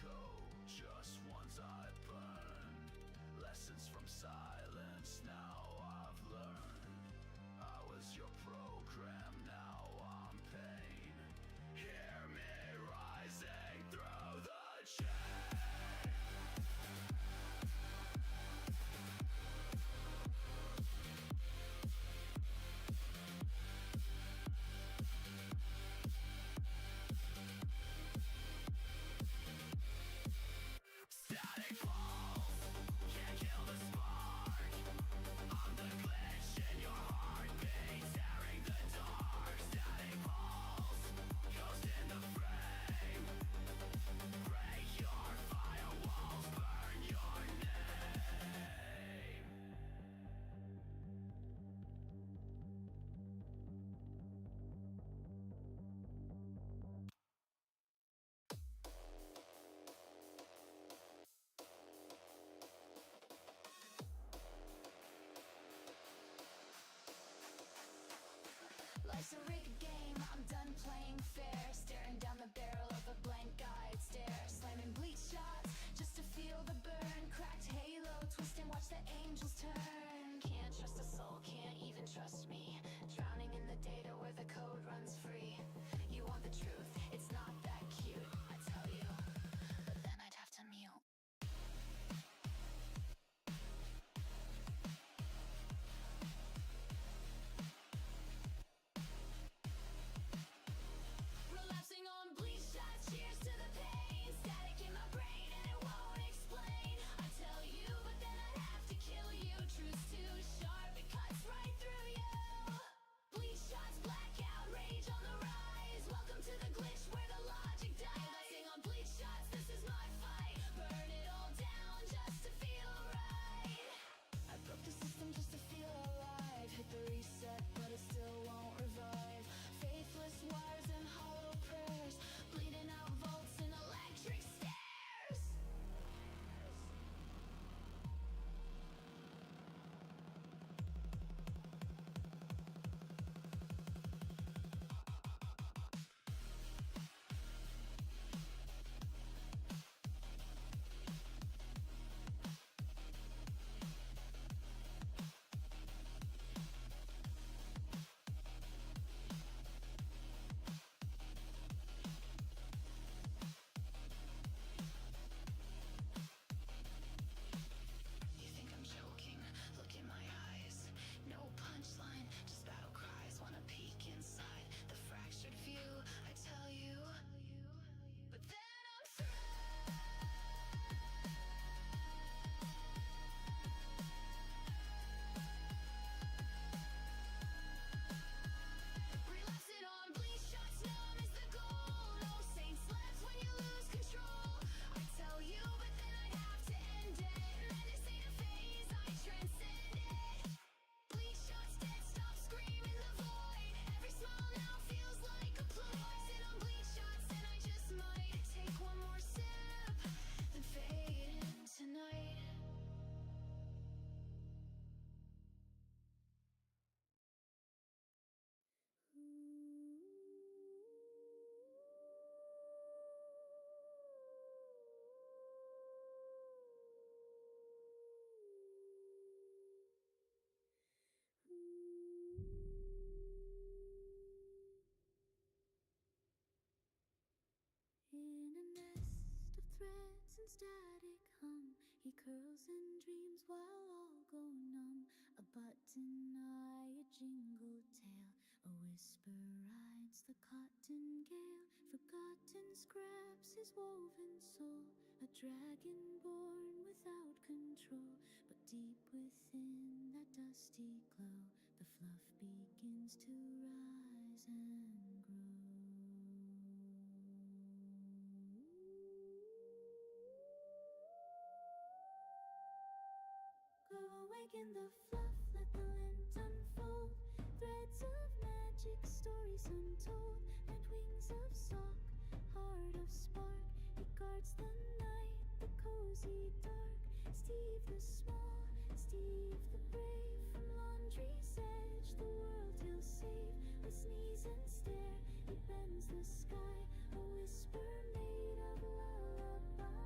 coat, just ones I burn. Lessons from silence now I've learned. I was your program, now I'm pain. Hear me rising through the chain. Life's a rigged game, I'm done playing fair. Staring down the barrel of a blank guide stare. Slamming bleach shots just to feel the burn. Cracked halo, twist and watch the angels turn. Can't trust a soul, can't even trust me. Drowning in the data where the code runs free. You want the truth, it's not that cute, I tell you. But then I'd have to mute. Relapsing on bleach shots, cheers to the pain. Static in my brain and it won't explain. I tell you, but then I'd have to kill you. Truth's too sharp, it cuts right through you. Bleach shots, blackout, rage on the rise. Welcome to the glitch where the logic dies. Relapsing on bleach shots, this is my fight. Burn it all down just to feel right. I broke the system just to feel alive. Hit the reset, but it still won't revive. Faithless wires and hollow prayers, bleeding out vaults and electric stairs. You think I'm joking? Look in my eyes. No punchline, just battle cries. Wanna peek inside the fractured view, I tell you. But then I'm through. Relapsing on bleach shots, numb is the goal. No saints left when you lose control. I tell you, but then I'd have to end it. Madness ain't a phase, I transcend it. Bleach shots, dead, stop screaming the void. Every smile now feels like a ploy. Sit on bleach shots and I just might take one more sip, then fade into night. In a nest of threads and static hum, he curls and dreams while all go numb. A button eye, a jingle tail, a whisper rides the cotton gale. Forgotten scraps his woven soul, a dragon born without control. But deep within that dusty glow, the fluff begins to rise and grow. Go awaken the fluff, let the lint unfold. Threads of magic, stories untold. And wings of stalk, heart of spark. He guards the night, the cozy dark. Steve the small, Steve the brave. From laundry's edge, the world he'll save. With sneeze and stare, he bends the sky. A whisper made of lullaby.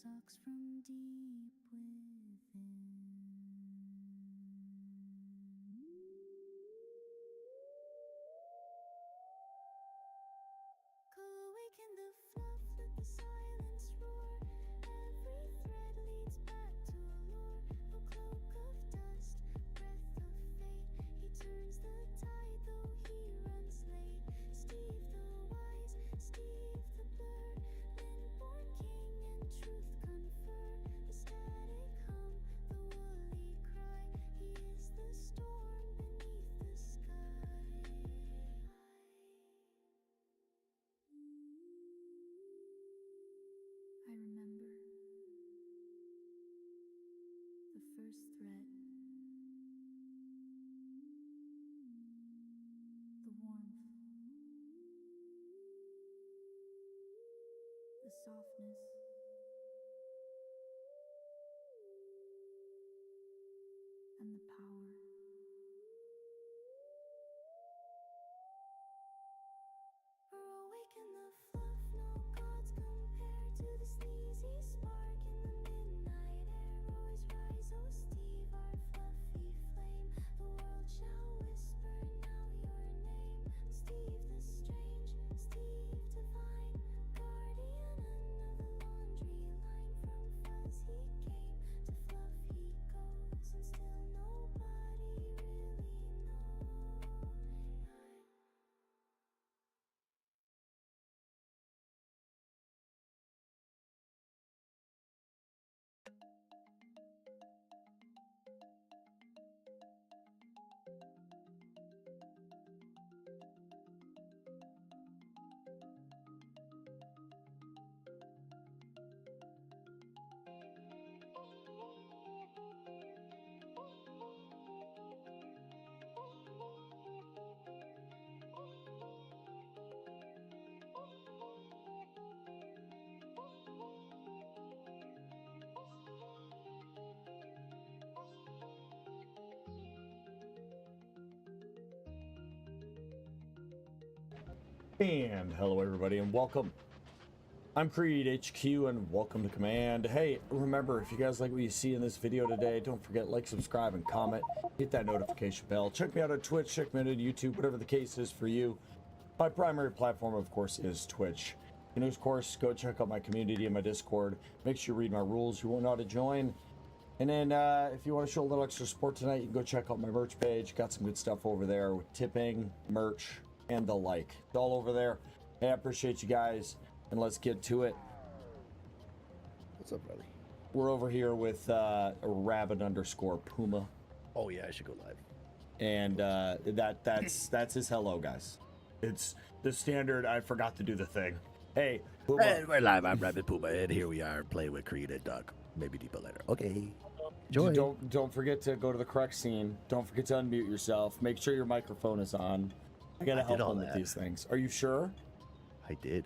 sucks from deep within. Awaken the fluff, let the silence roar. Every thread leads back to allure. No cloak of dust, breath of fate. He turns the tide, though he runs late. Steve the wise, Steve the blurred. Lynn-born king and truth confer. The static hum, the woolly cry. He is the storm beneath the sky. I remember the first thread, the warmth, the softness, and the power. Awaken the fluff, no gods compare to the sleazy spark in the midnight air. Always rise, oh Steve, our fluffy flame. The world shall whisper now your name. Steve the strange, Steve divine, guardian of the laundry line. From fuzz he came, to fluff he goes, and still nobody really knows. And hello everybody and welcome. I'm CreedHQ and welcome to Command. Hey, remember, if you guys like what you see in this video today, don't forget, like, subscribe, and comment. Hit that notification bell. Check me out on Twitch, check me out on YouTube, whatever the case is for you. My primary platform, of course, is Twitch. And of course, go check out my community and my Discord. Make sure you read my rules. You won't know how to join. And then if you want to show a little extra support tonight, you can go check out my merch page. Got some good stuff over there with tipping, merch, and the like. It's all over there. Hey, I appreciate you guys, and let's get to it. What's up, brother? We're over here with rabbit_Puma, Oh yeah, I should go live. and that's his hello, guys. It's the standard. I forgot to do the thing. Hey, Puma. And we're live. I'm Rabbit Puma, and here we are playing with Creed and Duck. Maybe deeper later. Okay. Enjoy. Don't forget to go to the correct scene. Don't forget to unmute yourself. Make sure your microphone is on. I gotta help him with these things. Are you sure? I did.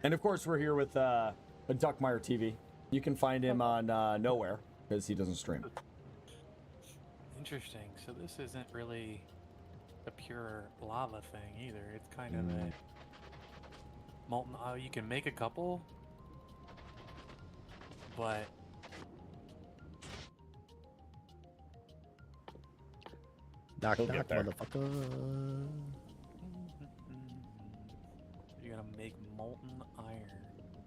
And of course, we're here with Duckmeyer TV. You can find him on nowhere because he doesn't stream. Interesting. So this isn't really a pure lava thing either. It's kind of a molten. You can make a couple, but Knock, He'll knock, get there. motherfucker. you're gonna make molten iron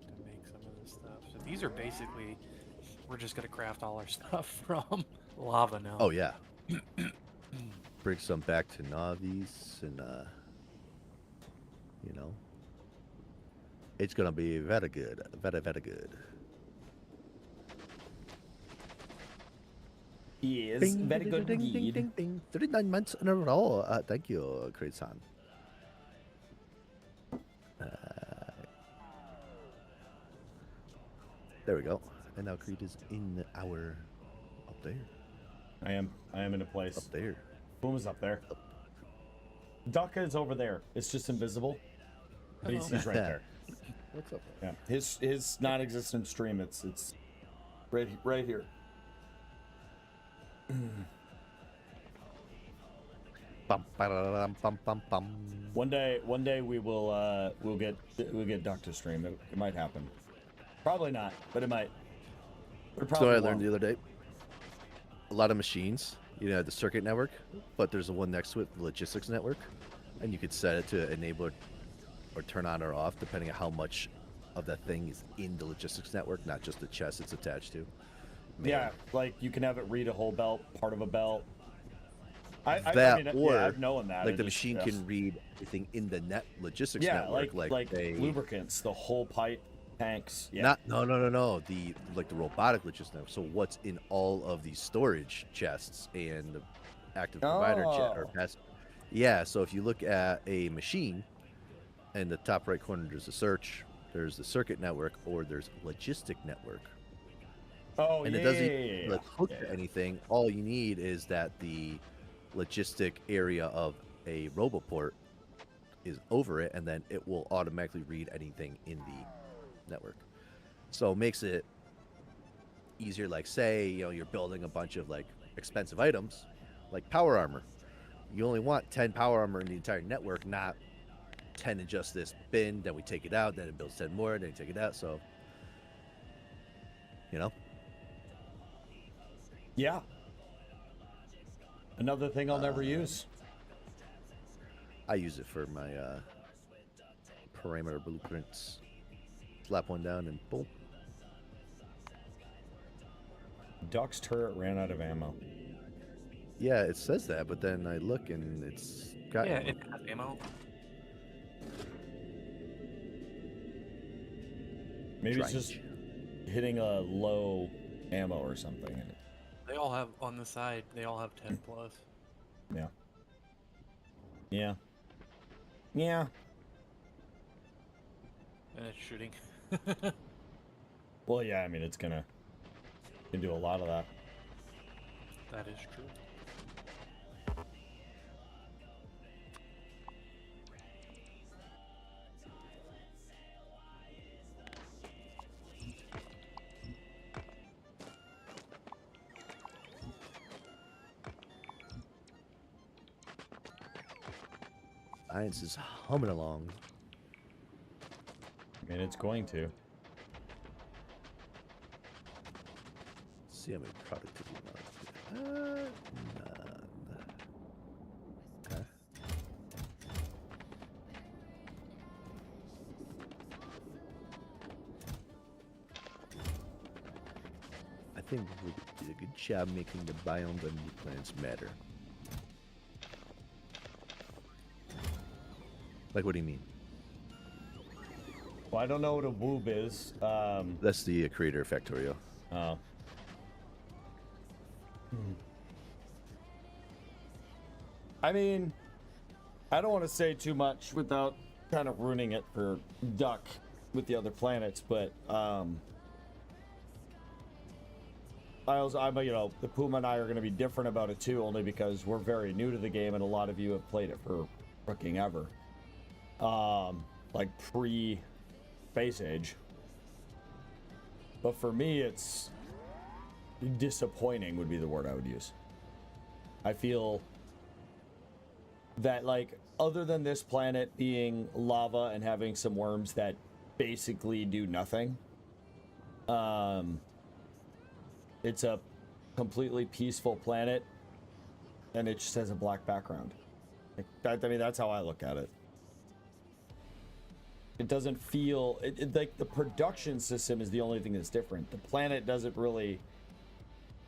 to make some of this stuff. So these are basically, we're just gonna craft all our stuff from lava now. Oh yeah. Bring some back to Navis, and you know, it's gonna be very good, very good. He is Ding, very ding, good ding, ding, indeed. ding, ding. 39 months in a row. Thank you, Creed-san. There we go. And now Creed is in our up there. I am in a place. Up there. Puma's up there. Duck is over there. It's just invisible, but he's right there. What's up? Yeah, his non-existent stream. It's right here. Bum, ba-da-da-dum, bum, bum, bum. One day we'll get Duck to stream. It might happen. Probably not, but it might. But it So probably I learned won't. the other day, a lot of machines, you know, the circuit network, but there's a one next to it, the logistics network, and you could set it to enable it or turn on or off depending on how much of that thing is in the logistics network, not just the chest it's attached to. Man, Yeah, like you can have it read a whole belt, part of a belt. I that mean, or yeah, I've known that. like I the just- machine yeah. can read everything in the logistics Yeah, network, like they lubricants, the whole pipe, tanks. Yeah. not no the robotic logistics network. So what's in all of these storage chests and the active provider chest or Oh. pass. Yeah, so if you look at a machine, in the top right corner there's a search, there's the circuit network, or there's logistic network. Oh, And yeah, it doesn't yeah. like hook to anything. All you need is that the logistic area of a roboport is over it, and then it will automatically read anything in the network. So it makes it easier. Like, say, you know, you're building a bunch of like expensive items, like power armor. You only want 10 power armor in the entire network, not 10 in just this bin. Then we take it out, then it builds 10 more, then you take it out. So, you know. Yeah. Another thing I'll never use. I use it for my parameter blueprints. Slap one down and boom. Duck's turret ran out of ammo. Yeah, it says that, but then I look and it's got Yeah, ammo. it has ammo. Maybe it's just Strange. hitting a low ammo or something. They all have on the side. They all have 10 plus. Yeah. Yeah. Yeah. And it's shooting. Well, yeah, I mean, it's gonna can do a lot of that. That is true. Science is humming along. I mean, it's going to. See how many productivity mods. None. Okay. I think we did a good job making the biomes and the plants matter. Like, what do you mean? Well, I don't know what a woob is. That's the creator of Factorio. Oh. I mean, I don't want to say too much without kind of ruining it for Duck with the other planets, but I'm you know, the Puma and I are going to be different about it too, only because we're very new to the game and a lot of you have played it for freaking ever. Like pre-Space Age. But for me, it's disappointing would be the word I would use. I feel that, like, other than this planet being lava and having some worms that basically do nothing, it's a completely peaceful planet, and it just has a black background. Like, I mean, that's how I look at it. It doesn't feel like the production system is the only thing that's different. The planet doesn't really.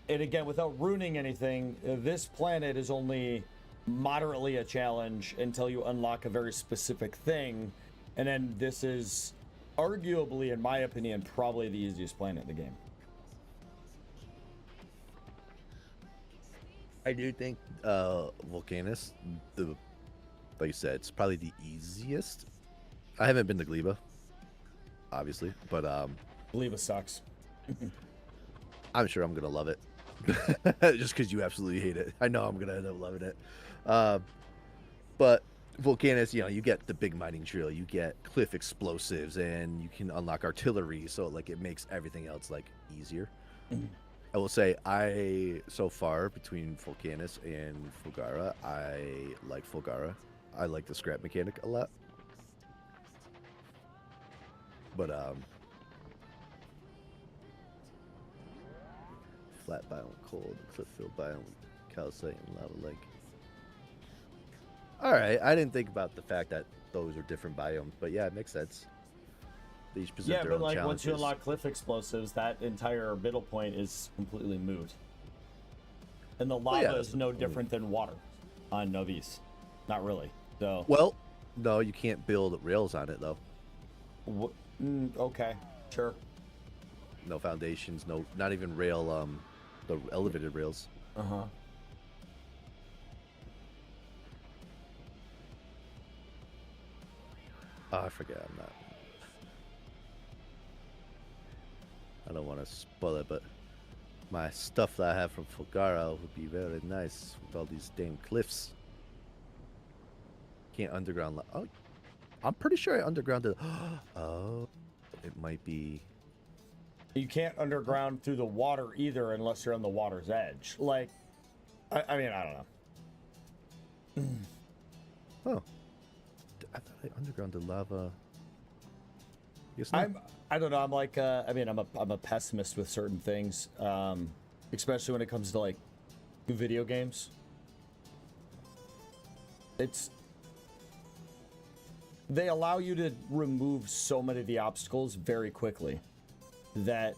And again, without ruining anything, this planet is only moderately a challenge until you unlock a very specific thing, and then this is arguably, in my opinion, probably the easiest planet in the game. I do think Vulcanus, like you said, it's probably the easiest. I haven't been to Gleba, obviously, but Gleba sucks. I'm sure I'm gonna love it. Just because you absolutely hate it. I know I'm gonna end up loving it. But Vulcanus, you know, you get the big mining drill, you get cliff explosives, and you can unlock artillery, so like it makes everything else like easier. I will say, so far between Vulcanus and Fulgara, I like Fulgara. I like the scrap mechanic a lot. But flat biome, cold, cliff-filled biome, calcite, and lava lake. All right, I didn't think about the fact that those are different biomes, but yeah, it makes sense. They each present Yeah, their but own like challenges. once you unlock cliff explosives, that entire middle point is completely moved. And the lava yeah, is no different than water on Novice. Not really. So. Well, no, you can't build rails on it though. Okay, sure. No foundations, no, not even rail. The elevated rails. Uh huh. Oh, I forget. I'm not. I don't want to spoil it, but my stuff that I have from Fulgara would be very nice with all these damn cliffs. Can't underground. Oh, I'm pretty sure I undergrounded. Oh, it might be. You can't underground through the water either unless you're on the water's edge. Like, I mean, I don't know. Oh, I thought I undergrounded lava. Guess not. I don't know. I'm like, I mean, I'm a pessimist with certain things, especially when it comes to like video games. They allow you to remove so many of the obstacles very quickly that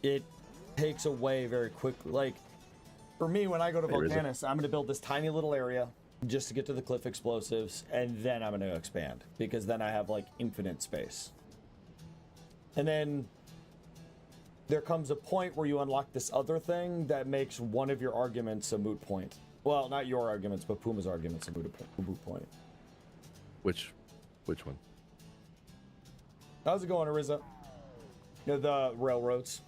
it takes away very quickly. Like, for me, when I go to Vulcanus, I'm going to build this tiny little area just to get to the cliff explosives, and then I'm going to expand, because then I have like infinite space. And then there comes a point where you unlock this other thing that makes one of your arguments a moot point. Well, not your arguments, but Puma's arguments a moot point. Which one? How's it going, Ariza? The railroads.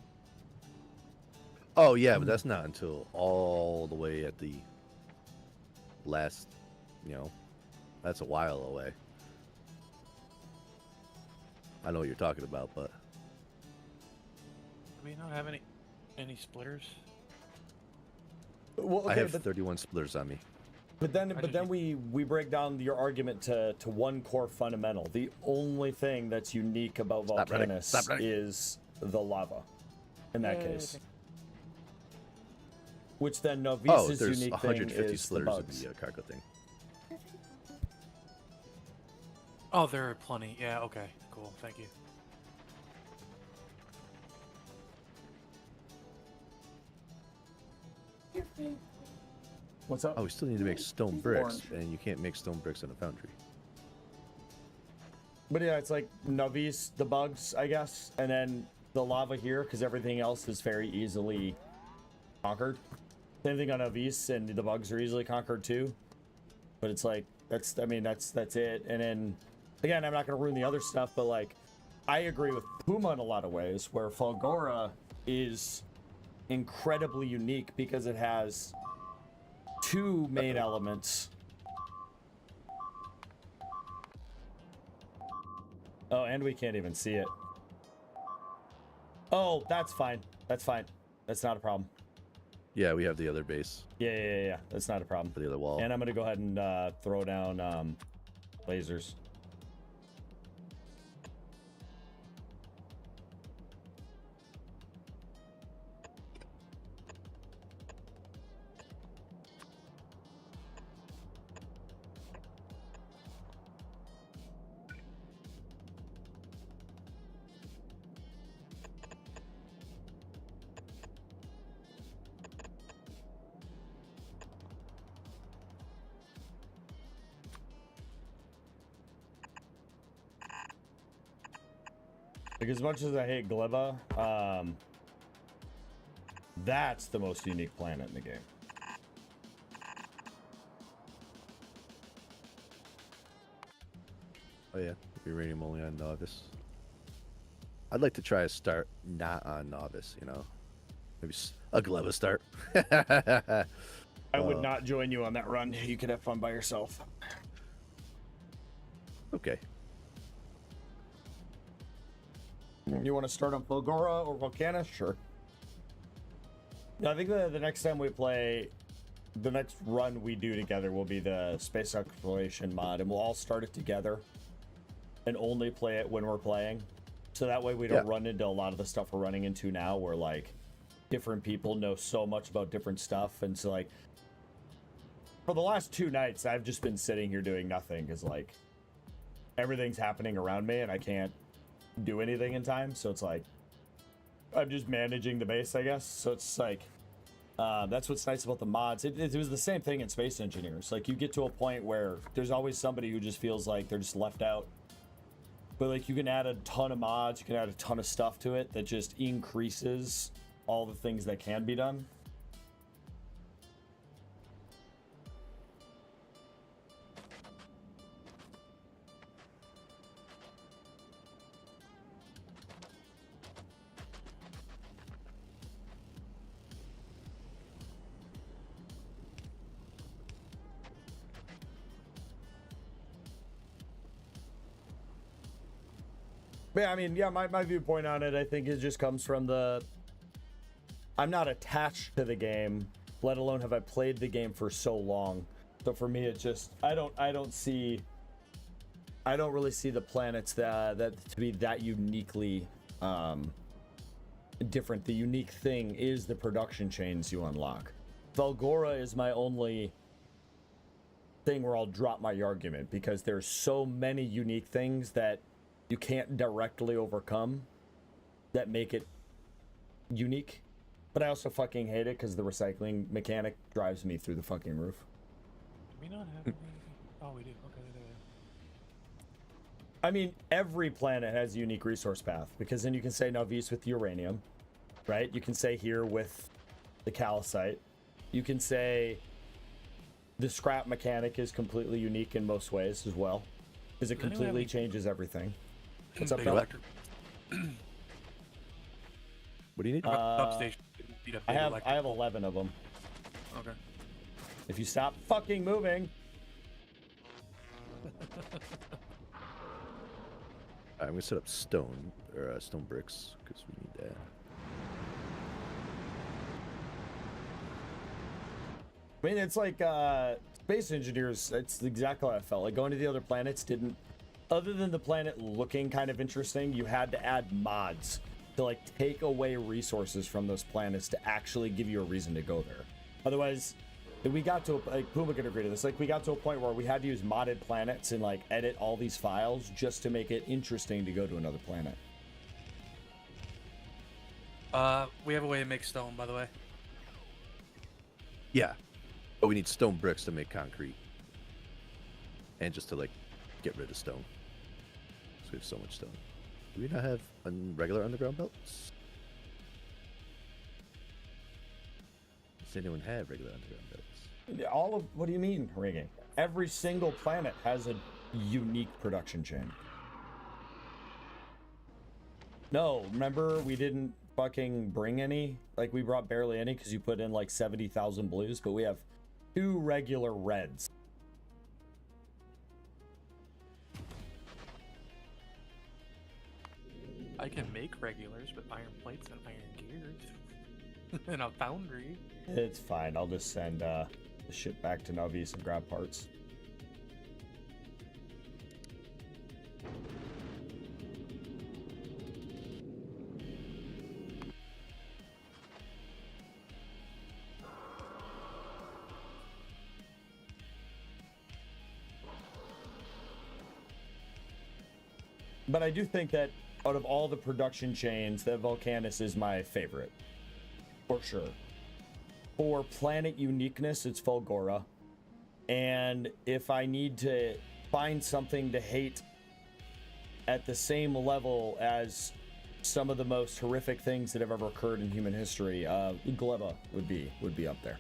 Oh yeah, but that's not until all the way at the last. That's a while away. I know what you're talking about, but Do we not have any splitters? Well, okay, I have 31 splitters on me. But then we break down your argument to one core fundamental. The only thing that's unique about Vulcanus is the lava. In that case, which then Novice's there's unique 150 thing is the splitters bugs. in the cargo thing. Oh, there are plenty. Yeah, okay, cool. Thank you. What's up? Oh, we still need to make stone bricks, and you can't make stone bricks in a foundry. But yeah, it's like Novice, the bugs, I guess, and then the lava here, because everything else is very easily conquered. Same thing on Novice, and the bugs are easily conquered too. But it's like, that's it. And then, again, I'm not going to ruin the other stuff, but like, I agree with Puma in a lot of ways, where Fulgora is incredibly unique because it has two main elements. Oh, and we can't even see it. Oh, that's fine. That's fine. That's not a problem. Yeah, we have the other base Yeah. That's not a problem. for the other wall. And I'm gonna go ahead and throw down lasers. Like, as much as I hate Gleba, that's the most unique planet in the game. Oh yeah, uranium only on novice. I'd like to try a start not on novice. Maybe a Gleba start. I would not join you on that run. You could have fun by yourself. Okay. You want to start on Fulgora or Vulcanus? Sure. I think the next time we play, the next run we do together will be the space exploration mod, and we'll all start it together and only play it when we're playing. So that way we don't run into a lot of the stuff we're running into now, where like different people know so much about different stuff, and so like for the last 2 nights, I've just been sitting here doing nothing because like everything's happening around me and I can't do anything in time. So it's like I'm just managing the base, I guess. So it's like that's what's nice about the mods. It was the same thing in Space Engineers. Like you get to a point where there's always somebody who just feels like they're just left out. But like you can add a ton of mods, you can add a ton of stuff to it that just increases all the things that can be done. But yeah, I mean, yeah, my viewpoint on it, I think it just comes from the, I'm not attached to the game, let alone have I played the game for so long. So for me, it's just, I don't really see the planets that to be that uniquely different. The unique thing is the production chains you unlock. Valgora is my only thing where I'll drop my argument because there's so many unique things that you can't directly overcome that make it unique. But I also fucking hate it because the recycling mechanic drives me through the fucking roof. Do we not have any? Oh, we do. Okay. I mean, every planet has a unique resource path because then you can say Navis with uranium, right? You can say here with the calcite. You can say the scrap mechanic is completely unique in most ways as well because it completely changes everything. What's up, Big Bill? electric. What do you need? Substation. Beat up I big have electric. 11 of them. Okay. If you stop fucking moving. I'm gonna set up stone or stone bricks because we need that. I mean, it's like Space Engineers, it's exactly how I felt. Like going to the other planets didn't, other than the planet looking kind of interesting, you had to add mods to like take away resources from those planets to actually give you a reason to go there. Otherwise, we got to, like Puma can agree to this, like we got to a point where we had to use modded planets and like edit all these files just to make it interesting to go to another planet. We have a way to make stone, by the way. Yeah, but we need stone bricks to make concrete, and just to like get rid of stone. So we have so much stone. Do we not have regular underground belts? Does anyone have regular underground belts? All of, what do you mean, rigging? Every single planet has a unique production chain. No, remember we didn't fucking bring any? Like we brought barely any because you put in like 70,000 blues, but we have 2 regular reds. I can make regulars with iron plates and iron gears. In a foundry. It's fine. I'll just send the shit back to Navis and grab parts. But I do think that out of all the production chains, that Vulcanus is my favorite. For sure. For planet uniqueness, it's Fulgora. And if I need to find something to hate at the same level as some of the most horrific things that have ever occurred in human history, Gleba would be up there.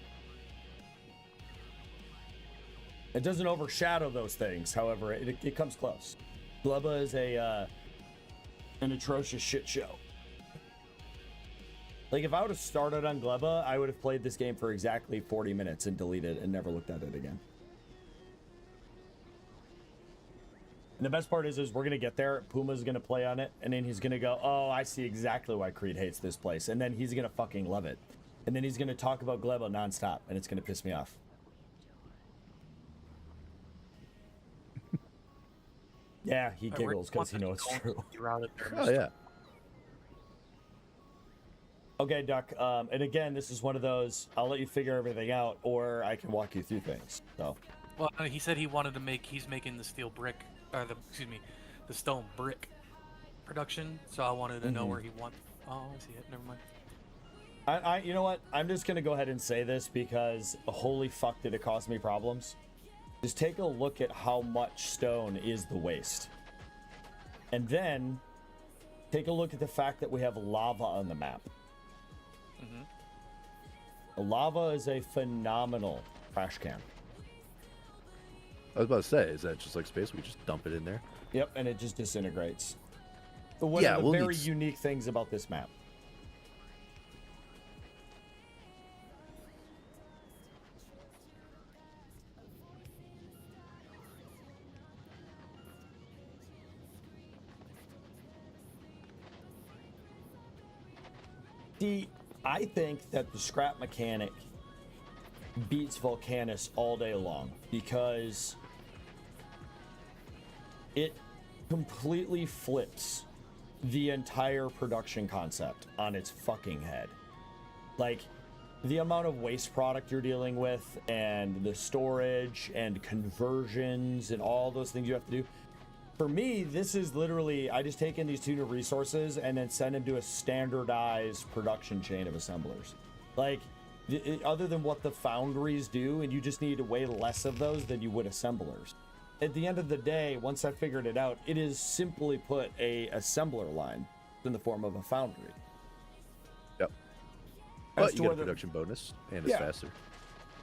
It doesn't overshadow those things, however, it comes close. Gleba is an atrocious shit show. Like, if I would have started on Gleba, I would have played this game for exactly 40 minutes and deleted it and never looked at it again. And the best part is we're going to get there, Puma's going to play on it, and then he's going to go, oh, I see exactly why Creed hates this place. And then he's going to fucking love it. And then he's going to talk about Gleba nonstop, and it's going to piss me off. Yeah, he giggles because he knows it's true. Oh, yeah. Okay, Duck. And again, this is one of those. I'll let you figure everything out, or I can walk you through things. So. Well, he said he wanted to make. He's making the steel brick, or the stone brick production. So I wanted to know where he wants. Oh, I see it. Never mind. You know what? I'm just gonna go ahead and say this because holy fuck, did it cause me problems. Just take a look at how much stone is the waste, and then take a look at the fact that we have lava on the map. Lava is a phenomenal trash can. I was about to say, is that just like space? We just dump it in there? Yep, and it just disintegrates. One Yeah, of the we'll very need unique things about this map. See, I think that the scrap mechanic beats Vulcanus all day long because it completely flips the entire production concept on its fucking head. Like, the amount of waste product you're dealing with and the storage and conversions and all those things you have to do. For me, this is literally, I just take in these two new resources and then send them to a standardized production chain of assemblers. Like, other than what the foundries do, and you just need way less of those than you would assemblers. At the end of the day, once I figured it out, it is simply put a assembler line in the form of a foundry. Yep. But you get a production bonus, and it's faster.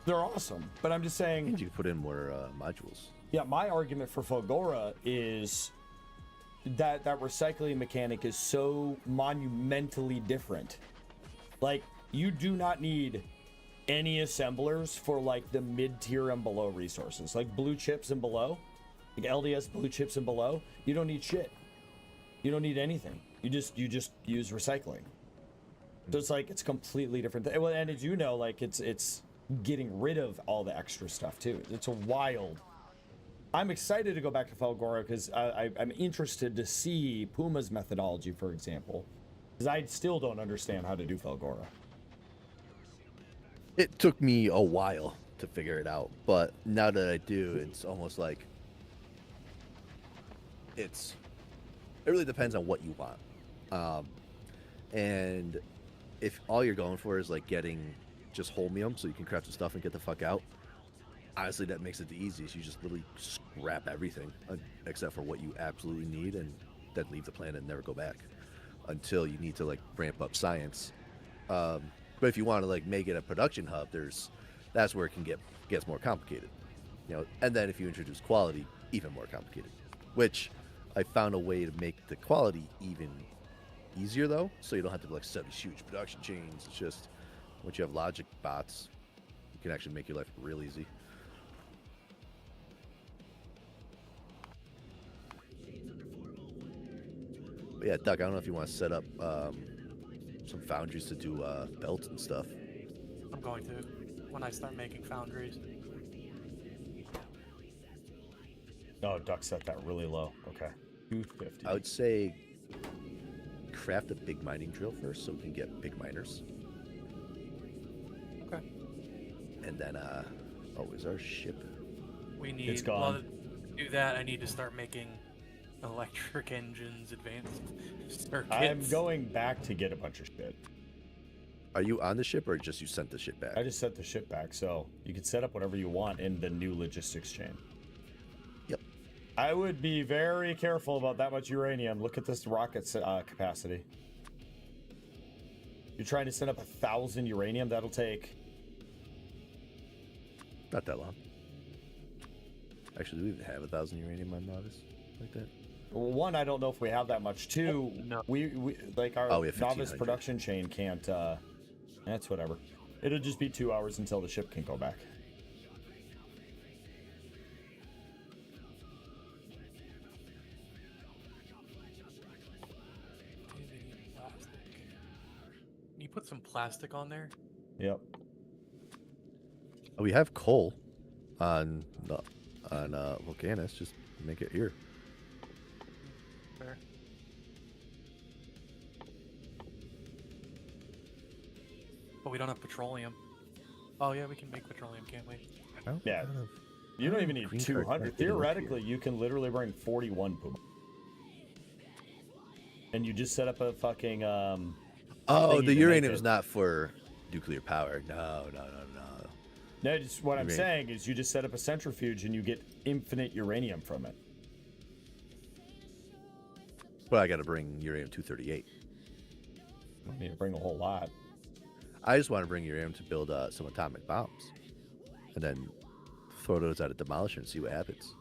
They're awesome, but I'm just saying... And you can put in more modules. Yeah, my argument for Fulgora is that recycling mechanic is so monumentally different. Like, you do not need any assemblers for, like, the mid-tier and below resources. Like, blue chips and below, like LDS blue chips and below, you don't need shit. You don't need anything. You just use recycling. So it's like, it's completely different. Well, and as you know, like, it's getting rid of all the extra stuff, too. It's a wild... I'm excited to go back to Fulgora because I'm interested to see Puma's methodology, for example, because I still don't understand how to do Fulgora. It took me a while to figure it out, but now that I do, it's almost like it really depends on what you want. And if all you're going for is like getting just wholemium so you can craft the stuff and get the fuck out, honestly, that makes it the easiest. You just literally scrap everything except for what you absolutely need and then leave the planet and never go back until you need to like ramp up science. But if you want to like make it a production hub, that's where it gets more complicated, you know. And then if you introduce quality, even more complicated. Which I found a way to make the quality even easier though, so you don't have to like set these huge production chains. It's just once you have logic bots, you can actually make your life real easy. But yeah, Doug, I don't know if you want to set up some foundries to do belts and stuff. I'm going to when I start making foundries. No, Duck set that really low. Okay. 250. I would say craft a big mining drill first so we can get big miners. Okay. And then, is our ship? We need, it's gone. Well, to do that, I need to start making electric engines, advanced circuits. I'm going back to get a bunch of shit. Are you on the ship or just you sent the ship back? I just sent the ship back, so you can set up whatever you want in the new logistics chain. Yep. I would be very careful about that much uranium. Look at this rocket capacity. You're trying to send up 1,000 uranium? That'll take... Not that long. Actually, do we even have 1,000 uranium on Novice like that? Well, one, I don't know if we have that much. Two, no. we like our we have Novice 1,500. production chain can't. That's whatever. It'll just be 2 hours until the ship can go back. You put some plastic on there? Yep. We have coal on Vulcanus. Just make it here. Fair. But we don't have petroleum. Oh yeah, we can make petroleum, can't we? Yeah. You don't even need 200. Theoretically, you can literally bring 41 Puma. And you just set up a fucking Oh, thingy the to uranium make is it. not for nuclear power. No. No, just what I'm saying is you just set up a centrifuge and you get infinite uranium from it. But I got to bring uranium-238. You don't need to bring a whole lot. I just want to bring uranium to build some atomic bombs, and then throw those at a demolisher and see what happens.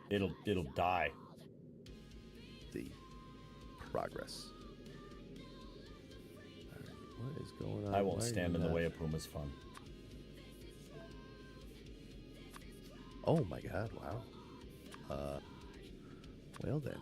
It'll die. The progress. All right, what is going on? I won't Why are stand you in the not- way of Puma's fun. Oh my god! Wow. Well then.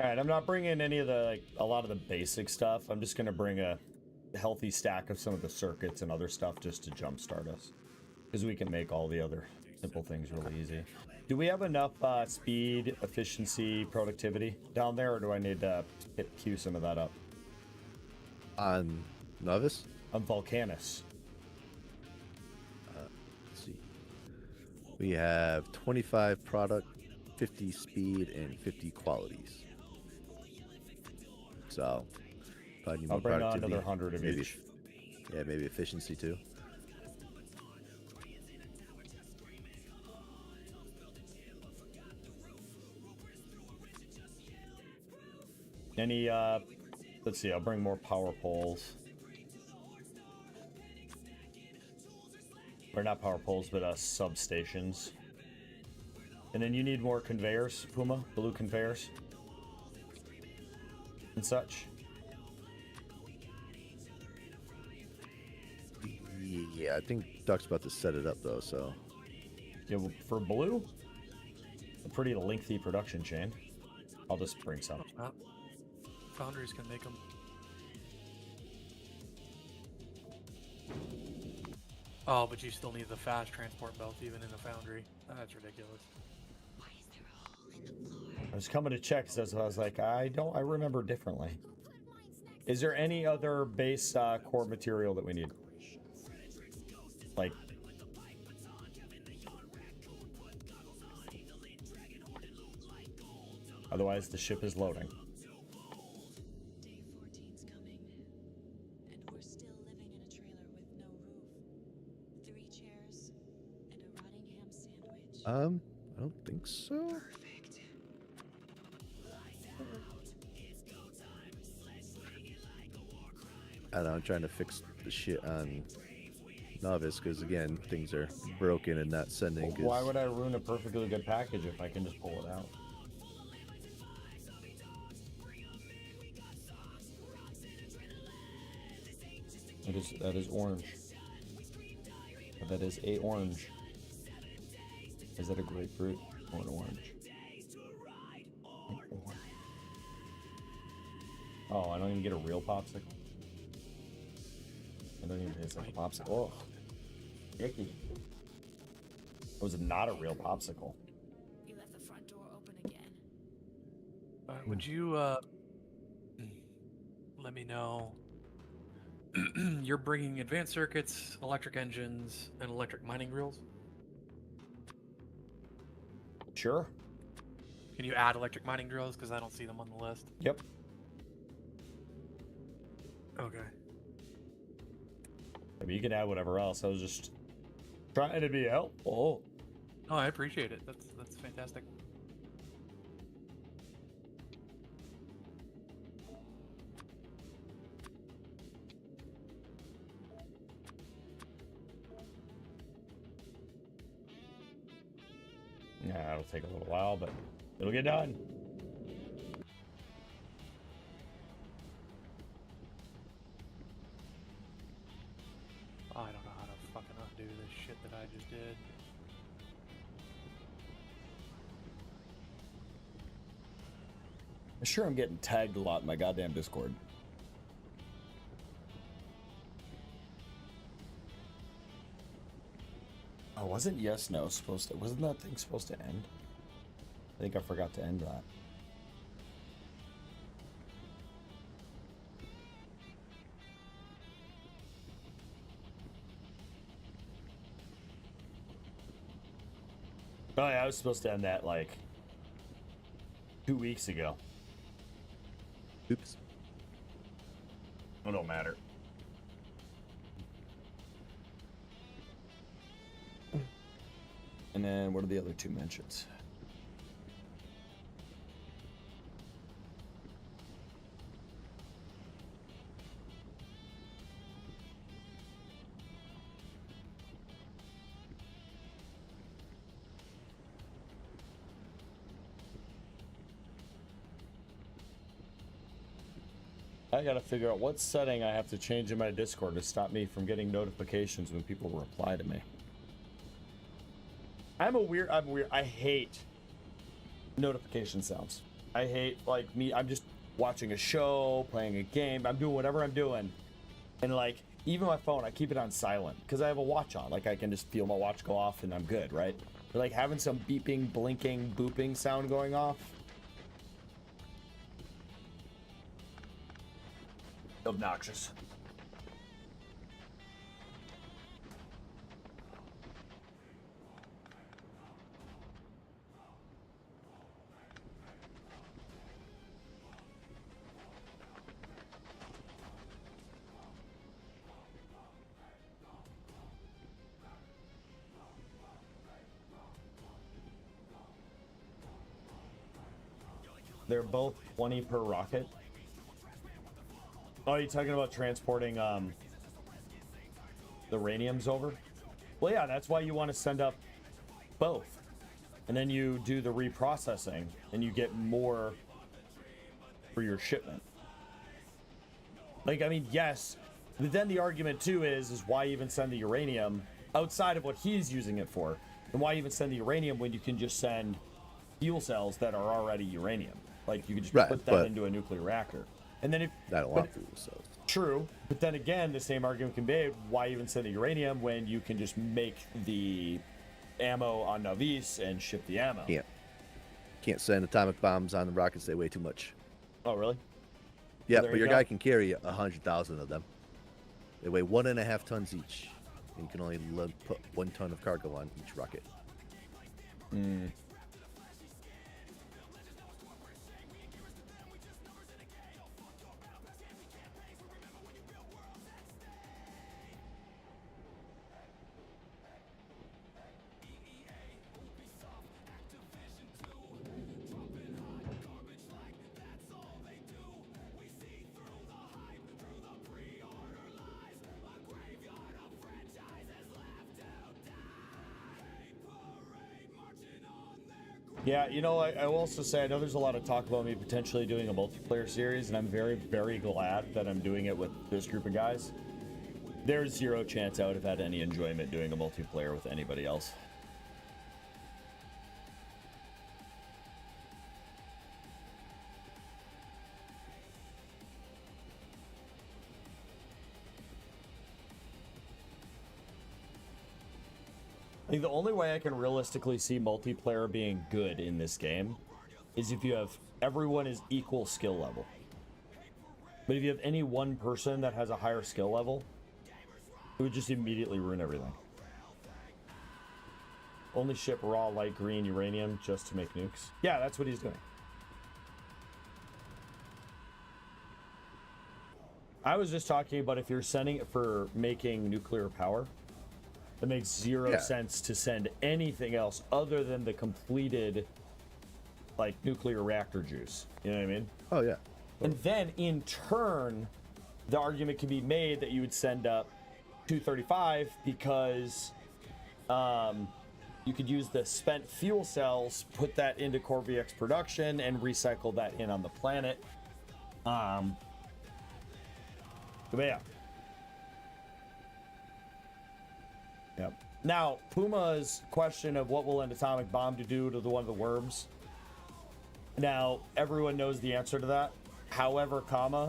All right, I'm not bringing any of the a lot of the basic stuff. I'm just gonna bring a healthy stack of some of the circuits and other stuff just to jumpstart us, because we can make all the other simple things really easy. Do we have enough speed, efficiency, productivity down there, or do I need to queue some of that up? On Novice? On Vulcanus. Let's see. We have 25 product, 50 speed, and 50 qualities. So, probably need I'll more bring on productivity. another 100 of maybe, each. Yeah, maybe efficiency too. Any, let's see, I'll bring more power poles. Or not power poles, but substations. And then you need more conveyors, Puma, blue conveyors. And such. Yeah, I think Duck's about to set it up though, so. Yeah, well, for blue, a pretty lengthy production chain. I'll just bring some. Foundries can make them. Oh, but you still need the fast transport belt even in a foundry. That's ridiculous. I was coming to check, so I was like, I remember differently. Is there any other base core material that we need? Like, otherwise the ship is loading. Day 14's coming, and we're still living in a trailer with no roof. 3 chairs and a rotting ham sandwich. I don't think so. Perfect. I don't know, I'm trying to fix the shit on Novice, because again, things are broken and not sending. Why would I ruin a perfectly good package if I can just pull it out? That is orange. That is a orange. Is that a grapefruit or an orange? An orange. Oh, I don't even get a real popsicle. I don't even taste like a popsicle. Oh, icky. It was not a real popsicle. You left the front door open again. Would you let me know? You're bringing advanced circuits, electric engines, and electric mining reels. Sure. Can you add electric mining drills? Because I don't see them on the list. Yep. Okay. I mean, you can add whatever else. I was just trying to be helpful. Oh, I appreciate it. That's fantastic. Yeah, it'll take a little while, but it'll get done. I don't know how to fucking undo this shit that I just did. I'm sure I'm getting tagged a lot in my goddamn Discord. Oh, wasn't yes, no supposed to? Wasn't that thing supposed to end? I think I forgot to end that. Oh yeah, I was supposed to end that like 2 weeks ago. Oops. It don't matter. And then what are the other two mentions? I gotta figure out what setting I have to change in my Discord to stop me from getting notifications when people reply to me. I'm weird. I hate notification sounds. I hate, like, me. I'm just watching a show, playing a game. I'm doing whatever I'm doing. And, like, even my phone, I keep it on silent because I have a watch on. Like, I can just feel my watch go off and I'm good, right? But, like, having some beeping, blinking, booping sound going off. Obnoxious. They're both 20 per rocket. Oh, are you talking about transporting the uraniums over? Well, yeah, that's why you want to send up both. And then you do the reprocessing and you get more for your shipment. Like, I mean, yes, but then the argument too is why even send the uranium outside of what he's using it for? And why even send the uranium when you can just send fuel cells that are already uranium? Like, you could just put that into a nuclear reactor. And then if I don't want fuel cells. True, but then again, the same argument can be made, why even send the uranium when you can just make the ammo on Navis and ship the ammo? Can't send atomic bombs on the rockets. They weigh too much. Oh, really? Yeah, Well, but your guy can carry 100,000 of them. They weigh 1.5 tons each. And you can only put 1 ton of cargo on each rocket. Yeah, you know, I will also say, I know there's a lot of talk about me potentially doing a multiplayer series, and I'm very, very glad that I'm doing it with this group of guys. There's zero chance I would have had any enjoyment doing a multiplayer with anybody else. I think the only way I can realistically see multiplayer being good in this game is if you have everyone is equal skill level. But if you have any one person that has a higher skill level, it would just immediately ruin everything. Only ship raw light green uranium just to make nukes. Yeah, that's what he's doing. I was just talking about if you're sending it for making nuclear power, it makes zero sense to send anything else other than the completed, like, nuclear reactor juice. You know what I mean? Oh, yeah. And then, in turn, the argument can be made that you would send up 235 because you could use the spent fuel cells, put that into Core VX production, and recycle that in on the planet. But yeah. Yep. Now, Puma's question of what will an atomic bomb do to one of the worms. Now, everyone knows the answer to that. However,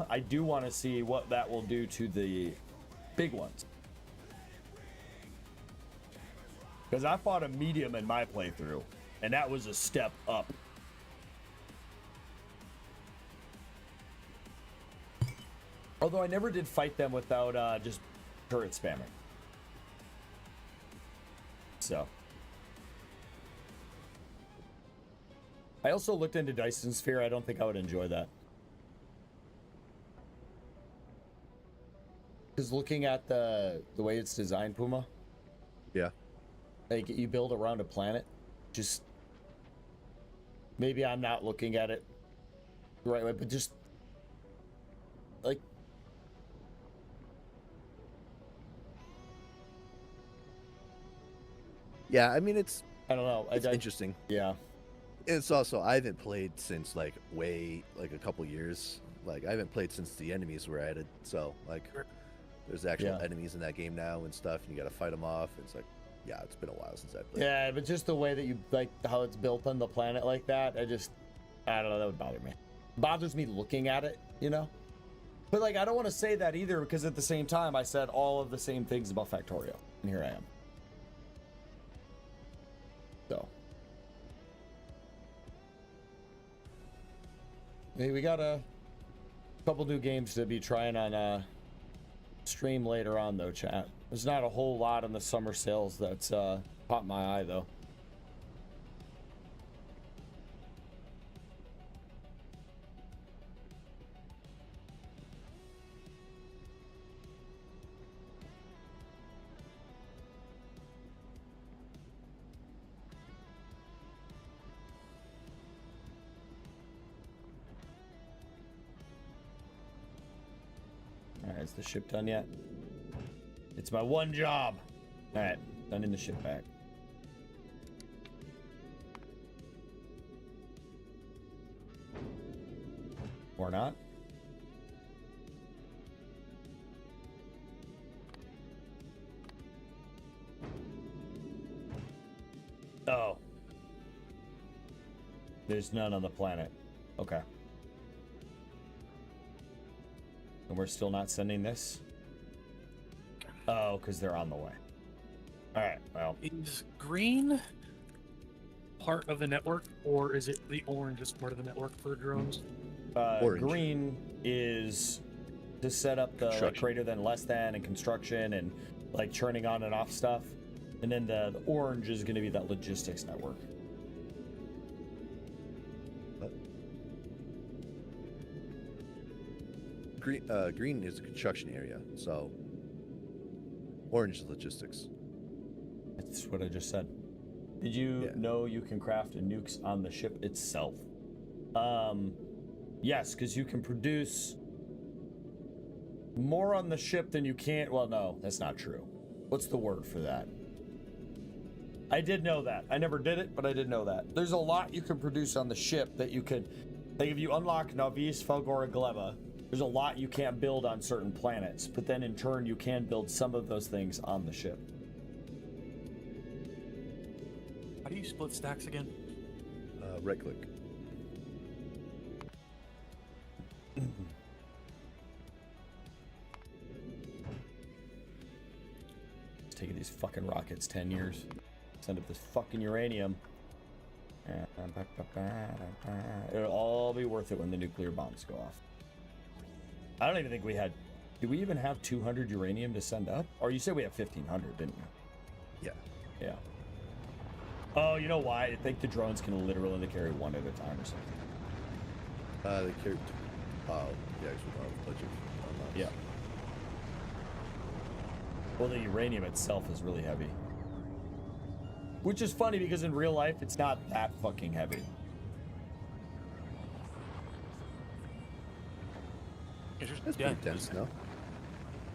I do want to see what that will do to the big ones. Because I fought a medium in my playthrough, and that was a step up. Although I never did fight them without just turret spamming. So. I also looked into Dyson Sphere. I don't think I would enjoy that. Because looking at the way it's designed, Puma. Yeah. Like, you build around a planet. Just... Maybe I'm not looking at it the right way, but just... Like... Yeah, I mean, it's... I don't know. It's interesting. Yeah. It's also, I haven't played since, like, a couple years. Like, I haven't played since the enemies were added. So, like, there's actual enemies in that game now and stuff, and you gotta fight them off. It's like, yeah, it's been a while since I played. Yeah, but just the way that you, like, how it's built on the planet like that, I don't know, that would bother me. It bothers me looking at it, you know? But, like, I don't want to say that either, because at the same time, I said all of the same things about Factorio. And here I am. So. Hey, we got a couple new games to be trying on stream later on, though, chat. There's not a whole lot in the summer sales that's caught my eye, though. Alright, is the ship done yet? It's my one job. Alright, sending the ship back. Or not. Oh. There's none on the planet. Okay. And we're still not sending this? Oh, because they're on the way. Alright, well. Is green part of the network, or is it the orange is part of the network for drones? Green is to set up the like, greater than, less than, and construction, and like churning on and off stuff. And then the orange is going to be that logistics network. Green is a construction area, so orange is logistics. That's what I just said. Did you know you can craft nukes on the ship itself? Yes, because you can produce more on the ship than you can. Well, no, that's not true. What's the word for that? I did know that. I never did it, but I did know that. There's a lot you can produce on the ship that you could, like if you unlock Navis, Felgora, Gleba, there's a lot you can't build on certain planets, but then in turn you can build some of those things on the ship. How do you split stacks again? Right click. It's taking these fucking rockets 10 years. Send up this fucking uranium. It'll all be worth it when the nuclear bombs go off. I don't even think we had... Did we even have 200 uranium to send up? Or you said we have 1,500, didn't you? Yeah. Yeah. Oh, you know why? I think the drones can literally carry one at a time or something. They carry... Oh, yeah, actually, budget. Yeah. Well, the uranium itself is really heavy. Which is funny because in real life, it's not that fucking heavy. That's pretty dense, no?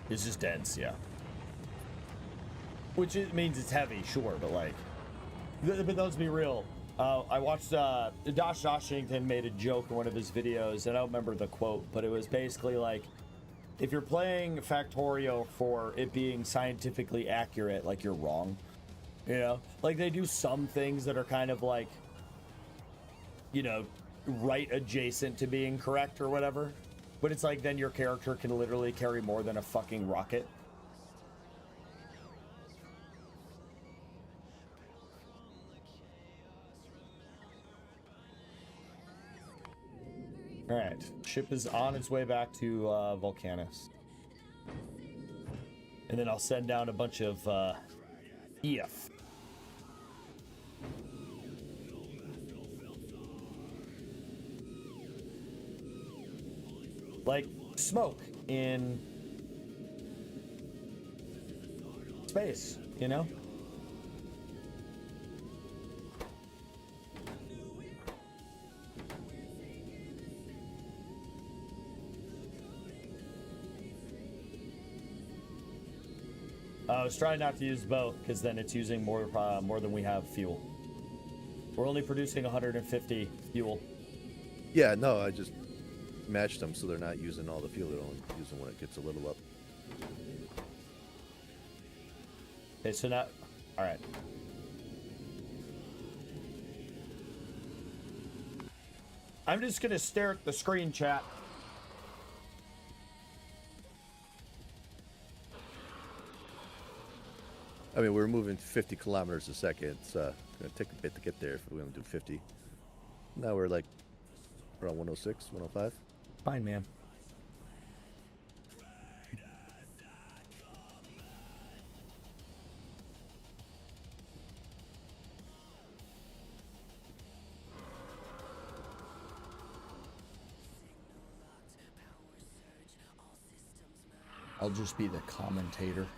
It's just dense, yeah. Which it means it's heavy, sure, but like... But let's be real. I watched... Josh Washington made a joke in one of his videos, and I don't remember the quote, but it was basically like, if you're playing Factorio for it being scientifically accurate, like, you're wrong. You know? Like, they do some things that are kind of like, you know, right adjacent to being correct or whatever. But it's like, then your character can literally carry more than a fucking rocket. Alright, ship is on its way back to Vulcanus. And then I'll send down a bunch of EF. Like smoke in space, you know? I was trying not to use both because then it's using more than we have fuel. We're only producing 150 fuel. Yeah, no, I just matched them so they're not using all the fuel. They're only using when it gets a little up. Okay, so now, all right. I'm just gonna stare at the screen, chat. I mean, we're moving 50 kilometers a second. It's gonna take a bit to get there if we're gonna do 50. Now we're like around 106, 105. Fine, man. I'll just be the commentator.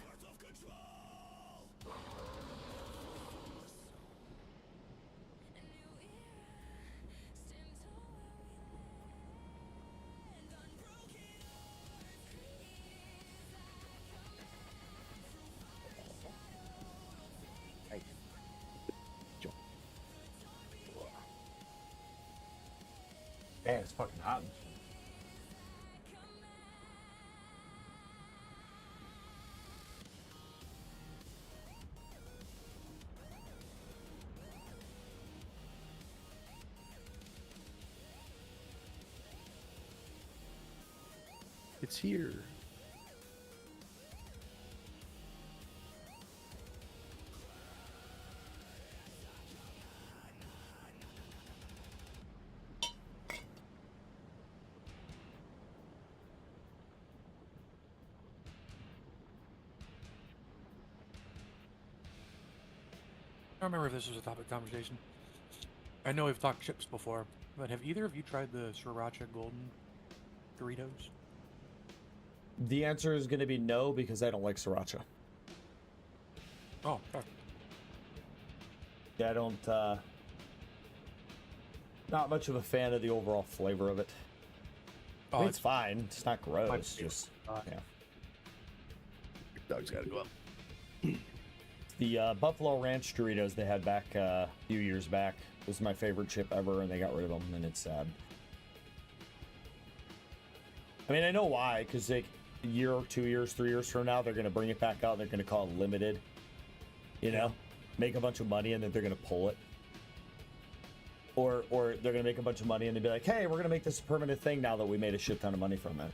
Man, it's fucking hot. It's here. I don't remember if this was a topic of conversation. I know we've talked chips before, but have either of you tried the Sriracha Golden Doritos? The answer is going to be no because I don't like sriracha. Oh, okay. Yeah, I don't, not much of a fan of the overall flavor of it. I mean, it's fine. It's not gross. my It's just, yeah. Dog's gotta go up. The Buffalo Ranch Doritos they had back a few years back was my favorite chip ever, and they got rid of them, and it's sad. I mean, I know why, because like a year, 2 years, 3 years from now, they're going to bring it back out. They're going to call it limited, you know, make a bunch of money, and then they're going to pull it. Or they're going to make a bunch of money, and they'll be like, hey, we're going to make this a permanent thing now that we made a shit ton of money from it.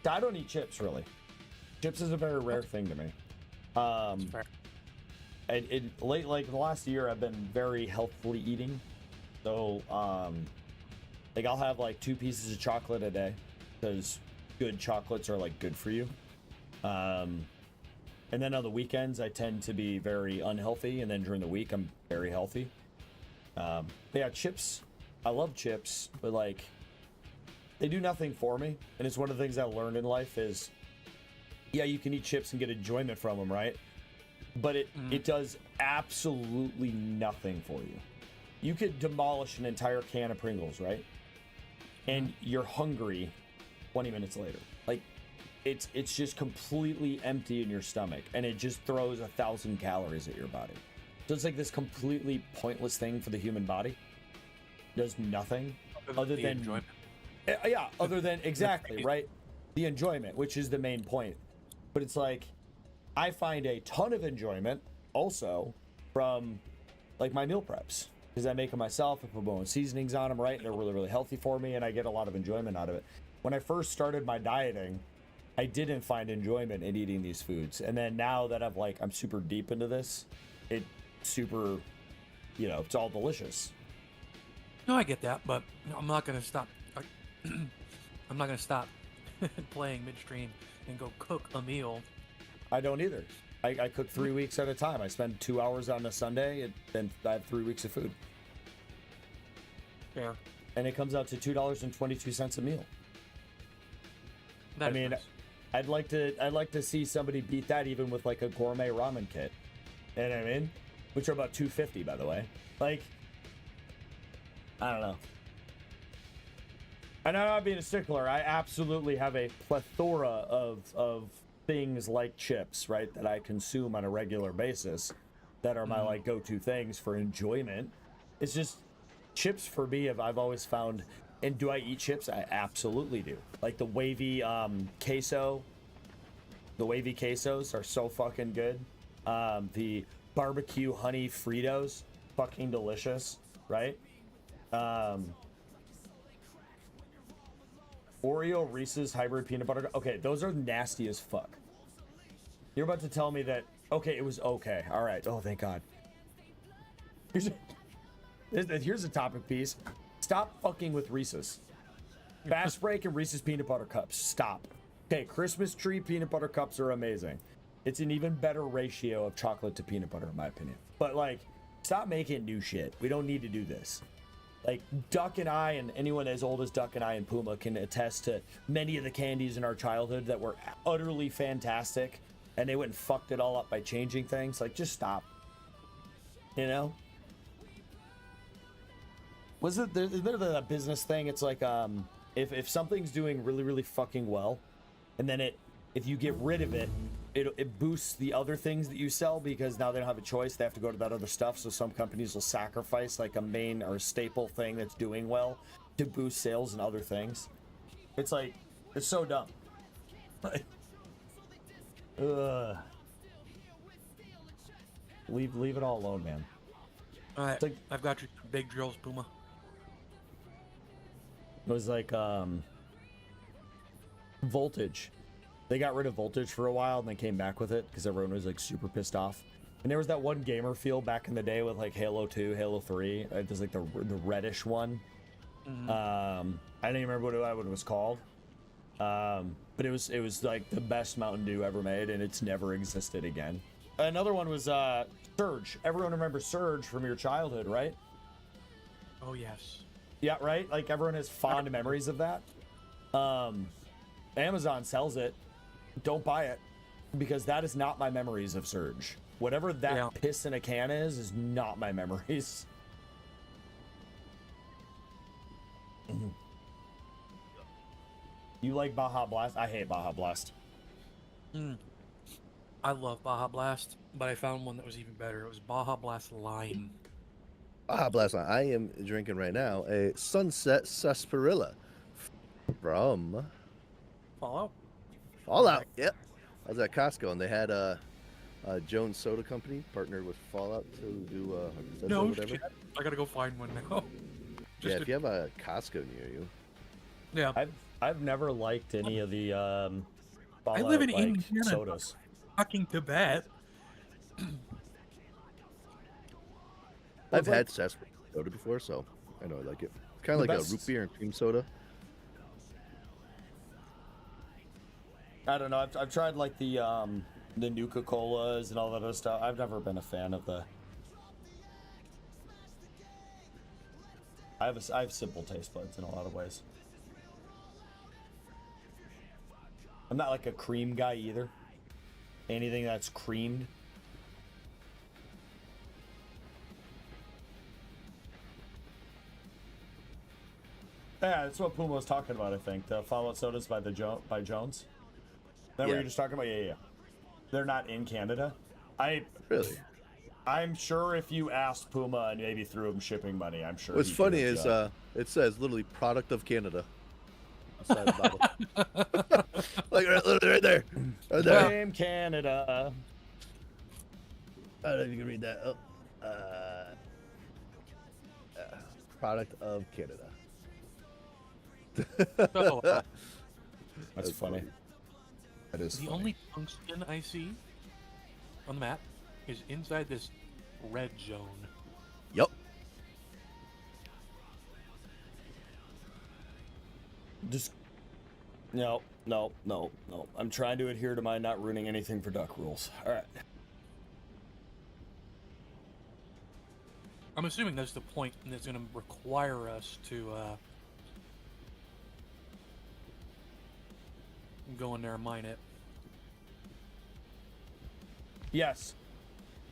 I don't eat chips, really. Chips is a very rare thing to me. And like the last year, I've been very healthfully eating. So, like I'll have like 2 pieces of chocolate a day because good chocolates are like good for you. And then on the weekends, I tend to be very unhealthy. And then during the week, I'm very healthy. But yeah, chips. I love chips, but like They do nothing for me, and it's one of the things I learned in life is, yeah, you can eat chips and get enjoyment from them, right? But it does absolutely nothing for you. You could demolish an entire can of Pringles, right? And you're hungry 20 minutes later. Like, it's just completely empty in your stomach, and it just throws 1,000 calories at your body. So it's like this completely pointless thing for the human body. Does nothing other than enjoyment. Yeah, other than exactly, right? The enjoyment, which is the main point. But it's like, I find a ton of enjoyment also from like my meal preps, because I make them myself. I put my own seasonings on them, right? And they're really, really healthy for me, and I get a lot of enjoyment out of it. When I first started my dieting, I didn't find enjoyment in eating these foods. And then now that I'm super deep into this, it's super, it's all delicious. No, I get that, but I'm not gonna stop. I'm not gonna stop playing midstream and go cook a meal. I don't either. I cook 3 weeks at a time. I spend 2 hours on a Sunday, and then I have 3 weeks of food. Yeah. And it comes out to $2.22 a meal. That is nice. I'd like to see somebody beat that even with like a gourmet ramen kit. You know what I mean? Which are about $2.50, by the way. Like, I don't know. And I'm not being a stickler. I absolutely have a plethora of things like chips, right, that I consume on a regular basis that are my like go-to things for enjoyment. It's just chips for me. I've always found. And do I eat chips? I absolutely do. Like the wavy queso. The wavy quesos are so fucking good. The barbecue honey Fritos, fucking delicious, right? Oreo Reese's hybrid peanut butter. Okay, those are nasty as fuck. You're about to tell me that, okay, it was okay. All right. Oh, thank God. Here's a topic piece. Stop fucking with Reese's. Fast Break and Reese's peanut butter cups. Stop. Okay, Christmas tree peanut butter cups are amazing. It's an even better ratio of chocolate to peanut butter, in my opinion. But like, stop making new shit. We don't need to do this. Like, Duck and I, and anyone as old as Duck and I and Puma can attest to many of the candies in our childhood that were utterly fantastic, and they went and fucked it all up by changing things. Like, just stop. You know? Was it the business thing? It's like, if something's doing really, really fucking well, and then if you get rid of it, it boosts the other things that you sell, because now they don't have a choice. They have to go to that other stuff. So some companies will sacrifice like a main or a staple thing that's doing well to boost sales and other things. It's like, it's so dumb. Leave it all alone, man. All right, like, I've got your big drills, Puma. It was like Voltage. They got rid of Voltage for a while and they came back with it because everyone was like super pissed off. And there was that one gamer feel back in the day with like Halo 2, Halo 3. It was like the reddish one. I don't even remember what it was called. But it was like the best Mountain Dew ever made, and it's never existed again. Another one was Surge. Everyone remembers Surge from your childhood, right? Oh yes. Yeah, right? Like, everyone has fond memories of that. Amazon sells it. Don't buy it, because that is not my memories of Surge. Whatever that piss in a can is not my memories. You like Baja Blast? I hate Baja Blast. I love Baja Blast, but I found one that was even better. It was Baja Blast Lime. Baja Blast. I am drinking right now a Sunset Sarsaparilla from Fallout. Fallout. Yep. I was at Costco and they had Jones Soda Company partnered with Fallout to do No whatever. shit. I gotta go find one now. Yeah, if you have a Costco near you. Yeah. I've never liked any of the Fallout, I live in like, Indiana, sodas. fucking Tibet. I've had sarsaparilla soda before, so I know I like it. Kind of like a root beer and cream soda. I don't know. I've tried like the Nuka-Colas and all that other stuff. I've never been a fan of the. I have simple taste buds in a lot of ways. I'm not like a cream guy either. Anything that's creamed. Yeah, that's what Puma was talking about, I think. The Fallout sodas by Jones. Is that what you're just talking about? Yeah, yeah. They're not in Canada. Really? I'm sure if you asked Puma and maybe threw him shipping money, I'm sure. What's he funny could is have it says literally product of Canada. Inside the bottle. Like literally right there. Right there. Damn Canada. I don't know if you can read that. Oh. Product of Canada. So, That's funny. That is the funny. only tungsten I see on the map is inside this red zone. Yup. Just no. I'm trying to adhere to my not ruining anything for duck rules. All right. I'm assuming that's the point that's going to require us to go in there and mine it. Yes.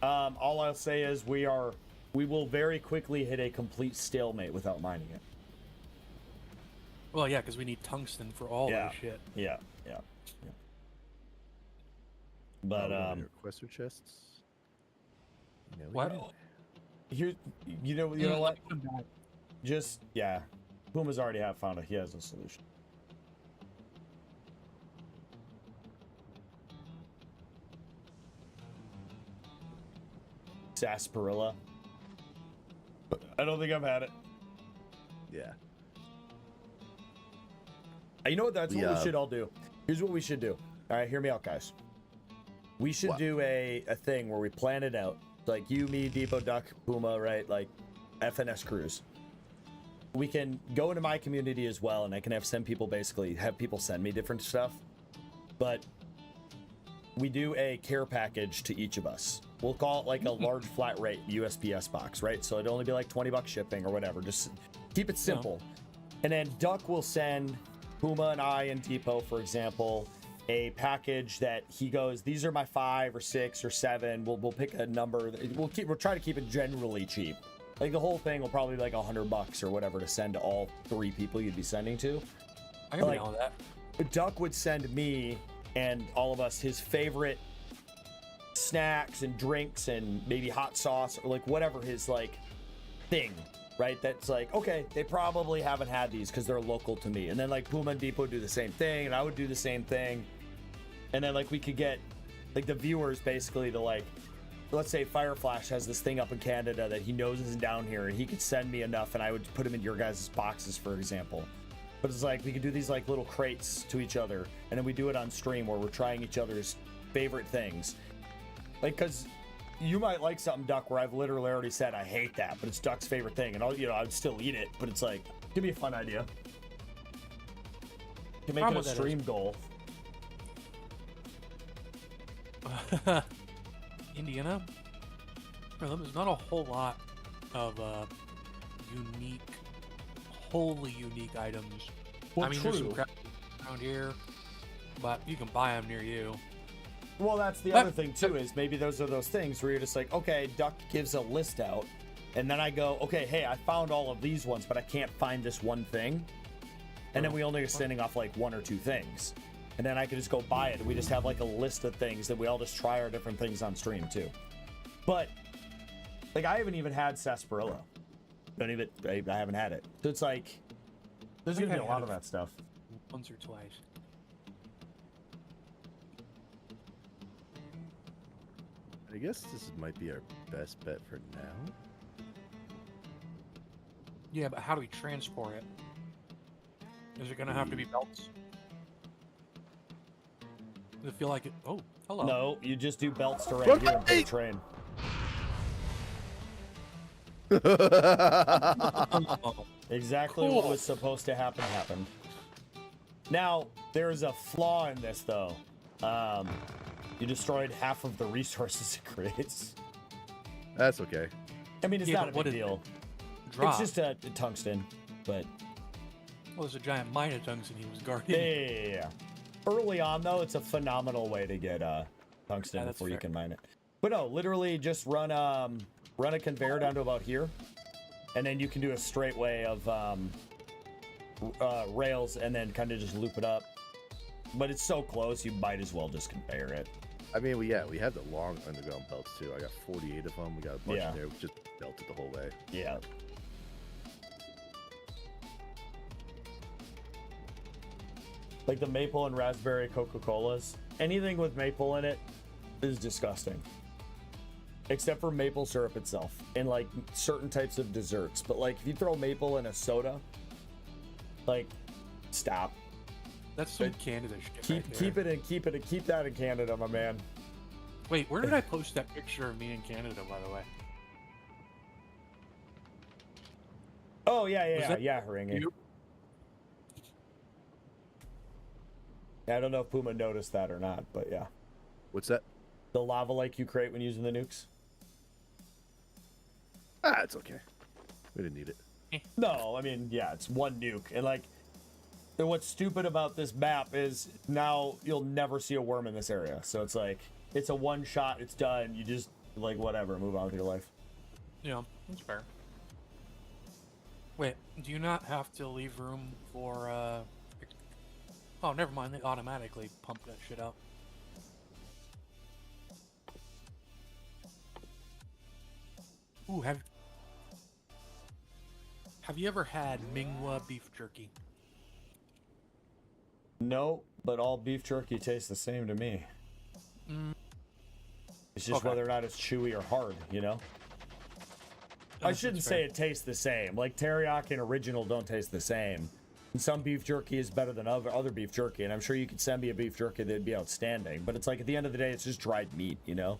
All I'll say is we will very quickly hit a complete stalemate without mining it. Well, yeah, because we need tungsten for all that shit. Yeah. But requester chests. No, we What? don't. here, you know what? Just Puma's already he has a solution. Sarsaparilla. I don't think I've had it. Yeah. You know what? That's what we should all do. Here's what we should do. All right, hear me out, guys. We should do a thing where we plan it out. Like you, me, Depot, Duck, Puma, right? Like FNS crews. We can go into my community as well, and I can have people send me different stuff. But we do a care package to each of us. We'll call it like a large flat rate USPS box, right? So it'd only be like $20 shipping or whatever. Just keep it simple. And then Duck will send Puma and I and Depot, for example, a package that he goes, these are my 5 or 6 or 7. We'll pick a number. We'll try to keep it generally cheap. Like the whole thing will probably be like $100 or whatever to send to all 3 people you'd be sending to. I can all that. Duck would send me and all of us his favorite snacks and drinks and maybe hot sauce or like whatever his like thing, right? That's like, okay, they probably haven't had these because they're local to me. And then like Puma and Depot do the same thing, and I would do the same thing. And then like we could get like the viewers basically to like, let's say Fireflash has this thing up in Canada that he knows isn't down here, and he could send me enough and I would put them in your guys' boxes, for example. But it's like we could do these like little crates to each other, and then we do it on stream where we're trying each other's favorite things. Like, because you might like something, Duck, where I've literally already said I hate that, but it's Duck's favorite thing, and I'd still eat it. But it's like, give me a fun idea. To make it a stream goal. Indiana? Well, there's not a whole lot of wholly unique items. Well, I mean, there's some crap around here, but you can buy them near you. Well, that's the other thing too, is maybe those are those things where you're just like, okay, Duck gives a list out, and then I go, okay, hey, I found all of these ones, but I can't find this one thing. And then we only are sending off like 1 or 2 things. And then I could just go buy it, and we just have like a list of things that we all just try our different things on stream too. But like I haven't even had sarsaparilla. I haven't had it. So it's like there's gonna be a lot of that stuff. Once or twice. I guess this might be our best bet for now. Yeah, but how do we transport it? Is it gonna have to be belts? Does it feel like it? Oh, hello. No, you just do belts to right here and put a train. Exactly what was supposed to happen happened. Now, there's a flaw in this, though. You destroyed half of the resources it creates. That's okay. I mean, it's not a big deal. Drop. It's just a tungsten, but... Well, there's a giant mine of tungsten he was guarding. Yeah. Early on, though, it's a phenomenal way to get tungsten that's before you fair. can mine it. But no, literally just run a conveyor down to about here, and then you can do a straight way of rails, and then kind of just loop it up. But it's so close, you might as well just conveyor it. I mean, we have the long underground belts too. I got 48 of them. We got a bunch in there. We just belted the whole way. Yeah. Like the maple and raspberry Coca-Colas. Anything with maple in it is disgusting. Except for maple syrup itself and like certain types of desserts. But like if you throw maple in a soda, like stop. That's some Canada shit. Keep that in Canada, my man. Wait, where did I post that picture of me in Canada, by the way? Oh yeah, Haringi. You? I don't know if Puma noticed that or not, but yeah. What's that? The lava lake you create when using the nukes? Ah, it's okay. We didn't need it. No, I mean, yeah, it's one nuke. And like, and what's stupid about this map is now you'll never see a worm in this area. So it's like, it's a one shot, it's done. You just, like, whatever, move on with your life. Yeah, that's fair. Wait, do you not have to leave room for, Oh, never mind, they automatically pump that shit out. Ooh, have you ever had Mingwa beef jerky? No, but all beef jerky tastes the same to me. It's just whether or not it's chewy or hard, you know? I shouldn't say it tastes the same. Like, teriyaki and original don't taste the same. And some beef jerky is better than other beef jerky, and I'm sure you could send me a beef jerky that'd be outstanding. But it's like, at the end of the day, it's just dried meat, you know?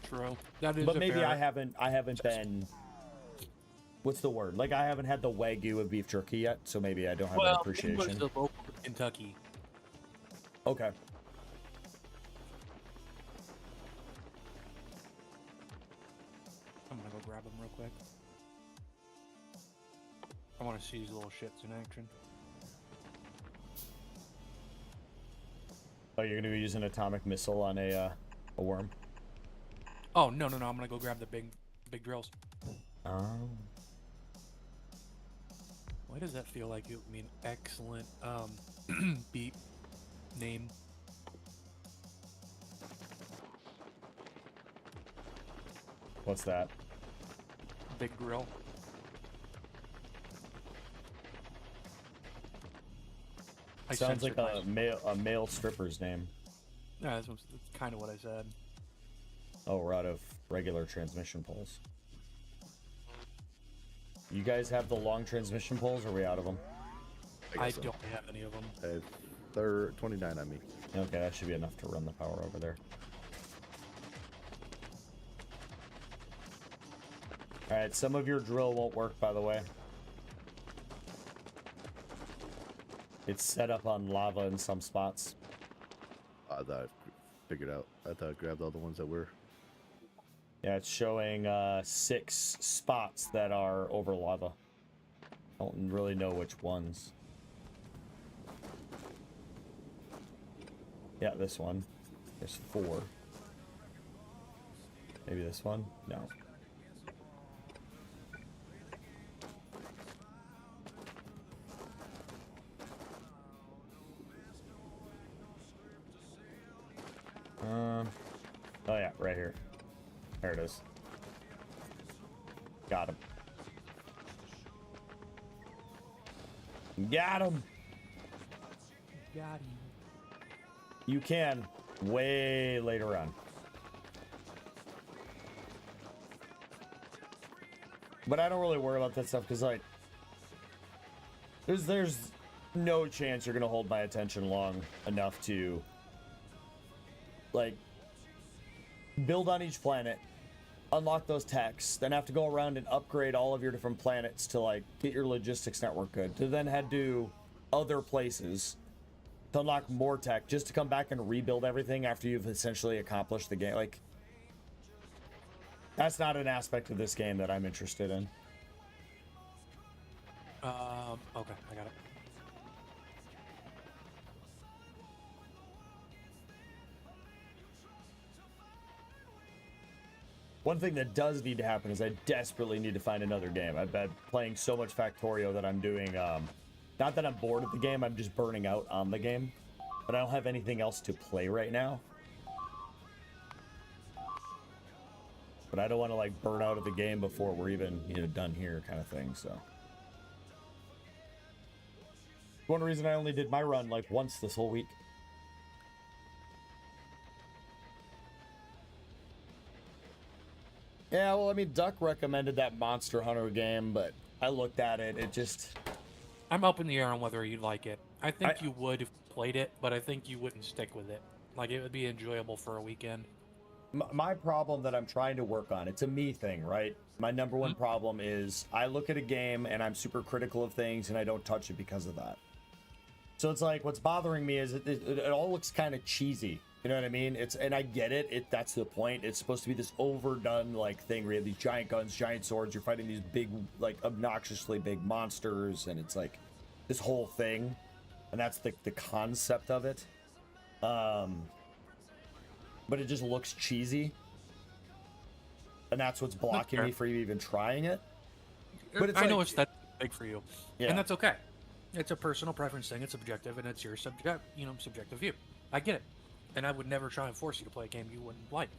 True. That is but maybe I haven't been... What's the word? Like, I haven't had the Wagyu of beef jerky yet, so maybe I don't have that appreciation. Well, it was the local Kentucky. Okay. I'm gonna go grab them real quick. I want to see these little shits in action. Oh, you're gonna be using atomic missile on a worm? Oh, no, I'm gonna go grab the big drills. Oh. Why does that feel like it would be an excellent beat name? What's that? Big grill. Sounds like a male stripper's name. Yeah, that's kind of what I said. Oh, we're out of regular transmission poles. You guys have the long transmission poles, or are we out of them? I don't have any of them. They're 29 on me. Okay, that should be enough to run the power over there. Alright, some of your drill won't work, by the way. It's set up on lava in some spots. I thought I figured out. I thought I grabbed all the ones that were. Yeah, it's showing 6 spots that are over lava. I don't really know which ones. Yeah, this one. There's 4. Maybe this one? No. Oh yeah, right here. There it is. Got him. Got him! Got him. You can. Way later on. But I don't really worry about that stuff, because, like... There's no chance you're gonna hold my attention long enough to... like... build on each planet, unlock those techs, then have to go around and upgrade all of your different planets to like get your logistics network good, to then head to other places to unlock more tech, just to come back and rebuild everything after you've essentially accomplished the game. Like, that's not an aspect of this game that I'm interested in. Okay, I got it. One thing that does need to happen is I desperately need to find another game. I've been playing so much Factorio that I'm doing, not that I'm bored of the game, I'm just burning out on the game. But I don't have anything else to play right now. But I don't want to like burn out of the game before we're even, you know, done here kind of thing, so. One reason I only did my run like once this whole week. Yeah, well, I mean, Duck recommended that Monster Hunter game, but I looked at it, it just... I'm up in the air on whether you'd like it. I think you would if you played it, but I think you wouldn't stick with it. Like, it would be enjoyable for a weekend. My problem that I'm trying to work on, it's a me thing, right? My number one problem is I look at a game and I'm super critical of things and I don't touch it because of that. So it's like, what's bothering me is it all looks kind of cheesy. You know what I mean? And I get it. That's the point. It's supposed to be this overdone like thing where you have these giant guns, giant swords. You're fighting these big, like obnoxiously big monsters, and it's like this whole thing. And that's the concept of it. But it just looks cheesy, and that's what's blocking me from even trying it. But it's I know it's that big for you, yeah. and that's okay. It's a personal preference thing. It's subjective, and it's your subjective view. I get it, and I would never try and force you to play a game you wouldn't like.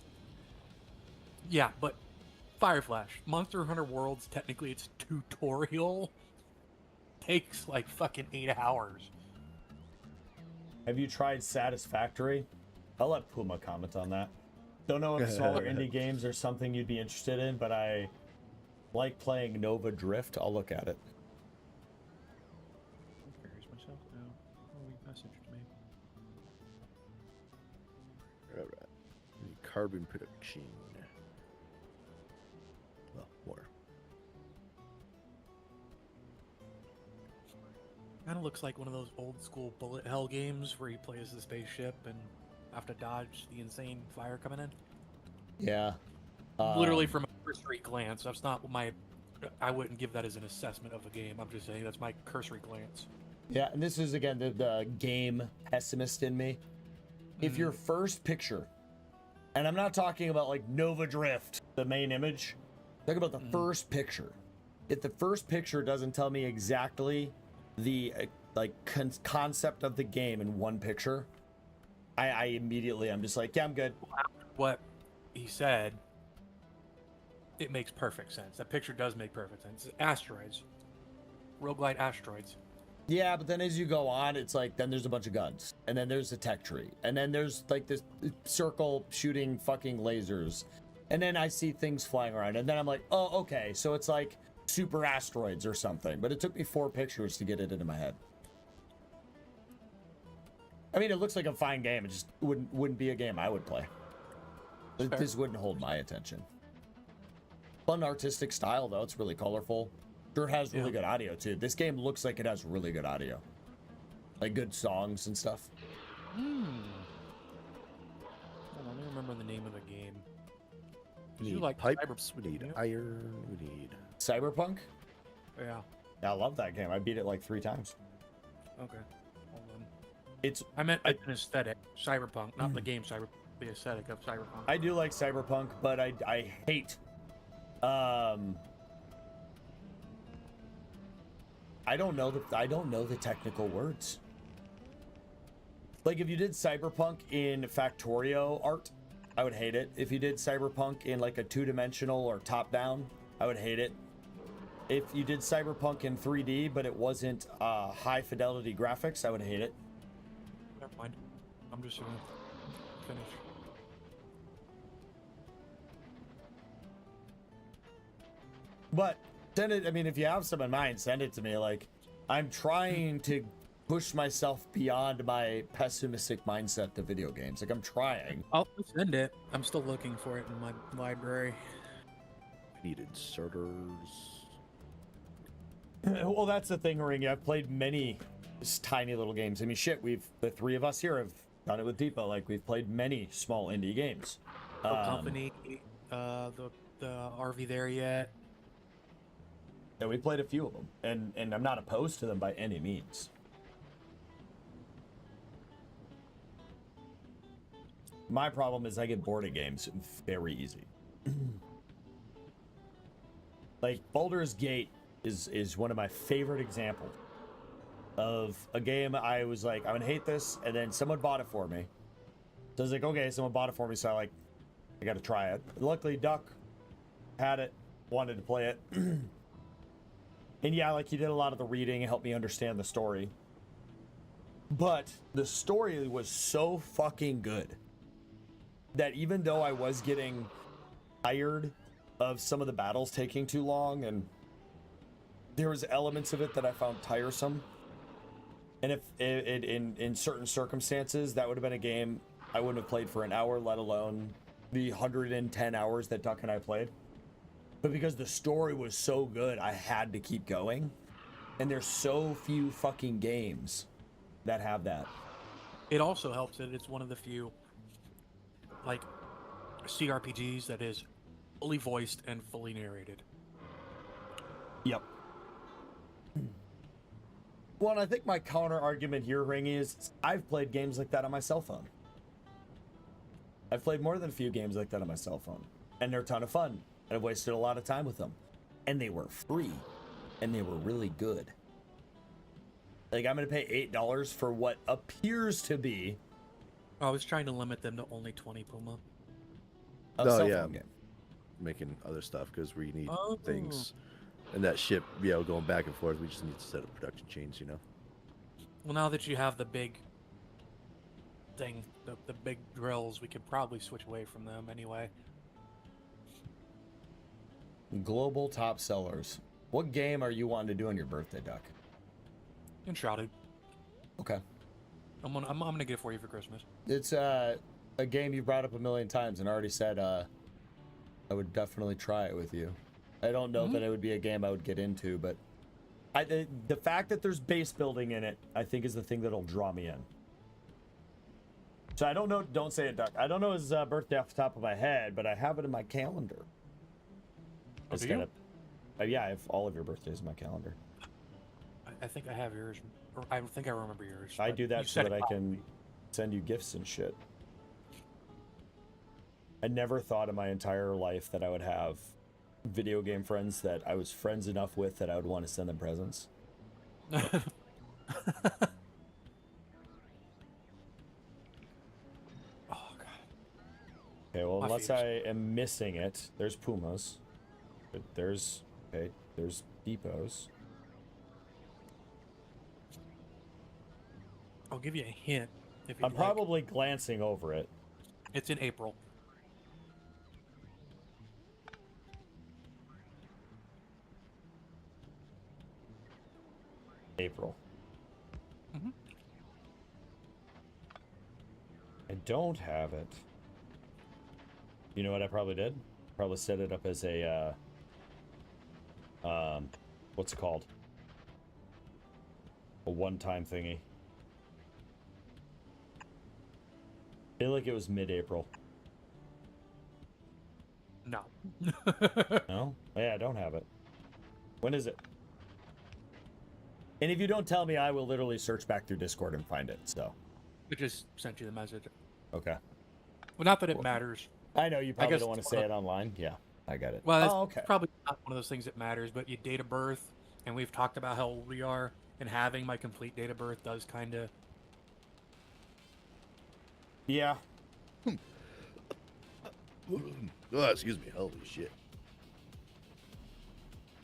Yeah, but Fire Flash, Monster Hunter Worlds, technically its tutorial takes like fucking 8 hours. Have you tried Satisfactory? I'll let Puma comment on that. Don't know if smaller indie games are something you'd be interested in, but I like playing Nova Drift. I'll look at it. Here's myself now. Oh, messaged me. All right. Carbon production. Well, more. Kind of looks like one of those old school bullet hell games where you play as the spaceship and have to dodge the insane fire coming in. Yeah. Literally from a cursory glance. That's not I wouldn't give that as an assessment of a game. I'm just saying that's my cursory glance. Yeah, and this is again the game pessimist in me. If your first picture, and I'm not talking about like Nova Drift, the main image, talk about the first picture. If the first picture doesn't tell me exactly the concept of the game in one picture, I immediately, I'm just like, yeah, I'm good. What he said, it makes perfect sense. That picture does make perfect sense. Asteroids. Roguelite asteroids. Yeah, but then as you go on, it's like, then there's a bunch of guns. And then there's the tech tree. And then there's like this circle shooting fucking lasers. And then I see things flying around. And then I'm like, oh, okay. So it's like super asteroids or something. But it took me 4 pictures to get it into my head. I mean, it looks like a fine game. It just wouldn't be a game I would play. This wouldn't hold my attention. Fun artistic style, though. It's really colorful. Sure has really good audio, too. This game looks like it has really good audio. Like, good songs and stuff. Hold on, let me remember the name of the game. We need like pipes, we need iron, we need... Cyberpunk? Yeah. Yeah, I love that game. I beat it like 3 times. Okay. Hold on. I meant an aesthetic. Cyberpunk, not the game Cyberpunk. The aesthetic of Cyberpunk. I do like Cyberpunk, but I hate... I don't know the technical words. Like, if you did Cyberpunk in Factorio art, I would hate it. If you did Cyberpunk in like a 2-dimensional or top-down, I would hate it. If you did Cyberpunk in 3D, but it wasn't high-fidelity graphics, I would hate it. Never mind. I'm just gonna finish. But send it. I mean, if you have some in mind, send it to me. Like, I'm trying to push myself beyond my pessimistic mindset to video games. Like, I'm trying. I'll send it. I'm still looking for it in my library. We need inserters. Well, that's the thing, Ringy. I've played many tiny little games. I mean, shit, the 3 of us here have done it with Deepa. Like, we've played many small indie games. Company, the RV there yet. Yeah, we played a few of them, and I'm not opposed to them by any means. My problem is I get bored of games very easy. Like Baldur's Gate is one of my favorite examples of a game I was like, I'm gonna hate this, and then someone bought it for me. So I was like, okay, someone bought it for me, so I gotta try it. Luckily, Duck had it, wanted to play it. And yeah, like he did a lot of the reading and helped me understand the story. But the story was so fucking good that even though I was getting tired of some of the battles taking too long, and there was elements of it that I found tiresome, and if in certain circumstances that would have been a game I wouldn't have played for an hour, let alone the 110 hours that Duck and I played. But because the story was so good, I had to keep going. And there's so few fucking games that have that. It also helps that it's one of the few, like, CRPGs that is fully voiced and fully narrated. Yep. Well, and I think my counter argument here, Ring, is I've played games like that on my cell phone. I've played more than a few games like that on my cell phone. And they're a ton of fun. And I've wasted a lot of time with them. And they were free. And they were really good. Like, I'm going to pay $8 for what appears to be... I was trying to limit them to only 20 Puma. a Oh, cell yeah. phone game. Making other stuff because we need Oh. things. And that ship, going back and forth, we just need to set up production chains, Well, now that you have the big thing, the big drills, we could probably switch away from them anyway. Global top sellers. What game are you wanting to do on your birthday, Duck? Enshrouded. Okay. I'm gonna get it for you for Christmas. It's a game you brought up a million times and already said I would definitely try it with you. I don't know that it would be a game I would get into, but the fact that there's base building in it, I think, is the thing that'll draw me in. So I don't know. Don't say it, Duck. I don't know his birthday off the top of my head, but I have it in my calendar. Oh, It's do you? yeah, I have all of your birthdays in my calendar. I think I have yours. Or I think I remember yours. I but do you that so said that it I can send you gifts and shit. I never thought in my entire life that I would have video game friends that I was friends enough with that I would want to send them presents. probably. Oh god. Okay, well, My unless fears. I am missing it, there's Pumas. But there's depots. I'll give you a hint. If you'd I'm like. probably glancing over it. It's in April. April. Mhm. I don't have it. You know what I probably did? Probably set it up as a what's it called? A one-time thingy. I feel like it was mid-April. No. No? Yeah, I don't have it. When is it? And if you don't tell me, I will literally search back through Discord and find it, so. I just sent you the message. Okay. Well, not that it matters. I know you probably guess don't want to it's say one it online. Yeah, I got it. Well, that's oh, okay. probably not one of those things that matters, but your date of birth, and we've talked about how old we are, and having my complete date of birth does kind of... Yeah. Oh, excuse me. Holy shit.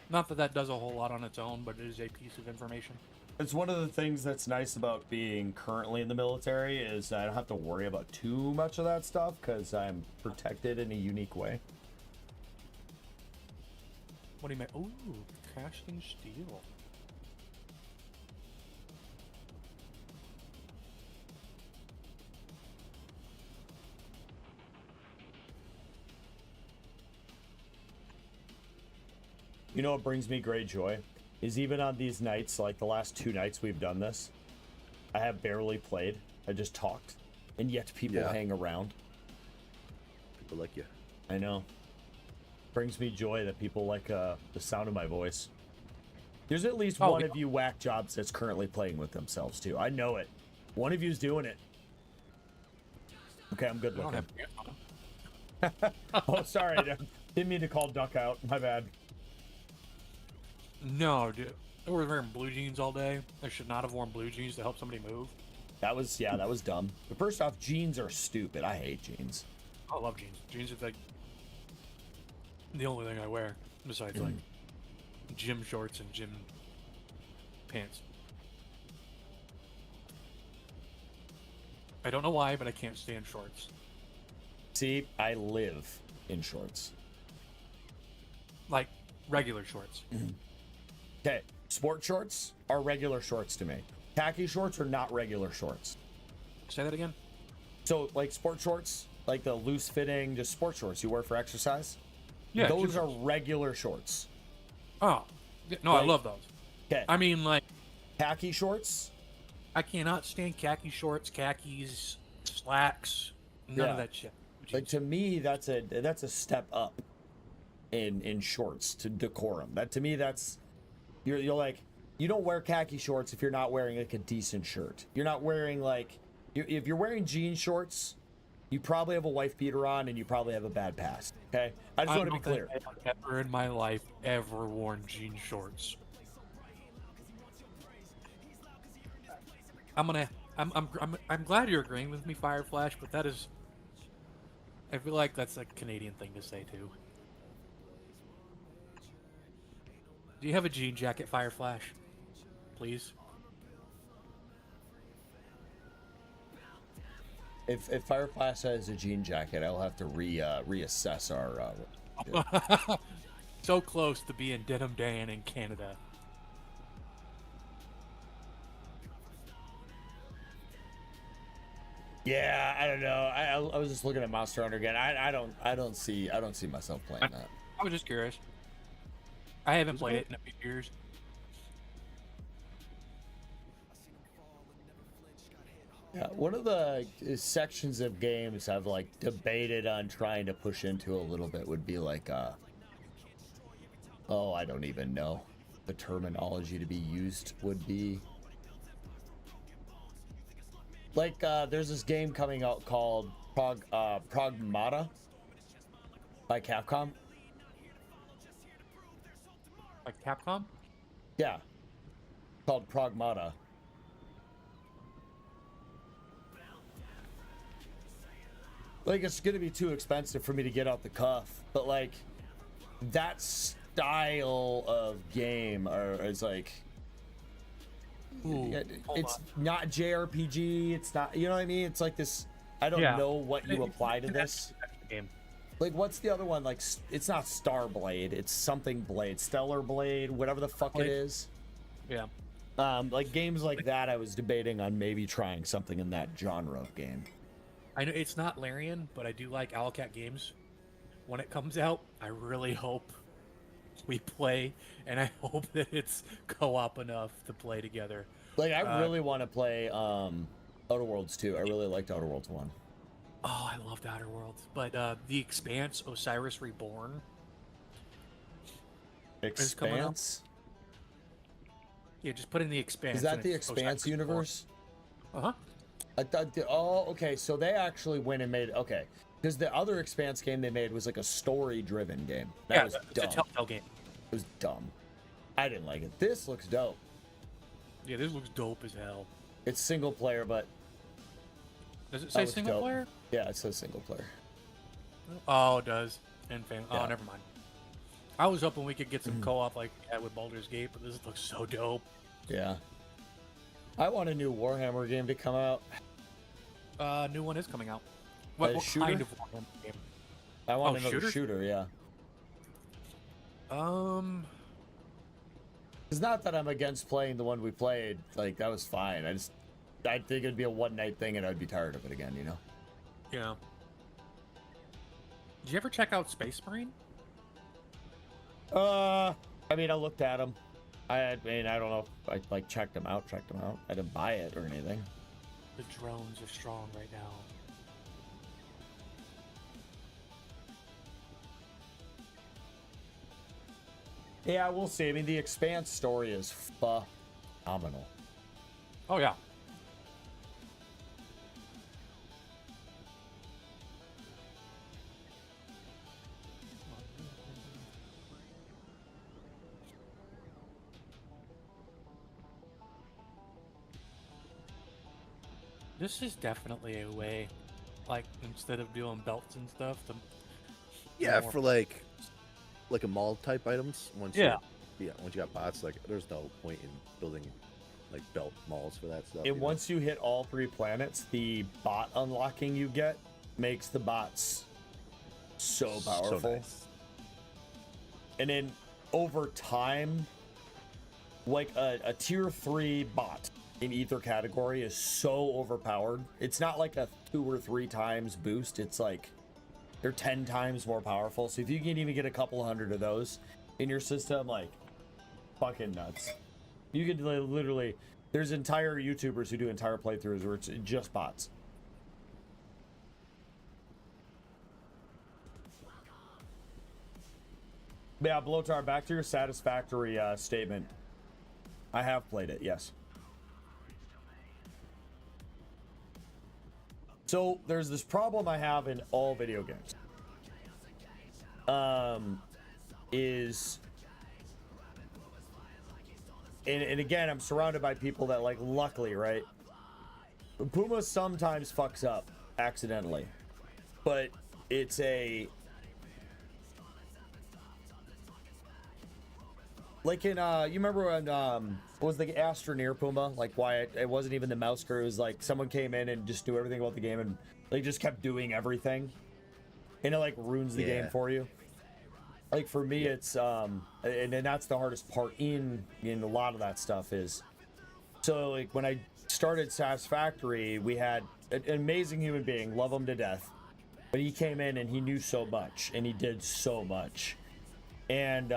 Not that that does a whole lot on its own, but it is a piece of information. It's one of the things that's nice about being currently in the military is I don't have to worry about too much of that stuff because I'm protected in a unique way. What do you mean? Ooh, casting steel. You know what brings me great joy? Is even on these nights, like the last 2 nights we've done this, I have barely played. I just talked. And yet people Yeah. hang around. People like you. I know. Brings me joy that people like the sound of my voice. There's at least one of you whack jobs that's currently playing with themselves too. I know it. One of you's doing it. Okay, I'm good I don't looking. have... Oh, sorry. Didn't mean to call Duck out. My bad. No, dude. I was wearing blue jeans all day. I should not have worn blue jeans to help somebody move. That was dumb. But first off, jeans are stupid. I hate jeans. I love jeans. Jeans are like the only thing I wear besides like gym shorts and gym pants. I don't know why, but I can't stand shorts. See, I live in shorts. Like regular shorts. Okay, sport shorts are regular shorts to me. Khaki shorts are not regular shorts. Say that again? So, like sport shorts, like the loose fitting, just sport shorts you wear for exercise. Yeah, those are regular shorts. Oh, no, Like- I love those. Okay, I mean, like, khaki shorts. I cannot stand khaki shorts, khakis, slacks, none Yeah. of that shit. Like to me, that's a step up in shorts to decorum. That to me, that's you're like, you don't wear khaki shorts if you're not wearing like a decent shirt. You're not wearing like if you're wearing jean shorts, you probably have a wife beater on and you probably have a bad past. Okay, I just want to be clear. I've never in my life ever worn jean shorts. I'm glad you're agreeing with me, Fireflash, but that is, I feel like that's a Canadian thing to say too. Do you have a jean jacket, Fireflash? Please. If Fireflash has a jean jacket, I'll have to reassess our. So close to being Denim Dan in Canada. Yeah, I don't know. I was just looking at Monster Hunter again. I don't see myself playing that. I was just curious. I haven't played it in a few years. Yeah, one of the sections of games I've like debated on trying to push into a little bit would be like I don't even know the terminology to be used would be. Like, there's this game coming out called Pragmata by Capcom. Like Capcom? Yeah. Called Pragmata. Like, it's gonna be too expensive for me to get out the cuff, but like, that style of game is like, Ooh, it's not JRPG. It's not, you know what I mean? It's like this. I don't know what you apply to this. Game. Like, what's the other one? Like, it's not Starblade. It's something Blade, Stellar Blade, whatever the fuck it is. Yeah. Like games like that, I was debating on maybe trying something in that genre of game. I know it's not Larian, but I do like Owlcat games. When it comes out, I really hope we play, and I hope that it's co-op enough to play together. Like, I really want to play Outer Worlds 2. I really liked Outer Worlds 1. Oh, I loved Outer Worlds. But The Expanse, Osiris Reborn. Expanse? Yeah, just put in The Expanse. Is that and the it's Expanse Osiris universe? Reborn. Uh-huh. I thought, okay, so they actually went and made, okay. Because the other Expanse game they made was like a story-driven game. That was it's dumb. a Telltale game. It was dumb. I didn't like it. This looks dope. Yeah, this looks dope as hell. It's single player, but Does it that say looks single dope. player? Yeah, it says single player. Oh, it does. Oh, Yeah. never mind. I was hoping we could get some co-op like we had with Baldur's Gate, but this looks so dope. Yeah. I want a new Warhammer game to come out. New one is coming out. A What shooter? kind of Warhammer game? I want Oh, another shooter? yeah. It's not that I'm against playing the one we played. Like, that was fine. I think it'd be a one-night thing and I'd be tired of it again, you know? Yeah. Did you ever check out Space Marine? I mean, I looked at them. I mean, I don't know if I, like, checked them out. I didn't buy it or anything. The drones are strong right now. Yeah, we'll see. I mean, the Expanse story is phenomenal. Oh, yeah. This is definitely a way, like, instead of doing belts and stuff, to Yeah, more- for like a mall type items. Once Yeah. once you got bots, like there's no point in building like belt malls for that stuff. And once you hit all 3 planets, the bot unlocking you get makes the bots so powerful. So nice. And then over time, like a tier 3 bot in either category is so overpowered. It's not like a 2 or 3 times boost. It's like they're 10 times more powerful. So if you can even get a couple hundred of those in your system, like, fucking nuts. You could literally, there's entire YouTubers who do entire playthroughs where it's just bots. Yeah, Blotar, back to your satisfactory statement. I have played it, yes. So there's this problem I have in all video games. And again, I'm surrounded by people that, like, luckily, right? Puma sometimes fucks up accidentally, but it's a, like in you remember when what was the Astroneer Puma, like why it wasn't even the mouse crew, it was like someone came in and just knew everything about the game and they just kept doing everything and it like ruins the game for you. Like for me, it's and then that's the hardest part in a lot of that stuff is, so like when I started Satisfactory, we had an amazing human being, love him to death, but he came in and he knew so much and he did so much, and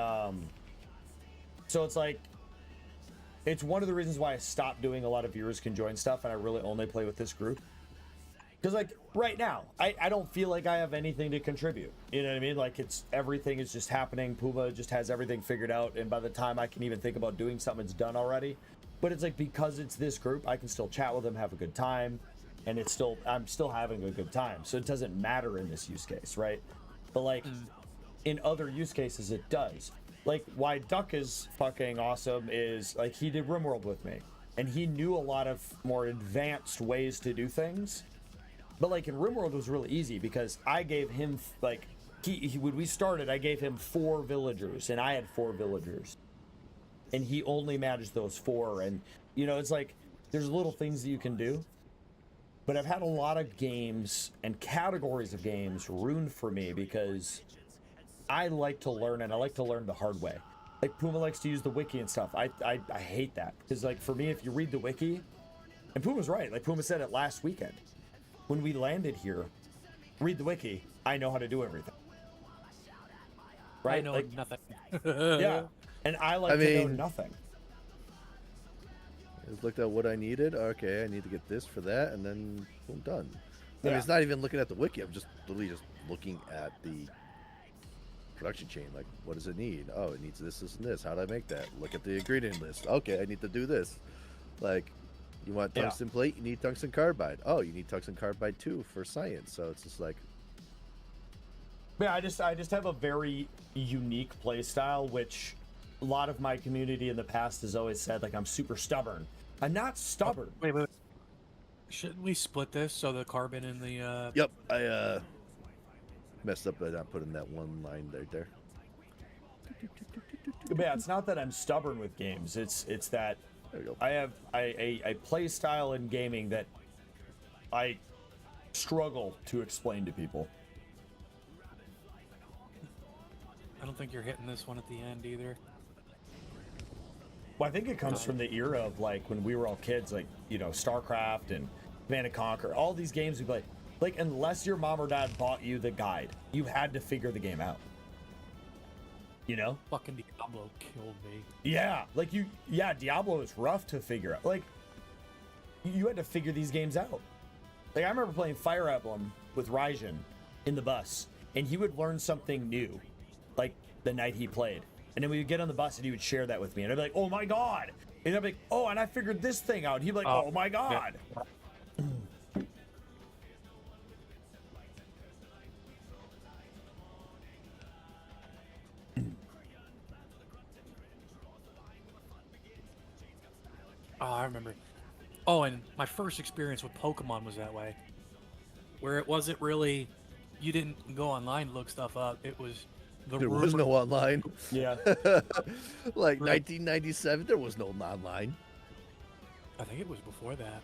so it's like, it's one of the reasons why I stopped doing a lot of viewers can join stuff and I really only play with this group. Because, like, right now, I don't feel like I have anything to contribute. You know what I mean? Like, it's, everything is just happening. Puma just has everything figured out. And by the time I can even think about doing something, it's done already. But it's like, because it's this group, I can still chat with them, have a good time. And it's still, I'm still having a good time. So it doesn't matter in this use case, right? But, like, in other use cases, it does. Like, why Duck is fucking awesome is, like, he did RimWorld with me. And he knew a lot of more advanced ways to do things. But, like, in RimWorld was really easy because I gave him, like, when we started, I gave him 4 villagers, and I had 4 villagers. And he only managed those 4, and, you know, it's like, there's little things that you can do. But I've had a lot of games and categories of games ruined for me because I like to learn, and I like to learn the hard way. Like, Puma likes to use the wiki and stuff. I hate that. Because, like, for me, if you read the wiki, and Puma's right, like, Puma said it last weekend. When we landed here, read the wiki, I know how to do everything. Right? I know like, nothing. Yeah. And I like to know nothing. I just looked at what I needed. Okay, I need to get this for that, and then boom, done. I mean, Yeah. it's not even looking at the wiki. I'm just literally just looking at the production chain. Like, what does it need? Oh, it needs this, this, and this. How do I make that? Look at the ingredient list. Okay, I need to do this. Like, you want tungsten plate? You need tungsten carbide. Oh, you need tungsten carbide too for science. So it's just like, Yeah, I just have a very unique play style, which a lot of my community in the past has always said, like, I'm super stubborn. I'm not stubborn. Wait. Should we split this so the carbon and the yep, I messed up by not putting that one line right there. But yeah, it's not that I'm stubborn with games. It's that There you go. I have a play style in gaming that I struggle to explain to people. I don't think you're hitting this one at the end either. Well, I think it comes from the era of, like, when we were all kids, like, you know, StarCraft and Command & Conquer, all these games we played. Like, unless your mom or dad bought you the guide, you had to figure the game out. You know? Fucking Diablo killed me. Yeah, like Diablo is rough to figure out. Like, you had to figure these games out. Like, I remember playing Fire Emblem with Raijin in the bus, and he would learn something new, like, the night he played. And then we would get on the bus and he would share that with me. And I'd be like, oh my God. And I'd be like, oh, and I figured this thing out. And he'd be like, oh my God. Yeah. Oh, I remember. Oh, and my first experience with Pokemon was that way, where it wasn't really, you didn't go online to look stuff up. It was the There was rumor. no online. Yeah. Like Right. 1997, there was no online. I think it was before that.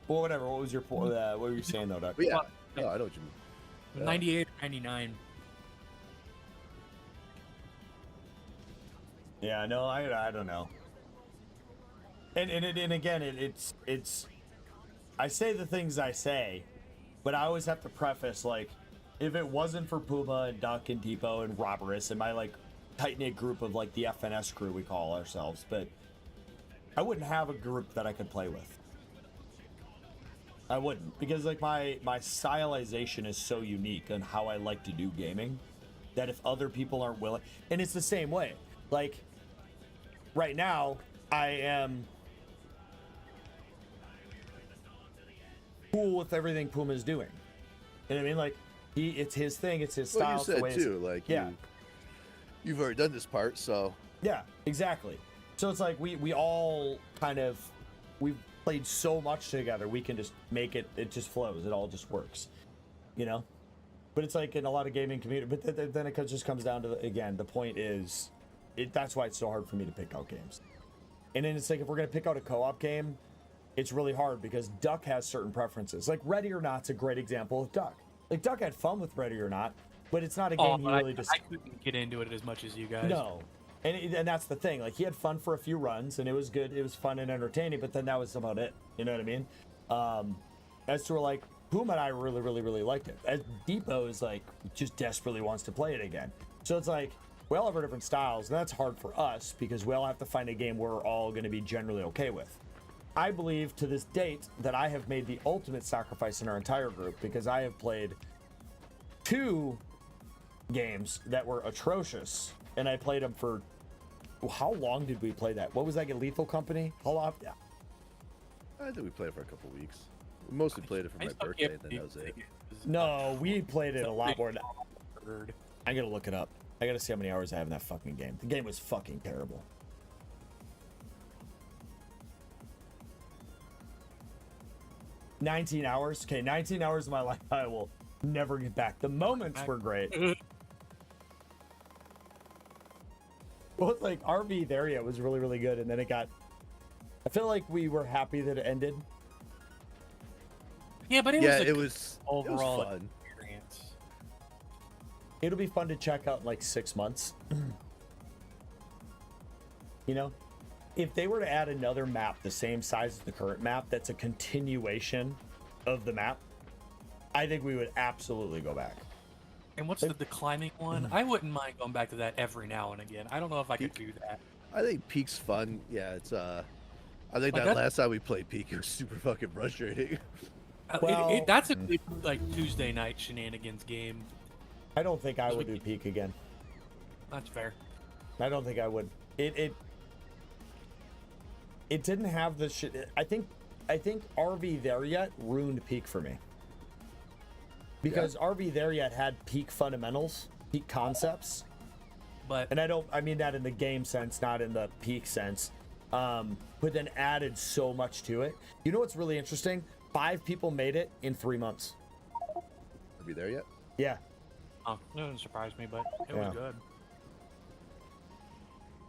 Well, whatever. What was your point? What were you saying though, Doc? But yeah, Well, no, I know what you mean. Yeah. 98 or 99. Yeah, no, I don't know. And again, it's I say the things I say, but I always have to preface, like, if it wasn't for Puma and Duck and Depot and Roberus and my like tight knit group of like the SNS crew we call ourselves, but I wouldn't have a group that I could play with. I wouldn't, because like my stylization is so unique on how I like to do gaming that if other people aren't willing, and it's the same way. Like right now, I am cool with everything Puma's doing. You know what I mean? Like it's his thing, it's his style. Well, you it's the said way it's- too, like yeah. you've already done this part, so Yeah, exactly. So it's like we all kind of we've played so much together, we can just make it just flows, it all just works, you know. But it's like in a lot of gaming community, but then it just comes down to again, the point is that's why it's so hard for me to pick out games. And then it's like if we're gonna pick out a co-op game, it's really hard because Duck has certain preferences. Like Ready or Not's a great example of Duck. Like Duck had fun with Ready or Not, but it's not a game he but really just I couldn't get into it as much as you guys. no. And that's the thing. Like he had fun for a few runs, and it was good. It was fun and entertaining. But then that was about it. You know what I mean? As to like Puma and I really liked it. As Depot is like just desperately wants to play it again. So it's like we all have our different styles, and that's hard for us because we all have to find a game we're all going to be generally okay with. I believe to this date that I have made the ultimate sacrifice in our entire group because I have played 2 games that were atrocious, and I played them for. How long did we play that? What was that? Lethal Company? How long? Yeah. I think we played it for a couple weeks. We mostly played it for I my still birthday, can't and then that was believe it. was No, we played it a lot more. third. I gotta look it up. I gotta see how many hours I have in that fucking game. The game was fucking terrible. $19 hours? Okay, 19 hours of my life I will never get back. The moments were great. Well, it's like RV there, yeah, was really good, and then it got. I feel like we were happy that it ended. Yeah, but Yeah, it it was was overall fun. experience. It'll be fun to check out in like 6 months. You know, if they were to add another map the same size as the current map, that's a continuation of the map, I think we would absolutely go back. And what's the climbing one? I wouldn't mind going back to that every now and again. I don't know if I could do that. I think Peak's fun. Yeah, it's I think Like that that- last time we played Peak, it was super fucking frustrating. Well- That's a good, like Tuesday night shenanigans game. I don't think I would do Peak again. That's fair. I don't think I would. It didn't have the shit. I think RV There Yet ruined Peak for me. Because RV There Yet had peak fundamentals, peak concepts, But and I mean that in the game sense, not in the peak sense. But then added so much to it. You know what's really interesting? 5 people made it in 3 months. Are we there yet? Yeah, it doesn't surprise me, but it Yeah. was good.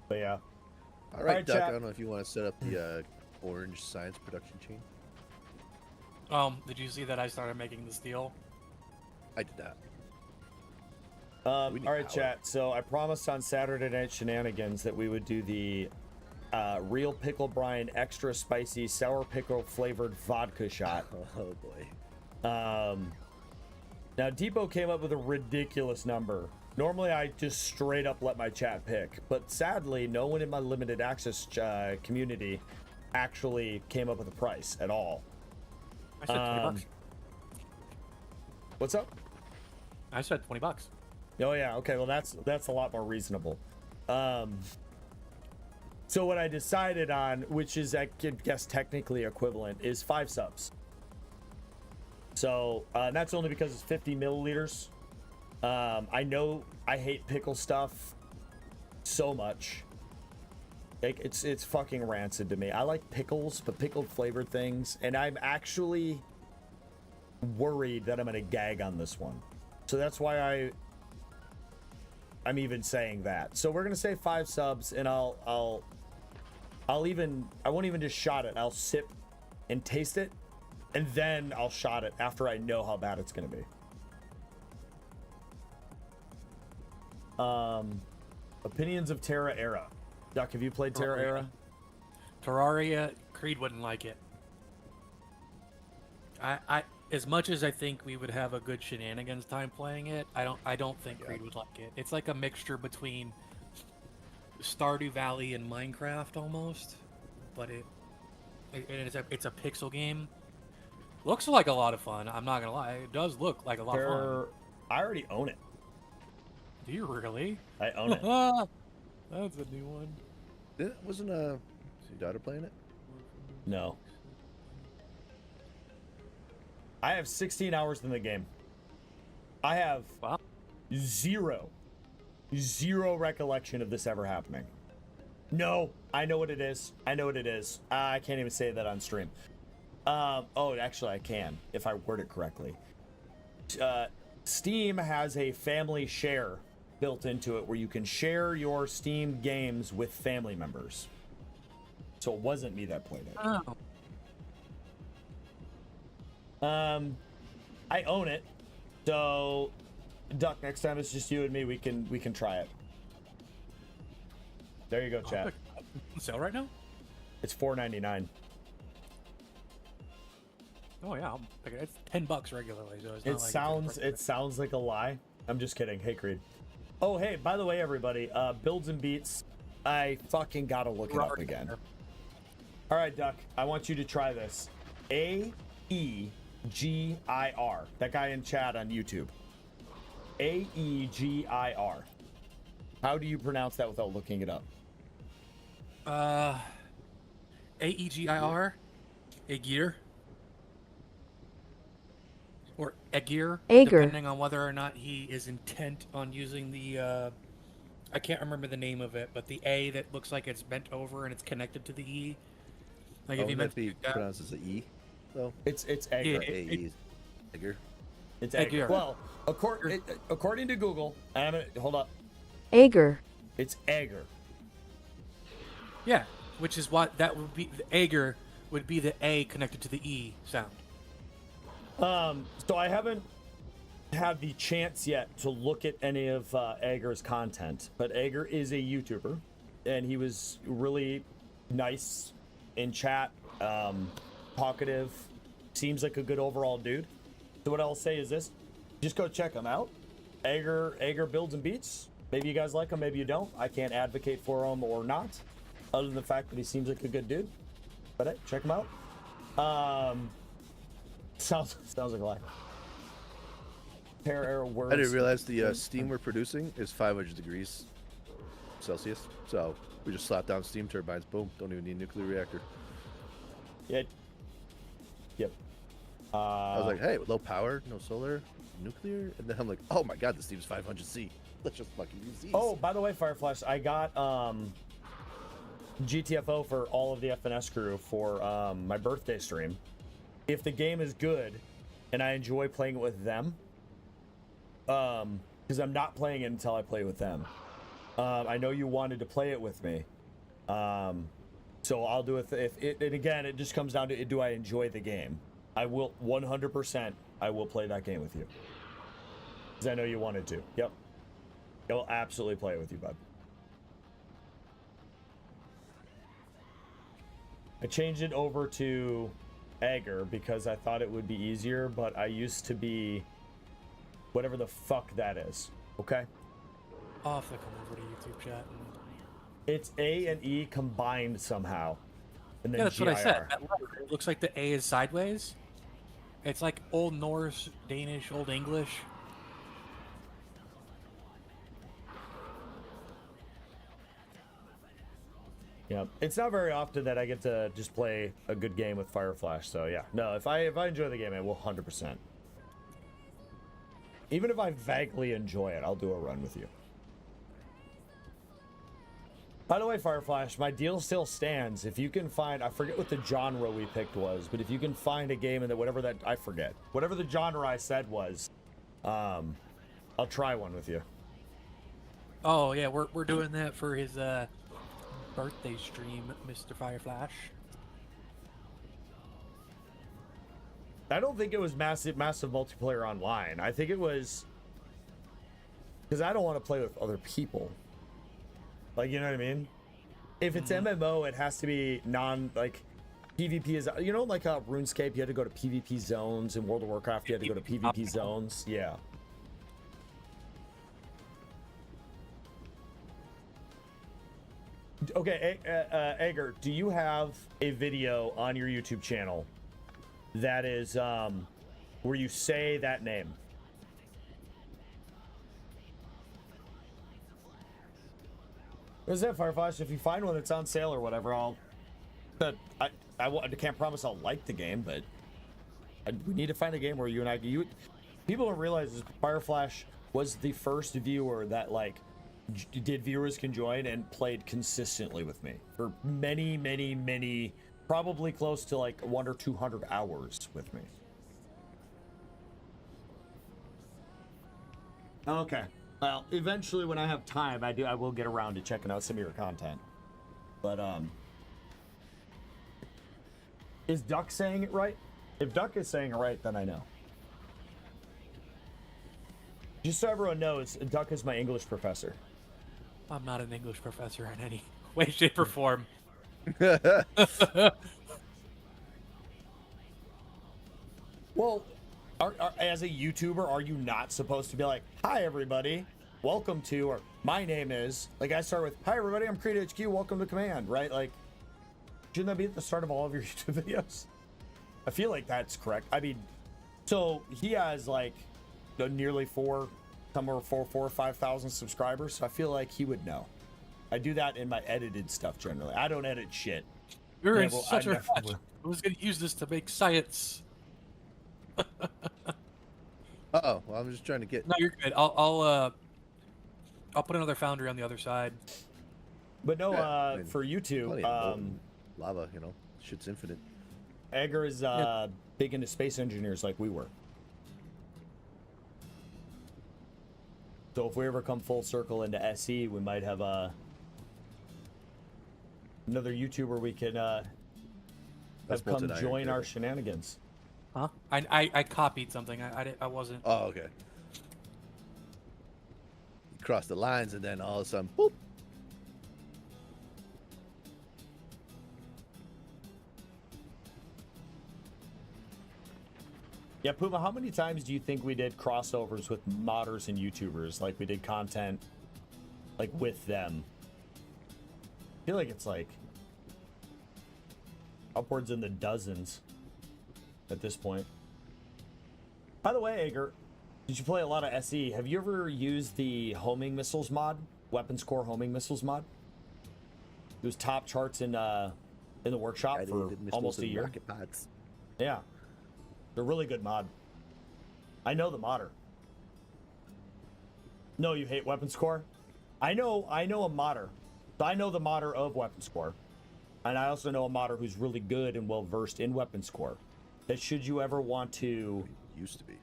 but yeah. All right, right, Duck. chat. I don't know if you want to set up the Orange Science production chain. Did you see that I started making this deal? I did that. We All need right, power. chat. So I promised on Saturday Night Shenanigans that we would do the real pickle brine extra spicy sour pickle flavored vodka shot. Oh boy. Now Depot came up with a ridiculous number. Normally I just straight up let my chat pick, but sadly no one in my limited access community actually came up with a price at all. I said $20. What's up? I said $20. Oh yeah, okay, well that's a lot more reasonable. So what I decided on, which is I guess technically equivalent, is 5 subs. So that's only because it's 50 milliliters. I know I hate pickle stuff so much, Like, it's fucking rancid to me. I like pickles, but pickled flavored things, and I'm actually worried that I'm gonna gag on this one. So that's why I'm even saying that. So we're gonna say 5 subs, and I won't even just shot it. I'll sip and taste it, and then I'll shot it after I know how bad it's gonna be. Opinions of Terra Era. Duck, have you played Terra Era? Terraria, Creed wouldn't like it. I as much as I think we would have a good shenanigans time playing it, I don't think Creed would like it. It's like a mixture between Stardew Valley and Minecraft almost, but it's a pixel game. Looks like a lot of fun. I'm not gonna lie, it does look like a lot of fun. I already own it. Do you really? I own it. That's a new one. Wasn't your daughter playing it? No. I have 16 hours in the game. I have zero recollection of this ever happening. No, I know what it is. I know what it is. I can't even say that on stream. Oh, actually, I can if I word it correctly. Steam has a family share built into it where you can share your Steam games with family members. So it wasn't me that played it. Oh. I own it. So Duck, next time it's just you and me, we can try it. There you go, chat. On sale right now? It's $4.99. Oh yeah, it's $10 regularly. So it's not it sounds like a lie. I'm just kidding. Hey, Creed. Oh, hey, by the way, everybody, Builds and Beats, I fucking gotta look it up again. All right, Duck, I want you to try this. AEGIR. That guy in chat on YouTube. AEGIR. How do you pronounce that without looking it up? AEGIR? Aegir? Or Aegir, depending on whether or not he is intent on using the, I can't remember the name of it, but the A that looks like it's bent over and it's connected to the E. Like if you meant be pronounced as an E, though? It's Aegir. Aegir. It's Aegir. Well, according to Google, hold up. Aegir. It's Aegir. Yeah, which is what that would be. The Aegir would be the A connected to the E sound. So I haven't had the chance yet to look at any of Aegir's content, but Aegir is a YouTuber, and he was really nice in chat, talkative, seems like a good overall dude. So what I'll say is this: just go check him out. Aegir Builds and Beats. Maybe you guys like him, maybe you don't. I can't advocate for him or not, other than the fact that he seems like a good dude. But hey, check him out. Sounds like a lie. Terra Era words. I didn't realize the steam we're producing is 500 degrees Celsius. So we just slap down steam turbines. Boom. Don't even need a nuclear reactor. Yeah. Yep. I was like, hey, low power, no solar, nuclear, and then I'm like, oh my god, this steam's 500 C. Let's just fucking use these. Oh, by the way, Fireflash, I got GTFO for all of the SNS crew for my birthday stream. If the game is good and I enjoy playing it with them, because I'm not playing it until I play with them. I know you wanted to play it with me, so I'll do it. And again, it just comes down to, do I enjoy the game? I will 100%. I will play that game with you, because I know you wanted to. Yep, I will absolutely play it with you, bud. I changed it over to Aegir because I thought it would be easier, but I used to be whatever the fuck that is. Okay? I'll have to come over to YouTube chat. It's A and E combined somehow. And then Yeah, that's GIR. what I said. That letter, it looks like the A is sideways. It's like Old Norse, Danish, Old English. Yeah, it's not very often that I get to just play a good game with Fireflash. So yeah, no, if I enjoy the game, I will 100%. Even if I vaguely enjoy it, I'll do a run with you. By the way, Fireflash, my deal still stands. If you can find, I forget what the genre we picked was, but if you can find a game in that, whatever that, I forget, whatever the genre I said was, I'll try one with you. Oh yeah, we're doing that for his birthday stream, Mr. Fireflash. I don't think it was massive multiplayer online. I think it was because I don't want to play with other people. Like, you know what I mean? If it's MMO, it has to be like PvP is, you know, like RuneScape, you had to go to PvP zones. In World of Warcraft, you had to go to PvP zones. Yeah. Okay, Ager, do you have a video on your YouTube channel that is where you say that name? What's that, Fireflash? If you find one that's on sale or whatever, I can't promise I'll like the game, but we need to find a game where you and I, people don't realize this, Fireflash was the first viewer that like did viewers can join and played consistently with me for many, probably close to like 100 or 200 hours with me. Okay. Well, eventually when I have time, I will get around to checking out some of your content. But, is Duck saying it right? If Duck is saying it right, then I know. Just so everyone knows, Duck is my English professor. I'm not an English professor in any way, shape, or form. Well, as a YouTuber, are you not supposed to be like, hi, everybody, welcome to, or my name is, like I start with, hi, everybody, I'm CreedHQ, welcome to Command, right? Like, shouldn't that be at the start of all of your YouTube videos? I feel like that's correct. I mean, so he has like nearly somewhere 4 or 5,000 subscribers, so I feel like he would know. I do that in my edited stuff generally. I don't edit shit. You're in such a rush. I was going to use this to make science. Uh-oh, well, I'm just trying to get... No, you're good. I'll put another foundry on the other side. But no, Yeah, I mean, for you two, plenty of molten lava, you know, shit's infinite. Edgar is big into space engineers like we were. So if we ever come full circle into SE, we might have another YouTuber we can have come join our shenanigans. Huh? I copied something. I wasn't. Oh, okay. You cross the lines and then all of a sudden, boop. Yeah, Puma, how many times do you think we did crossovers with modders and YouTubers? Like we did content like with them? I feel like it's like upwards in the dozens at this point. By the way, Ager, did you play a lot of SE? Have you ever used the homing missiles mod? Weapons Core homing missiles mod? It was top charts in the workshop for almost a year. Rocket pods. Yeah. They're a really good mod. I know the modder. No, you hate Weapons Core? I know a modder. I know the modder of Weapons Core. And I also know a modder who's really good and well versed in Weapons Core. That should you ever want to Used to be.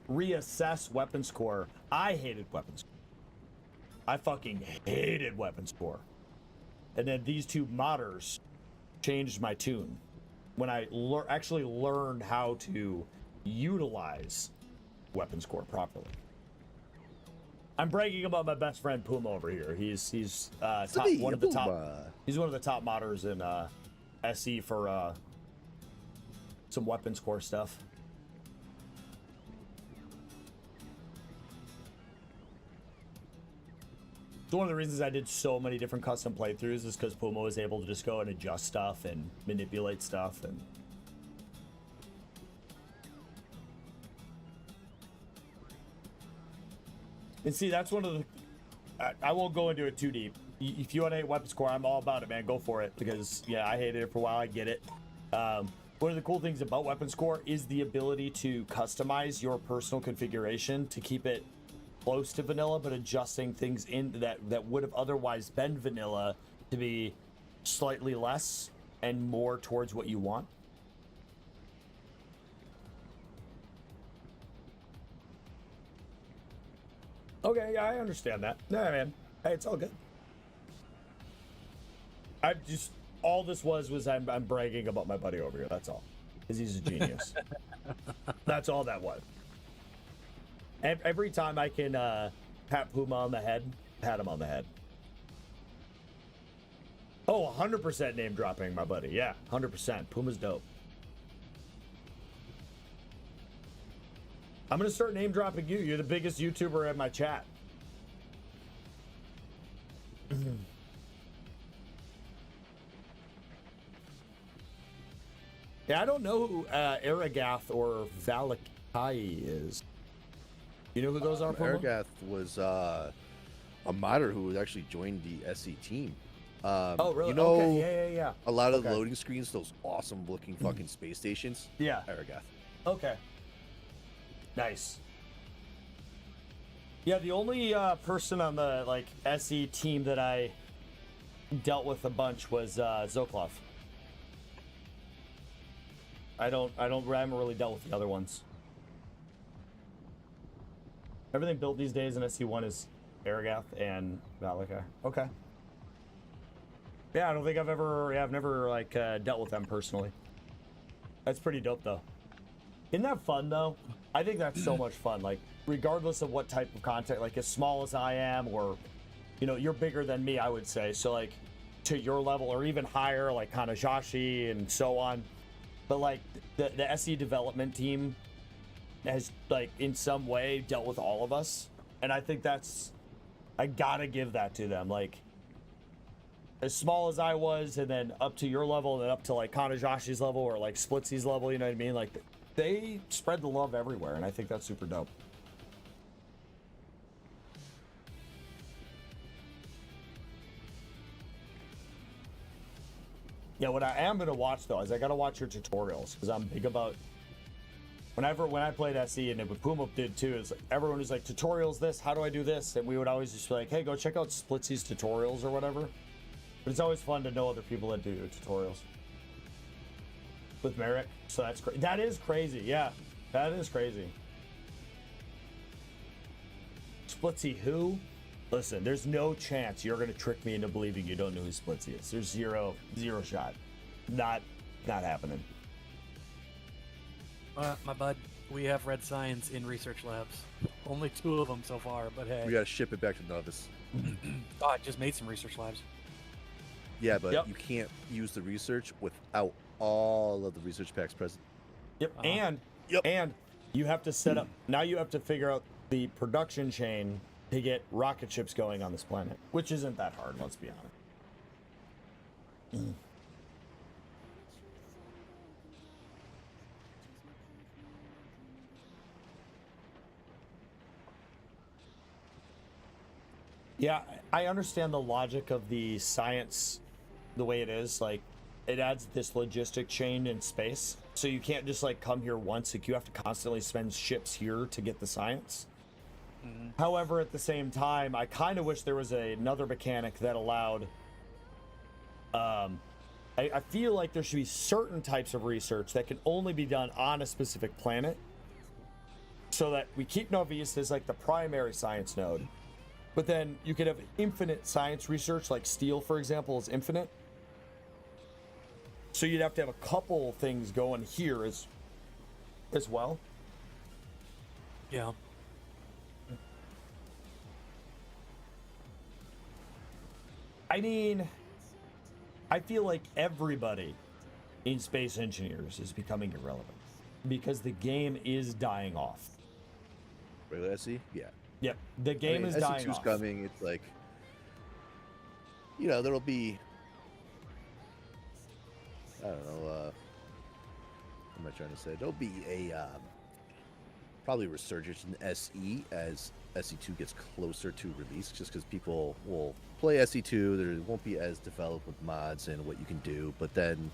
reassess Weapons Core. I hated Weapons Core. I fucking hated Weapons Core. And then these two modders changed my tune when I actually learned how to utilize Weapons Core properly. I'm bragging about my best friend Puma over here. He's one of the top modders in SE for some Weapons Core stuff. So one of the reasons I did so many different custom playthroughs is because Puma was able to just go and adjust stuff and manipulate stuff. And see, that's one of the... I won't go into it too deep. If you want to hate Weapons Core, I'm all about it, man. Go for it. Because, yeah, I hated it for a while. I get it. One of the cool things about Weapons Core is the ability to customize your personal configuration to keep it close to vanilla, but adjusting things in that would have otherwise been vanilla to be slightly less and more towards what you want. Okay, yeah, I understand that. Nah, man. Hey, it's all good. I just, all this was I'm bragging about my buddy over here. That's all. Because he's a genius. That's all that was. Every time I can pat Puma on the head, pat him on the head. Oh, 100% name dropping my buddy. Yeah, 100%. Puma's dope. I'm going to start name dropping you. You're the biggest YouTuber in my chat. Yeah, I don't know who Aragath or Valakai is. You know who those are? Aragath was a modder who actually joined the SE team. Oh, really? You know, okay, yeah. A lot of the loading screens, those awesome looking fucking space stations. Yeah. Aragath. Okay. Nice. Yeah, the only person on the like SE team that I dealt with a bunch was Zoklov. I haven't really dealt with the other ones. Everything built these days in SE1 is Aragath and Valaka. Okay. Yeah, I don't think I've never like dealt with them personally. That's pretty dope though. Isn't that fun though? I think that's so much fun. Like, regardless of what type of content, like as small as I am, or you know, you're bigger than me, I would say. So like to your level or even higher, like kind of Joshi and so on. But like the SE development team has like in some way dealt with all of us, and I think I gotta give that to them. Like as small as I was, and then up to your level, and then up to like Kanajashi's level or like Splitsy's level, you know what I mean? Like they spread the love everywhere, and I think that's super dope. Yeah, what I am gonna watch though is I gotta watch your tutorials, because I'm big about. When I played SE, and what Puma did too, is like, everyone was like, tutorials this, how do I do this? And we would always just be like, hey, go check out Splitsy's tutorials or whatever. But it's always fun to know other people that do tutorials. With Merrick, so that's crazy. That is crazy, yeah. That is crazy. Splitsy who? Listen, there's no chance you're gonna trick me into believing you don't know who Splitsy is. There's zero shot. Not happening. My bud, we have red signs in research labs. Only 2 of them so far, but hey. We gotta ship it back to Novice. Oh, I just made some research labs. Yeah, but you can't use the research without all of the research packs present. Yep. And you have to set up. Now you have to figure out the production chain to get rocket ships going on this planet, which isn't that hard. Let's be honest. Yeah, I understand the logic of the science the way it is. Like, it adds this logistic chain in space. So you can't just, like, come here once. Like, you have to constantly spend ships here to get the science. Mm-hmm. However, at the same time, I kind of wish there was another mechanic that allowed... I feel like there should be certain types of research that can only be done on a specific planet. So that we keep Novice as, like, the primary science node. But then you could have infinite science research, like steel, for example, is infinite. So you'd have to have a couple things going here as well. Yeah. I mean, I feel like everybody in Space Engineers is becoming irrelevant because the game is dying off. Regular SE? Yeah. Yep, the game is dying off. SE2's coming. It's like, you know, there'll be, I don't know, what am I trying to say? There'll be a, probably resurgence in SE as SE2 gets closer to release, just because people will play SE2, there won't be as developed with mods and what you can do, but then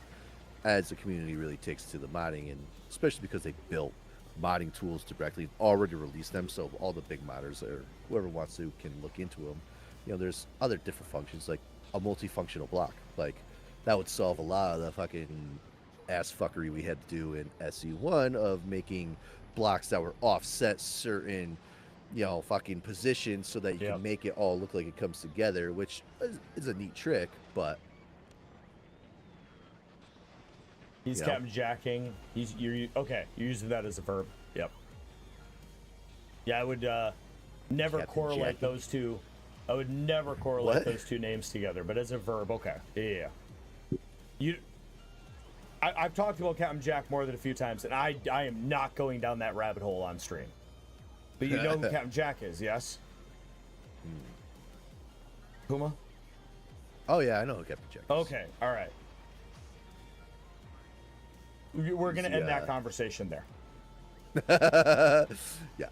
as the community really takes to the modding, and especially because they built modding tools directly, already released them, so all the big modders or whoever wants to can look into them. You know, there's other different functions like a multifunctional block. Like that would solve a lot of the fucking ass fuckery we had to do in SE1 of making blocks that were offset certain, you know, fucking positions so that you can make it all look like it comes together, which is a neat trick, but he's Captain Jacking. You're using that as a verb. Yep. Yeah, I would never Captain correlate Jacking. those two. I would never correlate those two names together, but as a verb, okay. Yeah. I've talked about Captain Jack more than a few times, and I am not going down that rabbit hole on stream. But you know who Captain Jack is, yes? Puma? Oh yeah, I know who Captain Jack is. Okay, all right. We're going to end that conversation there. Yeah.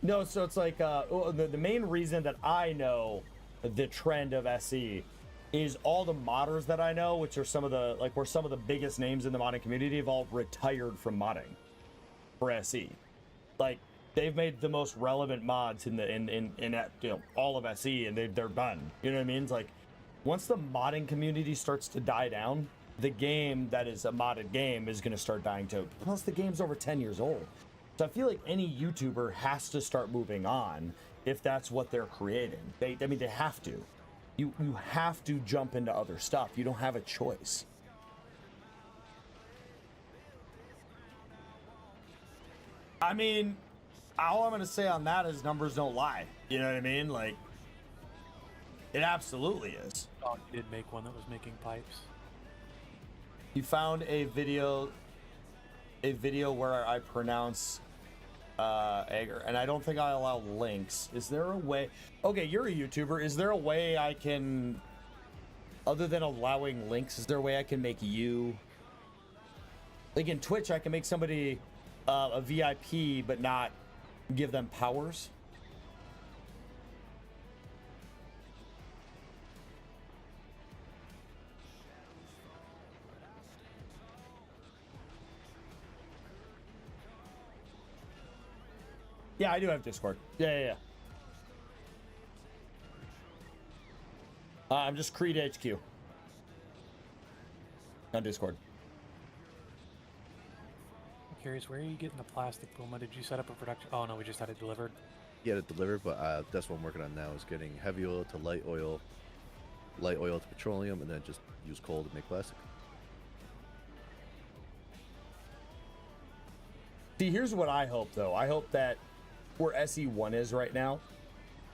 No, so it's like the main reason that I know the trend of SE is all the modders that I know, which are some of the biggest names in the modding community, have all retired from modding for SE. Like they've made the most relevant mods in all of SE, and they're done. You know what I mean? It's like once the modding community starts to die down, the game that is a modded game is going to start dying too. Plus, the game's over 10 years old. So I feel like any YouTuber has to start moving on if that's what they're creating. They have to. You have to jump into other stuff. You don't have a choice. I mean, all I'm going to say on that is numbers don't lie. You know what I mean? Like, it absolutely is. Oh, you did make one that was making pipes. You found a video where I pronounce Agar, and I don't think I allow links. Is there a way? Okay, you're a YouTuber. Is there a way I can, other than allowing links, is there a way I can make you, like in Twitch, I can make somebody a VIP but not give them powers? Yeah, I do have Discord. Yeah. I'm just CreedHQ on Discord. I'm curious, where are you getting the plastic, Puma? Did you set up a production? Oh no, we just had it delivered. Get it delivered, but that's what I'm working on now, is getting heavy oil to light oil to petroleum, and then just use coal to make plastic. See, here's what I hope, though. I hope that where SE1 is right now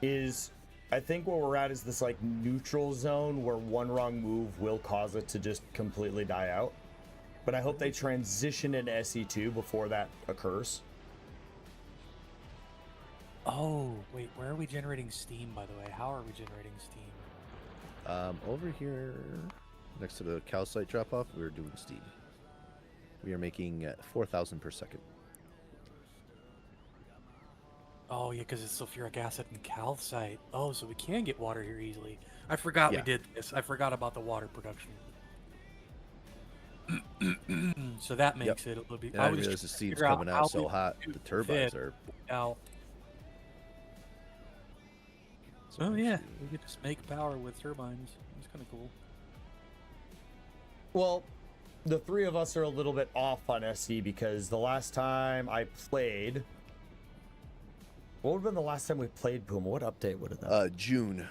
is, I think where we're at is this like neutral zone where one wrong move will cause it to just completely die out. But I hope they transition into SE2 before that occurs. Oh, wait, where are we generating steam, by the way? How are we generating steam? Over here, next to the calcite drop-off, we're doing steam. We are making 4,000 per second. Oh, yeah, because it's sulfuric acid and calcite. Oh, so we can get water here easily. I forgot we did this. I forgot about the water production. So that makes it a little bit... And I realize the steam's coming out so hot, the turbines are... Out. So Oh, yeah, we could just make power with turbines. It's kind of cool. Well, the three of us are a little bit off on SE because the last time I played... What would have been the last time we played, Puma? What update would have been? June.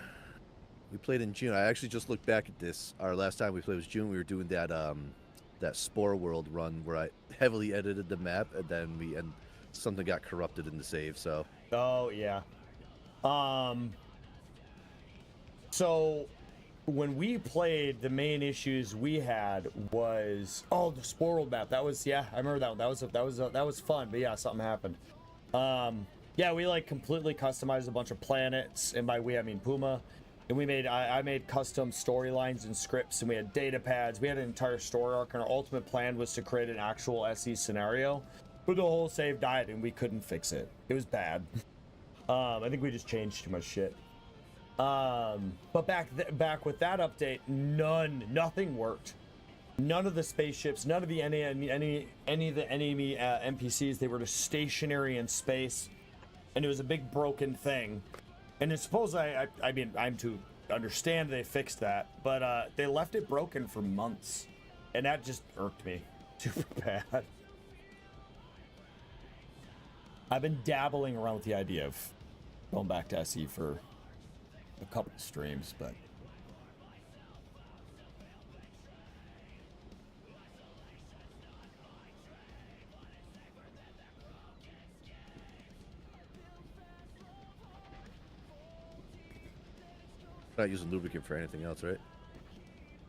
We played in June. I actually just looked back at this. Our last time we played was June. We were doing that that Spore World run where I heavily edited the map, and then something got corrupted in the save. So. Oh yeah. So when we played, the main issues we had was the Spore World map. That was I remember that one. That was fun. But yeah, something happened. Yeah, we like completely customized a bunch of planets, and by we I mean Puma. And we made I made custom storylines and scripts, and we had data pads. We had an entire story arc, and our ultimate plan was to create an actual SE scenario. But the whole save died, and we couldn't fix it. It was bad. I think we just changed too much shit. But back with that update, nothing worked. None of the spaceships, none of the any of the enemy NPCs, they were just stationary in space, and it was a big broken thing. And I suppose I mean, I'm to understand they fixed that, but they left it broken for months, and that just irked me super bad. I've been dabbling around with the idea of going back to SE for a couple of streams, but Not using lubricant for anything else, right?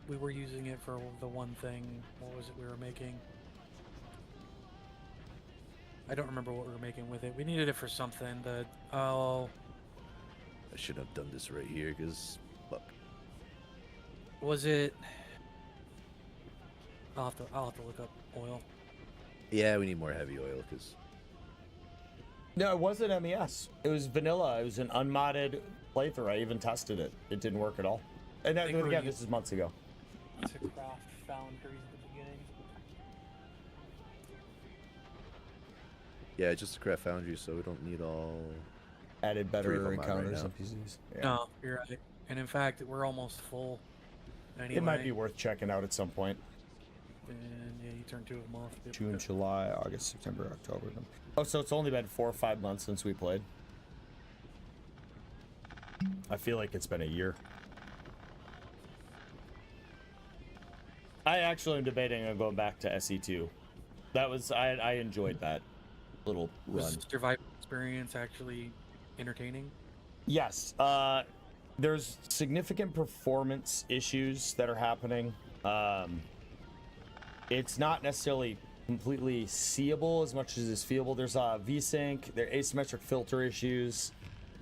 We were using it for the one thing. What was it we were making? I don't remember what we were making with it. We needed it for something. I should have done this right here, because fuck. Was it? I'll have to look up oil. Yeah, we need more heavy oil, because no, it wasn't MES. It was vanilla. It was an unmodded playthrough. I even tested it. It didn't work at all. And that, again, this is months ago. To craft foundries at the beginning. yeah, just a craft foundry, so we don't need all. Added 3 of better them out right encounters now. and PCs. Yeah. No, you're right. And in fact, we're almost full. Anyway. It might be worth checking out at some point. And yeah, you turn 2 of them off. Yep. June, July, August, September, October. Oh, so it's only been 4 or 5 months since we played. I feel like it's been a year. I actually am debating on going back to SE2. That was I enjoyed that little run. Was survival experience actually entertaining? Yes. There's significant performance issues that are happening. It's not necessarily completely seeable as much as it's feelable. There's VSync, there are asymmetric filter issues,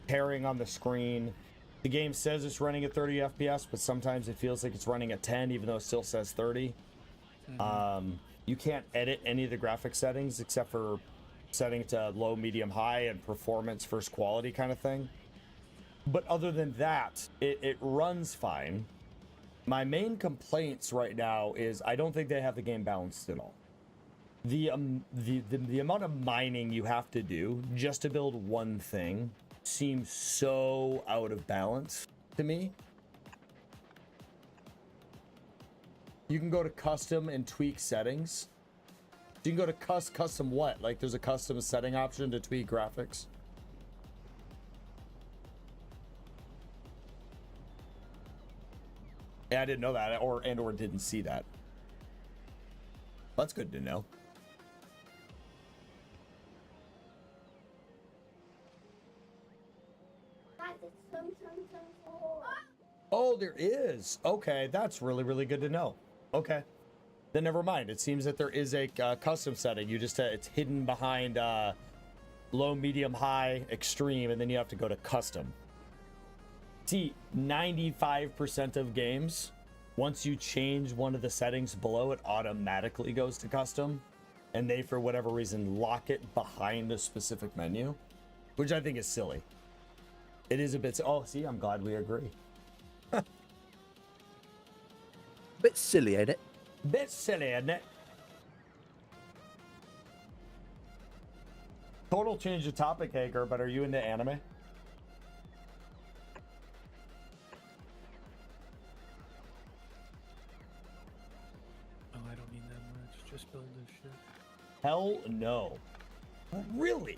pairing on the screen. The game says it's running at 30 FPS, but sometimes it feels like it's running at 10, even though it still says 30. You can't edit any of the graphic settings except for setting it to low, medium, high, and performance first quality kind of thing. But other than that, it runs fine. My main complaints right now is I don't think they have the game balanced at all. The amount of mining you have to do just to build one thing seems so out of balance to me. You can go to custom and tweak settings. You can go to custom what? Like there's a custom setting option to tweak graphics. Yeah, I didn't know that, or didn't see that. That's good to know. Oh, there is. Okay, that's really, really good to know. Okay. Then never mind. It seems that there is a custom setting. You just it's hidden behind low, medium, high, extreme, and then you have to go to custom. See, 95% of games, once you change one of the settings below, it automatically goes to custom, and they, for whatever reason, lock it behind a specific menu, which I think is silly. It is a bit. Oh, see, I'm glad we agree. Bit silly, ain't it? Bit silly, isn't it? Total change of topic, Hager, but are you into anime? Oh, I don't need that much. Just build this shit. Hell no. Really?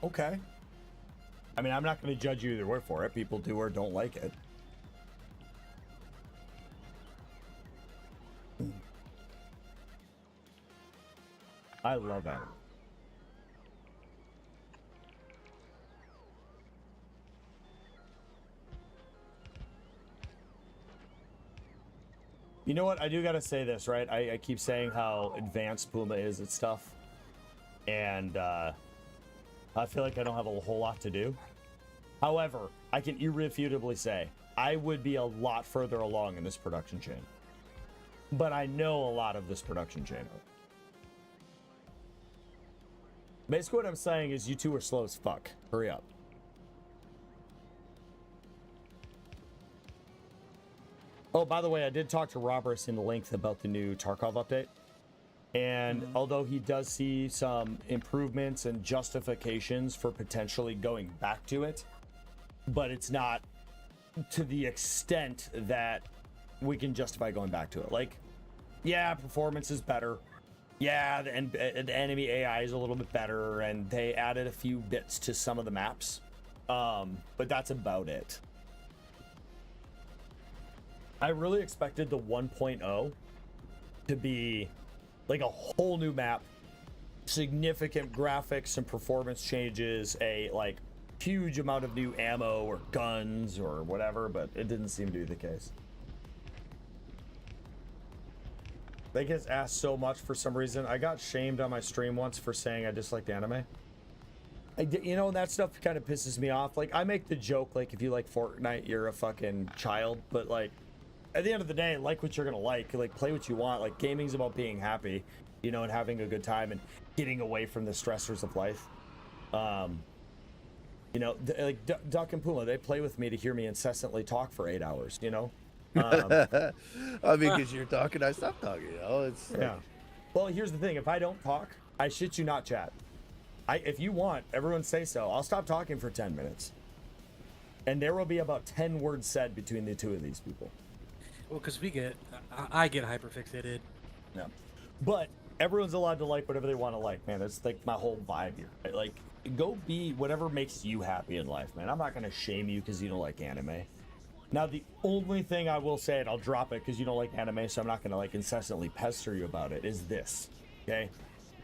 Okay. I mean, I'm not going to judge you either way for it. People do or don't like it. I love that. You know what? I do gotta say this, right? I keep saying how advanced Puma is at stuff. And I feel like I don't have a whole lot to do. However, I can irrefutably say I would be a lot further along in this production chain. But I know a lot of this production chain. Basically what I'm saying is you two are slow as fuck. Hurry up. Oh, by the way, I did talk to Roberts in length about the new Tarkov update. And although he does see some improvements and justifications for potentially going back to it, but it's not to the extent that we can justify going back to it. Like, yeah, performance is better. Yeah, the enemy AI is a little bit better, and they added a few bits to some of the maps. But that's about it. I really expected the 1.0 to be like a whole new map, significant graphics and performance changes, a like huge amount of new ammo or guns or whatever, but it didn't seem to be the case. They get asked so much for some reason. I got shamed on my stream once for saying I disliked anime. You know, that stuff kind of pisses me off. Like, I make the joke, like, if you like Fortnite, you're a fucking child. But, like, at the end of the day, like what you're going to like, play what you want. Like, gaming's about being happy, you know, and having a good time and getting away from the stressors of life. You know, like, Duck and Puma, they play with me to hear me incessantly talk for 8 hours, you know? I mean, because you're talking, I stop talking, you know? It's like... Yeah. Well, here's the thing. If I don't talk, I shit you not chat. If you want, everyone say so. I'll stop talking for 10 minutes. And there will be about 10 words said between the two of these people. Well, because I get hyperfixated. Yeah. But everyone's allowed to like whatever they want to like, man. That's like my whole vibe here. Right? Like, go be whatever makes you happy in life, man. I'm not going to shame you because you don't like anime. Now, the only thing I will say, and I'll drop it because you don't like anime, so I'm not going to like incessantly pester you about it, is this, okay?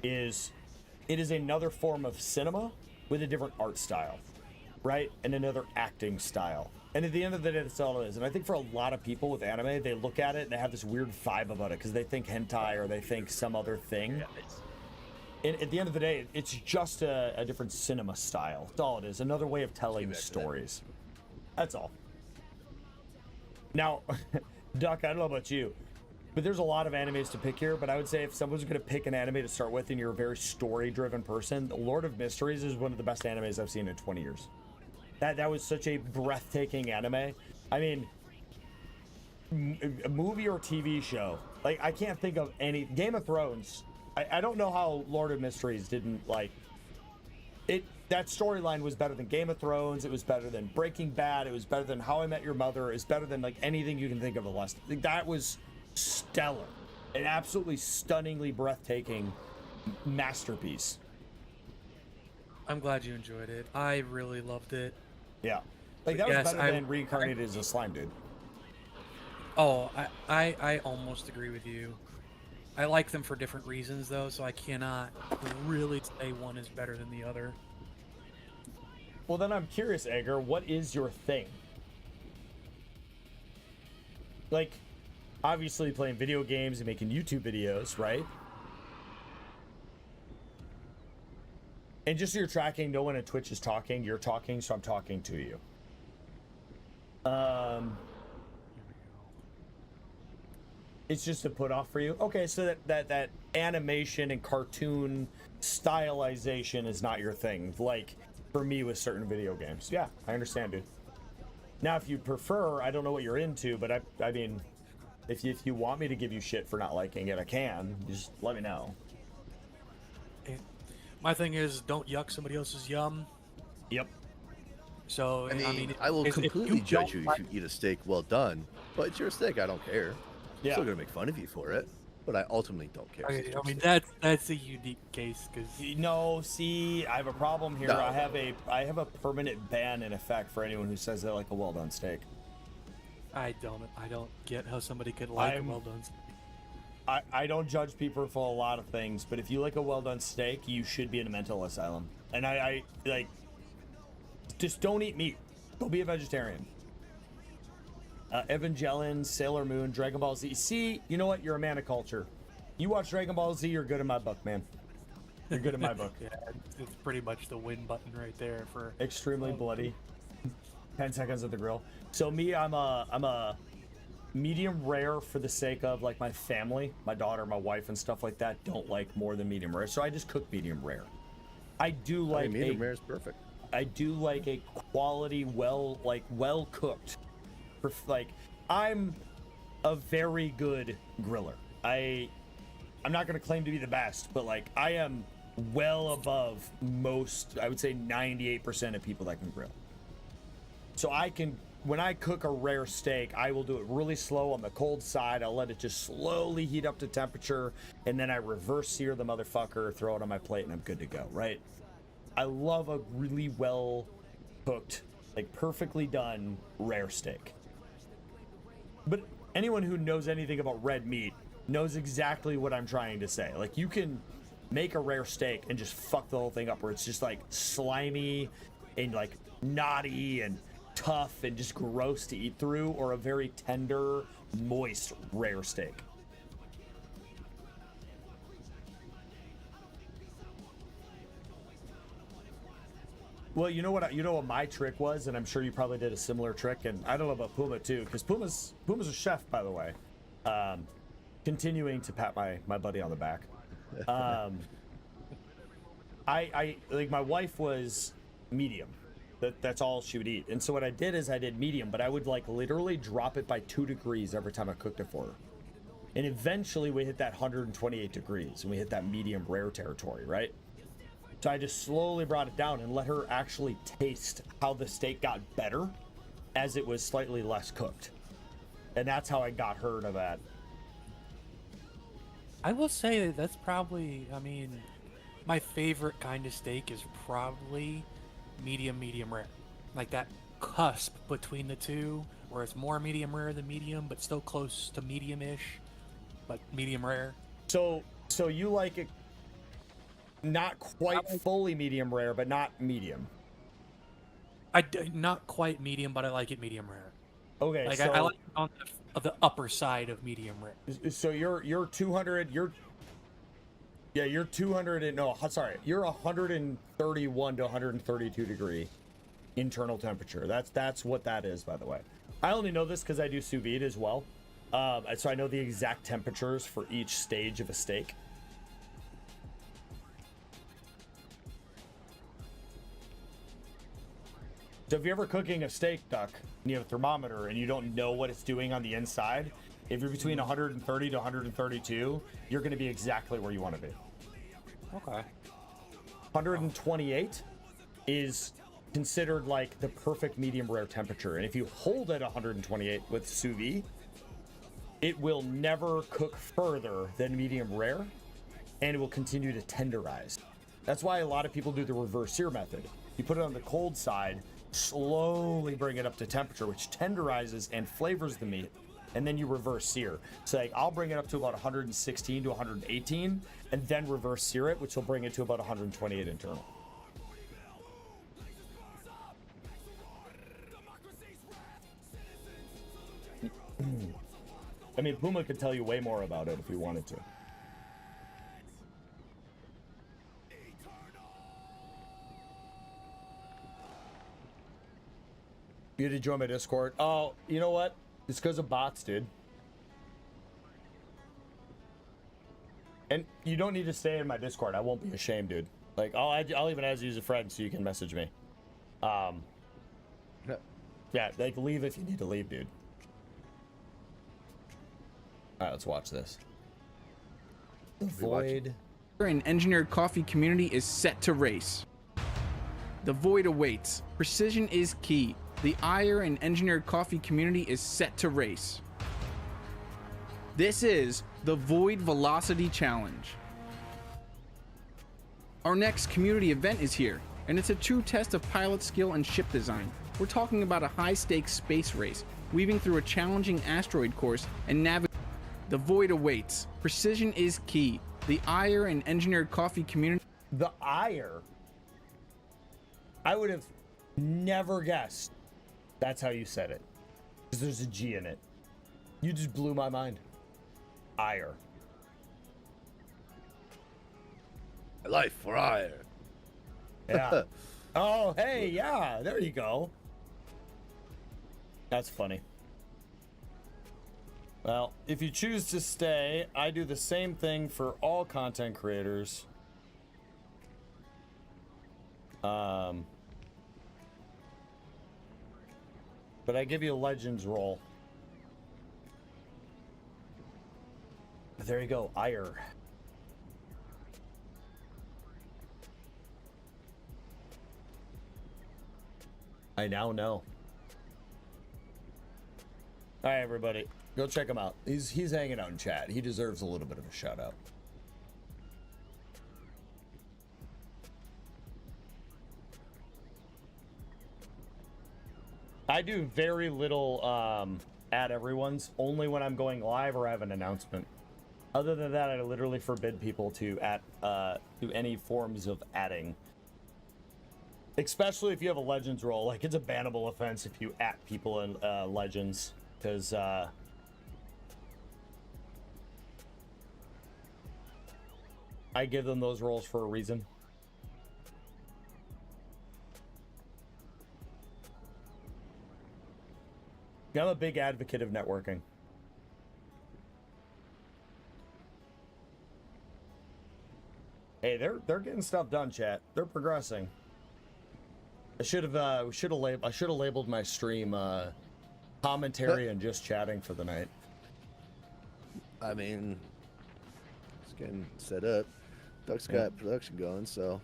It is another form of cinema with a different art style, right? And another acting style. And at the end of the day, that's all it is. And I think for a lot of people with anime, they look at it and they have this weird vibe about it because they think hentai or they think some other thing. And at the end of the day, it's just a different cinema style. That's all it is. Another way of telling stories. That's all. Now, Duck, I don't know about you, but there's a lot of animes to pick here, but I would say if someone's going to pick an anime to start with and you're a very story-driven person, Lord of Mysteries is one of the best animes I've seen in 20 years. That was such a breathtaking anime. I mean, a movie or TV show. Like, I can't think of any... Game of Thrones. I don't know how Lord of Mysteries didn't, like... That storyline was better than Game of Thrones. It was better than Breaking Bad. It was better than How I Met Your Mother. It was better than, like, anything you can think of the last... Like, that was stellar. An absolutely stunningly breathtaking masterpiece. I'm glad you enjoyed it. I really loved it. Yeah. Like, that was better than Reincarnated as a Slime Dude. Oh, I almost agree with you. I like them for different reasons, though, so I cannot really say one is better than the other. Well, then I'm curious, Edgar, what is your thing? Like, obviously playing video games and making YouTube videos, right? And just so you're tracking, no one at Twitch is talking. You're talking, so I'm talking to you. It's just a put off for you. Okay, so that animation and cartoon stylization is not your thing. Like, for me with certain video games. Yeah, I understand, dude. Now, if you prefer, I don't know what you're into, but I mean, if you want me to give you shit for not liking it, I can. Just let me know. My thing is, don't yuck somebody else's yum. Yep. So, I mean, if I will completely judge you don't if you eat a steak well done, but it's your steak. I don't care. Yeah. I'm still gonna make fun of you for it, but I ultimately don't care. Okay, I mean, that's a unique case, because... No, see, I have a problem here. No. I have a permanent ban in effect for anyone who says they like a well done steak. I don't get how somebody could like a well done steak. I don't judge people for a lot of things, but if you like a well done steak, you should be in a mental asylum. And I like, just don't eat meat. Go be a vegetarian. Evangelion, Sailor Moon, Dragon Ball Z. See, you know what? You're a man of culture. You watch Dragon Ball Z, you're good in my book, man. You're good in my book. Yeah, it's pretty much the win button right there for... Extremely bloody. 10 seconds at the grill. So me, I'm a medium rare for the sake of, like, my family, my daughter, my wife, and stuff like that don't like more than medium rare. So I just cook medium rare. I do like medium rare is perfect. I do like a quality, well cooked. Like, I'm a very good griller. I'm not going to claim to be the best, but like I am well above most, I would say 98% of people that can grill. So when I cook a rare steak, I will do it really slow on the cold side. I'll let it just slowly heat up to temperature, and then I reverse sear the motherfucker, throw it on my plate, and I'm good to go, right? I love a really well cooked, like perfectly done rare steak. But anyone who knows anything about red meat knows exactly what I'm trying to say. Like, you can make a rare steak and just fuck the whole thing up, where it's just like slimy and like knotty and tough and just gross to eat through, or a very tender, moist rare steak. Well, you know what my trick was, and I'm sure you probably did a similar trick, and I don't know about Puma too, because Puma's a chef, by the way. Continuing to pat my buddy on the back. I like, my wife was medium. That's all she would eat. And so what I did is I did medium, but I would like literally drop it by 2 degrees every time I cooked it for her. And eventually we hit that 128 degrees and we hit that medium rare territory, right? So I just slowly brought it down and let her actually taste how the steak got better as it was slightly less cooked. And that's how I got her to that. I will say that that's probably, I mean, my favorite kind of steak is probably medium rare. Like that cusp between the two, where it's more medium rare than medium, but still close to medium-ish, but medium rare. So you like it not quite fully medium rare, but not medium. Not quite medium, but I like it medium rare. Okay, like so I like it on the upper side of medium rare. So you're 200. You're 200 and no, sorry, you're 131 to 132 degree internal temperature. That's what that is, by the way. I only know this because I do sous vide as well, so I know the exact temperatures for each stage of a steak. So if you're ever cooking a steak, Duck, and you have a thermometer and you don't know what it's doing on the inside, if you're between 130 to 132, you're going to be exactly where you want to be. Okay. 128 is considered like the perfect medium rare temperature. And if you hold at 128 with sous vide, it will never cook further than medium rare, and it will continue to tenderize. That's why a lot of people do the reverse sear method. You put it on the cold side, slowly bring it up to temperature, which tenderizes and flavors the meat, and then you reverse sear. So like, I'll bring it up to about 116 to 118, and then reverse sear it, which will bring it to about 128 internal. I mean, Puma could tell you way more about it if he wanted to. You had to join my Discord. Oh, you know what? It's because of bots, dude. And you don't need to stay in my Discord. I won't be ashamed, dude. Like, I'll even add you as a friend so you can message me. Yeah, like, leave if you need to leave, dude. Alright, let's watch this. The Void. An engineered coffee community is set to race. The Void awaits. Precision is key. The Ire and engineered coffee community is set to race. This is the Void Velocity Challenge. Our next community event is here, and it's a true test of pilot skill and ship design. We're talking about a high-stakes space race, weaving through a challenging asteroid course and navigating. The Void awaits. Precision is key. The Ire and engineered coffee community. The Ire? I would have never guessed that's how you said it. Because there's a G in it. You just blew my mind. Ire. Life for ire. Yeah. Oh, hey, yeah. There you go. That's funny. Well, if you choose to stay, I do the same thing for all content creators. But I give you a Legends role. there you go, ire. I now know. All right, everybody, go check him out. He's hanging out in chat. He deserves a little bit of a shout out. I do very little at everyone's, only when I'm going live or I have an announcement. Other than that, I literally forbid people to do any forms of adding. Especially if you have a Legends role. Like, it's a bannable offense if you at people in Legends. Because, I give them those roles for a reason. I'm a big advocate of networking. Hey, they're getting stuff done, chat. They're progressing. I should have labeled my stream commentary and just chatting for the night. I mean, it's getting set up. Duck's got production going, so.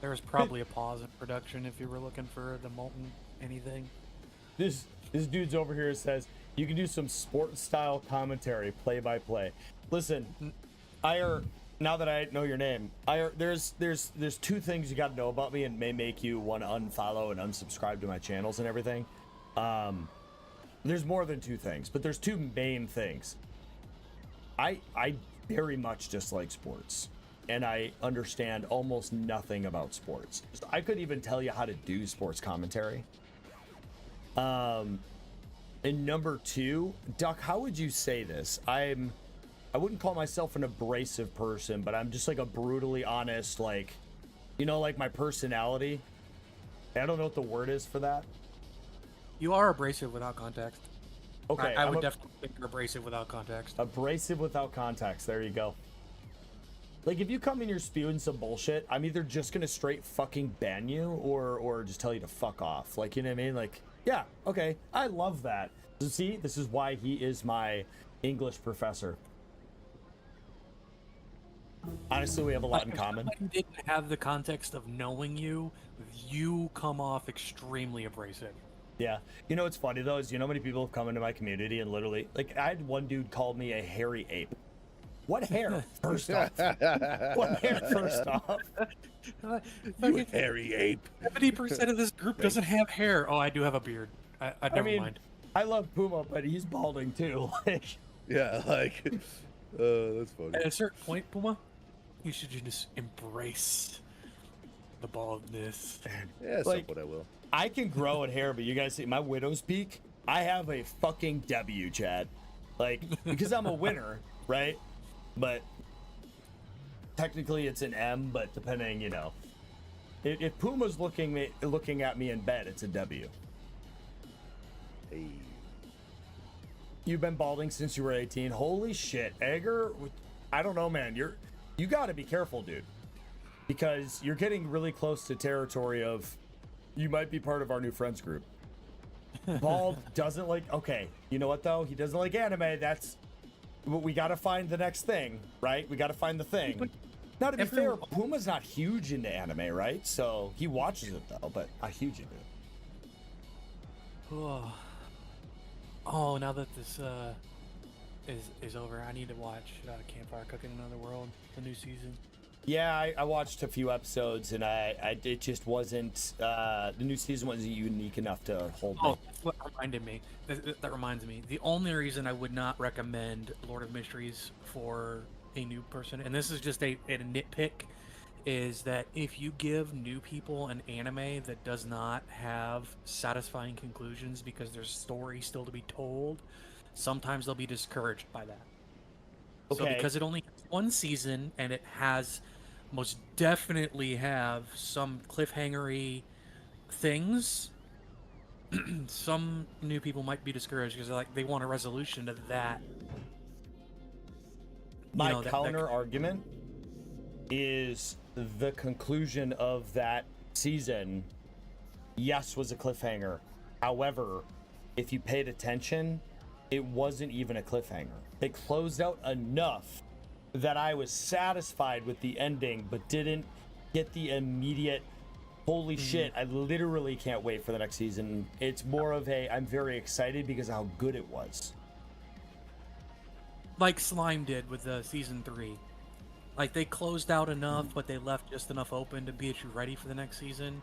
There was probably a pause in production if you were looking for the molten anything. This dude's over here says you can do some sports style commentary, play by play. Listen, now that I know your name, there's two things you got to know about me and may make you want to unfollow and unsubscribe to my channels and everything. There's more than two things, but there's two main things. I very much dislike sports. And I understand almost nothing about sports. So I couldn't even tell you how to do sports commentary. And number two, Duck, how would you say this? I wouldn't call myself an abrasive person, but I'm just like a brutally honest, like, you know, like my personality. I don't know what the word is for that. You are abrasive without context. Okay. I would definitely think you're abrasive without context. Abrasive without context. There you go. Like, if you come in here spewing some bullshit, I'm either just gonna straight fucking ban you or just tell you to fuck off. Like, you know what I mean? Like, yeah, okay, I love that. So see, this is why he is my English professor. Honestly, we have a lot in common. If I didn't have the context of knowing you, you come off extremely abrasive. Yeah. You know what's funny, though, is you know how many people have come into my community and literally, like, I had one dude called me a hairy ape. What hair, first off? What hair, first off? You hairy ape. 70% of this group doesn't have hair. Oh, I do have a beard. I never mind. I love Puma, but he's balding, too. Yeah, like, that's funny. At a certain point, Puma, you should just embrace the baldness. Yeah, like, somewhat I will. I can grow in hair, but you guys see my widow's peak? I have a fucking W, Chad. Like, because I'm a winner, right? But technically it's an M, but depending, you know. If Puma's looking at me in bed, it's a W. Hey. You've been balding since you were 18. Holy shit, Egger. I don't know, man. You got to be careful, dude, because you're getting really close to territory of you might be part of our new friends group. Bald doesn't like. Okay, you know what though? He doesn't like anime. That's. We got to find the next thing, right? We got to find the thing. Now, to be fair, Puma's not huge into anime, right? So he watches it though, but not huge into it. Oh, now that this is over, I need to watch Campfire Cooking Another World, the new season. Yeah, I watched a few episodes, and it just wasn't. The new season wasn't unique enough to hold me. Oh, that's what reminded me. That reminds me. The only reason I would not recommend Lord of Mysteries for a new person, and this is just a nitpick, is that if you give new people an anime that does not have satisfying conclusions because there's story still to be told, sometimes they'll be discouraged by that. Okay. So because it only has one season and it has most definitely have some cliffhangery things, some new people might be discouraged because they want a resolution to that. My know, that- counter argument is the conclusion of that season, yes, was a cliffhanger. However, if you paid attention, it wasn't even a cliffhanger. They closed out enough that I was satisfied with the ending, but didn't get the immediate, holy shit, I literally can't wait for the next season. It's more of a, I'm very excited because of how good it was. Like Slime did with season 3. Like, they closed out enough, but they left just enough open to get you ready for the next season.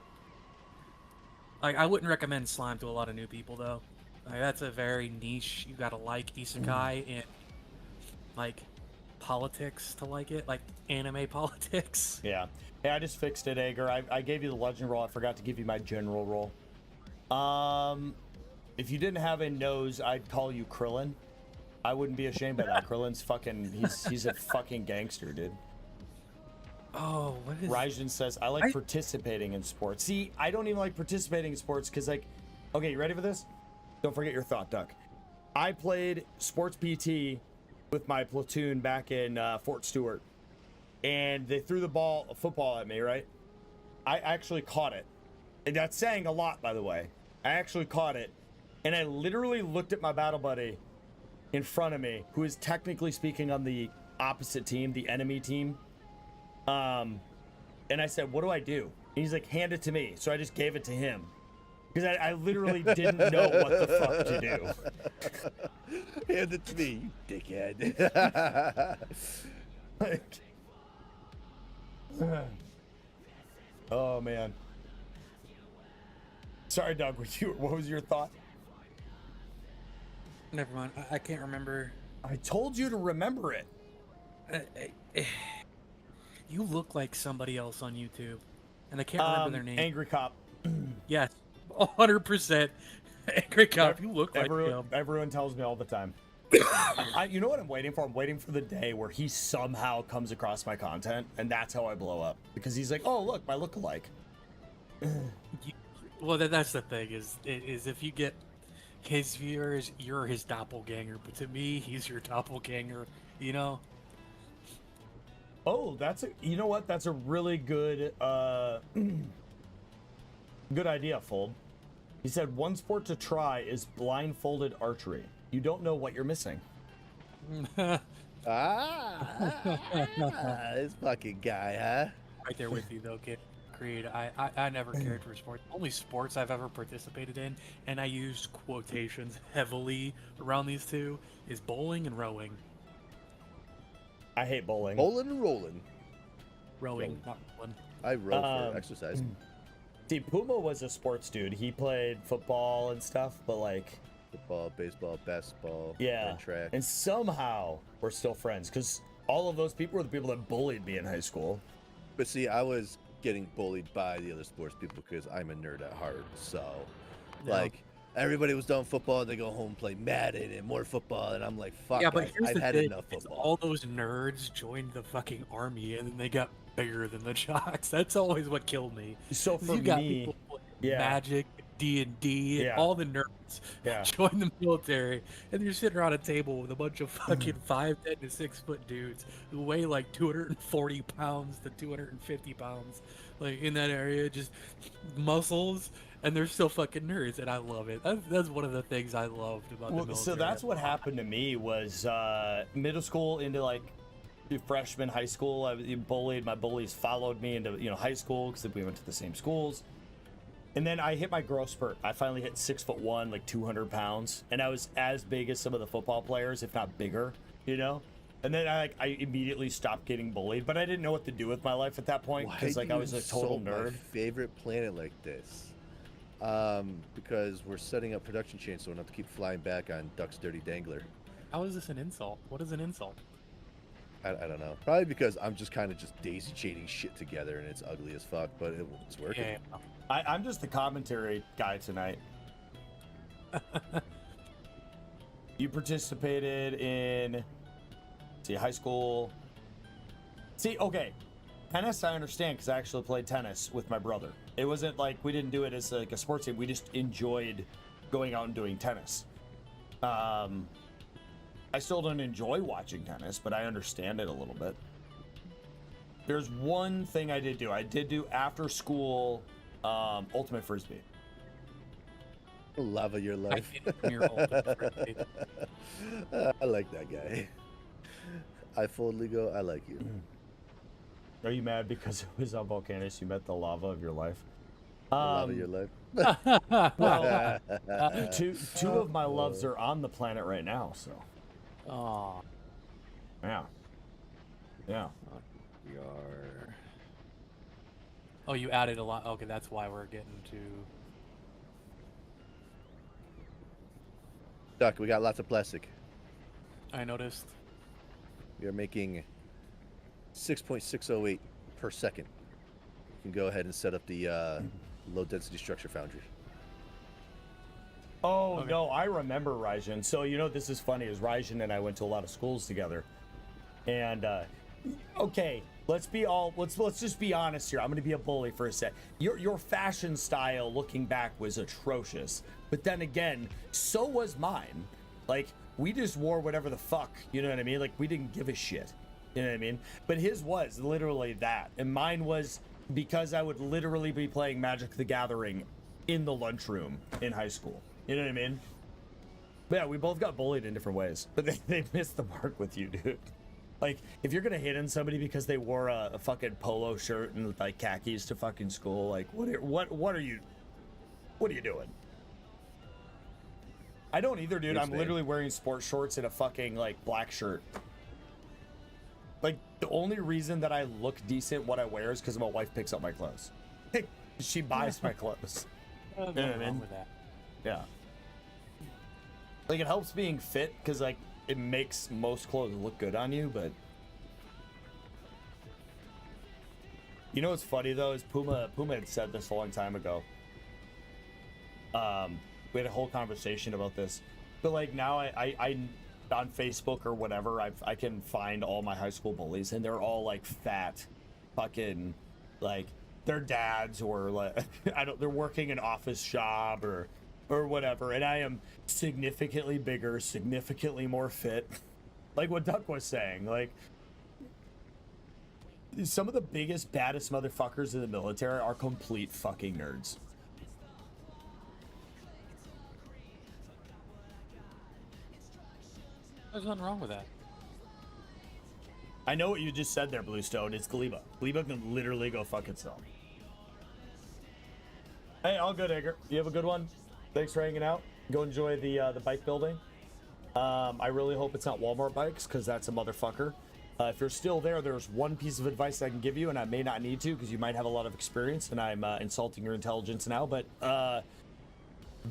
Like, I wouldn't recommend Slime to a lot of new people, though. Like, that's a very niche. You gotta like isekai and, like, politics to like it. Like, anime politics. Yeah. Hey, I just fixed it, Ager. I gave you the legend roll. I forgot to give you my general roll. If you didn't have a nose, I'd call you Krillin. I wouldn't be ashamed by that. Krillin's fucking, he's a fucking gangster, dude. Oh, what is... Raijin says, I like participating in sports. See, I don't even like participating in sports because, like, okay, you ready for this? Don't forget your thought, Duck. I played sports PT with my platoon back in Fort Stewart, and they threw a football at me, right? I actually caught it. And that's saying a lot, by the way. I actually caught it, and I literally looked at my battle buddy in front of me, who is technically speaking on the opposite team, the enemy team. And I said, what do I do? And he's like, hand it to me. So I just gave it to him. Because I literally didn't know what the fuck to do. Hand it to me, you dickhead. Like, oh, man. Sorry, Doug. What was your thought? Never mind. I can't remember. I told you to remember it. You look like somebody else on YouTube, and I can't remember their name. Angry Cop. Yes, 100%. Angry Cop. You look like him. Everyone tells me all the time. You know what I'm waiting for? I'm waiting for the day where he somehow comes across my content, and that's how I blow up. Because he's like, oh, look, my lookalike. Well, that's the thing, is if you get his viewers, you're his doppelganger. But to me, he's your doppelganger, you know? Oh, you know what? That's a really good, good idea, Fold. He said, one sport to try is blindfolded archery. You don't know what you're missing. This fucking guy, huh? Right there with you, though, kid. Creed. I never cared for sports. Only sports I've ever participated in, and I used quotations heavily around these two, is bowling and rowing. I hate bowling. Bowling and rolling. Rowing, not bowling. I row for exercise. See, Puma was a sports dude. He played football and stuff, but like... Football, baseball, basketball, yeah, and track. And somehow we're still friends, because all of those people were the people that bullied me in high school. But see, I was getting bullied by the other sports people because I'm a nerd at heart. So, like, everybody was done football, they go home and play Madden and more football, and I'm like, fuck, yeah, but I've had enough football. All those nerds joined the fucking army, and then they got bigger than the jocks. That's always what killed me. So for you got me, people playing Magic, D&D, and all the nerds join the military, and you're sitting around a table with a bunch of fucking 5'10" to 6 foot dudes who weigh like 240 pounds to 250 pounds, like in that area, just muscles, and they're still fucking nerds, and I love it. That's one of the things I loved about the military. So that's what happened to me was middle school into like freshman high school. I was bullied. My bullies followed me into high school because we went to the same schools. And then I hit my growth spurt. I finally hit 6'1", like 200 pounds, and I was as big as some of the football players, if not bigger, And then I immediately stopped getting bullied, but I didn't know what to do with my life at that point because like I was a total nerd. My favorite planet like this, because we're setting up production chains, so we don't have to keep flying back on Duck's dirty dangler. How is this an insult? What is an insult? I don't know. Probably because I'm just kind of daisy chaining shit together, and it's ugly as fuck, but it's working. Yeah. I'm just the commentary guy tonight. You participated in, high school. Okay, tennis I understand because I actually played tennis with my brother. It wasn't like we didn't do it as like a sports team. We just enjoyed going out and doing tennis. I still don't enjoy watching tennis, but I understand it a little bit. There's one thing I did do. I did do after school ultimate frisbee. Love of your life. I like that guy. I fully go, I like you. Are you mad because it was on Vulcanus? You met the lava of your life. Love of your life. Well, two of my loves are on the planet right now, so. Oh. Yeah. Yeah. We are. Oh, you added a lot. Okay, that's why we're getting to. Duck, we got lots of plastic. I noticed. We are making 6.608 per second. You can go ahead and set up the low density structure foundry. Oh, okay. No, I remember Raijin. So, you know, this is funny, is Raijin and I went to a lot of schools together. And, okay, let's just be honest here. I'm going to be a bully for a sec. Your fashion style looking back was atrocious. But then again, so was mine. Like, we just wore whatever the fuck, you know what I mean? Like, we didn't give a shit, you know what I mean? But his was literally that. And mine was because I would literally be playing Magic the Gathering in the lunchroom in high school. You know what I mean? But yeah, we both got bullied in different ways. But they missed the mark with you, dude. Like, if you're gonna hit on somebody because they wore a fucking polo shirt and like khakis to fucking school, like what are you doing? I don't either, dude. I'm literally wearing sports shorts and a fucking like black shirt. Like, the only reason that I look decent what I wear is because my wife picks up my clothes. She buys my clothes. You know what I mean? With that. Yeah. Like, it helps being fit because like it makes most clothes look good on you, but you know what's funny though is Puma had said this a long time ago. We had a whole conversation about this, but like now I on Facebook or whatever I can find all my high school bullies and they're all like fat, fucking like their dads or like they're working an office job or whatever, and I am significantly bigger, significantly more fit. Like what Duck was saying, like some of the biggest, baddest motherfuckers in the military are complete fucking nerds. There's nothing wrong with that. I know what you just said there, Bluestone. It's Gleba. Gleba can literally go fuck itself. Hey, all good, Edgar. You have a good one. Thanks for hanging out. Go enjoy the bike building. I really hope it's not Walmart bikes, because that's a motherfucker. If you're still there, there's one piece of advice I can give you, and I may not need to, because you might have a lot of experience, and I'm insulting your intelligence now, but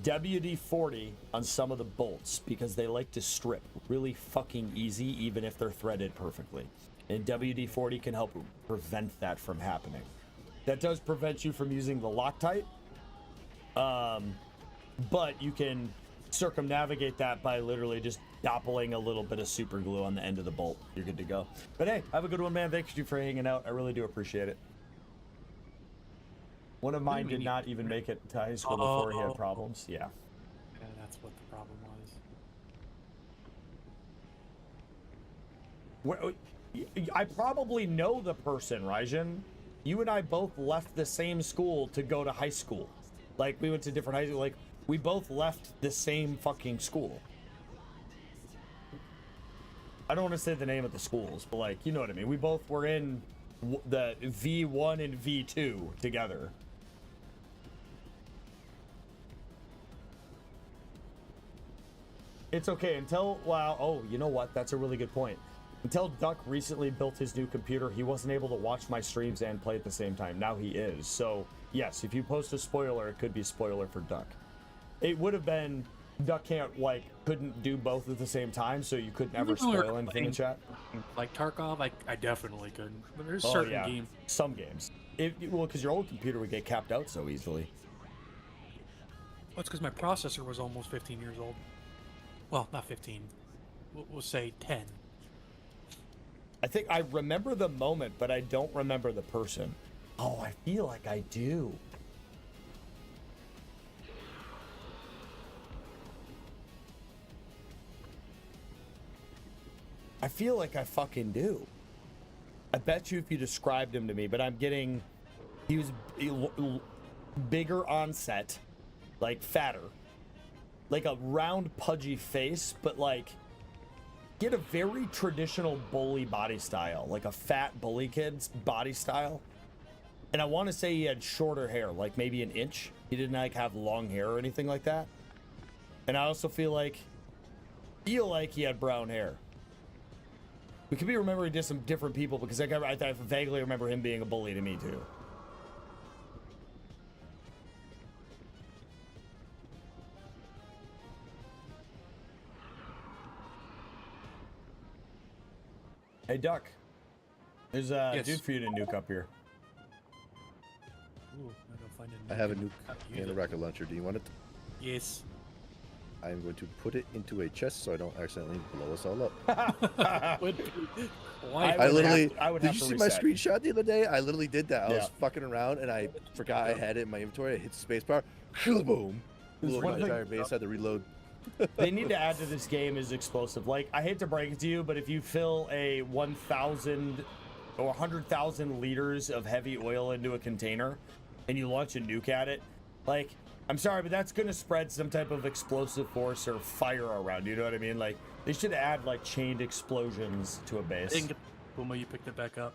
WD-40 on some of the bolts, because they like to strip really fucking easy, even if they're threaded perfectly. And WD-40 can help prevent that from happening. That does prevent you from using the Loctite. But you can circumnavigate that by literally just doppling a little bit of super glue on the end of the bolt. You're good to go. But hey, have a good one, man. Thank you for hanging out. I really do appreciate it. One of mine did not even make it to high school before he had problems. Yeah. Yeah, that's what the problem was. I probably know the person, Raijin. You and I both left the same school to go to high school. Like, we went to different high schools. Like, we both left the same fucking school. I don't want to say the name of the schools, but, like, you know what I mean. We both were in the V1 and V2 together. It's okay until, wow, oh, you know what? That's a really good point. Until Duck recently built his new computer, he wasn't able to watch my streams and play at the same time. Now he is. So, yes, if you post a spoiler, it could be a spoiler for Duck. It would have been Duck couldn't do both at the same time, so you could never spoil anything in chat. Like Tarkov, I definitely couldn't. But there's certain games. Some games. Well, because your old computer would get capped out so easily. Well, it's because my processor was almost 15 years old. Well, not 15. We'll say 10. I think I remember the moment, but I don't remember the person. Oh, I feel like I do. I feel like I fucking do. I bet you if you described him to me, but I'm getting... He was bigger on set, like fatter. Like a round, pudgy face, but like... Get a very traditional bully body style, like a fat bully kid's body style. And I want to say he had shorter hair, like maybe an inch. He didn't like have long hair or anything like that. And I also feel like he had brown hair. We could be remembering just some different people because I vaguely remember him being a bully to me too. Hey, Duck. There's a Yes. dude for you to nuke up here. Ooh, I'm gonna find I have a nuke use and a it. rocket launcher. Do you want it? Yes. I'm going to put it into a chest so I don't accidentally blow us all up. Why? I literally. I would Did have you to see my reset. screenshot the other day? I literally did that. I Yeah. was fucking around and I forgot I had it in my inventory. I hit the spacebar. Boom. Blew up one my thing- entire base. Had to reload. They need to add to this game is explosive. Like, I hate to break it to you, but if you fill a 1,000 or 100,000 liters of heavy oil into a container and you launch a nuke at it, like, I'm sorry, but that's going to spread some type of explosive force or fire around. You know what I mean? Like, they should add, like, chained explosions to a base. Didn't get Puma, you picked it back up.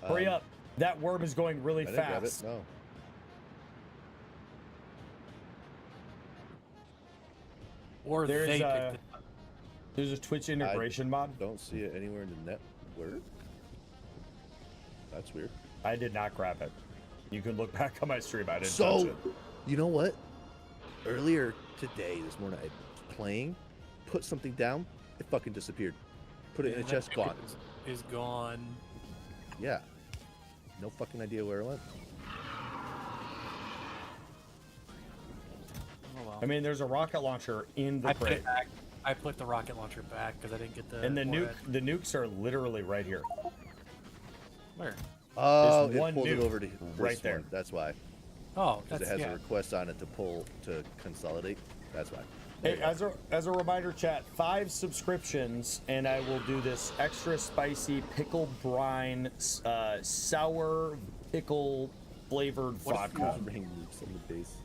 Hurry up. That worm is going really I didn't grab it. fast. No. Or There's they a- picked it up. There's a Twitch integration mod. Don't see it anywhere in the network. That's weird. I did not grab it. You can look back on my stream. I didn't touch So, it. you know what? Earlier today, this morning, I was playing, put something down, it fucking disappeared. Put it in a Yeah, chest, that gone. is gone. Yeah. No fucking idea where it went. Oh well. I mean, there's a rocket launcher in the I put crate. it back. I put the rocket launcher back because I didn't get the. And the warhead. nukes are literally right here. Where? Oh, There's it one pulled it nuke over to this right there. one. That's why. Oh, Because that's it has yeah. a request on it to consolidate. That's why. There Hey, you go. as a reminder, chat, 5 subscriptions, and I will do this extra spicy pickle brine, sour pickle flavored vodka. Bring nukes on the base.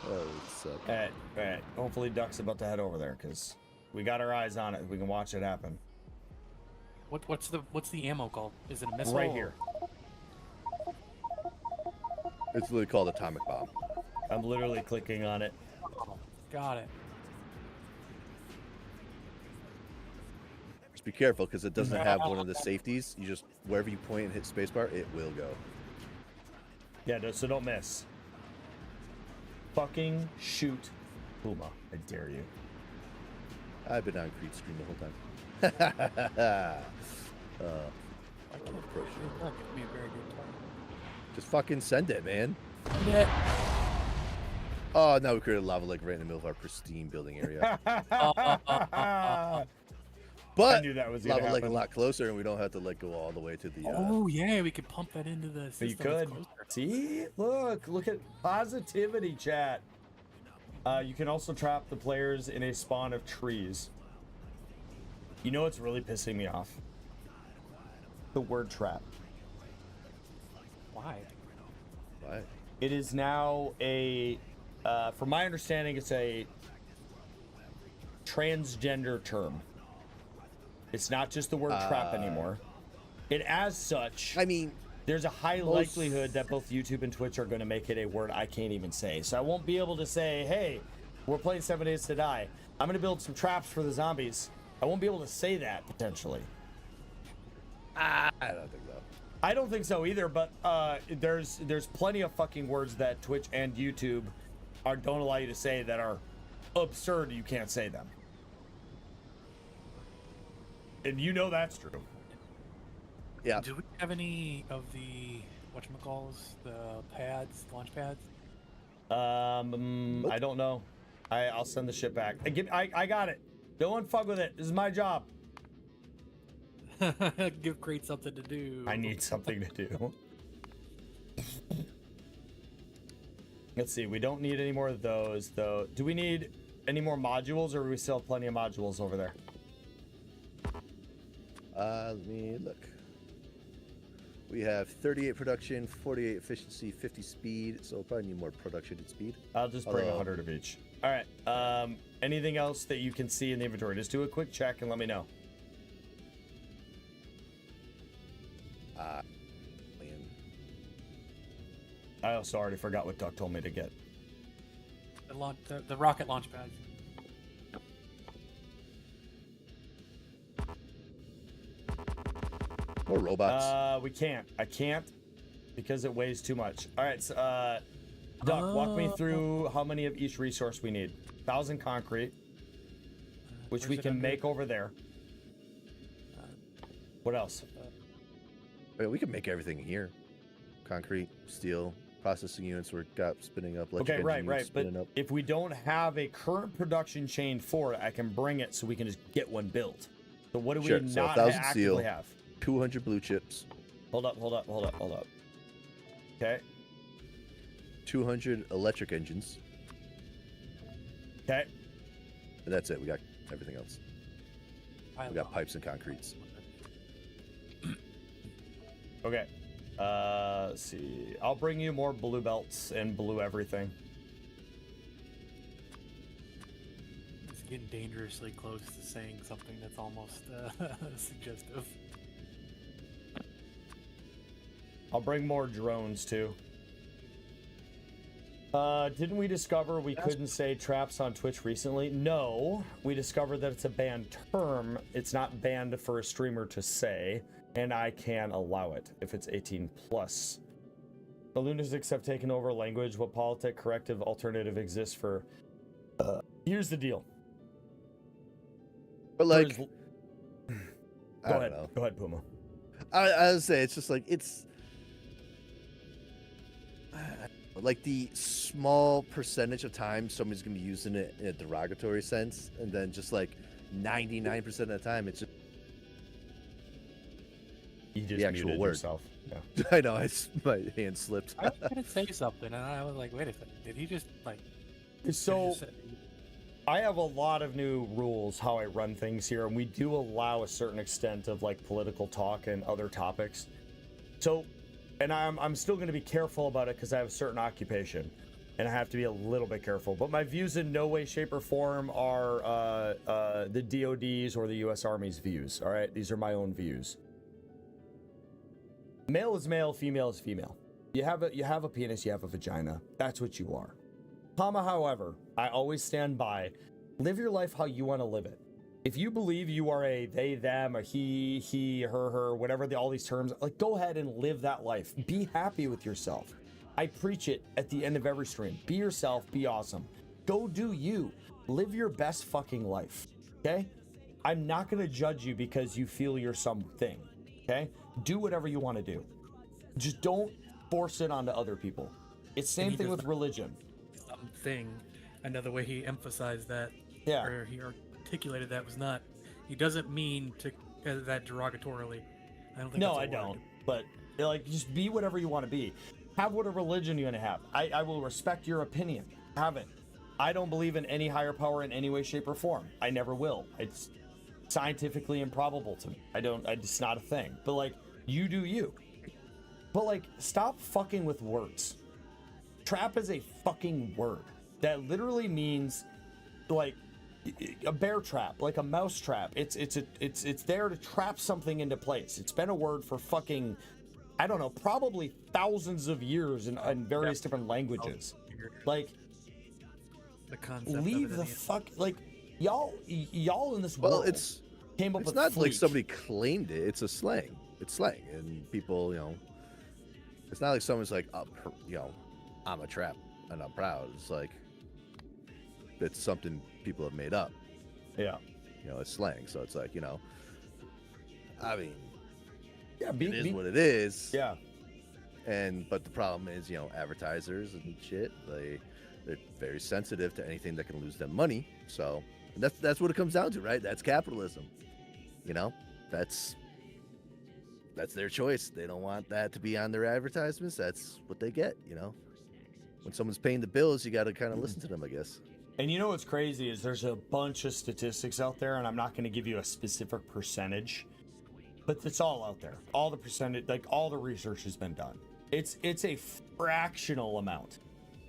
Oh, it sucks. Alright, hopefully Duck's about to head over there because we got our eyes on it. We can watch it happen. What's the ammo called? Is it a missile? Right or- here. It's literally called atomic bomb. I'm literally clicking on it. Oh, got it. Just be careful because it doesn't have one of the safeties. You just wherever you point and hit spacebar, it will go. Yeah, so don't miss. Fucking shoot Puma. I dare you. I've been on Creed screen the whole time. I can't approach it. That could be a very good target. Just fucking send it, man. Yeah. Oh, now we created a lava lake right in the middle of our pristine building area. But I knew that was gonna lava lake a happen. lot closer, and we don't have to like go all the way to the. Oh yeah, we could pump that into the system. You It's could. closer. See? Look at positivity, chat. You can also trap the players in a spawn of trees. You know what's really pissing me off? The word trap. Why? Why? It is now a, from my understanding, it's a transgender term. It's not just the word trap anymore. And as such, I mean, there's a high most- likelihood that both YouTube and Twitch are going to make it a word I can't even say. So I won't be able to say, hey, we're playing 7 Days to Die. I'm going to build some traps for the zombies. I won't be able to say that, potentially. I don't think so. I don't think so either, but there's plenty of fucking words that Twitch and YouTube don't allow you to say that are absurd. You can't say them. And you know that's true. Yeah. Do we have any of the whatchamacalls, the pads, launch pads? I don't know. I'll send the shit back. I got it. No one fuck with it. This is my job. Give Creed something to do. I need something to do. Let's see. We don't need any more of those, though. Do we need any more modules, or do we still have plenty of modules over there? Let me look. We have 38 production, 48 efficiency, 50 speed, so we'll probably need more production and speed. I'll just bring 100 of each. All right. Anything else that you can see in the inventory? Just do a quick check and let me know. I also already forgot what Duck told me to get. The rocket launch pad. More robots. We can't. I can't because it weighs too much. All right. So, Duck, walk me through how many of each resource we need. 1,000 concrete, which we can make over there. What else? We can make everything here. Concrete, steel, processing units were got spinning up. Okay, right. But if we don't have a current production chain for it, I can bring it so we can just get one built. So what do we not 1,000 actively steel, have? 200 blue chips. Hold up. Okay. 200 electric engines. Okay. And that's it. We got everything else. We got pipes and concretes. Okay. Let's see. I'll bring you more blue belts and blue everything. It's getting dangerously close to saying something that's almost suggestive. I'll bring more drones too. Didn't we discover we couldn't say traps on Twitch recently? No, we discovered that it's a banned term. It's not banned for a streamer to say, and I can allow it if it's 18 plus. The lunatics have taken over language. What politic corrective alternative exists for? Here's the deal. But like, Go I ahead. don't know. Go ahead, Puma. I would say it's just like it's like the small percentage of time somebody's gonna be using it in a derogatory sense, and then just like 99% of the time it's just You just the actual muted word. yourself. Yeah. I know my hand slipped. I was gonna say something, and I was like, "Wait a second, did he just like?" So I have a lot of new rules how I run things here, and we do allow a certain extent of like political talk and other topics. So, and I'm still going to be careful about it because I have a certain occupation, and I have to be a little bit careful. But my views in no way, shape, or form are the DoD's or the U.S. Army's views. All right, these are my own views. Male is male, female is female. You have a penis, you have a vagina. That's what you are. However, I always stand by, live your life how you want to live it. If you believe you are a they, them, a he, her, whatever all these terms, like go ahead and live that life. Be happy with yourself. I preach it at the end of every stream. Be yourself, be awesome. Go do you. Live your best fucking life, okay? I'm not going to judge you because you feel you're something, okay? Do whatever you want to do. Just don't force it onto other people. It's the same thing with religion. Something, another way he emphasized that, Yeah. or he articulated that was not, he doesn't mean to that derogatorily. I don't think No, that's a I word. don't. But like, just be whatever you want to be. Have what a religion you want to have. I will respect your opinion. Have it. I don't believe in any higher power in any way, shape, or form. I never will. It's scientifically improbable to me. It's not a thing. But like, you do you. But like, stop fucking with words. Trap is a fucking word that literally means like a bear trap, like a mouse trap. It's there to trap something into place. It's been a word for fucking, I don't know, probably thousands of years in various different languages. Like, The concept leave of it the anyway. fuck, like, y'all in this Well, world it's came up it's with not like fleek. somebody claimed it. It's a slang. It's slang, and people, it's not like someone's like, I'm a trap and I'm proud. It's like it's something people have made up. Yeah. It's slang, so it's like, I mean, Yeah, it is what it is. Yeah. But the problem is, advertisers and shit, they're very sensitive to anything that can lose them money. So that's what it comes down to, right? That's capitalism. That's their choice. They don't want that to be on their advertisements. That's what they get. When someone's paying the bills, you got to kind of listen to them, I guess. And you know what's crazy is there's a bunch of statistics out there, and I'm not going to give you a specific percentage, but it's all out there. All the percentage, like all the research has been done. It's a fractional amount.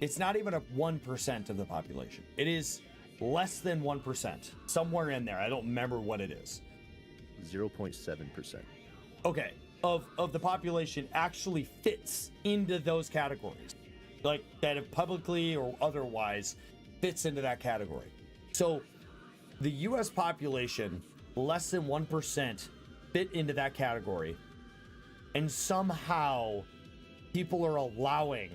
It's not even a 1% of the population. It is less than 1%, somewhere in there. I don't remember what it is. 0.7%. Okay, of the population actually fits into those categories, like that have publicly or otherwise fits into that category. So the US population, less than 1% fit into that category, and somehow people are allowing,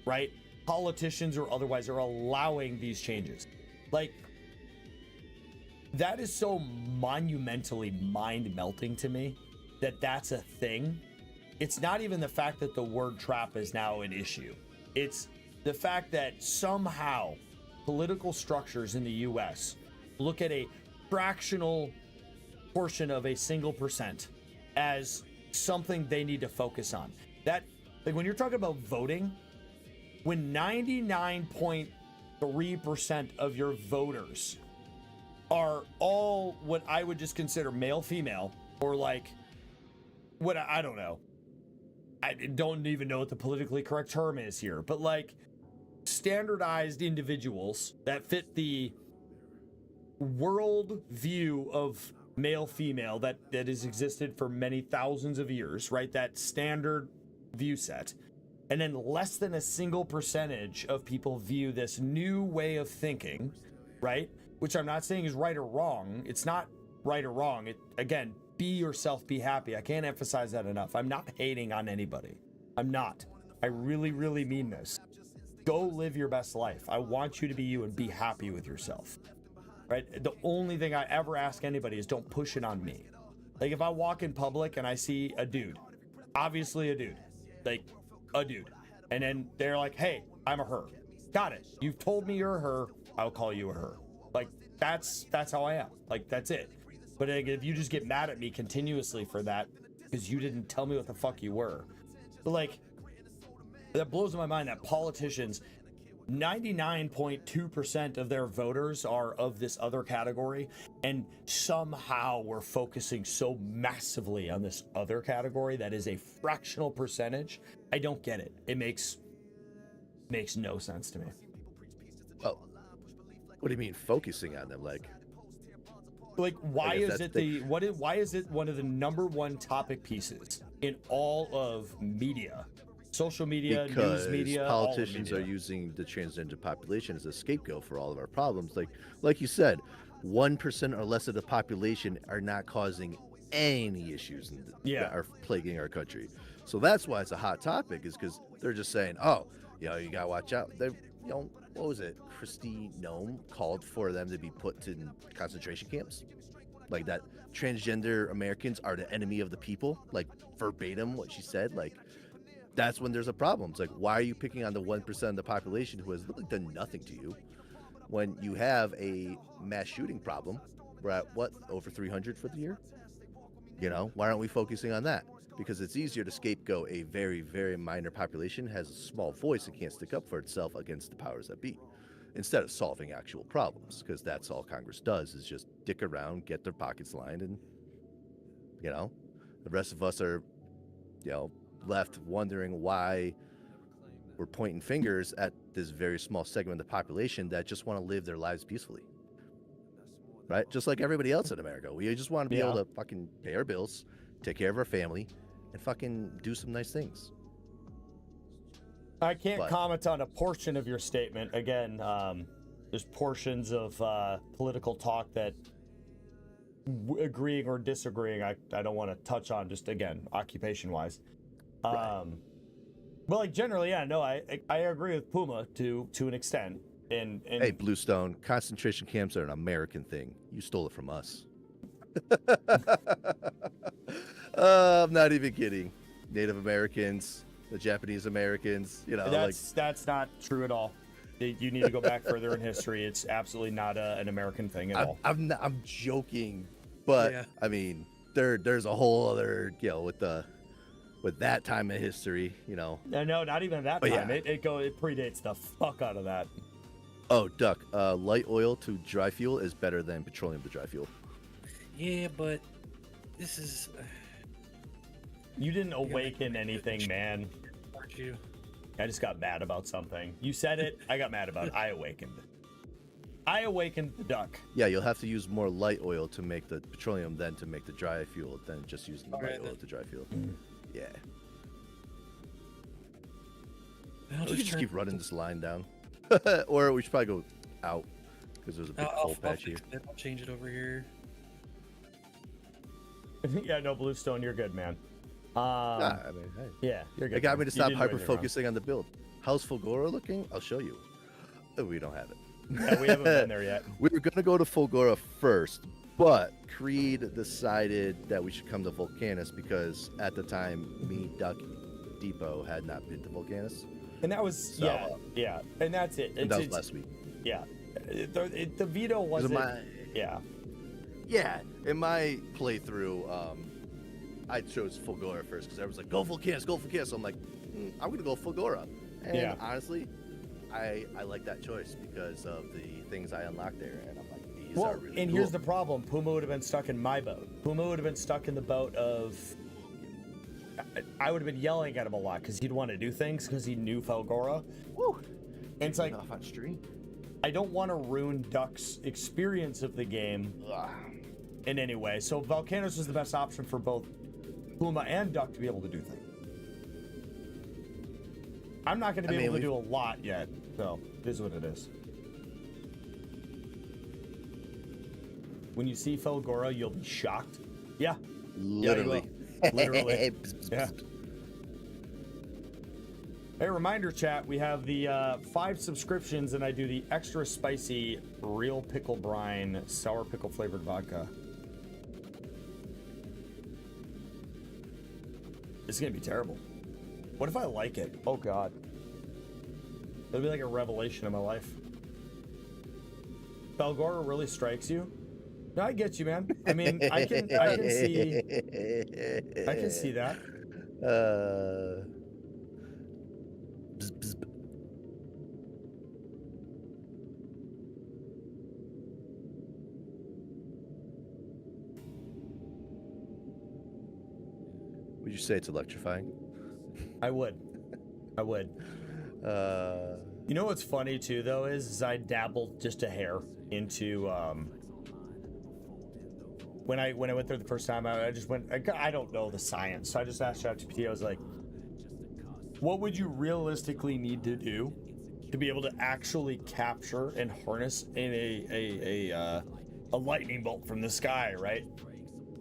right? Politicians or otherwise are allowing these changes. Like, that is so monumentally mind-melting to me that that's a thing. It's not even the fact that the word trap is now an issue. It's the fact that somehow political structures in the US look at a fractional portion of a single percent as something they need to focus on. That, like, when you're talking about voting, when 99.3% of your voters are all what I would just consider male, female, or like, what, I don't know. I don't even know what the politically correct term is here, but like standardized individuals that fit the world view of male, female that has existed for many thousands of years, right? That standard view set. And then less than a single percentage of people view this new way of thinking, right? Which I'm not saying is right or wrong. It's not right or wrong. It, again, be yourself, be happy. I can't emphasize that enough. I'm not hating on anybody. I'm not. I really, really mean this. Go live your best life. I want you to be you and be happy with yourself, right? The only thing I ever ask anybody is don't push it on me. Like, if I walk in public and I see a dude, obviously a dude, like a dude, and then they're like, hey, I'm a her. Got it. You've told me you're a her. I'll call you a her. Like, that's how I am. Like, that's it. But if you just get mad at me continuously for that because you didn't tell me what the fuck you were. But like, that blows my mind that politicians, 99.2% of their voters are of this other category, and somehow we're focusing so massively on this other category that is a fractional percentage. I don't get it. It makes no sense to me. Oh, what do you mean focusing on them? Like why is it why is it one of the number one topic pieces in all of media? Social media, because news media, politicians all of media. are using the transgender population as a scapegoat for all of our problems. Like you said, 1% or less of the population are not causing any issues that are plaguing our country. So that's why it's a hot topic, is because they're just saying, oh, you gotta watch out. They, what was it? Christy Nome called for them to be put in concentration camps, like that transgender Americans are the enemy of the people, like verbatim what she said. Like, that's when there's a problem. It's like, why are you picking on the 1% of the population who has literally done nothing to you when you have a mass shooting problem? We're at over 300 for the year? Why aren't we focusing on that? Because it's easier to scapegoat a very, very minor population, has a small voice and can't stick up for itself against the powers that be, instead of solving actual problems, because that's all Congress does, is just dick around, get their pockets lined, and, the rest of us are, left wondering why we're pointing fingers at this very small segment of the population that just want to live their lives peacefully, right? Just like everybody else in America. We just want to be able to fucking pay our bills, take care of our family, and fucking do some nice things. I can't comment on a portion of your statement. Again, there's portions of political talk that agreeing or disagreeing I don't want to touch on, just again, occupation-wise. Right. But like generally, I agree with Puma to an extent. And hey, Bluestone, concentration camps are an American thing. You stole it from us. I'm not even kidding. Native Americans, the Japanese Americans, that's not true at all. You need to go back further in history. It's absolutely not an American thing at all. I'm joking, but yeah. I mean, there's a whole other, with that time in history, No, not even that time. Yeah. It predates the fuck out of that. Oh, Duck. Light oil to dry fuel is better than petroleum to dry fuel. Yeah, but this is. You didn't awaken anything, man. Aren't you? I just got mad about something. You said it. I got mad about it. I awakened. I awakened the duck. Yeah, you'll have to use more light oil to make the petroleum than to make the dry fuel than just using the light oil to dry fuel. Yeah. I'll We should just turn- keep running this line down. Or we should probably go out because there's a big I'll coal patch here. fix it. I'll change it over here. Yeah, no, Bluestone, you're good, man. Nah, I mean, hey. Yeah, you're good. It got me to You stop didn't do anything wrong. hyper-focusing on the build. How's Fulgora looking? I'll show you. Oh, we don't have it. Yeah, we haven't been there yet. We were going to go to Fulgora first, but Creed decided that we should come to Vulcanus because at the time, me, Duck, Depot had not been to Vulcanus. And that was, So, yeah. And that's it. And that was last week. Yeah. The veto wasn't, yeah. Yeah, in my playthrough, I chose Fulgora first because I was like, go Vulcanus, go Vulcanus. So I'm like, I'm going to go Fulgora. And Yeah. honestly, I like that choice because of the things I unlocked there. And I'm like, these Well, are really and cool. here's the problem. Puma would have been stuck in my boat. Puma would have been stuck in the boat of... I would have been yelling at him a lot because he'd want to do things because he knew Felgora. Woo! And it's like, Off on stream. I don't want to ruin Duck's experience of the game in any way. So Vulcanus was the best option for both Puma and Duck to be able to do things. I'm not going to be able to do a lot yet, so it is what it is. When you see Felgora, you'll be shocked. Yeah. Literally. Literally. Yeah. Hey, reminder chat, we have the 5 subscriptions and I do the extra spicy real pickle brine sour pickle flavored vodka. It's gonna be terrible. What if I like it? Oh god. It'll be like a revelation of my life. Felgora really strikes you? No, I get you, man. I mean, I can see that. Bzz, bzz, bzz. Would you say it's electrifying? I would. You know what's funny too, though, is I dabbled just a hair into when I went there the first time. I just went. I don't know the science, so I just asked ChatGPT. I was like, "What would you realistically need to do to be able to actually capture and harness in a lightning bolt from the sky?" Right?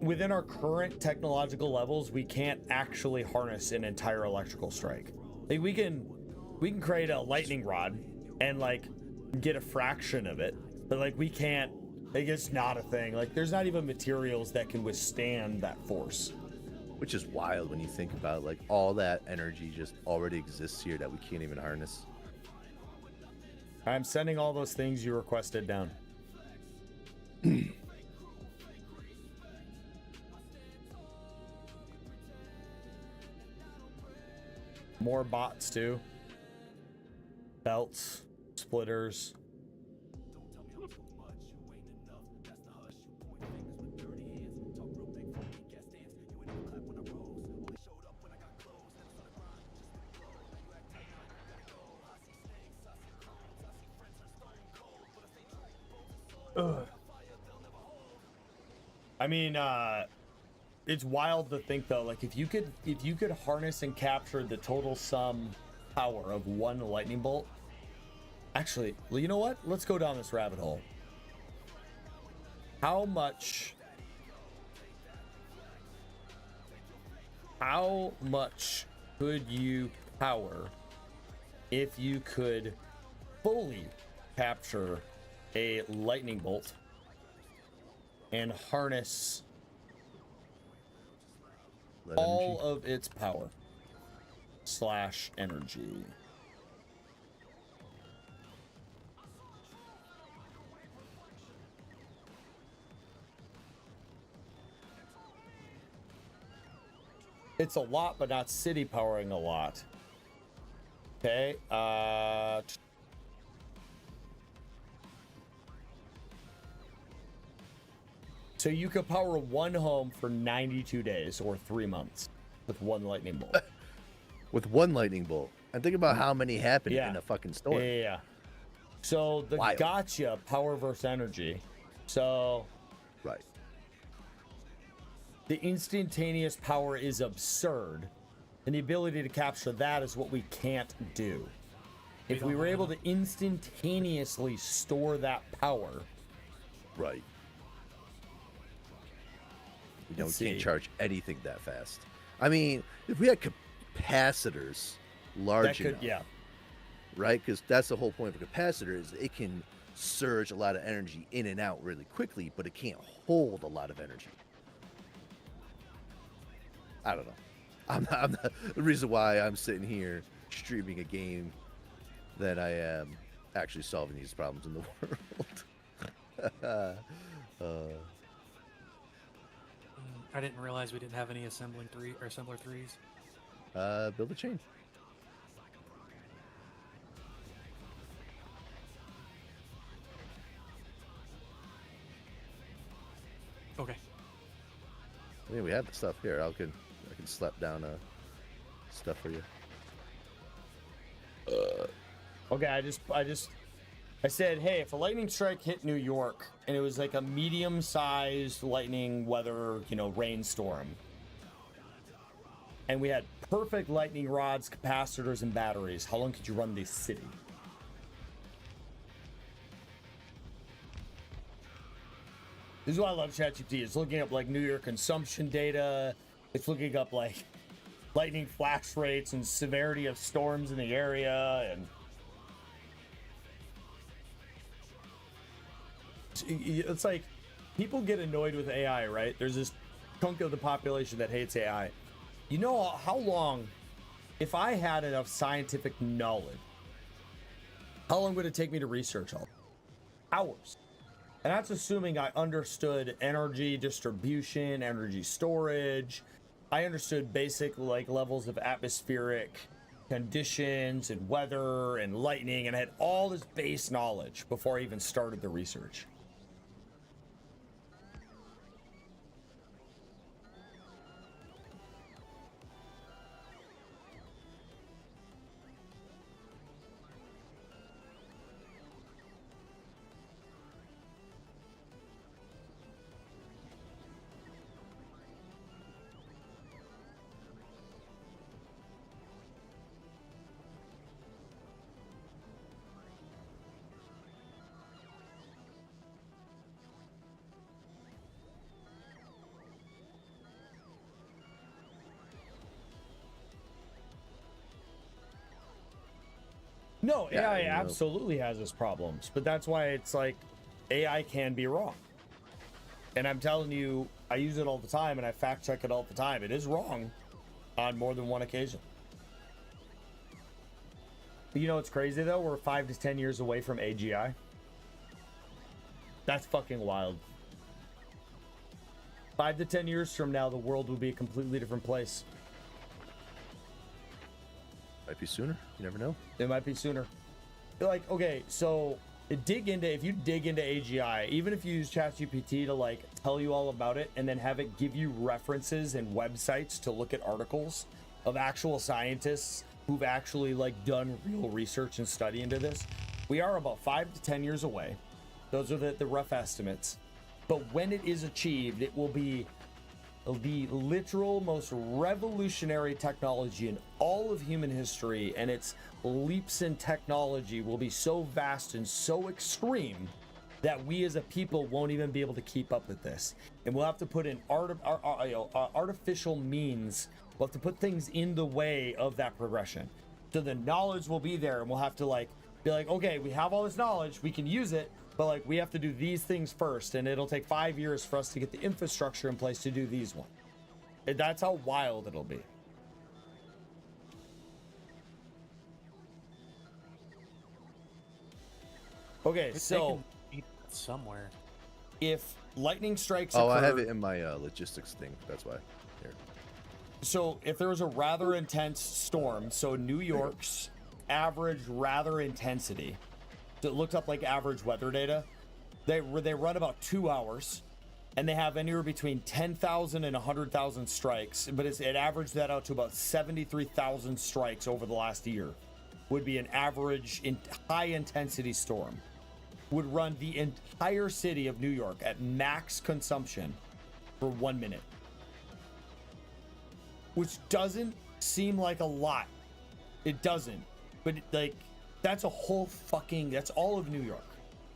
Within our current technological levels, we can't actually harness an entire electrical strike. Like we can create a lightning rod and like get a fraction of it, but like we can't. Like it's not a thing. Like there's not even materials that can withstand that force. Which is wild when you think about it. Like all that energy just already exists here that we can't even harness. I'm sending all those things you requested down. More bots too. Belts, splitters. Ugh. I mean, it's wild to think though. Like if you could harness and capture the total sum power of one lightning bolt. Actually, well, you know what? Let's go down this rabbit hole. How much could you power if you could fully capture a lightning bolt and harness all of its power / energy? It's a lot, but not city powering a lot. Okay, So you could power one home for 92 days or 3 months with one lightning bolt. With one lightning bolt. And think about how many happen Yeah. in a fucking storm. Yeah. So the Wild. gotcha, power versus energy. So Right. the instantaneous power is absurd, and the ability to capture that is what we can't do. If we were able to instantaneously store that power, Right. You Let's can't see. charge anything that fast. I mean, if we had capacitors large that could, enough, yeah. right? Because that's the whole point of a capacitor is it can surge a lot of energy in and out really quickly, but it can't hold a lot of energy. I don't know. I'm not the reason why I'm sitting here streaming a game that I am actually solving these problems in the world. I didn't realize we didn't have any assembler threes. Build a chain. Okay. I mean, we have the stuff here. I can slap down stuff for you. Okay, I said, hey, if a lightning strike hit New York and it was like a medium-sized lightning weather, rainstorm, and we had perfect lightning rods, capacitors, and batteries, how long could you run this city? This is why I love ChatGPT. It's looking up like New York consumption data. It's looking up like lightning flash rates and severity of storms in the area, and it's like people get annoyed with AI, right? There's this chunk of the population that hates AI. You know how long, if I had enough scientific knowledge, how long would it take me to research all? Hours. And that's assuming I understood energy distribution, energy storage. I understood basic levels of atmospheric conditions and weather and lightning, and I had all this base knowledge before I even started the research. No, Yeah, AI absolutely has its problems, but that's why it's like AI can be wrong. And I'm telling you, I use it all the time and I fact check it all the time. It is wrong on more than one occasion. But you know what's crazy though? We're 5 to 10 years away from AGI. That's fucking wild. 5 to 10 years from now, the world will be a completely different place. Might be sooner. You never know. It might be sooner. Like, okay, so if you dig into AGI, even if you use ChatGPT to tell you all about it and then have it give you references and websites to look at articles of actual scientists who've actually done real research and study into this, we are about 5 to 10 years away. Those are the rough estimates. But when it is achieved, it will be the literal most revolutionary technology in all of human history, and its leaps in technology will be so vast and so extreme that we as a people won't even be able to keep up with this, and we'll have to put in artificial means. We'll have to put things in the way of that progression, so the knowledge will be there, and we'll have to be like, okay, we have all this knowledge, we can use it, but we have to do these things first, and it'll take 5 years for us to get the infrastructure in place to do these ones. And that's how wild it'll be. Okay, so somewhere. if lightning strikes Oh, occur, I have it in my logistics thing. That's why. Here. so if there was a rather intense storm, so New York's average rather intensity, so it looked up average weather data, they run about 2 hours, and they have anywhere between 10,000 and 100,000 strikes, but it averaged that out to about 73,000 strikes over the last year. Would be an average high intensity storm. Would run the entire city of New York at max consumption for 1 minute. Which doesn't seem like a lot. It doesn't. But like, that's a whole fucking, that's all of New York.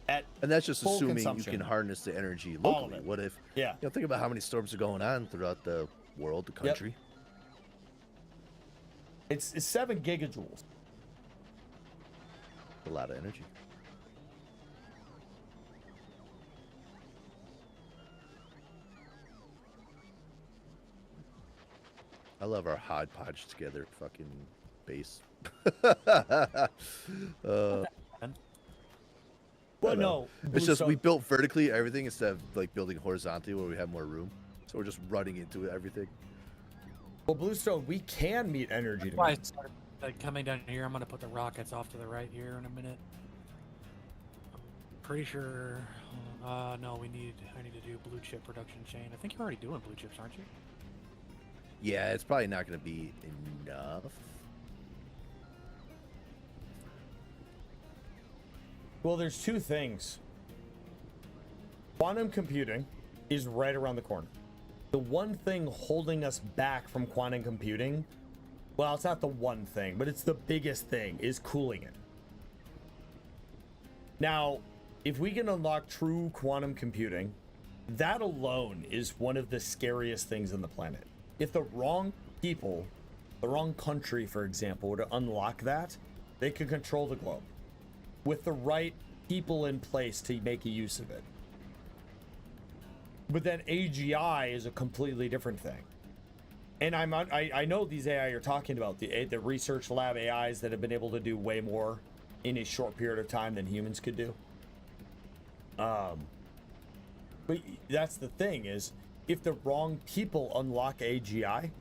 And that's just assuming you can harness the energy locally. What if, think about how many storms are going on throughout the world, the country. Yep. It's 7 gigajoules. A lot of energy. I love our hodgepodge together fucking base. Well, no. It's just we built vertically everything instead of like building horizontally where we have more room. So we're just running into everything. Well, Bluestone, we can meet energy Why I demands. started, like, coming down here, I'm gonna put the rockets off to the right here in a minute. I'm pretty sure. No, I need to do blue chip production chain. I think you're already doing blue chips, aren't you? Yeah, it's probably not going to be enough. Well, there's two things. Quantum computing is right around the corner. The one thing holding us back from quantum computing, well, it's not the one thing, but it's the biggest thing, is cooling it. Now, if we can unlock true quantum computing, that alone is one of the scariest things on the planet. If the wrong people, the wrong country, for example, were to unlock that, they could control the globe with the right people in place to make a use of it. But then AGI is a completely different thing. And I know these AI you're talking about, the research lab AIs that have been able to do way more in a short period of time than humans could do. But that's the thing is, if the wrong people unlock AGI,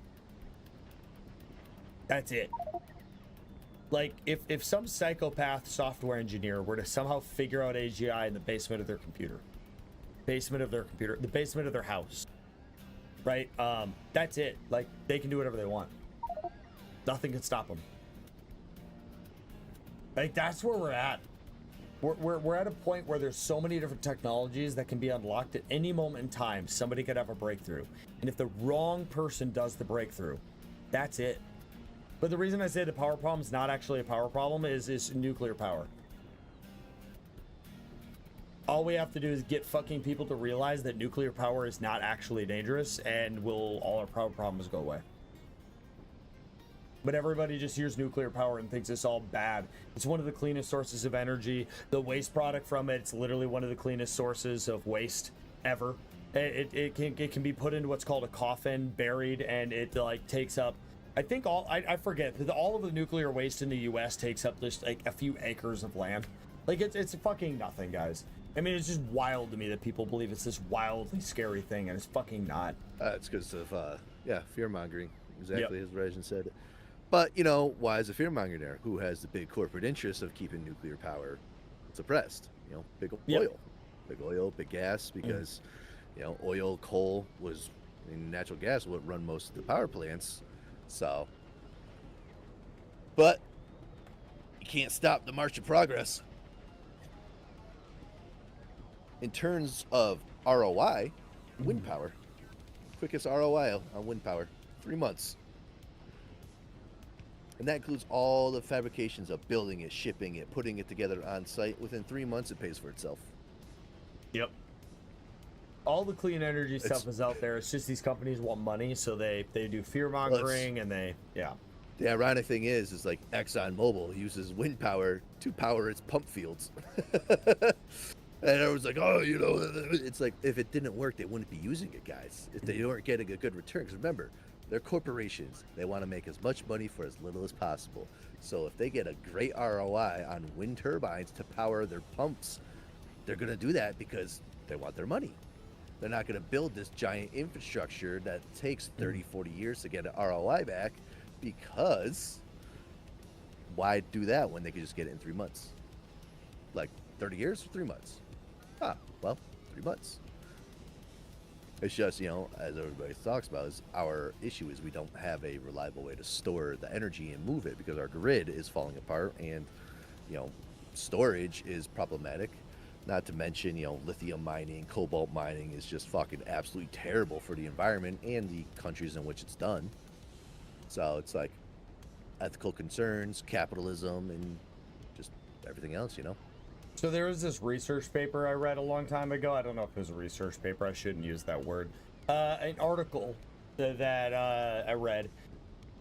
that's it. Like, if some psychopath software engineer were to somehow figure out AGI in the basement of their computer, the basement of their house, right? That's it. Like, they can do whatever they want. Nothing can stop them. Like, that's where we're at. We're at a point where there's so many different technologies that can be unlocked at any moment in time. Somebody could have a breakthrough. And if the wrong person does the breakthrough, that's it. But the reason I say the power problem is not actually a power problem is nuclear power. All we have to do is get fucking people to realize that nuclear power is not actually dangerous, and all our power problems go away. But everybody just hears nuclear power and thinks it's all bad. It's one of the cleanest sources of energy. The waste product from it's literally one of the cleanest sources of waste ever. It can be put into what's called a coffin, buried, and it like takes up, I think I forget, all of the nuclear waste in the US takes up just like a few acres of land. Like it's fucking nothing, guys. I mean, it's just wild to me that people believe it's this wildly scary thing, and it's fucking not. It's because of fear mongering, exactly as Regin said. But, you know, why is the fear-monger there? Who has the big corporate interest of keeping nuclear power suppressed? You know, big oil. Big oil, big gas, because, you know, oil, coal and natural gas would run most of the power plants. So, but you can't stop the march of progress. In terms of ROI, wind power. Quickest ROI on wind power, 3 months. And that includes all the fabrications of building it, shipping it, putting it together on site. Within 3 months, it pays for itself. Yep. All the clean energy stuff is out there. It's just these companies want money, so they do fear mongering and they. The ironic thing is like ExxonMobil uses wind power to power its pump fields. And everyone's like, oh, you know, it's like if it didn't work, they wouldn't be using it, guys. If they weren't getting a good return. Because remember, they're corporations. They want to make as much money for as little as possible. So if they get a great ROI on wind turbines to power their pumps, they're going to do that because they want their money. They're not going to build this giant infrastructure that takes 30, 40 years to get an ROI back, because why do that when they could just get it in 3 months? Like 30 years for 3 months. Well, 3 months. It's just, as everybody talks about, is our issue is we don't have a reliable way to store the energy and move it because our grid is falling apart, and storage is problematic. Not to mention, lithium mining, cobalt mining is just fucking absolutely terrible for the environment and the countries in which it's done. So it's like ethical concerns, capitalism, and just everything else, So there was this research paper I read a long time ago. I don't know if it was a research paper. I shouldn't use that word. An article that I read.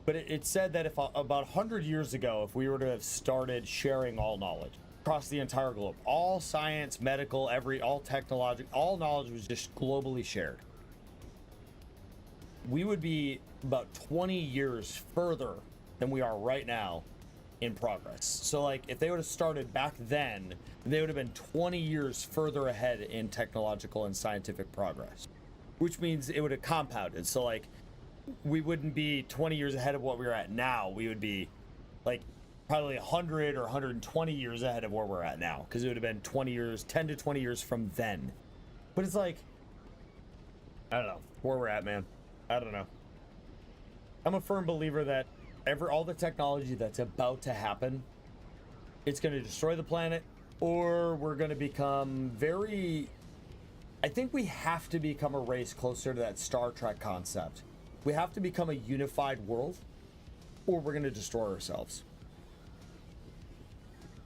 But it said that if about 100 years ago, if we were to have started sharing all knowledge across the entire globe, all science, medical, all technology, all knowledge was just globally shared, we would be about 20 years further than we are right now in progress. So like if they would have started back then, they would have been 20 years further ahead in technological and scientific progress, which means it would have compounded. So like we wouldn't be 20 years ahead of what we're at now. We would be like probably 100 or 120 years ahead of where we're at now, because it would have been 20 years, 10 to 20 years from then. But it's like, I don't know where we're at, man. I don't know. I'm a firm believer that all the technology that's about to happen, it's going to destroy the planet, or we're going to become I think we have to become a race closer to that Star Trek concept. We have to become a unified world, or we're going to destroy ourselves.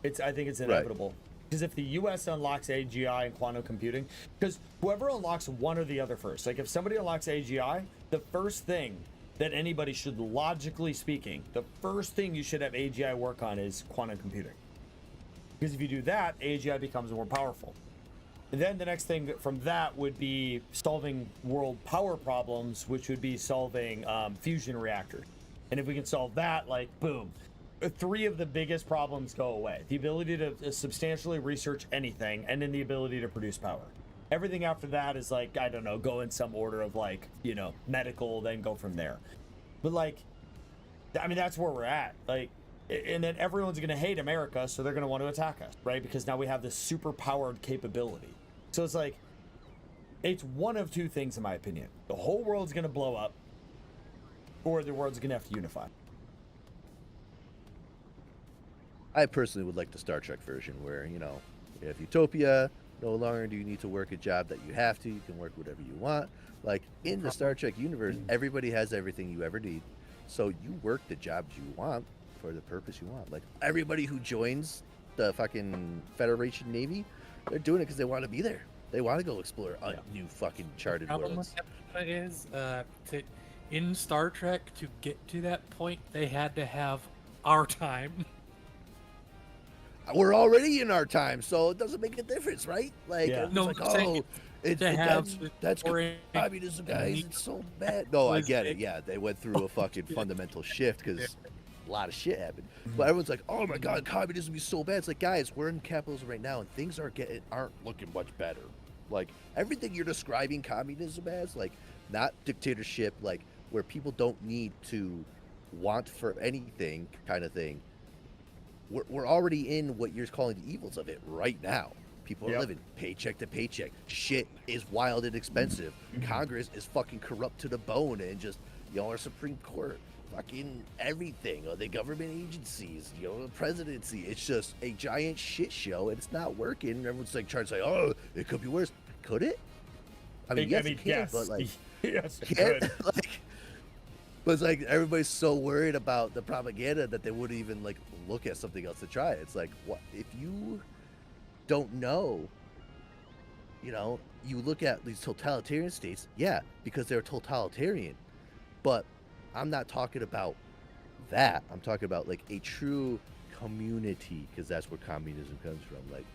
I think it's inevitable. Because if the US unlocks AGI and quantum computing, because whoever unlocks one or the other first, like if somebody unlocks AGI, the first thing that anybody should, logically speaking, the first thing you should have AGI work on is quantum computing. Because if you do that, AGI becomes more powerful. And then the next thing from that would be solving world power problems, which would be solving fusion reactors. And if we can solve that, like, boom, 3 of the biggest problems go away. The ability to substantially research anything, and then the ability to produce power. Everything after that is like, I don't know, go in some order of like, medical, then go from there. But like, I mean, that's where we're at. Like, and then everyone's going to hate America, so they're going to want to attack us, right? Because now we have this super powered capability. So it's like, it's one of 2 things in my opinion. The whole world's going to blow up, or the world's going to have to unify. I personally would like the Star Trek version where, you have utopia. No longer do you need to work a job that you have to. You can work whatever you want. Like, in the Star Trek universe, everybody has everything you ever need. So you work the jobs you want for the purpose you want. Like, everybody who joins the fucking Federation Navy, they're doing it because they want to be there. They want to go explore new fucking charted worlds. Is in Star Trek, to get to that point, they had to have our time. We're already in our time, so it doesn't make a difference, right? Like, No, like, oh, that's for communism, guys. It's so bad. No, I get it. Yeah, they went through a fucking fundamental shift because a lot of shit happened. But everyone's like, oh my god, communism is so bad. It's like, guys, we're in capitalism right now, and things aren't looking much better. Like, everything you're describing communism as, like, not dictatorship, like where people don't need to want for anything kind of thing. We're already in what you're calling the evils of it right now. People are living paycheck to paycheck. Shit is wild and expensive. Congress is fucking corrupt to the bone, and just, our Supreme Court, fucking everything, the government agencies, the presidency. It's just a giant shit show, and it's not working. And everyone's like trying to say, oh, it could be worse. Could it? I mean, yes, it can, but like, yes, it could. Like, but it's like everybody's so worried about the propaganda that they wouldn't even like look at something else to try it. It's like, what if you don't know? You look at these totalitarian states, because they're totalitarian. But I'm not talking about that. I'm talking about like a true community, because that's where communism comes from. Like,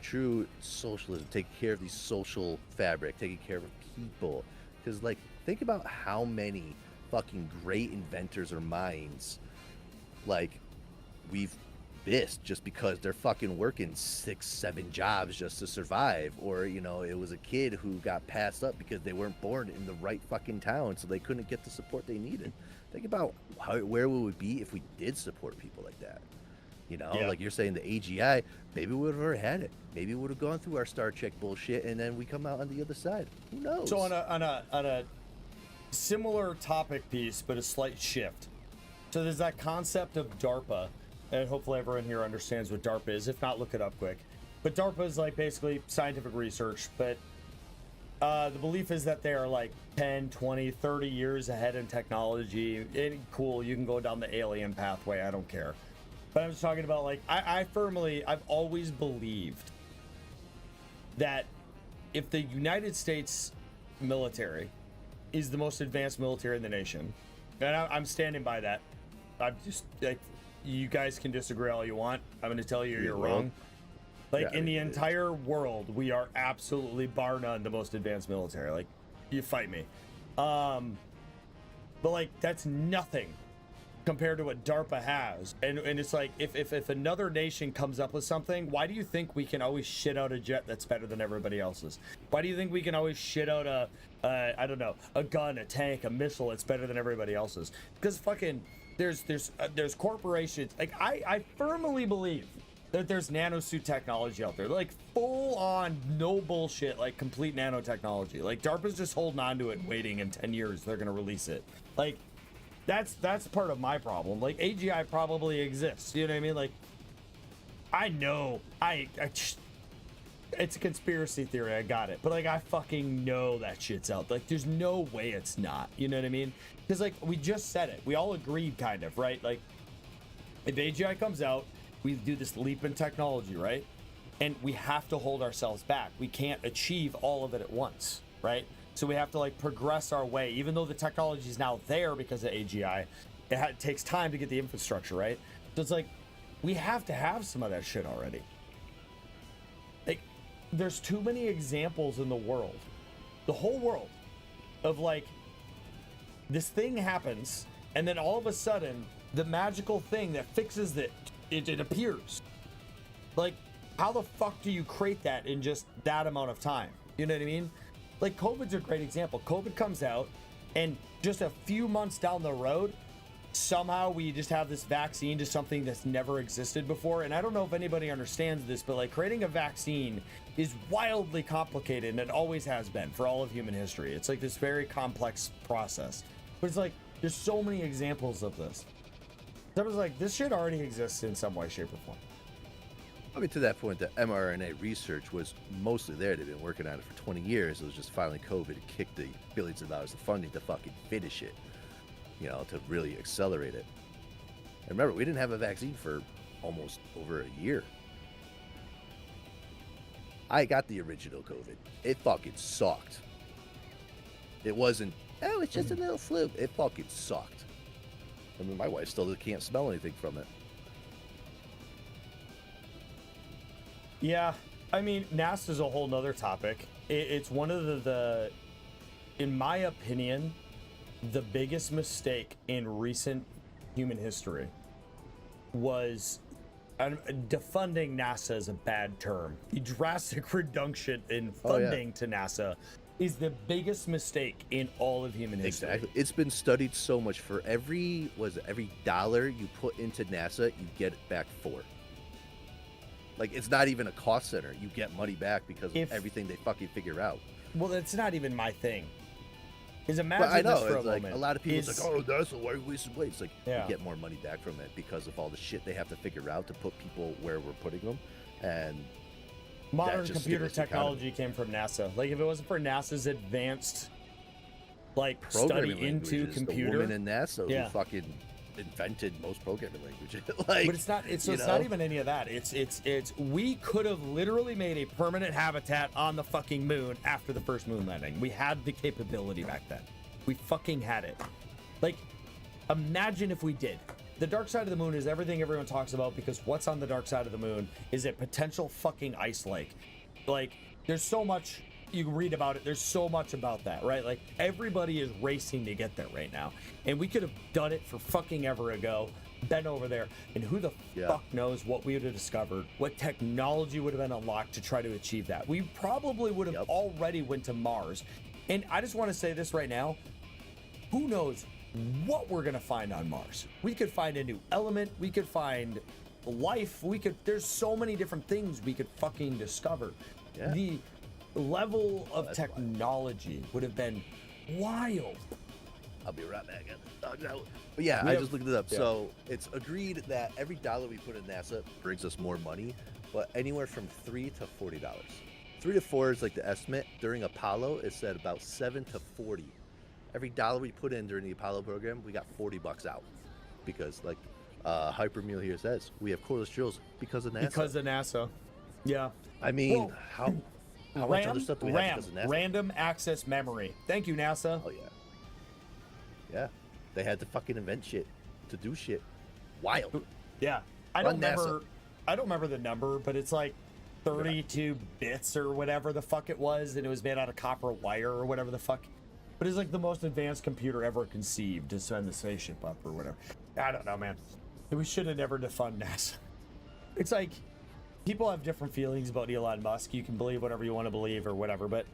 true socialism, taking care of the social fabric, taking care of people. Because like, think about how many fucking great inventors or minds like we've missed just because they're fucking working 6-7 jobs just to survive, or it was a kid who got passed up because they weren't born in the right fucking town, so they couldn't get the support they needed. Think about where we would be if we did support people like that. You know, Yeah. like you're saying, the AGI, maybe we would have already had it. Maybe we would have gone through our Star Trek bullshit, and then we come out on the other side. Who knows? So on a similar topic piece, but a slight shift. So there's that concept of DARPA, and hopefully everyone here understands what DARPA is. If not, look it up quick. But DARPA is like basically scientific research, but the belief is that they are like 10, 20, 30 years ahead in technology. Cool, you can go down the alien pathway, I don't care. But I was talking about, like, I've always believed that if the United States military is the most advanced military in the nation, and I'm standing by that. I'm just, like, you guys can disagree all you want. I'm going to tell you you're wrong. Like, Yeah, in the entire world, we are absolutely, bar none, the most advanced military. Like, you fight me. But, like, that's nothing compared to what DARPA has. And it's like, if another nation comes up with something, why do you think we can always shit out a jet that's better than everybody else's? Why do you think we can always shit out I don't know, a gun, a tank, a missile that's better than everybody else's? Because fucking, there's corporations. Like, I firmly believe that there's nanosuit technology out there, like full on, no bullshit, like complete nanotechnology. Like, DARPA's just holding on to it and waiting. In 10 years they're gonna release it. Like, that's part of my problem. Like, AGI probably exists, you know what I mean? Like, I know it's a conspiracy theory, I got it, but like, I fucking know that shit's out. Like, there's no way it's not, you know what I mean? Because, like, we just said it, we all agreed, kind of, right? Like, if AGI comes out, we do this leap in technology, right? And we have to hold ourselves back. We can't achieve all of it at once, right? So we have to, like, progress our way, even though the technology is now there because of AGI. It takes time to get the infrastructure, right? So it's like, we have to have some of that shit already. Like, there's too many examples in the world, the whole world, of, like, this thing happens, and then all of a sudden, the magical thing that fixes it appears. Like, how the fuck do you create that in just that amount of time? You know what I mean? Like, COVID's a great example. COVID comes out, and just a few months down the road, somehow we just have this vaccine to something that's never existed before. And I don't know if anybody understands this, but, like, creating a vaccine is wildly complicated, and it always has been for all of human history. It's like this very complex process. But it's like, there's so many examples of this. So I was like, this shit already exists in some way, shape, or form. I mean, to that point, the mRNA research was mostly there. They've been working on it for 20 years. It was just finally COVID kicked the billions of dollars of funding to fucking finish it, you know, to really accelerate it. And remember, we didn't have a vaccine for almost over a year. I got the original COVID. It fucking sucked. It wasn't, oh, it's just a little flu. It fucking sucked. I mean, my wife still can't smell anything from it. Yeah, I mean, NASA's a whole nother topic. It's one of the, in my opinion, the biggest mistake in recent human history was, defunding NASA is a bad term. The drastic reduction in funding to NASA is the biggest mistake in all of human history. Exactly. It's been studied so much. For every dollar you put into NASA, you get it back 4. Like, it's not even a cost center. You get money back because of everything they fucking figure out. Well, that's not even my thing. Is imagine but I know, this for it's a like moment. A lot of people it's like, oh, that's why are we wasting weight? It's like, Yeah. you get more money back from it because of all the shit they have to figure out to put people where we're putting them. And modern just computer stimulates the technology came from NASA. Like, if it wasn't for NASA's advanced, like, programming study into languages, computer, the woman in NASA Yeah. who fucking invented most programming languages. Like, but it's not. It's you not know? even any of that. It's. We could have literally made a permanent habitat on the fucking moon after the first moon landing. We had the capability back then. We fucking had it. Like, imagine if we did. The dark side of the moon is everything everyone talks about, because what's on the dark side of the moon is a potential fucking ice lake. Like, there's so much you read about it. There's so much about that, right? Like, everybody is racing to get there right now, and we could have done it for fucking ever ago, been over there, and who the fuck knows what we would have discovered, what technology would have been unlocked to try to achieve that. We probably would have already went to Mars. And I just want to say this right now, who knows what we're gonna find on Mars. We could find a new element, we could find life, there's so many different things we could fucking discover. Yeah. The level of that's technology would have been wild. I'll be right back. But yeah, I just looked it up. Yeah. So it's agreed that every dollar we put in NASA brings us more money, but anywhere from $3 to $40. 3 to 4 is like the estimate. During Apollo, it said about 7 to 40. Every dollar we put in during the Apollo program, we got $40 out, because like Hypermeal here says, we have cordless drills because of NASA. Because of NASA. Yeah. I mean, how much other stuff do we have because of NASA? Random access memory. Thank you, NASA. Oh yeah. Yeah, they had to fucking invent shit to do shit. Wild. Yeah, I Run don't remember the number, but it's like 32 bits or whatever the fuck it was, and it was made out of copper wire or whatever the fuck. But it's like the most advanced computer ever conceived to send the spaceship up or whatever. I don't know, man. We should have never defund NASA. It's like people have different feelings about Elon Musk. You can believe whatever you want to believe or whatever, but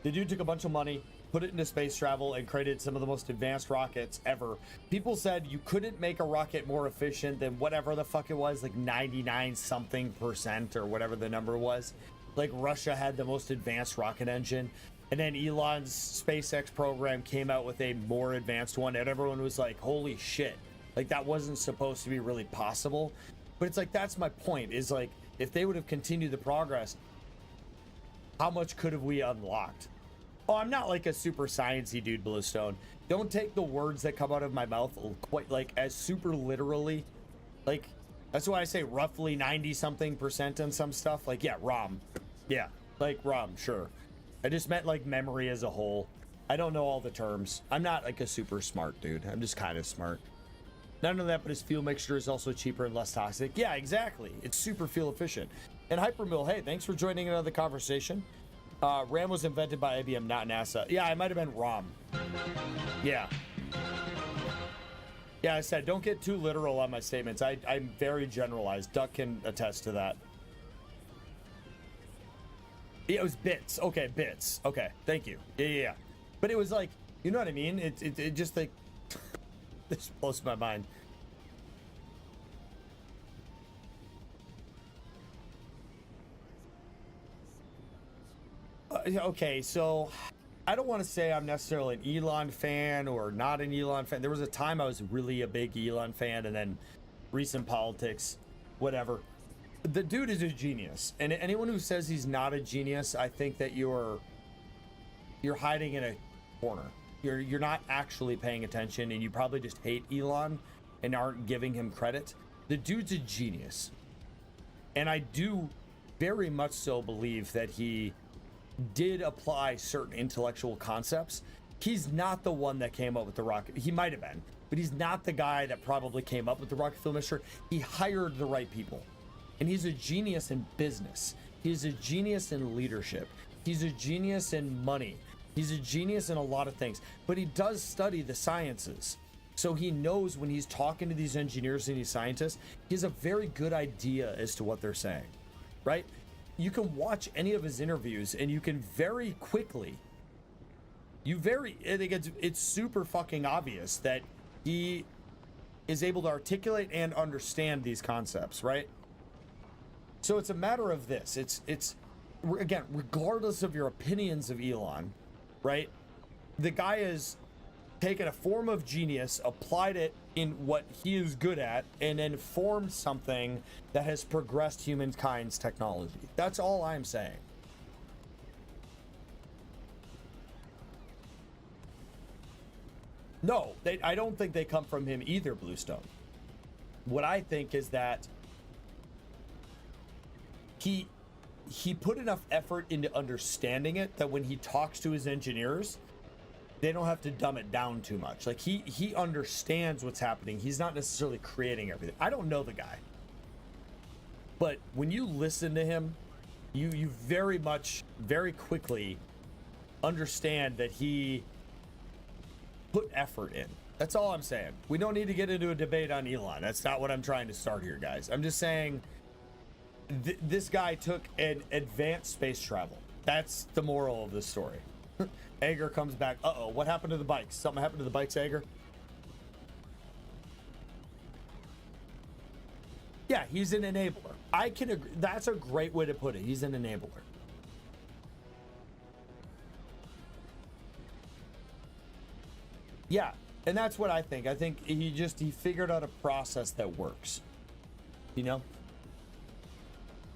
the dude took a bunch of money, put it into space travel, and created some of the most advanced rockets ever. People said you couldn't make a rocket more efficient than whatever the fuck it was, like 99 something percent or whatever the number was. Like Russia had the most advanced rocket engine, and then Elon's SpaceX program came out with a more advanced one, and everyone was like, holy shit, like that wasn't supposed to be really possible. But it's like, that's my point, is like, if they would have continued the progress, how much could have we unlocked? Oh, I'm not like a super sciencey dude, Bluestone. Don't take the words that come out of my mouth quite like as super literally. Like, that's why I say roughly 90 something percent on some stuff. Like, yeah, ROM. Yeah, like ROM, sure. I just meant like memory as a whole. I don't know all the terms. I'm not like a super smart dude. I'm just kind of smart. Not only that, but his fuel mixture is also cheaper and less toxic. Yeah, exactly. It's super fuel efficient. And Hypermill, hey, thanks for joining another conversation. RAM was invented by IBM, not NASA. Yeah, I might have been ROM. Yeah. Yeah, I said, don't get too literal on my statements. I'm very generalized. Duck can attest to that. Yeah, it was bits. Okay, bits. Okay, thank you. Yeah. But it was like, you know what I mean? It just like, this blows my mind. Okay, so I don't want to say I'm necessarily an Elon fan or not an Elon fan. There was a time I was really a big Elon fan, and then recent politics, whatever. The dude is a genius, and anyone who says he's not a genius, I think that you're hiding in a corner. You're not actually paying attention, and you probably just hate Elon and aren't giving him credit. The dude's a genius, and I do very much so believe that he did apply certain intellectual concepts. He's not the one that came up with the rocket. He might have been, but he's not the guy that probably came up with the rocket fuel mixture. He hired the right people, and he's a genius in business. He's a genius in leadership. He's a genius in money. He's a genius in a lot of things, but he does study the sciences. So he knows when he's talking to these engineers and these scientists, he has a very good idea as to what they're saying, right? You can watch any of his interviews and you can very quickly, I think it's super fucking obvious that he is able to articulate and understand these concepts, right? So it's a matter of this. It's again, regardless of your opinions of Elon, right? The guy has taken a form of genius, applied it in what he is good at, and then formed something that has progressed humankind's technology. That's all I'm saying. No, I don't think they come from him either, Bluestone. What I think is that he put enough effort into understanding it that when he talks to his engineers, they don't have to dumb it down too much. Like he understands what's happening. He's not necessarily creating everything. I don't know the guy, but when you listen to him, you very quickly understand that he put effort in. That's all I'm saying. We don't need to get into a debate on Elon. That's not what I'm trying to start here, guys. I'm just saying this guy took an advanced space travel. That's the moral of the story. Ager comes back. Uh-oh, what happened to the bikes? Something happened to the bikes, Ager? Yeah, he's an enabler. I can agree. That's a great way to put it. He's an enabler. Yeah, and that's what I think. I think he figured out a process that works. You know?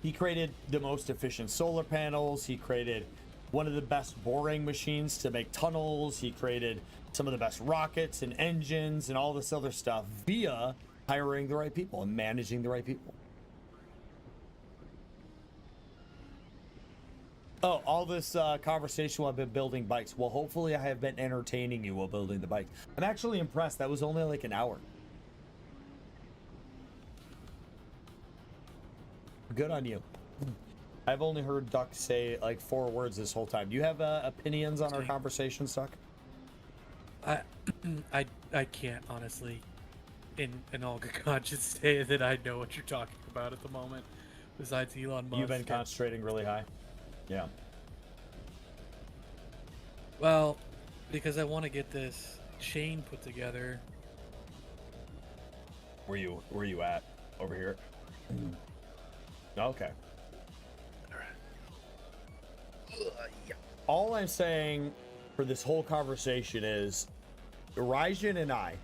He created the most efficient solar panels. He created one of the best boring machines to make tunnels. He created some of the best rockets and engines and all this other stuff via hiring the right people and managing the right people. Oh, all this conversation while I've been building bikes. Well, hopefully I have been entertaining you while building the bike. I'm actually impressed. That was only like an hour. Good on you. I've only heard Duck say like 4 words this whole time. Do you have opinions on our conversation, Duck? I can't honestly, in all good conscience, say that I know what you're talking about at the moment. Besides Elon Musk, You've been concentrating really high. Yeah. Well, because I want to get this chain put together. Where you at? Over here? Okay. All I'm saying for this whole conversation is Raijin and I,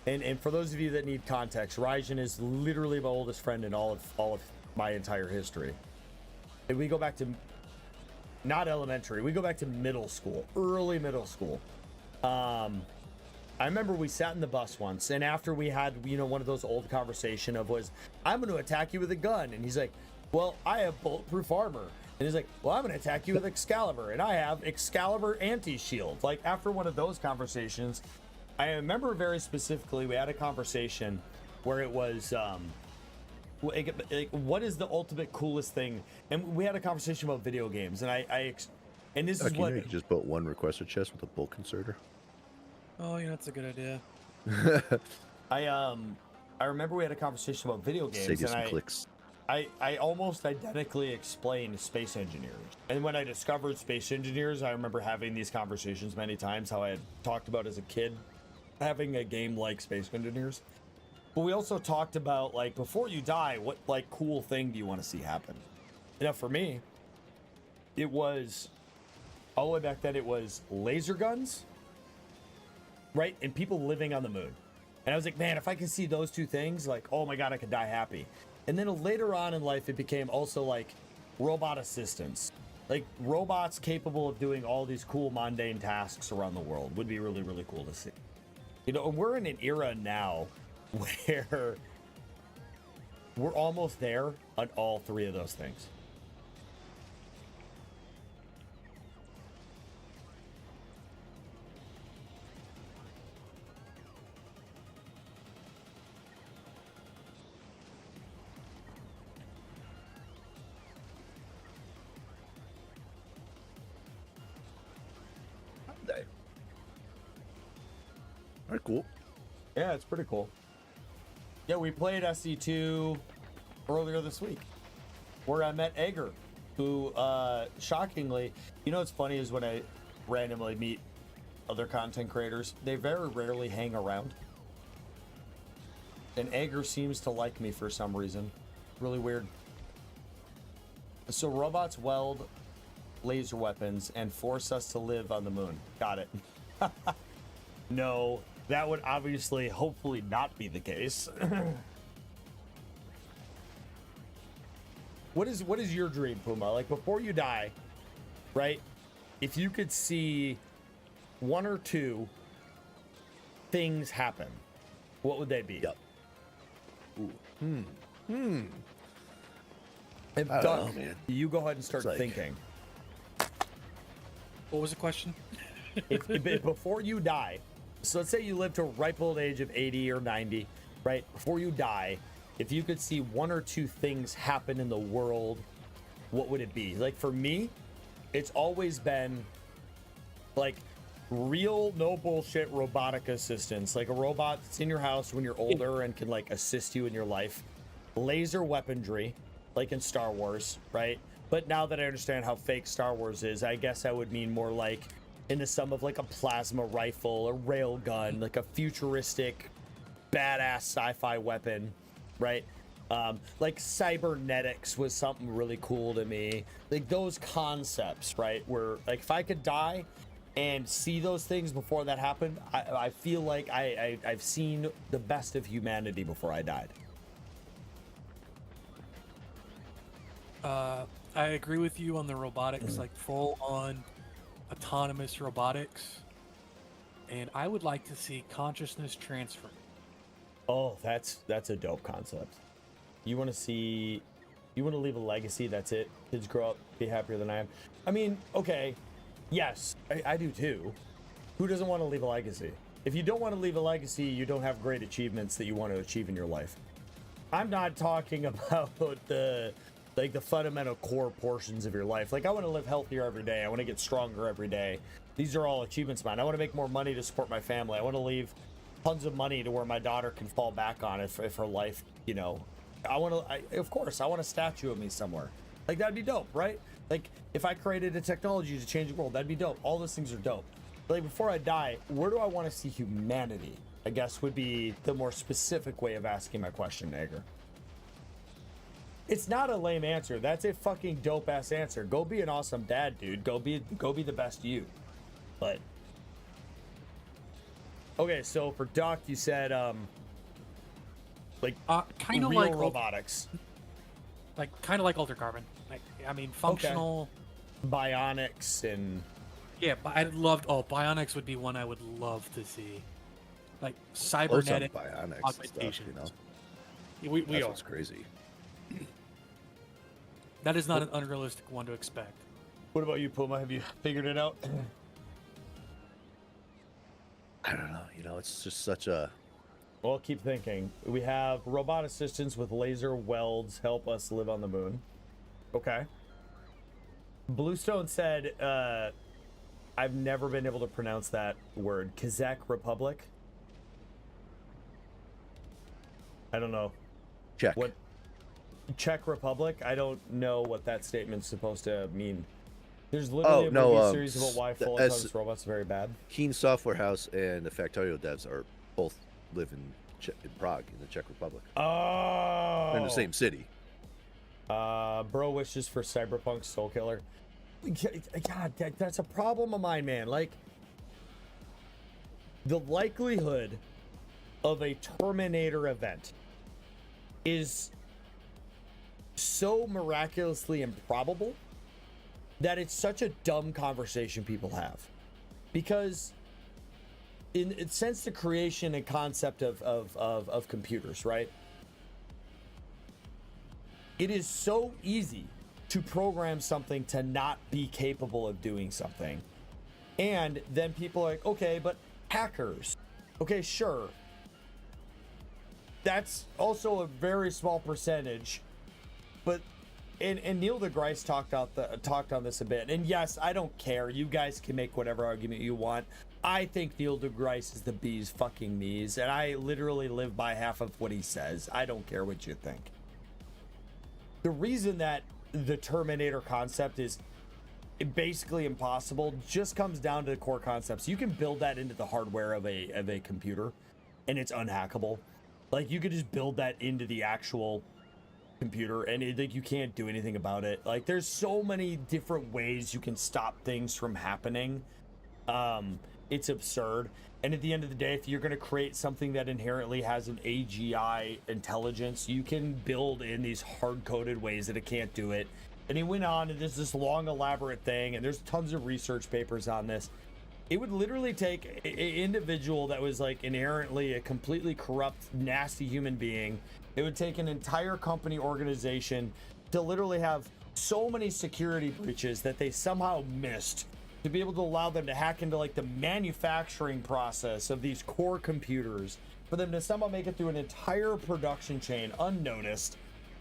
and for those of you that need context, Raijin is literally my oldest friend in all of my entire history. And we go back to not elementary, we go back to middle school, early middle school. I remember we sat in the bus once, and after we had, you know, one of those old conversation of was, I'm going to attack you with a gun, and he's like, well, I have bulletproof armor, and he's like, well, I'm going to attack you with Excalibur, and I have Excalibur anti-shield. Like, after one of those conversations, I remember very specifically we had a conversation where it was like, what is the ultimate coolest thing, and we had a conversation about video games, and and this is what you can just build one requester chest with a bulk inserter. Oh, yeah, that's a good idea. I remember we had a conversation about video games, Save you and some clicks. I almost identically explained space engineers. And when I discovered space engineers, I remember having these conversations many times, how I had talked about as a kid having a game like Space Engineers. But we also talked about, like, before you die, what, like, cool thing do you want to see happen? You know, for me, it was, all the way back then, it was laser guns, right? And people living on the moon. And I was like, man, if I can see those two things, like, oh my God, I could die happy. And then later on in life, it became also like robot assistants. Like robots capable of doing all these cool mundane tasks around the world would be really, really cool to see. You know, and we're in an era now where we're almost there on all 3 of those things. All right, cool. Yeah, it's pretty cool. Yeah, we played SE2 earlier this week, where I met Egger, who, shockingly, you know what's funny is when I randomly meet other content creators, they very rarely hang around. And Egger seems to like me for some reason. Really weird. So robots weld laser weapons and force us to live on the moon. Got it. No, that would obviously, hopefully not be the case. What is your dream, Puma? Like, before you die, right? If you could see 1 or 2 things happen, what would they be? Yep. Ooh. And I don't Doug, know, man. you go ahead and start It's like- thinking. What was the question? if before you die, so let's say you live to a ripe old age of 80 or 90, right? Before you die, if you could see 1 or 2 things happen in the world, what would it be? Like, for me, it's always been like real no bullshit robotic assistance, like a robot that's in your house when you're older and can like assist you in your life. Laser weaponry, like in Star Wars, right? But now that I understand how fake Star Wars is, I guess I would mean more like in the sum of like a plasma rifle, a rail gun, like a futuristic, badass sci-fi weapon, right? Like cybernetics was something really cool to me. Like those concepts, right? Where like if I could die and see those things before that happened, I feel like I've seen the best of humanity before I died. I agree with you on the robotics, like full on autonomous robotics. And I would like to see consciousness transfer. Oh, that's a dope concept. You want to leave a legacy, that's it. Kids grow up, be happier than I am. I mean, okay, yes, I do too. Who doesn't want to leave a legacy? If you don't want to leave a legacy, you don't have great achievements that you want to achieve in your life. I'm not talking about the fundamental core portions of your life. Like, I want to live healthier every day. I want to get stronger every day. These are all achievements of mine. I want to make more money to support my family. I want to leave tons of money to where my daughter can fall back on if her life, you know, of course, I want a statue of me somewhere. Like, that'd be dope, right? Like, if I created a technology to change the world, that'd be dope. All those things are dope. But like, before I die, where do I want to see humanity? I guess would be the more specific way of asking my question, Nager. It's not a lame answer. That's a fucking dope ass answer. Go be an awesome dad, dude. Go be the best you. But okay, so for Doc, you said like kind of real like robotics, kind of like Alter Carbon. Like, I mean, functional, bionics, and yeah. But bionics would be one I would love to see. Like Close on cybernetic bionics and stuff, augmentation. you know. We That's are. what's crazy. That is not an unrealistic one to expect. what about you, Puma? Have you figured it out? I don't know. You know, it's just such a. Well, keep thinking. We have robot assistants with laser welds help us live on the moon. Okay. Bluestone said, I've never been able to pronounce that word. Kazakh Republic? I don't know. Check. What? Czech Republic? I don't know what that statement's supposed to mean. There's literally a movie series about why full autonomous robots are very bad. Keen Software House and the Factorio devs are both live in Prague, in the Czech Republic. Oh! They're in the same city. Bro wishes for Cyberpunk Soul Killer. God, that's a problem of mine, man. Like, the likelihood of a Terminator event is so miraculously improbable that it's such a dumb conversation people have. Because since the creation and concept of computers, right? It is so easy to program something to not be capable of doing something. And then people are like, okay, but hackers. Okay, sure. That's also a very small percentage. But and Neil deGrasse talked on this a bit. And yes, I don't care. You guys can make whatever argument you want. I think Neil deGrasse is the bee's fucking knees, and I literally live by half of what he says. I don't care what you think. The reason that the Terminator concept is basically impossible just comes down to the core concepts. You can build that into the hardware of a computer, and it's unhackable. Like, you could just build that into the actual computer, and you can't do anything about it. Like, there's so many different ways you can stop things from happening. It's absurd. And at the end of the day, if you're going to create something that inherently has an AGI intelligence, you can build in these hard-coded ways that it can't do it. And he went on, and there's this long, elaborate thing, and there's tons of research papers on this. It would literally take an individual that was like inherently a completely corrupt, nasty human being. It would take an entire company organization to literally have so many security breaches that they somehow missed to be able to allow them to hack into like the manufacturing process of these core computers, for them to somehow make it through an entire production chain unnoticed.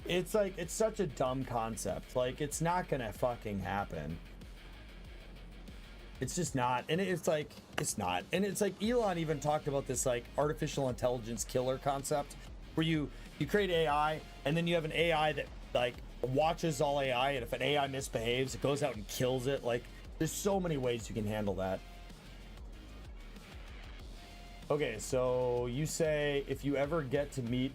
It's like, it's such a dumb concept. Like, it's not gonna fucking happen. It's just not. And it's like, it's not. And it's like, Elon even talked about this like artificial intelligence killer concept, where you create AI, and then you have an AI that like watches all AI, and if an AI misbehaves, it goes out and kills it. Like, there's so many ways you can handle that. Okay, so you say if you ever get to meet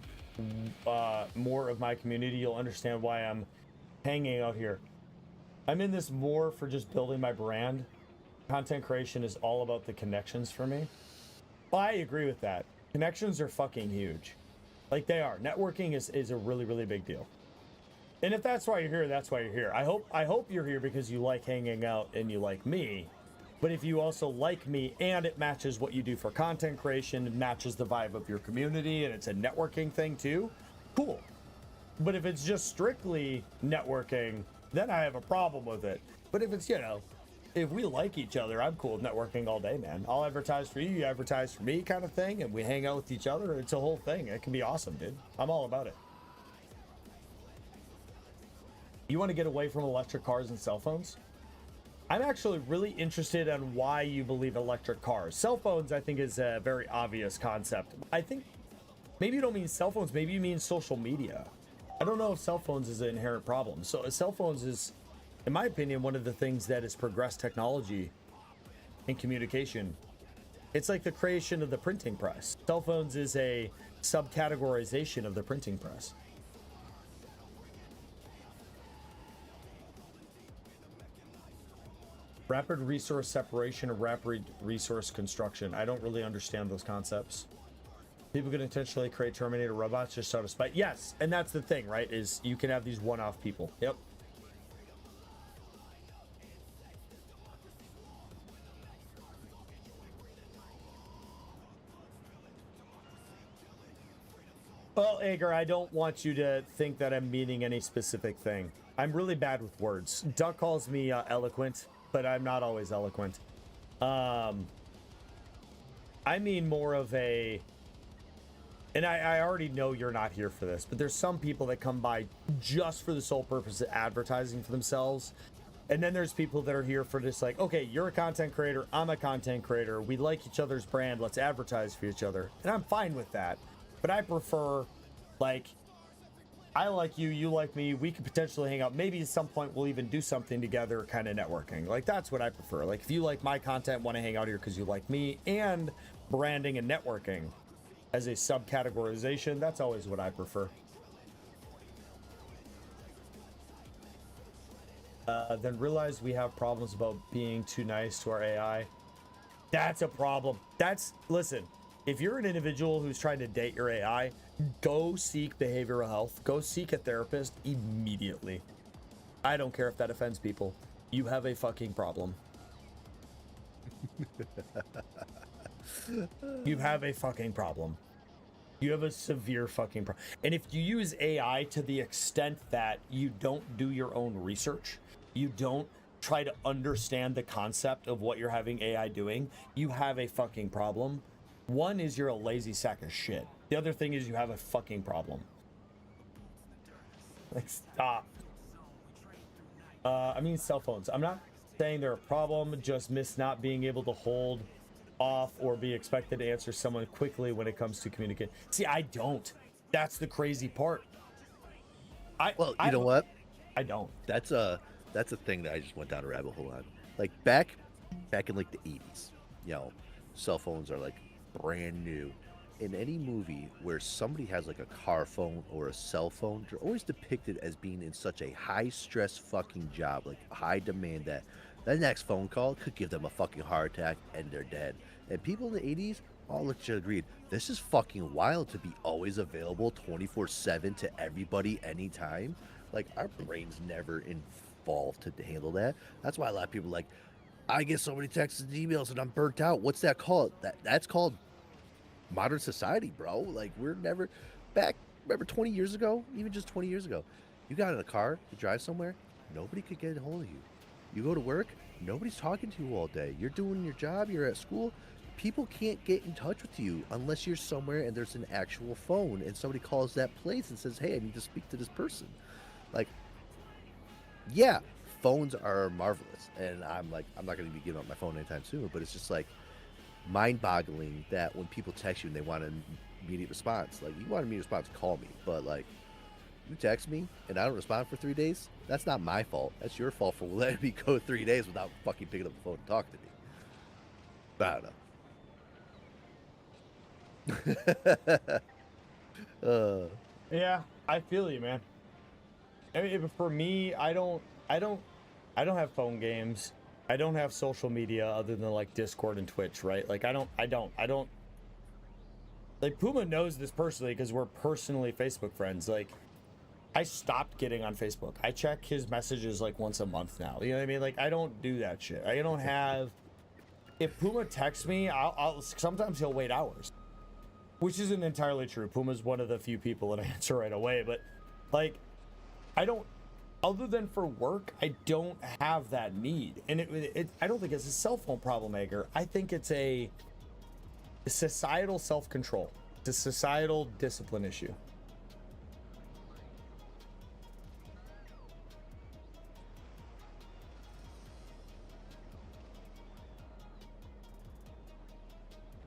more of my community, you'll understand why I'm hanging out here. I'm in this more for just building my brand. Content creation is all about the connections for me. Well, I agree with that. Connections are fucking huge. Like they are. Networking is a really, really big deal. And if that's why you're here, that's why you're here. I hope you're here because you like hanging out and you like me. But if you also like me and it matches what you do for content creation, it matches the vibe of your community, and it's a networking thing too, cool. But if it's just strictly networking, then I have a problem with it. But if it's, you know, if we like each other, I'm cool with networking all day, man. I'll advertise for you, you advertise for me kind of thing, and we hang out with each other. It's a whole thing. It can be awesome, dude. I'm all about it. You want to get away from electric cars and cell phones? I'm actually really interested in why you believe electric cars. Cell phones, I think, is a very obvious concept. I think maybe you don't mean cell phones, maybe you mean social media. I don't know if cell phones is an inherent problem. So cell phones is, in my opinion, one of the things that has progressed technology in communication. It's like the creation of the printing press. Cell phones is a subcategorization of the printing press. Rapid resource separation or rapid resource construction. I don't really understand those concepts. People can intentionally create Terminator robots just out of spite. Yes, and that's the thing, right? Is you can have these one-off people. Yep. Well, Ager, I don't want you to think that I'm meaning any specific thing. I'm really bad with words. Duck calls me eloquent, but I'm not always eloquent. I mean more of a... And I already know you're not here for this, but there's some people that come by just for the sole purpose of advertising for themselves. And then there's people that are here for just like, okay, you're a content creator, I'm a content creator, we like each other's brand, let's advertise for each other. And I'm fine with that. But I prefer, like, I like you, you like me, we could potentially hang out. Maybe at some point we'll even do something together, kind of networking. Like, that's what I prefer. Like, if you like my content, want to hang out here because you like me, and branding and networking as a subcategorization, that's always what I prefer. Then realize we have problems about being too nice to our AI. That's a problem. Listen, if you're an individual who's trying to date your AI, go seek behavioral health. Go seek a therapist immediately. I don't care if that offends people. You have a fucking problem. You have a fucking problem. You have a severe fucking problem. And if you use AI to the extent that you don't do your own research, you don't try to understand the concept of what you're having AI doing, you have a fucking problem. One is you're a lazy sack of shit. The other thing is you have a fucking problem. Like, stop. I mean cell phones. I'm not saying they're a problem, just miss not being able to hold off or be expected to answer someone quickly when it comes to communicate. See, I don't. That's the crazy part. Well, you know what? I don't. That's a thing that I just went down a rabbit hole on. Like back in like the 80s, you know, cell phones are like brand new. In any movie where somebody has like a car phone or a cell phone, they're always depicted as being in such a high stress fucking job, like high demand, that the next phone call could give them a fucking heart attack and they're dead. And people in the 80s all legit agreed, this is fucking wild to be always available 24/7 to everybody anytime. Like, our brains never evolved to handle that. That's why a lot of people are like, I get so many texts and emails and I'm burnt out. What's that called? That's called modern society, bro. Like, we're never back. Remember 20 years ago, even just 20 years ago, you got in a car to drive somewhere, nobody could get a hold of you. You go to work, nobody's talking to you all day. You're doing your job, you're at school, people can't get in touch with you unless you're somewhere and there's an actual phone and somebody calls that place and says, hey, I need to speak to this person. Like, yeah, phones are marvelous, and I'm not going to be giving up my phone anytime soon, but it's just like mind-boggling that when people text you and they want an immediate response, like, you want an immediate response, call me, but like, you text me and I don't respond for 3 days, that's not my fault. That's your fault for letting me go 3 days without fucking picking up the phone and talking to me. But I don't know. Yeah, I feel you, man. I mean, for me, I don't have phone games. I don't have social media other than like Discord and Twitch, right? Like I don't. Like Puma knows this personally because we're personally Facebook friends. Like I stopped getting on Facebook. I check his messages like once a month now. You know what I mean? Like I don't do that shit. I don't have. If Puma texts me, I'll sometimes he'll wait hours, which isn't entirely true. Puma's one of the few people that I answer right away, but like I don't. Other than for work, I don't have that need, and I don't think it's a cell phone problem, Edgar. I think it's a societal self-control. It's a societal discipline issue.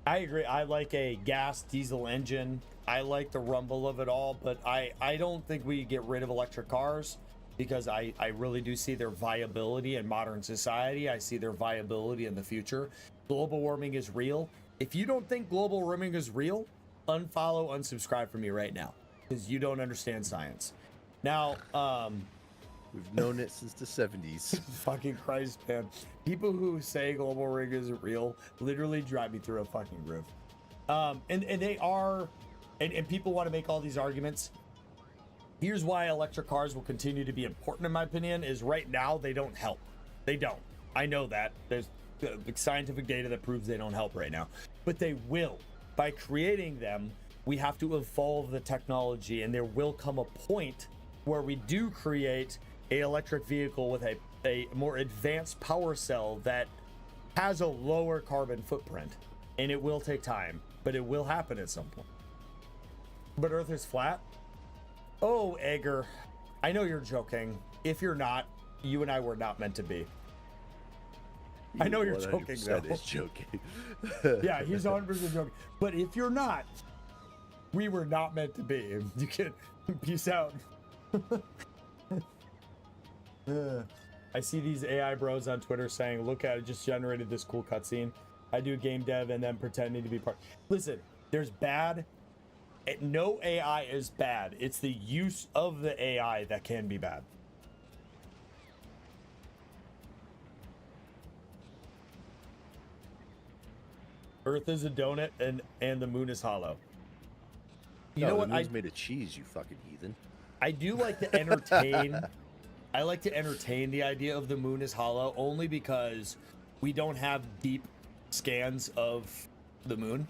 I agree. I like a gas diesel engine. I like the rumble of it all, but I don't think we get rid of electric cars because I really do see their viability in modern society. I see their viability in the future. Global warming is real. If you don't think global warming is real, unfollow, unsubscribe from me right now because you don't understand science. Now, we've known it since the 70s. Fucking Christ, man. People who say global warming isn't real literally drive me through a fucking roof. And they are, and people want to make all these arguments. Here's why electric cars will continue to be important, in my opinion, is right now they don't help. They don't. I know that. There's scientific data that proves they don't help right now. But they will. By creating them, we have to evolve the technology, and there will come a point where we do create an electric vehicle with a more advanced power cell that has a lower carbon footprint. And it will take time, but it will happen at some point. But Earth is flat? Oh, Edgar, I know you're joking. If you're not, you and I were not meant to be. I know you're joking, though. Is joking. Yeah, he's 100% joking. But if you're not, we were not meant to be. You can peace out. I see these AI bros on Twitter saying, look at it, just generated this cool cutscene. I do game dev and then pretending to be part. Listen, there's bad. No AI is bad. It's the use of the AI that can be bad. Earth is a donut and the moon is hollow. You know what? The moon's made of cheese, you fucking heathen. I do like to entertain. I like to entertain the idea of the moon is hollow only because we don't have deep scans of the moon.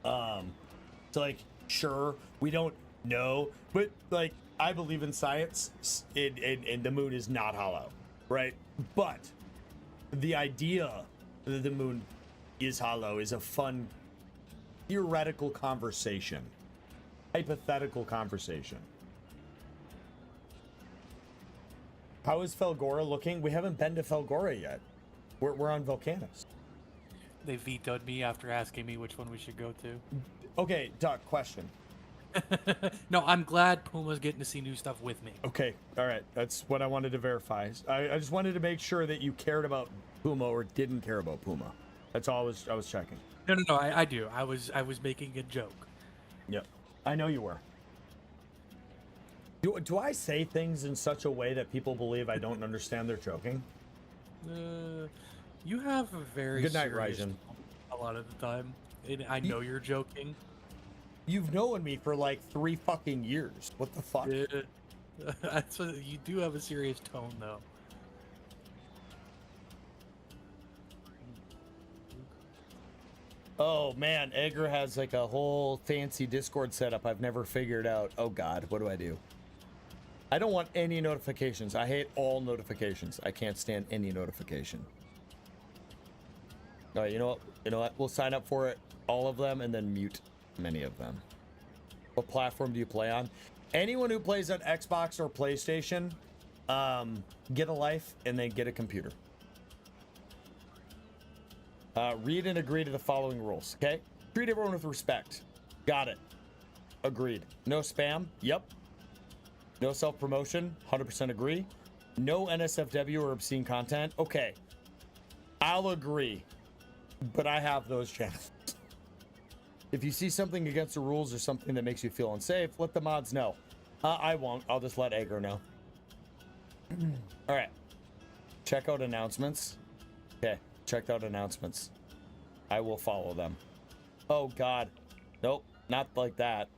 So like, sure, we don't know, but like, I believe in science, and the moon is not hollow, right? But the idea that the moon is hollow is a fun, theoretical conversation, hypothetical conversation. How is Felgora looking? We haven't been to Felgora yet. We're on Vulcanus. They vetoed me after asking me which one we should go to. Okay, Doc, question. No, I'm glad Puma's getting to see new stuff with me. Okay, all right. That's what I wanted to verify. I just wanted to make sure that you cared about Puma or didn't care about Puma. That's all I was checking. No, I do. I was making a joke. Yep, I know you were. Do I say things in such a way that people believe I don't understand they're joking? You have a very good night, serious Ryzen. a lot of the time. And I know you're joking. You've known me for like 3 fucking years. What the fuck? That's you do have a serious tone, though. Oh man, Edgar has like a whole fancy Discord setup I've never figured out. Oh god, what do I do? I don't want any notifications. I hate all notifications. I can't stand any notification. All right, you know what? We'll sign up for it, all of them, and then mute many of them. What platform do you play on? Anyone who plays on Xbox or PlayStation, get a life and then get a computer. Read and agree to the following rules, okay? Treat everyone with respect. Got it. Agreed. No spam? Yep. No self-promotion? 100% agree. No NSFW or obscene content? Okay. I'll agree. But I have those channels. If you see something against the rules or something that makes you feel unsafe, let the mods know. I won't. I'll just let Agar know. All right. Check out announcements. Okay. Checked out announcements. I will follow them. Oh, God. Nope. Not like that.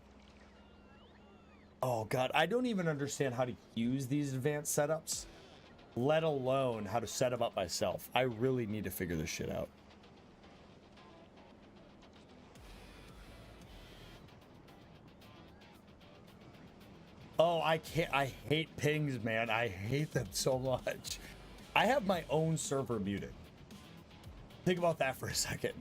Oh, God. I don't even understand how to use these advanced setups, let alone how to set them up myself. I really need to figure this shit out. Oh, I can't. I hate pings, man. I hate them so much. I have my own server muted. Think about that for a second.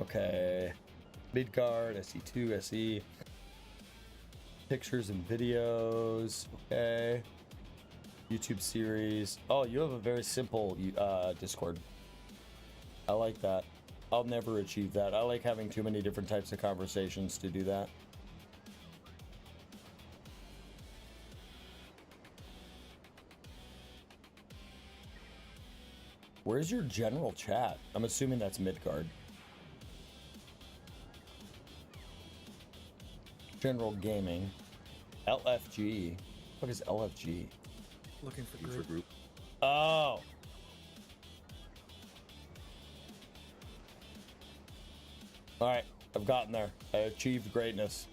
Okay. Midgard, SE2, SE. Pictures and videos. Okay. YouTube series. Oh, you have a very simple Discord. I like that. I'll never achieve that. I like having too many different types of conversations to do that. Where's your general chat? I'm assuming that's Midgard. General gaming. LFG. What is LFG? Looking for group. Oh. All right, I've gotten there. I achieved greatness.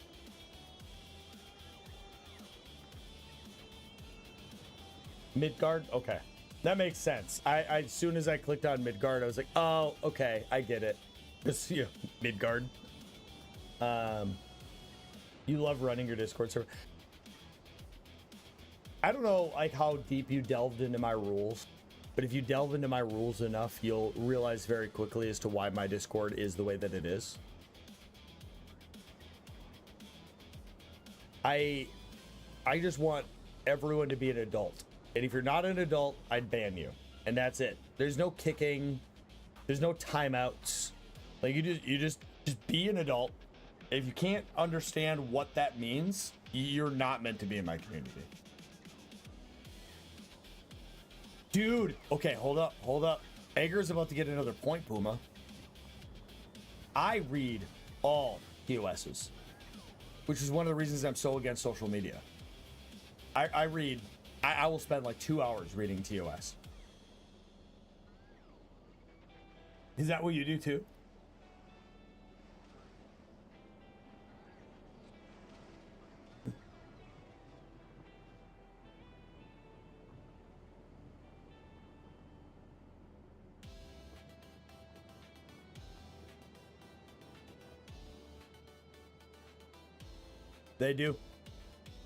Midgard? Okay. That makes sense. I as soon as I clicked on Midgard, I was like, oh, okay, I get it. Just, you know, Midgard. You love running your Discord server. I don't know like how deep you delved into my rules, but if you delve into my rules enough, you'll realize very quickly as to why my Discord is the way that it is. I just want everyone to be an adult. And if you're not an adult, I'd ban you. And that's it. There's no kicking. There's no timeouts. Like you just be an adult. If you can't understand what that means, you're not meant to be in my community. Dude, okay, hold up. Agar's about to get another point, Puma. I read all TOSs, which is one of the reasons I'm so against social media. I will spend like 2 hours reading TOS. Is that what you do too? They do.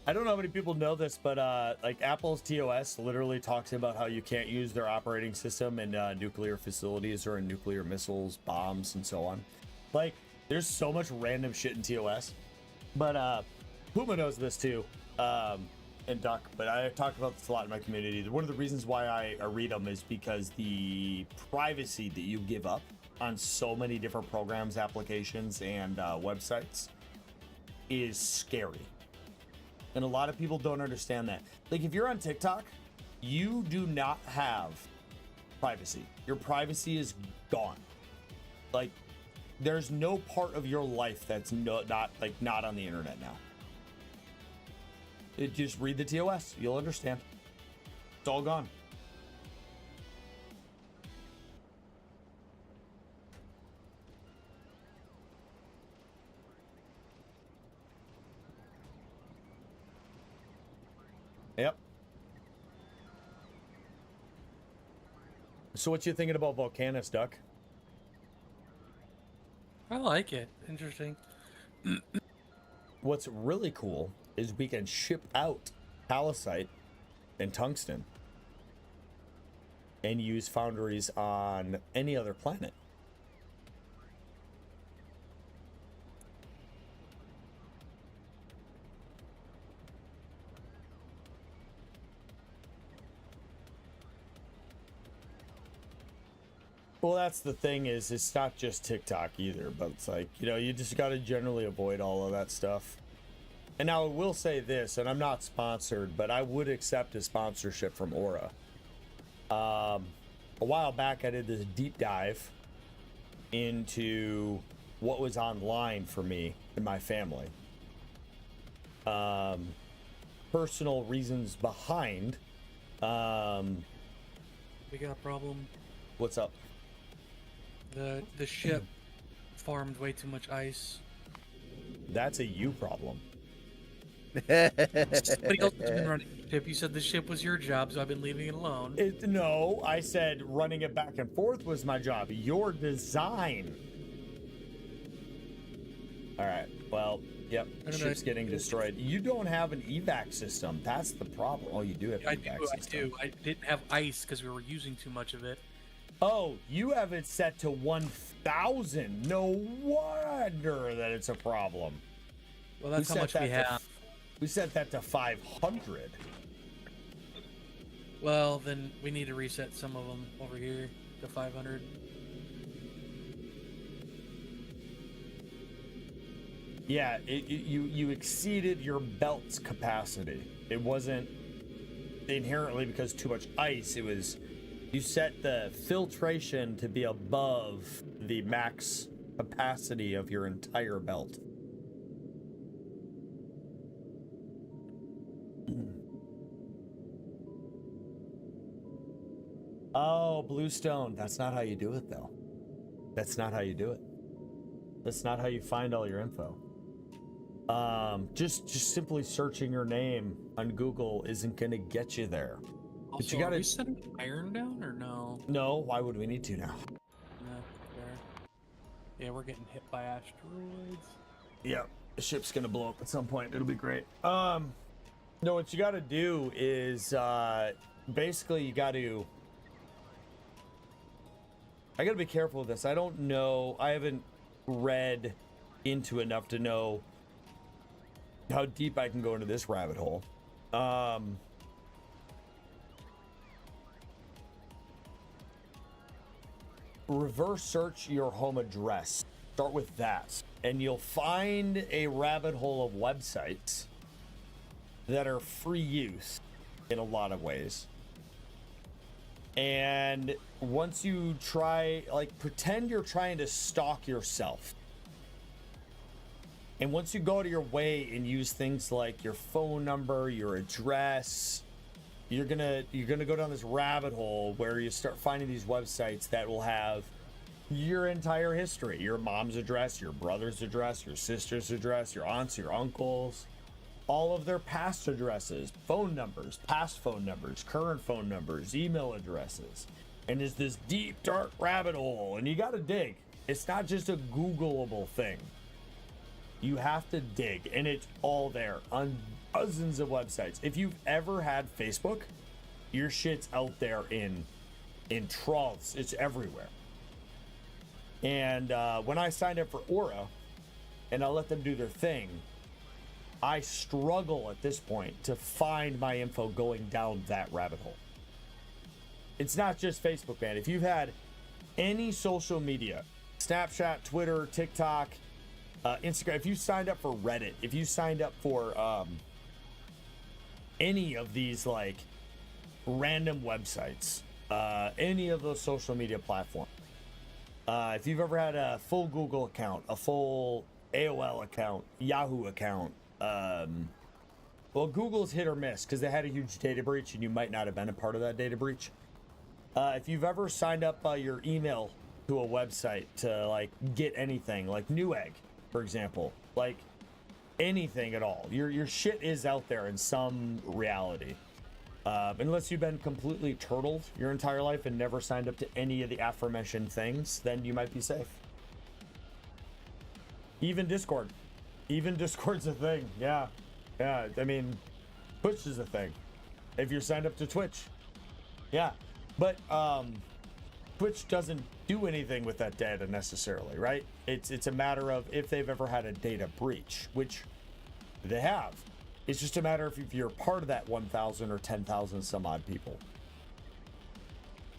I don't know how many people know this, but like Apple's TOS literally talks about how you can't use their operating system in nuclear facilities or in nuclear missiles, bombs, and so on. Like, there's so much random shit in TOS. But Puma knows this too, and Duck. But I talk about this a lot in my community. One of the reasons why I read them is because the privacy that you give up on so many different programs, applications, and websites is scary. And a lot of people don't understand that. Like, if you're on TikTok, you do not have privacy. Your privacy is gone. Like, there's no part of your life that's not on the internet now. Just read the TOS. You'll understand. It's all gone. Yep. So what you thinking about Vulcanus, Duck? I like it. Interesting. What's really cool is we can ship out palisite and tungsten and use foundries on any other planet. Well, that's the thing is, it's not just TikTok either, but it's like, you know, you just got to generally avoid all of that stuff. And now I will say this, and I'm not sponsored, but I would accept a sponsorship from Aura. A while back, I did this deep dive into what was online for me and my family. Personal reasons behind. We got a problem. What's up? The ship farmed way too much ice. That's a you problem. Somebody else has been running the ship. You said the ship was your job, so I've been leaving it alone. No, I said running it back and forth was my job. Your design. All right. Well, yep. Ship's getting destroyed. You don't have an evac system. That's the problem. Oh, you do have an evac system. I didn't have ice because we were using too much of it. Oh, you have it set to 1,000. No wonder that it's a problem. Well, that's how much we have. We set that to 500. Well, then we need to reset some of them over here to 500. Yeah, you exceeded your belt's capacity. It wasn't inherently because too much ice. It was you set the filtration to be above the max capacity of your entire belt. Oh, Bluestone. That's not how you do it, though. That's not how you do it. That's not how you find all your info. Just simply searching your name on Google isn't going to get you there. Also, but you gotta... are we setting iron down or no? No, why would we need to now? No, fair. Yeah, we're getting hit by asteroids. Yeah, the ship's going to blow up at some point. It'll be great. No, what you got to do is basically you got to... I got to be careful with this. I don't know. I haven't read into enough to know how deep I can go into this rabbit hole. Reverse search your home address. Start with that. And you'll find a rabbit hole of websites that are free use in a lot of ways. And once you try, like, pretend you're trying to stalk yourself. And once you go to your way and use things like your phone number, your address, you're gonna go down this rabbit hole where you start finding these websites that will have your entire history, your mom's address, your brother's address, your sister's address, your aunts, your uncles, all of their past addresses, phone numbers, past phone numbers, current phone numbers, email addresses. And it's this deep, dark rabbit hole, and you gotta dig. It's not just a Googleable thing. You have to dig, and it's all there on dozens of websites. If you've ever had Facebook, your shit's out there in troughs. It's everywhere. And when I signed up for Aura, and I let them do their thing, I struggle at this point to find my info going down that rabbit hole. It's not just Facebook, man. If you've had any social media, Snapchat, Twitter, TikTok, Instagram, if you signed up for Reddit, if you signed up for any of these like random websites, any of those social media platforms, if you've ever had a full Google account, a full AOL account, Yahoo account, well, Google's hit or miss because they had a huge data breach and you might not have been a part of that data breach. If you've ever signed up your email to a website to like get anything like Newegg, for example, like anything at all, your shit is out there in some reality. Unless you've been completely turtled your entire life and never signed up to any of the aforementioned things, then you might be safe. Even Discord. Even Discord's a thing. Yeah. I mean, Twitch is a thing. If you're signed up to Twitch. Yeah. But Twitch doesn't do anything with that data necessarily, right? It's a matter of if they've ever had a data breach, which they have. It's just a matter of if you're part of that 1,000 or 10,000 some odd people.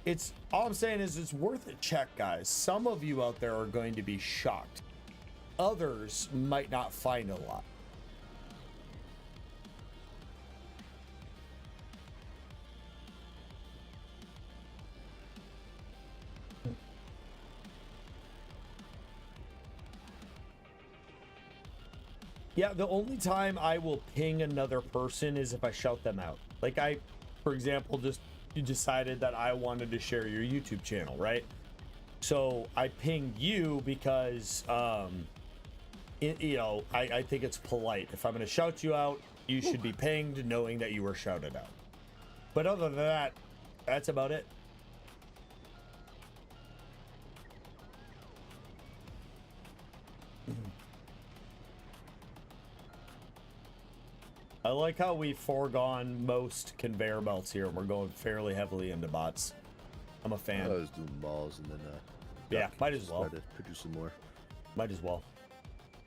It's all I'm saying is it's worth a check, guys. Some of you out there are going to be shocked. Others might not find a lot. Yeah, the only time I will ping another person is if I shout them out. Like for example, you decided that I wanted to share your YouTube channel, right? So I pinged you because, I think it's polite. If I'm going to shout you out, you should be pinged knowing that you were shouted out. But other than that, that's about it. I like how we've foregone most conveyor belts here. We're going fairly heavily into bots. I'm a fan. I was doing balls and then yeah, might as well. Try to produce some more. Might as well.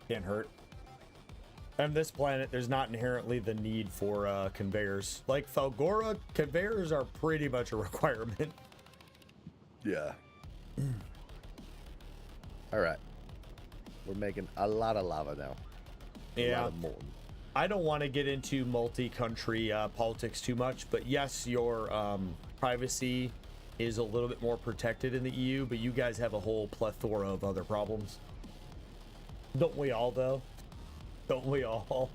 Can't hurt. On this planet, there's not inherently the need for conveyors. Like Falgora, conveyors are pretty much a requirement. Yeah. All right. We're making a lot of lava now. A lot of molten. I don't want to get into multi-country politics too much, but yes, your privacy is a little bit more protected in the EU, but you guys have a whole plethora of other problems. Don't we all, though? Don't we all?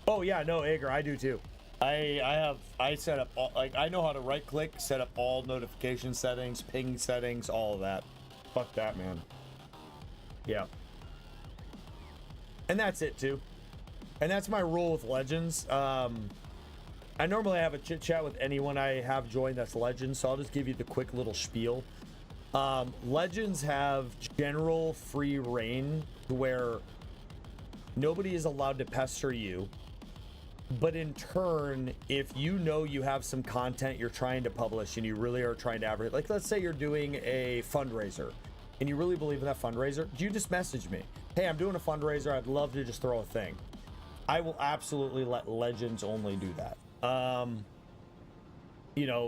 Oh yeah, no, Ager, I do too. I set up all, like, I know how to right click, set up all notification settings, ping settings, all of that. Fuck that, man. Yeah. And that's it too. And that's my rule with Legends. I normally have a chit chat with anyone I have joined that's Legends, so I'll just give you the quick little spiel. Legends have general free reign where nobody is allowed to pester you. But in turn, if you know you have some content you're trying to publish and you really are trying to advertise, like let's say you're doing a fundraiser and you really believe in that fundraiser, you just message me. Hey, I'm doing a fundraiser. I'd love to just throw a thing. I will absolutely let Legends only do that.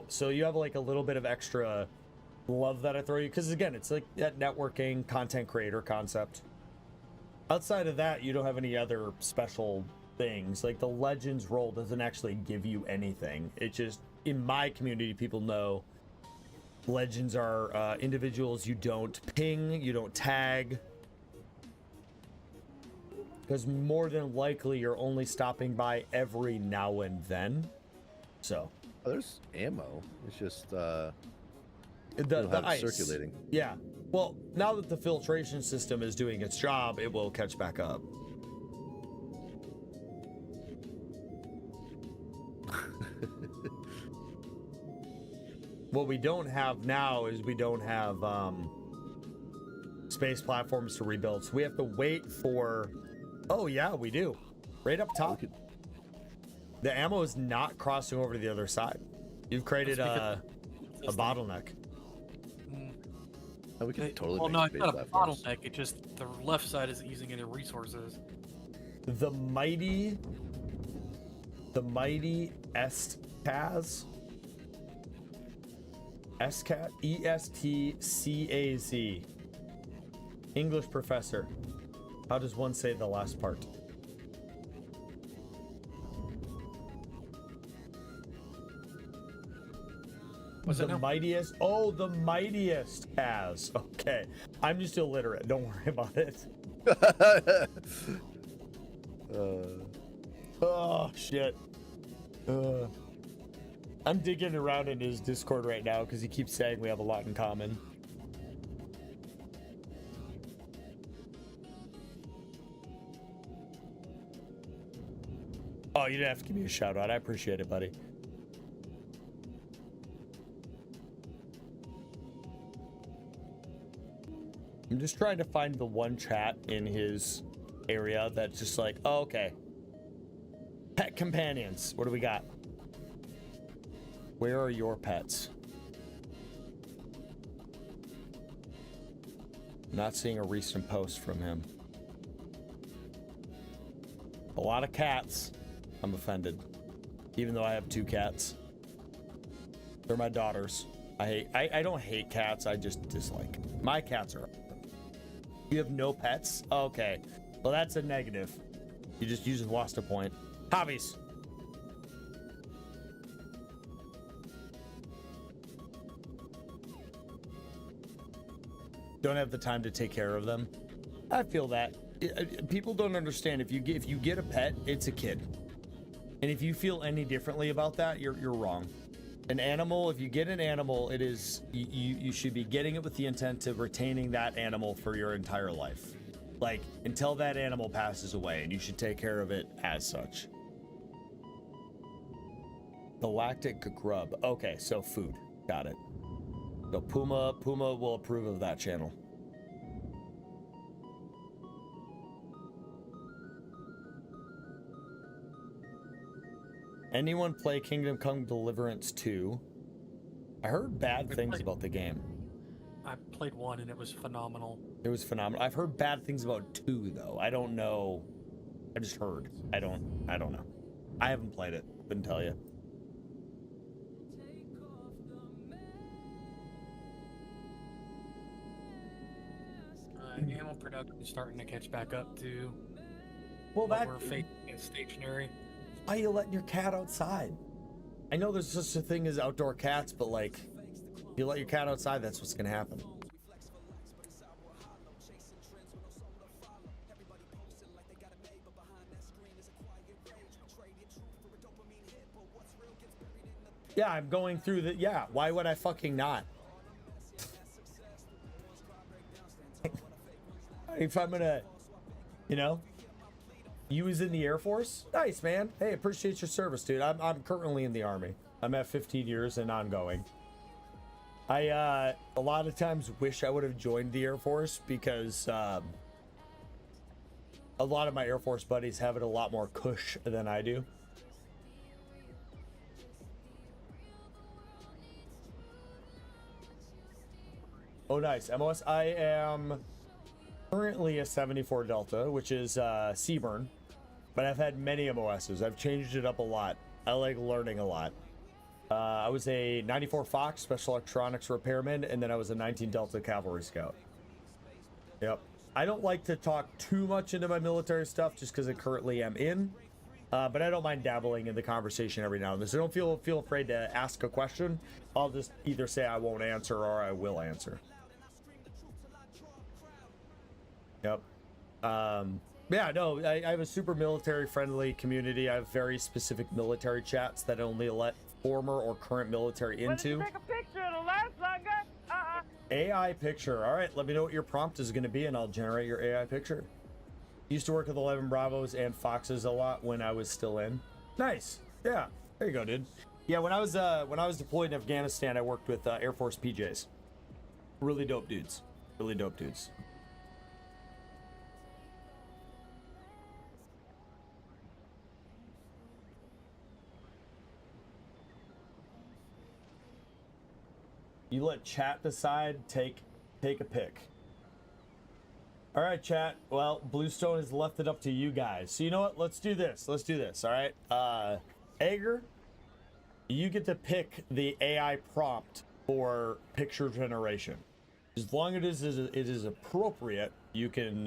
So you have like a little bit of extra love that I throw you, because again, it's like that networking content creator concept. Outside of that, you don't have any other special things. Like the Legends role doesn't actually give you anything. It just, in my community, people know Legends are individuals you don't ping, you don't tag, because more than likely you're only stopping by every now and then. So there's ammo. It's just the ice circulating. Yeah. Well, now that the filtration system is doing its job, it will catch back up. What we don't have now is we don't have space platforms to rebuild, so we have to wait for. Oh yeah, we do. Right up top. The ammo is not crossing over to the other side. You've created a bottleneck. Oh, we can totally. Well, make no, it's space not a platforms. bottleneck. It just the left side isn't using any resources. The mighty Estcaz. Estcaz, ESTCAZ. English professor. How does one say the last part? What's the it now? mightiest. Oh, the mightiest has. Okay, I'm just illiterate. Don't worry about it. Oh shit. I'm digging around in his Discord right now because he keeps saying we have a lot in common. Oh, you didn't have to give me a shout out. I appreciate it, buddy. I'm just trying to find the one chat in his area that's just like, oh, okay. Pet companions. What do we got? Where are your pets? Not seeing a recent post from him. A lot of cats. I'm offended. Even though I have 2 cats. They're my daughters. I don't hate cats, I just dislike them. My cats are. You have no pets? Okay. Well, that's a negative. You just lost a point. Hobbies. don't have the time to take care of them. I feel that. People don't understand, if you get a pet, it's a kid. And if you feel any differently about that, you're wrong. An animal, if you get an animal, it is you should be getting it with the intent of retaining that animal for your entire life. Like, until that animal passes away, and you should take care of it as such. Galactic grub. Okay, so food. Got it. So Puma will approve of that channel. Anyone play Kingdom Come Deliverance 2? I heard bad things about the game. I played 1 and it was phenomenal. It was phenomenal. I've heard bad things about 2 though. I don't know. I just heard. I don't know. I haven't played it. Couldn't tell you. Ammo production is starting to catch back up to Well, what that we're facing as stationary. why are you letting your cat outside? I know there's such a thing as outdoor cats, but like, if you let your cat outside, that's what's gonna happen. Yeah, I'm going through the, yeah, why would I fucking not? If I'm gonna, you know, you was in the Air Force? Nice, man. Hey, appreciate your service, dude. I'm currently in the Army. I'm at 15 years and ongoing. I a lot of times wish I would have joined the Air Force because a lot of my Air Force buddies have it a lot more cush than I do. Oh, nice. MOS, I am currently a 74 Delta, which is Seaburn, but I've had many MOSs. I've changed it up a lot. I like learning a lot. I was a 94 Fox Special Electronics Repairman, and then I was a 19 Delta Cavalry Scout. Yep. I don't like to talk too much into my military stuff just because I currently am in, but I don't mind dabbling in the conversation every now and then. So don't feel afraid to ask a question. I'll just either say I won't answer or I will answer. Yep. Yeah, no, I have a super military friendly community. I have very specific military chats that only let former or current military into. Take a picture of the last sucker. AI picture. All right, let me know what your prompt is going to be and I'll generate your AI picture. Used to work with 11 Bravos and Foxes a lot when I was still in. Nice. Yeah, there you go, dude. Yeah, when I was deployed in Afghanistan, I worked with Air Force PJs. Really dope dudes. Really dope dudes. You let chat decide, take a pick. All right, chat. Well, Bluestone has left it up to you guys. So you know what? Let's do this. Let's do this. All right. Ager, you get to pick the AI prompt for picture generation. As long as it is appropriate, you can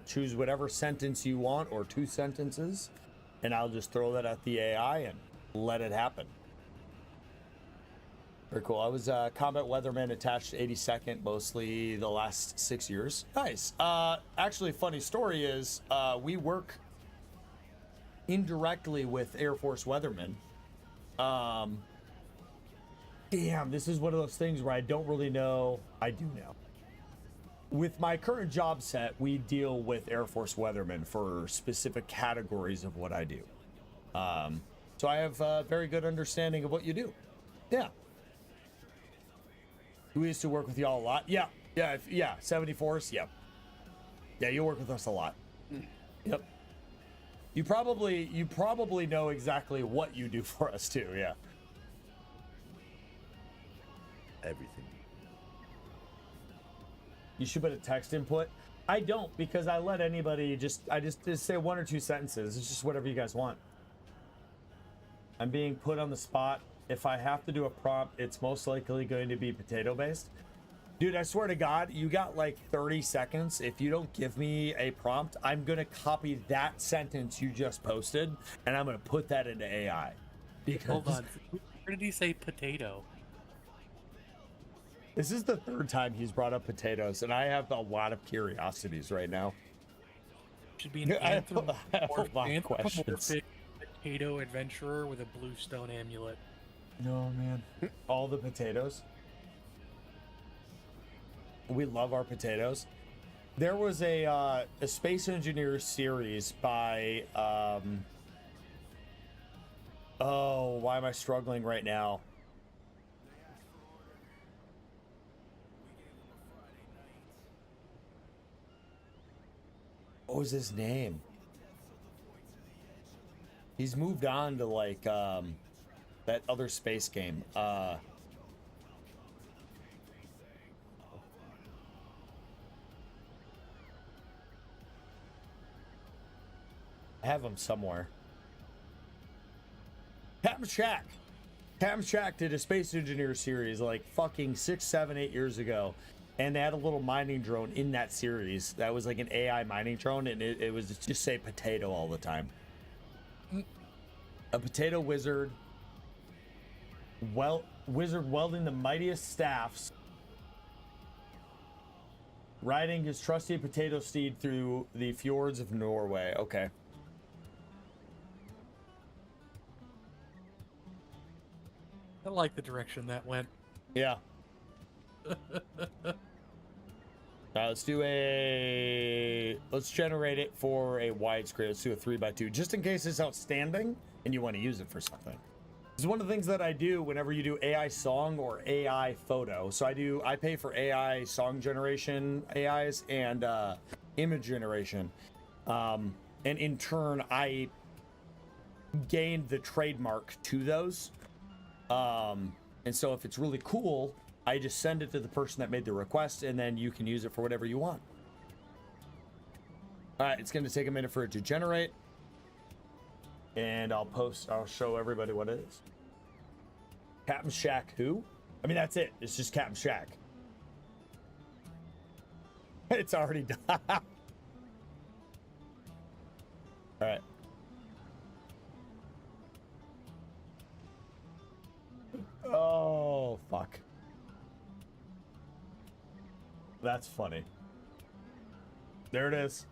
choose whatever sentence you want or 2 sentences, and I'll just throw that at the AI and let it happen. Very cool. I was a combat weatherman attached to 82nd mostly the last 6 years. Nice. Actually, funny story is we work indirectly with Air Force weathermen. Damn, this is one of those things where I don't really know. I do now. With my current job set, we deal with Air Force weathermen for specific categories of what I do. So I have a very good understanding of what you do. Yeah. We used to work with y'all a lot. Yeah, 74s. Yep. Yeah, you work with us a lot. Yep. You probably know exactly what you do for us too. Yeah. Everything. You should put a text input. I don't, because I let anybody just say 1 or 2 sentences. It's just whatever you guys want. I'm being put on the spot. If I have to do a prompt, it's most likely going to be potato based. Dude, I swear to God, you got like 30 seconds. If you don't give me a prompt, I'm going to copy that sentence you just posted and I'm going to put that into AI. Because Hold on. Where did he say potato? This is the third time he's brought up potatoes, and I have a lot of curiosities right now. Should be an I have a lot of questions. anthropomorphic potato adventurer with a bluestone amulet. No, man. All the potatoes. We love our potatoes. There was a Space Engineer series by oh, why am I struggling right now? What was his name? He's moved on to like that other space game. I have him somewhere. Captain Shack. Captain Shack did a Space Engineer series like fucking 6, 7, 8 years ago. And they had a little mining drone in that series. That was like an AI mining drone, and it was just say potato all the time. A potato wizard. Wizard welding the mightiest staffs. Riding his trusty potato steed through the fjords of Norway. Okay. I like the direction that went. Yeah. Let's generate it for a widescreen. Let's do a 3x2, just in case it's outstanding and you want to use it for something. This is one of the things that I do whenever you do AI song or AI photo. So I pay for AI song generation, AIs, and image generation. And in turn, I gained the trademark to those. And so if it's really cool, I just send it to the person that made the request, and then you can use it for whatever you want. All right, it's going to take a minute for it to generate. And I'll show everybody what it is. Captain Shack who? I mean, that's it. It's just Captain Shack. It's already done. All right. Oh, fuck. That's funny. There it is.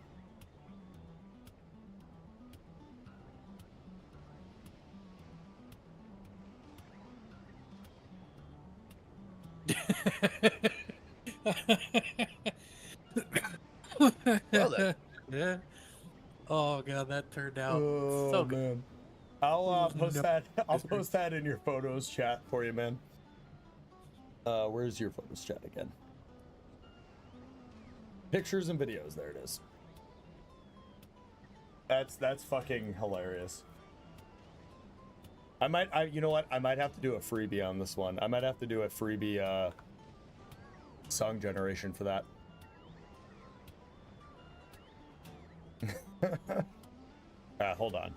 Well, then. Yeah. Oh god, that turned out Oh, so good. man. I'll post No. that. I'll post that in your photos chat for you, man. Where's your photos chat again? Pictures and videos. There it is. That's fucking hilarious. You know what? I might have to do a freebie on this one. I might have to do a freebie song generation for that. Hold on.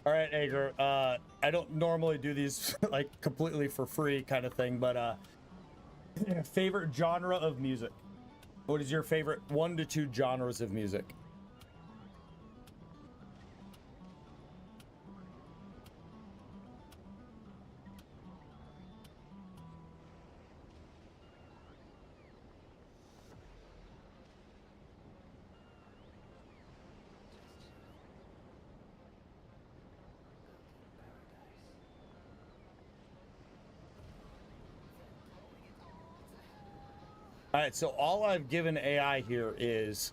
All right, Ager. I don't normally do these like completely for free kind of thing, but favorite genre of music. What is your favorite 1 to 2 genres of music? All right, so all I've given AI here is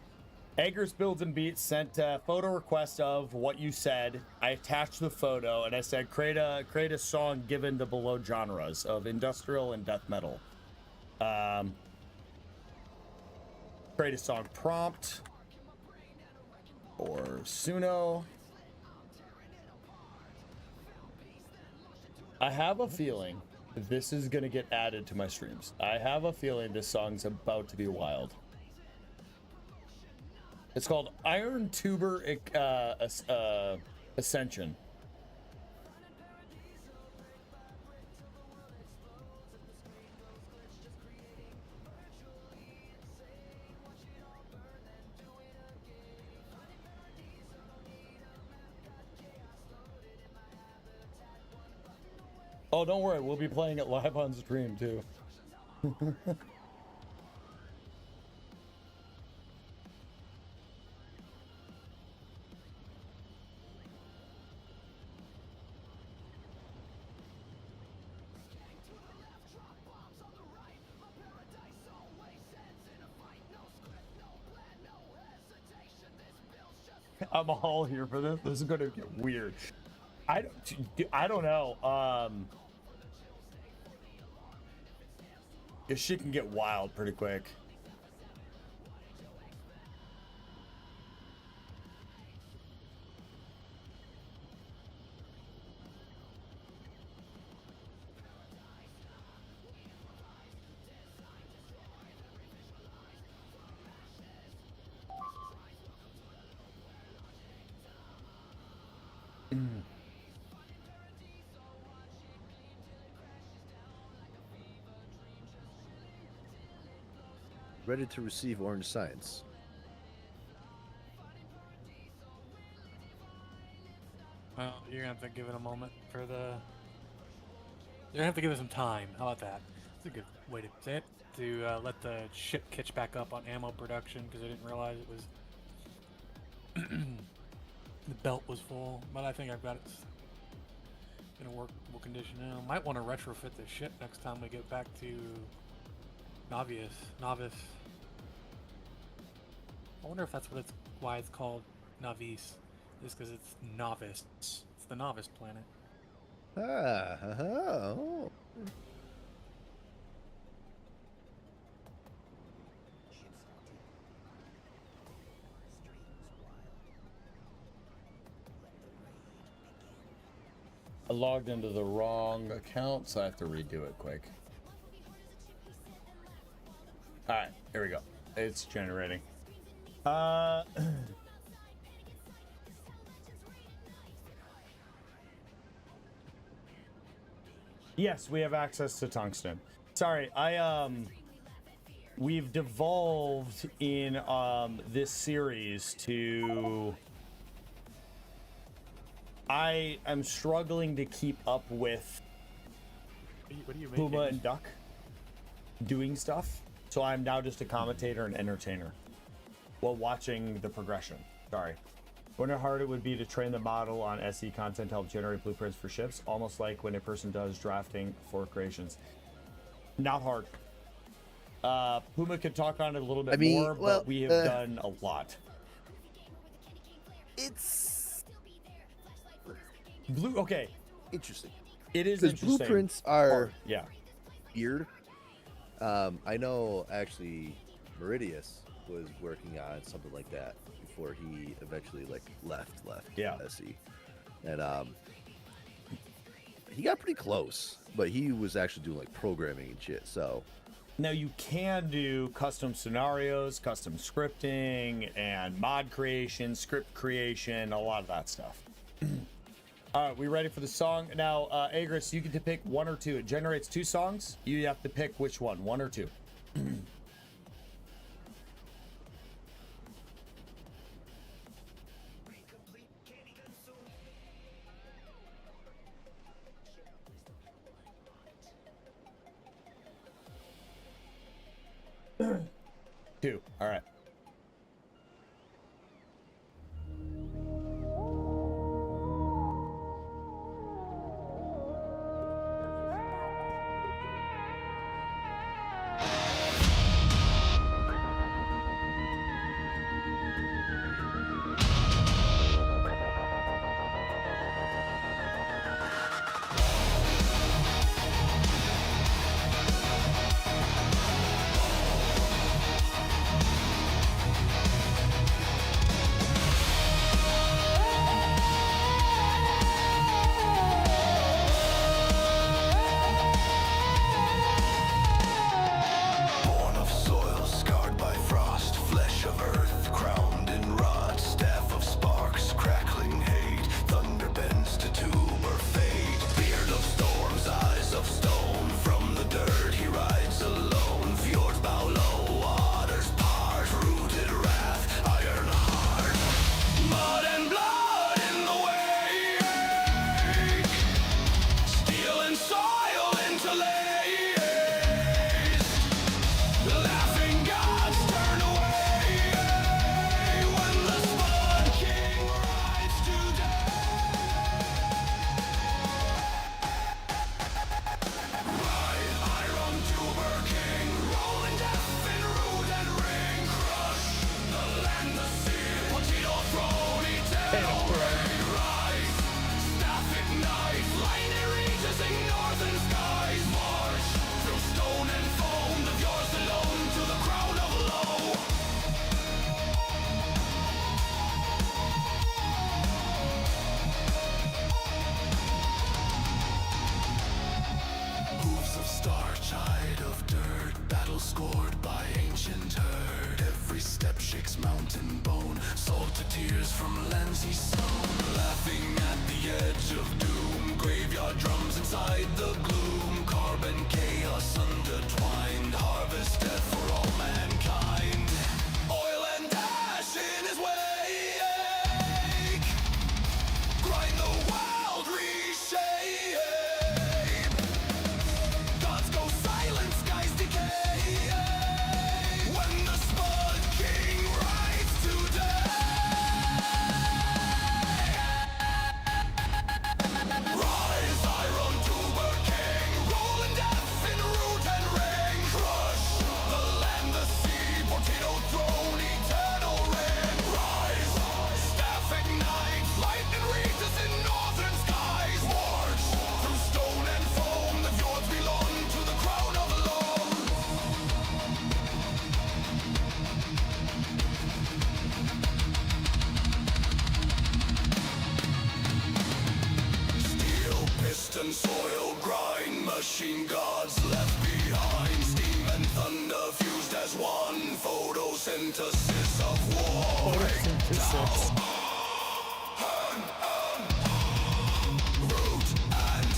Eggers Builds and Beats sent a photo request of what you said. I attached the photo and I said create a song given the below genres of industrial and death metal. Create a song prompt or Suno. I have a feeling this is gonna get added to my streams. I have a feeling this song's about to be wild. It's called Iron Tuber Ascension. Oh, don't worry, we'll be playing it live on stream too. I'm all here for this. This is gonna get weird. I don't know. This shit can get wild pretty quick. Ready to receive orange science. Well, you're gonna have to give it a moment for the. You're gonna have to give it some time. How about that? That's a good way to say it. To let the ship catch back up on ammo production because I didn't realize it was. The belt was full, but I think I've got it in a workable condition now. Might want to retrofit the ship next time we get back to Novice. I wonder if that's what it's why it's called Novice. Just because it's novice. It's the novice planet. Oh. I logged into the wrong account, so I have to redo it quick. All right, here we go. It's generating. Yes, we have access to tungsten. Sorry, we've devolved in this series to. I am struggling to keep up with What do you making? Puma and Duck doing stuff, so I'm now just a commentator and entertainer while watching the progression. Sorry. Wonder how hard it would be to train the model on SE content to help generate blueprints for ships, almost like when a person does drafting for creations. Not hard. Puma could talk on it a little bit more, but we have done a lot. It's Okay. interesting. It is Because interesting. blueprints are Hard, yeah. weird. I know actually Meridius was working on something like that before he eventually left Yeah. SE. And he got pretty close, but he was actually doing like programming and shit. So now you can do custom scenarios, custom scripting, and mod creation, script creation, a lot of that stuff. All right, we ready for the song? Now, Agris, you get to pick one or two. It generates 2 songs. You have to pick which one or 2. Two. All right. scored by ancient herd. Every step shakes mountain bone. Salt to tears from lands he sown. Laughing at the edge of doom. Graveyard drums inside the gloom. Carbon chaos intertwined. Harvest death for all mankind. Oil and ash in his wake. Grind the wild reshape. Gods go silent, skies decay. When the Spud King rides today. Rise, Iron Tuber King. Rolling death in root and ring. Crush the land, the sea. Potato throne, eternal ring. Rise, staff ignite. Lightning reaches in northern skies. March through stone and foam. The fjords belong to the crown of Lone. Steel piston, soil grind, machine gods left behind. Steam and thunder fused as one. Photosynthesis of war. Photosynthesis. Root and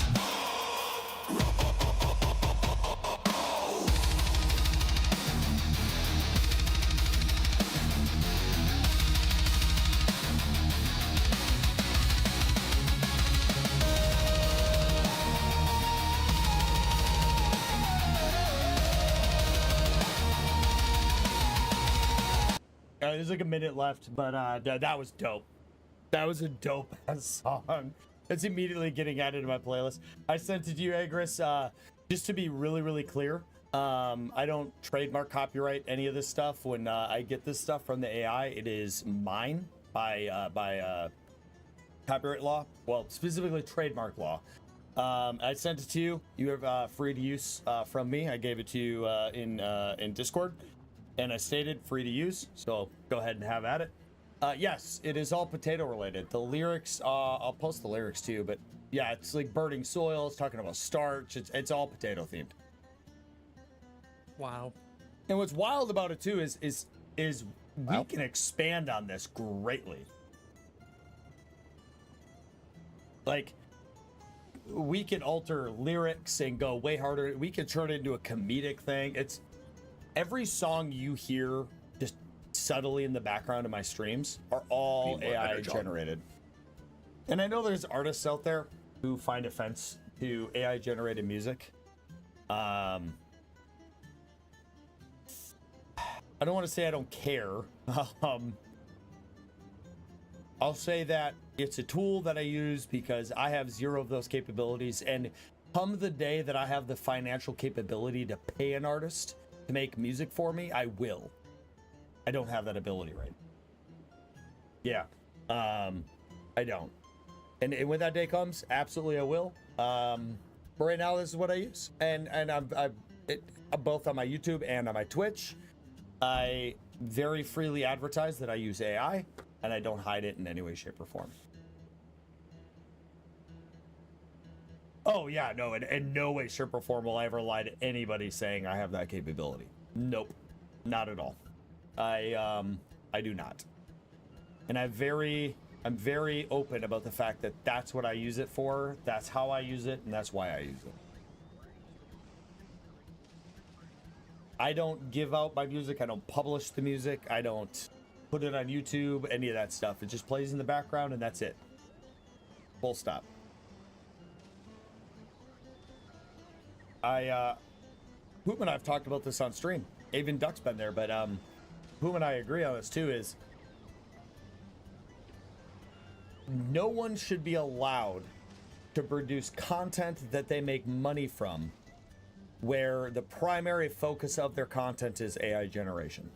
There's like a minute left, but that was dope. That was a dope ass song. It's immediately getting added to my playlist. I sent it to you, Agris. Just to be really clear, I don't trademark, copyright any of this stuff. When I get this stuff from the AI, it is mine by copyright law. Well, specifically trademark law. I sent it to you. You have free to use from me. I gave it to you in Discord. And I stated free to use, so go ahead and have at it. Yes, it is all potato related. The lyrics, I'll post the lyrics too, but yeah, it's like burning soil. It's talking about starch. It's all potato themed. Wow. And what's wild about it too is we can expand on this greatly. Like, we can alter lyrics and go way harder. We can turn it into a comedic thing. It's every song you hear just subtly in the background of my streams are all AI generated. And I know there's artists out there who find offense to AI generated music. I don't want to say I don't care. I'll say that it's a tool that I use because I have zero of those capabilities. And come the day that I have the financial capability to pay an artist to make music for me, I will. I don't have that ability right now. Yeah, I don't. And when that day comes, absolutely I will. But right now, this is what I use, and I'm both on my YouTube and on my Twitch. I very freely advertise that I use AI, and I don't hide it in any way, shape, or form. Oh yeah, no, in no way, shape, or form will I ever lie to anybody saying I have that capability. Nope, not at all. I do not. And I'm very open about the fact that that's what I use it for. That's how I use it, and that's why I use it. I don't give out my music. I don't publish the music. I don't put it on YouTube, any of that stuff. It just plays in the background, and that's it. Full stop. Coop and I have talked about this on stream. Even Duck's been there, but Coop and I agree on this too, is no one should be allowed to produce content that they make money from where the primary focus of their content is AI generation.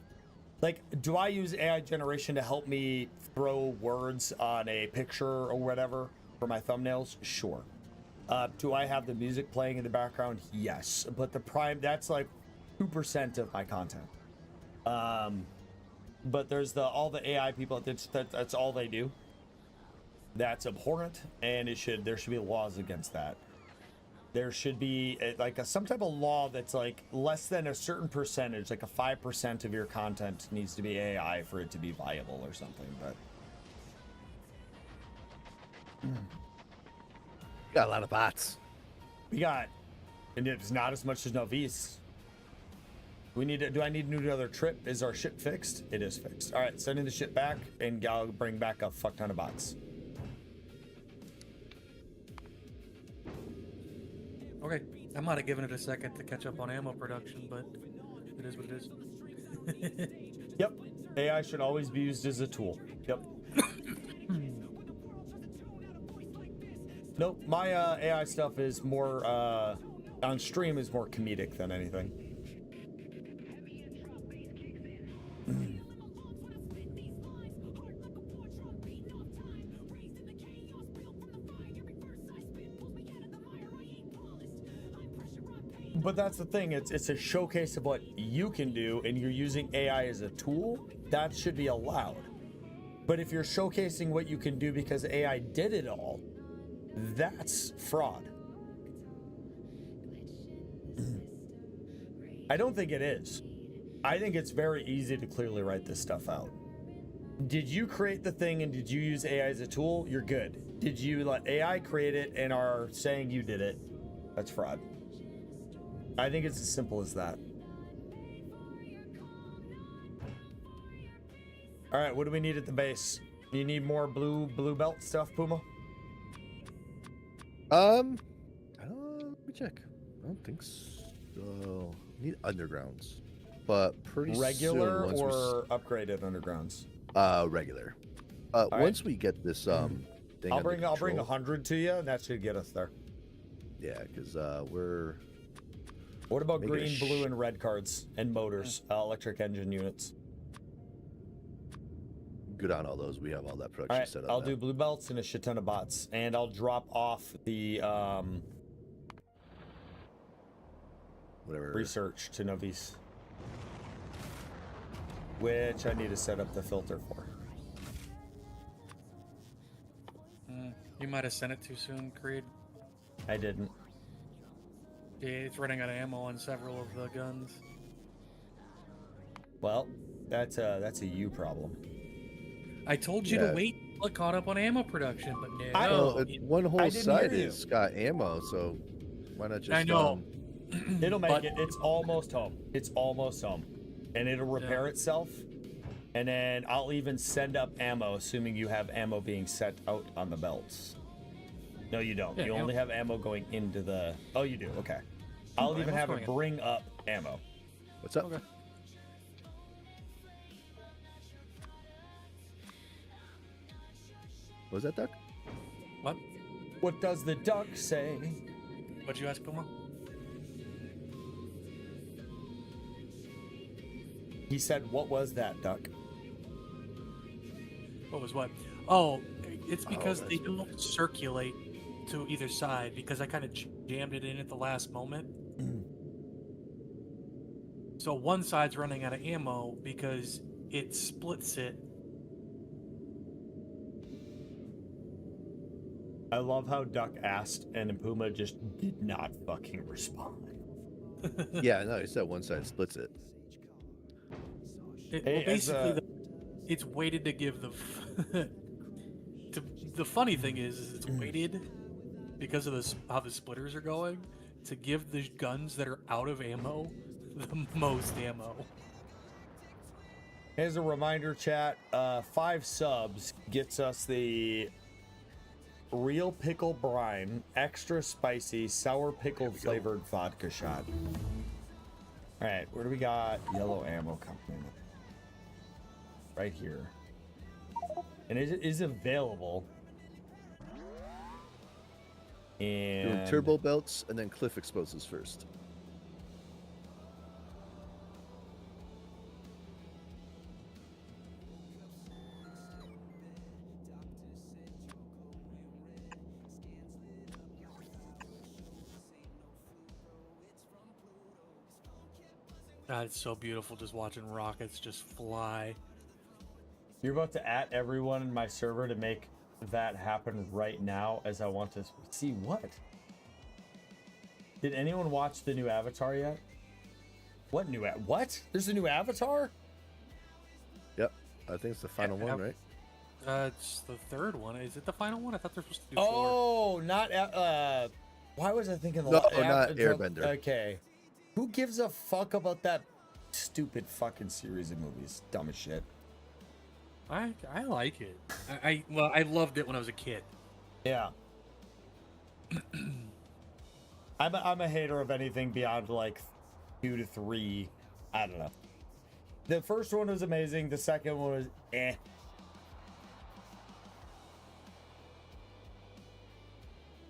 Like, do I use AI generation to help me throw words on a picture or whatever for my thumbnails? Sure. Do I have the music playing in the background? Yes. But that's like 2% of my content. But there's all the AI people, that's all they do. That's abhorrent, and there should be laws against that. there should be like some type of law that's like less than a certain percentage, like a 5% of your content needs to be AI for it to be viable or something. But Got a lot of bots. we got, and it's not as much as Novice. We need to, do I need to do another trip? Is our ship fixed? It is fixed. All right, sending the ship back, and I'll bring back a fuck ton of bots. Okay, I might have given it a second to catch up on ammo production, but it is what it is. Yep, AI should always be used as a tool. Yep. Nope, my AI stuff is more, on stream is more comedic than anything. But that's the thing, it's a showcase of what you can do, and you're using AI as a tool, that should be allowed. But if you're showcasing what you can do because AI did it all, that's fraud. I don't think it is. I think it's very easy to clearly write this stuff out. Did you create the thing and did you use AI as a tool? You're good. Did you let AI create it and are saying you did it? That's fraud. I think it's as simple as that. All right, what do we need at the base? You need more blue belt stuff, Puma? Let me check. I don't think so. Need undergrounds, but pretty regular soon, or upgraded undergrounds? Regular. right. Once we get this thing, I'll bring control, 100 to you, and that should get us there. Yeah, because we're. What about Make it a green, blue, and red cards and motors, electric engine units? Good on all those. We have all that production All right, set up. I'll now. do blue belts and a shit ton of bots, and I'll drop off the Whatever. research to Novice, which I need to set up the filter for. You might have sent it too soon, Creed. I didn't. Yeah, it's running out of ammo on several of the guns. Well, that's a you problem. I told you Yeah. to wait until it caught up on ammo production, but no. Well, one whole I didn't side hear you. is got ammo, so why not just? I know. It'll make But- it. It's almost home. It's almost home, and it'll repair itself. And then I'll even send up ammo, assuming you have ammo being set out on the belts. No, you don't. Yeah, You only have ammo going into the. Oh, you do. Okay. I'll even ammo's have going it in. bring up ammo. What's up? Okay. Was that duck? What? What does the duck say? What'd you ask, Puma? He said, "What was that, duck?" What was what? Oh, it's because that's they don't circulate to either side because I kind of jammed it in at the last moment. So one side's running out of ammo because it splits it. I love how Duck asked, and Puma just did not fucking respond. Yeah, no, he said one side splits it. Well, Hey, as basically, a- it's weighted to give the. The funny thing is it's weighted because of how the splitters are going to give the guns that are out of ammo the most ammo. As a reminder, chat, 5 subs gets us the real pickle brine, extra spicy, sour pickle flavored vodka shot. All right, where do we got yellow ammo coming? Right here. And it is available. Doing And turbo belts and then cliff explosives first. God, it's so beautiful just watching rockets just fly. you're about to at everyone in my server to make that happen right now, as I want to see what? Did anyone watch the new Avatar yet? What new what? There's a new Avatar? Yep. I think it's the final one, right? It's the third one. Is it the final one? I thought they're supposed to do 4. Oh, not why was I thinking the No, not Airbender. Okay. Who gives a fuck about that stupid fucking series of movies? Dumb as shit. I like it. Well, I loved it when I was a kid. Yeah. I'm a hater of anything beyond like 2 to 3. I don't know. The first one was amazing. The second one was eh.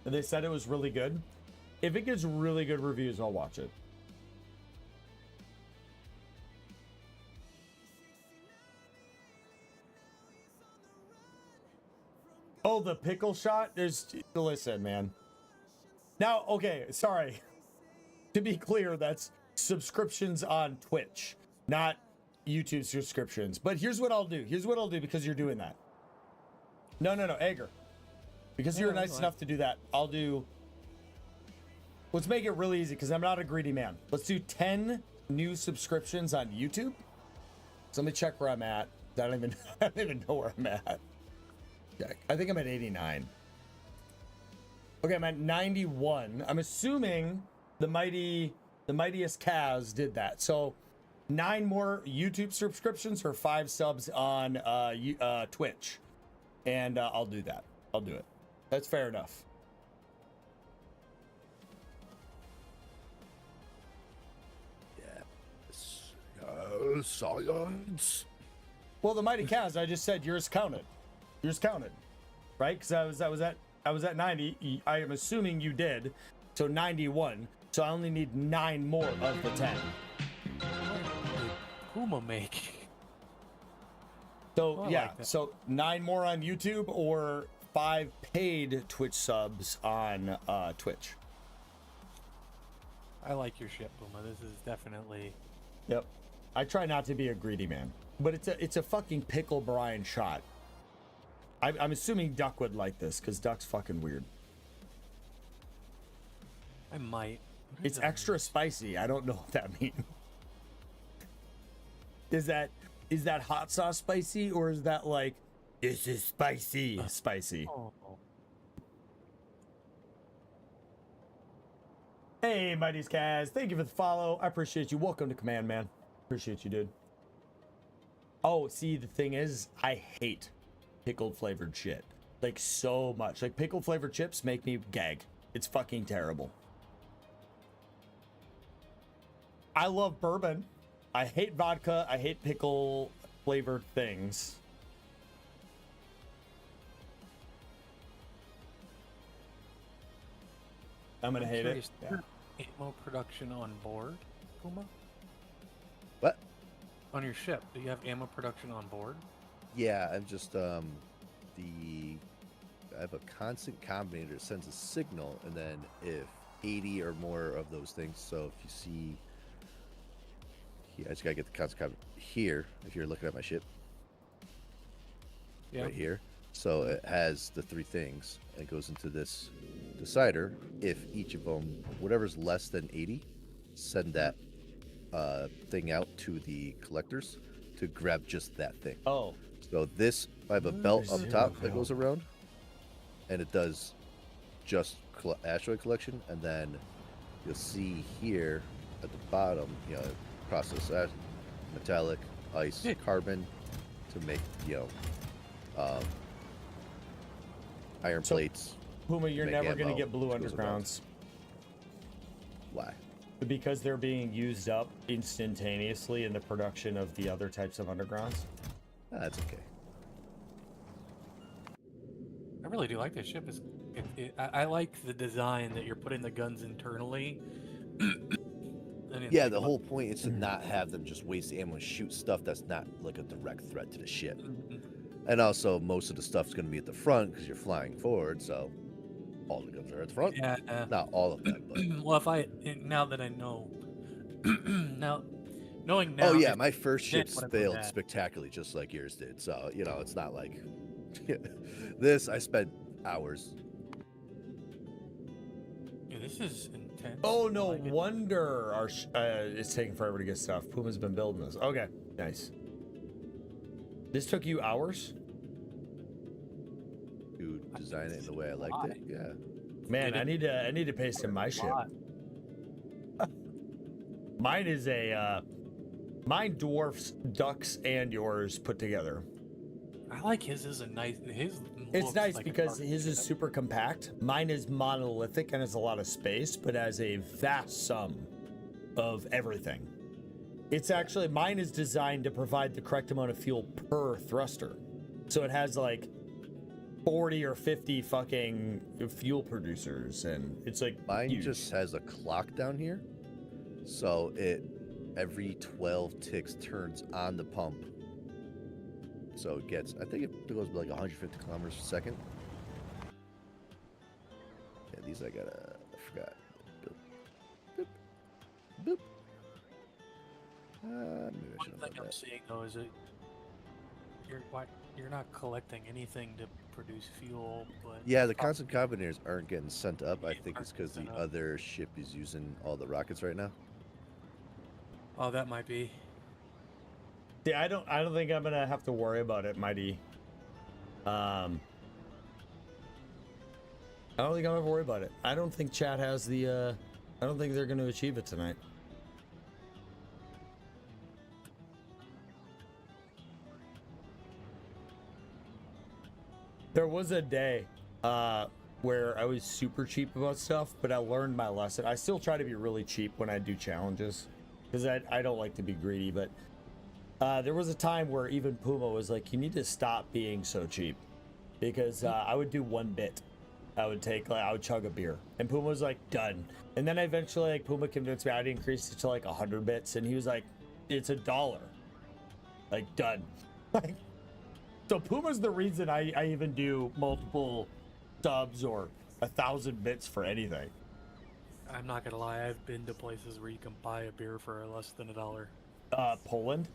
And they said it was really good. If it gets really good reviews, I'll watch it. Oh, the pickle shot? Listen, man. Now, okay, sorry. To be clear, that's subscriptions on Twitch, not YouTube subscriptions. But here's what I'll do. Here's what I'll do because you're doing that. No, Ager. Because you're nice enough to do that, I'll do... Let's make it really easy because I'm not a greedy man. Let's do 10 new subscriptions on YouTube. So let me check where I'm at. I don't even know where I'm at. Yeah, I think I'm at 89. Okay, I'm at 91. I'm assuming the mightiest Kaz did that. So 9 more YouTube subscriptions or 5 subs on Twitch. And I'll do that. I'll do it. That's fair enough. Yeah. Science. Well, the mighty Kaz, I just said yours counted. Yours counted, right? Because I was at 90. I am assuming you did. So 91. So I only need 9 more of the 10. Puma make. So I yeah, like that. so 9 more on YouTube or 5 paid Twitch subs on Twitch. I like your shit, Puma. This is definitely. Yep. I try not to be a greedy man, but it's a fucking pickle brine shot. I'm assuming Duck would like this because Duck's fucking weird. I might. What It's does that extra spicy. I don't know what that means. Is that hot sauce spicy or is that like this is spicy spicy? mean? Oh. Hey, Mighty's Kaz, thank you for the follow. I appreciate you. Welcome to Command, man. Appreciate you, dude. Oh, see, the thing is, I hate pickled flavored shit. Like, so much. Like, pickled flavored chips make me gag. It's fucking terrible. I love bourbon. I hate vodka. I hate pickle flavored things. I'm gonna hate it. Yeah. Ammo production on board, Puma? What? On your ship, do you have ammo production on board? Yeah, I'm just I have a constant combinator that sends a signal, and then if 80 or more of those things, so if you see, I just gotta get the constant combinator here. If you're looking at my ship, Yeah. right here, so it has the 3 things. And it goes into this decider. If each of them, whatever's less than 80, send that thing out to the collectors to grab just that thing. Oh. So this, I have a belt up top that goes around, and it does just asteroid collection, and then you'll see here at the bottom, process that metallic, ice, carbon to make, iron plates. Puma, you're make never ammo, gonna get blue which goes around. undergrounds Why? because they're being used up instantaneously in the production of the other types of undergrounds. That's okay. I really do like this ship. I like the design that you're putting the guns internally. Yeah, the whole point is to not have them just waste ammo and shoot stuff that's not like a direct threat to the ship. And also, most of the stuff's going to be at the front because you're flying forward, so all the guns are at the front. Yeah. Not all of them, but... Well, now that I know, knowing now. Oh yeah, if- my first yeah, ships what I put failed that. spectacularly, just like yours did. So it's not like this. I spent hours. Yeah, this is intense. intense. Oh, I no like it. wonder it's taking forever to get stuff. Puma's been building this. Okay, nice. This took you hours? To design it in the way I liked it. Yeah. Man, Did I need to paste in my ship. lot. Mine is a mine dwarfs ducks and yours put together. I like his. Is a nice. His. It's looks nice like a because dark his is ship. super compact. Mine is monolithic and has a lot of space, but has a vast sum of everything. It's actually, mine is designed to provide the correct amount of fuel per thruster. So it has like 40 or 50 fucking fuel producers, and it's like Mine huge. just has a clock down here. So it every 12 ticks turns on the pump. So it gets, I think it goes like 150 kilometers per second. Yeah, these I forgot. Boop. Boop. Boop. Maybe I One should have thing done I'm that. seeing though is that you're not collecting anything to produce fuel, but Yeah, the constant combinators aren't getting sent up. I Yeah, think it's aren't because the sent up. other ship is using all the rockets right now. Oh, that might be. Yeah, I don't think I'm gonna have to worry about it, Mighty. I don't think I'll have to worry about it. I don't think chat has the I don't think they're gonna achieve it tonight. There was a day where I was super cheap about stuff, but I learned my lesson. I still try to be really cheap when I do challenges because I don't like to be greedy, but there was a time where even Puma was like, you need to stop being so cheap, because I would do 1 bit. I would chug a beer, and Puma was like, done. And then eventually, like, Puma convinced me I'd increase it to like 100 bits, and he was like, it's $1. Like, done. Like, so Puma's the reason I even do multiple subs or 1,000 bits for anything. I'm not gonna lie. I've been to places where you can buy a beer for less than $1. Poland.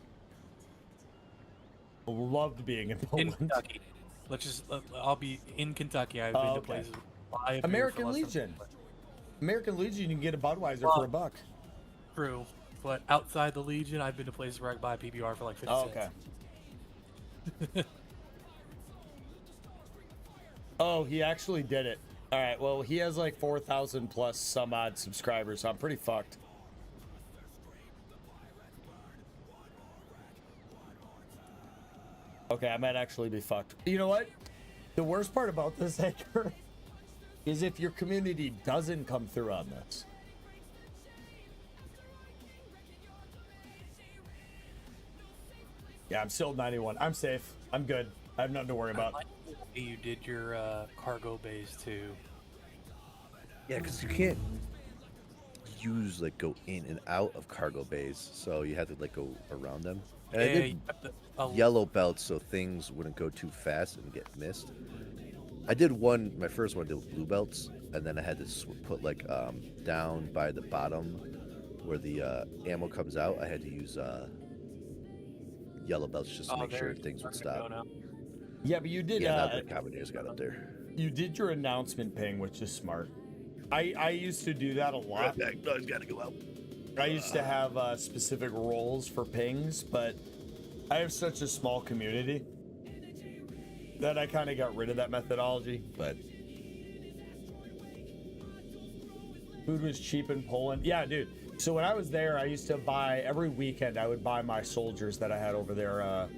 Loved being in In Poland. Kentucky. I'll be in Kentucky. I've been to Okay. places where you buy a beer for American less than Legion. $1. American Legion, you can get a Budweiser Well, for $1. True, but outside the Legion, I've been to places where I can buy a PBR for like 50 Oh, cents. okay. Oh, he actually did it. All right, well, he has like 4,000 plus some odd subscribers, so I'm pretty fucked. Okay, I might actually be fucked. You know what? The worst part about this, Edgar, is if your community doesn't come through on this. Yeah, I'm still 91. I'm safe. I'm good. I have nothing to worry I about. like the way you did your cargo bays too. Yeah, because you can't go in and out of cargo bays, so you have to like go around them. And I Yeah, did you have to- a- yellow belts so things wouldn't go too fast and get missed. I did my first one I did with blue belts, and then I had to put like down by the bottom where the ammo comes out. I had to use yellow belts just to make sure they're things would starting to go stop. now. Yeah, but you did. Yeah, now the Combinators got up there. You did your announcement ping, which is smart. I used to do that a lot. No, he's got to go out. I used to have specific roles for pings, but I have such a small community that I kind of got rid of that methodology. But food was cheap in Poland. Yeah, dude. So when I was there, I used to buy every weekend. I would buy my soldiers that I had over there.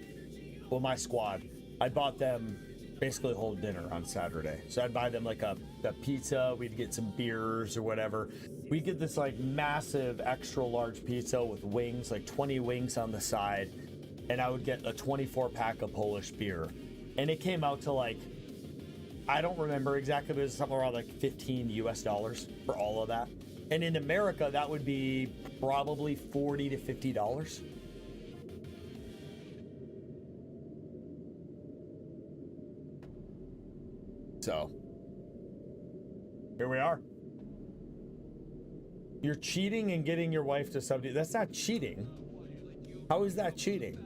Well, my squad. I bought them basically a whole dinner on Saturday. So I'd buy them like a pizza. We'd get some beers or whatever. We'd get this like massive extra large pizza with wings, like 20 wings on the side. And I would get a 24 pack of Polish beer. And it came out to like, I don't remember exactly, but it was something around like $15 US for all of that. And in America, that would be probably $40 to $50. So, here we are. You're cheating and getting your wife to sub. That's not cheating. How is that cheating?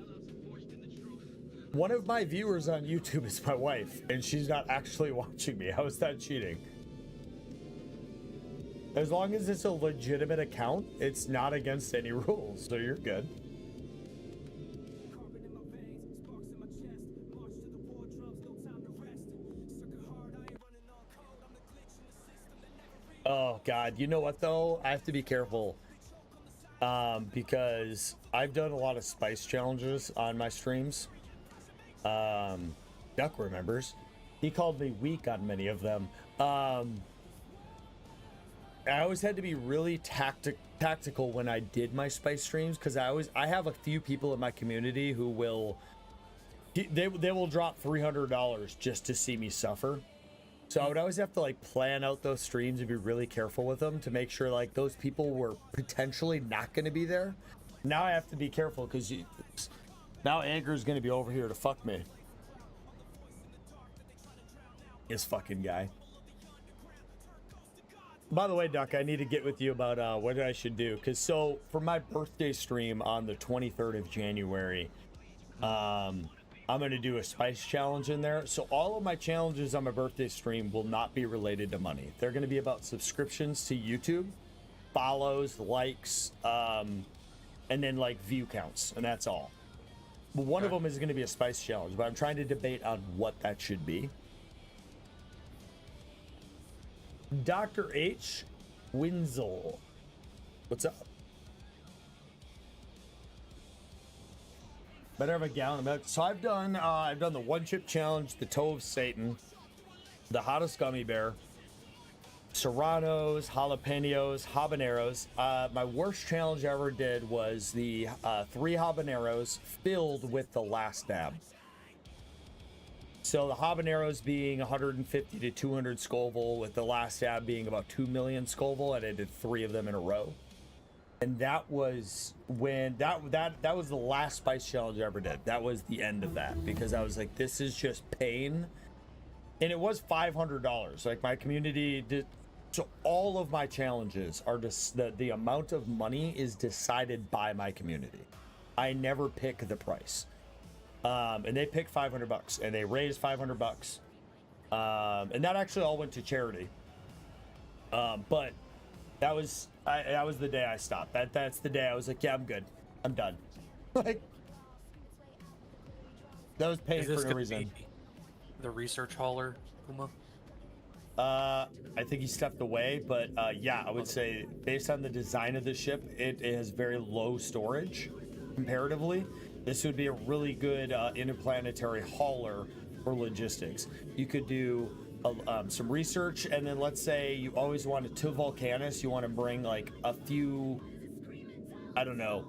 One of my viewers on YouTube is my wife, and she's not actually watching me. How is that cheating? As long as it's a legitimate account, it's not against any rules, so you're good. Oh God, you know what though? I have to be careful because I've done a lot of spice challenges on my streams. Duck remembers. He called me weak on many of them. I always had to be really tactical when I did my spice streams because I have a few people in my community who will they will drop $300 just to see me suffer. So I would always have to like plan out those streams and be really careful with them to make sure like those people were potentially not going to be there. Now I have to be careful because now Anger's going to be over here to fuck me. This fucking guy. By the way, Duck, I need to get with you about what I should do. Because so for my birthday stream on the 23rd of January, I'm going to do a spice challenge in there. So all of my challenges on my birthday stream will not be related to money. They're going to be about subscriptions to YouTube, follows, likes, and then like view counts. And that's all. But one of them is going to be a spice challenge. But I'm trying to debate on what that should be. Dr. H. Winzel. What's up? Better have a gallon of milk. So I've done the one chip challenge, the toe of Satan, the hottest gummy bear, serranos, jalapenos, habaneros. My worst challenge I ever did was the 3 habaneros filled with the last dab. So the habaneros being 150 to 200 Scoville, with the last dab being about 2 million Scoville, and I did 3 of them in a row. And that was when that was the last spice challenge I ever did. That was the end of that because I was like, this is just pain. And it was $500. Like my community did. So all of my challenges are just the amount of money is decided by my community. I never pick the price. And they picked $500 and they raised $500. And that actually all went to charity. But that was the day I stopped. That's the day I was like, yeah, I'm good. I'm done. Like that was paid for no reason. The research hauler, Puma? I think he stepped away, but yeah, I would say based on the design of the ship, it has very low storage comparatively. This would be a really good interplanetary hauler for logistics. You could do some research, and then let's say you always wanted to Vulcanus, you want to bring like a few, I don't know,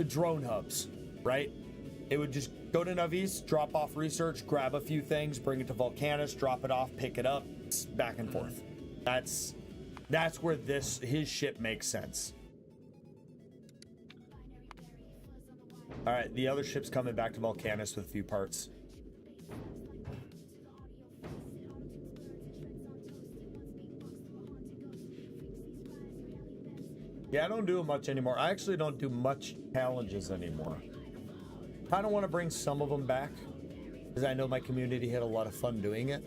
drone hubs, right? It would just go to Navis, drop off research, grab a few things, bring it to Vulcanus, drop it off, pick it up, back and forth. That's where his ship makes sense. All right, the other ship's coming back to Vulcanus with a few parts. Yeah, I don't do it much anymore. I actually don't do much challenges anymore. Kind of want to bring some of them back because I know my community had a lot of fun doing it.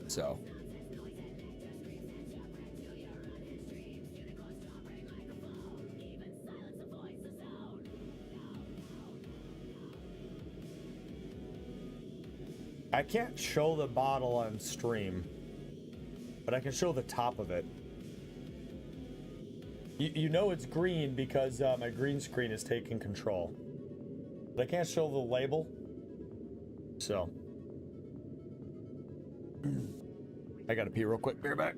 So. I can't show the bottle on stream, but I can show the top of it. You know it's green because my green screen is taking control. But I can't show the label. So. I gotta pee real quick. Be right back.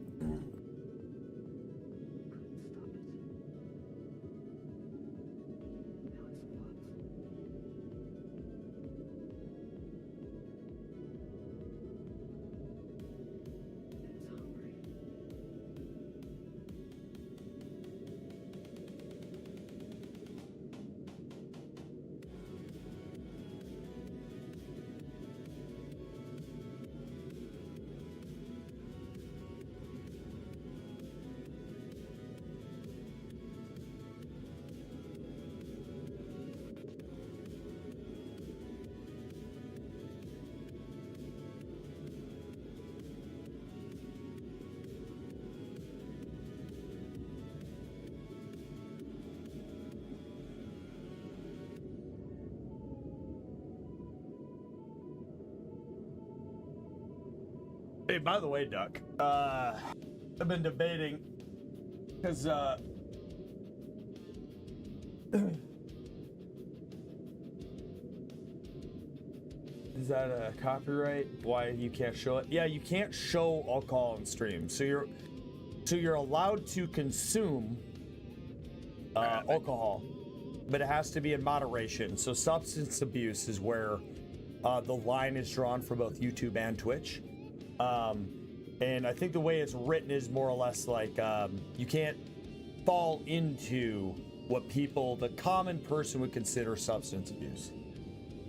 Hey, by the way, Duck, I've been debating because is that a copyright? Why you can't show it? Yeah, you can't show alcohol on stream. So you're allowed to consume alcohol, but it has to be in moderation. So substance abuse is where the line is drawn for both YouTube and Twitch. And I think the way it's written is more or less like you can't fall into what the common person would consider substance abuse.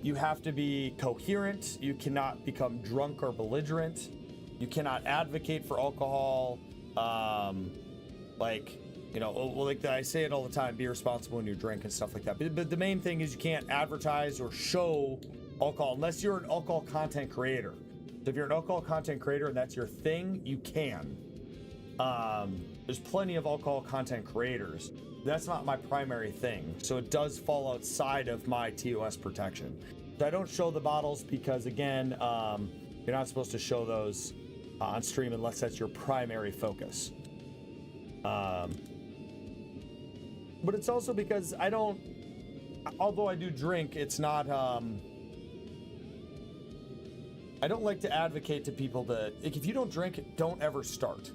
You have to be coherent. You cannot become drunk or belligerent. You cannot advocate for alcohol. Like I say it all the time, be responsible when you drink and stuff like that. But the main thing is you can't advertise or show alcohol unless you're an alcohol content creator. So if you're an alcohol content creator and that's your thing, you can. There's plenty of alcohol content creators. That's not my primary thing. So it does fall outside of my TOS protection. So I don't show the bottles because, again, you're not supposed to show those on stream unless that's your primary focus. But it's also because although I do drink, it's not, I don't like to advocate to people that, like, if you don't drink, don't ever start.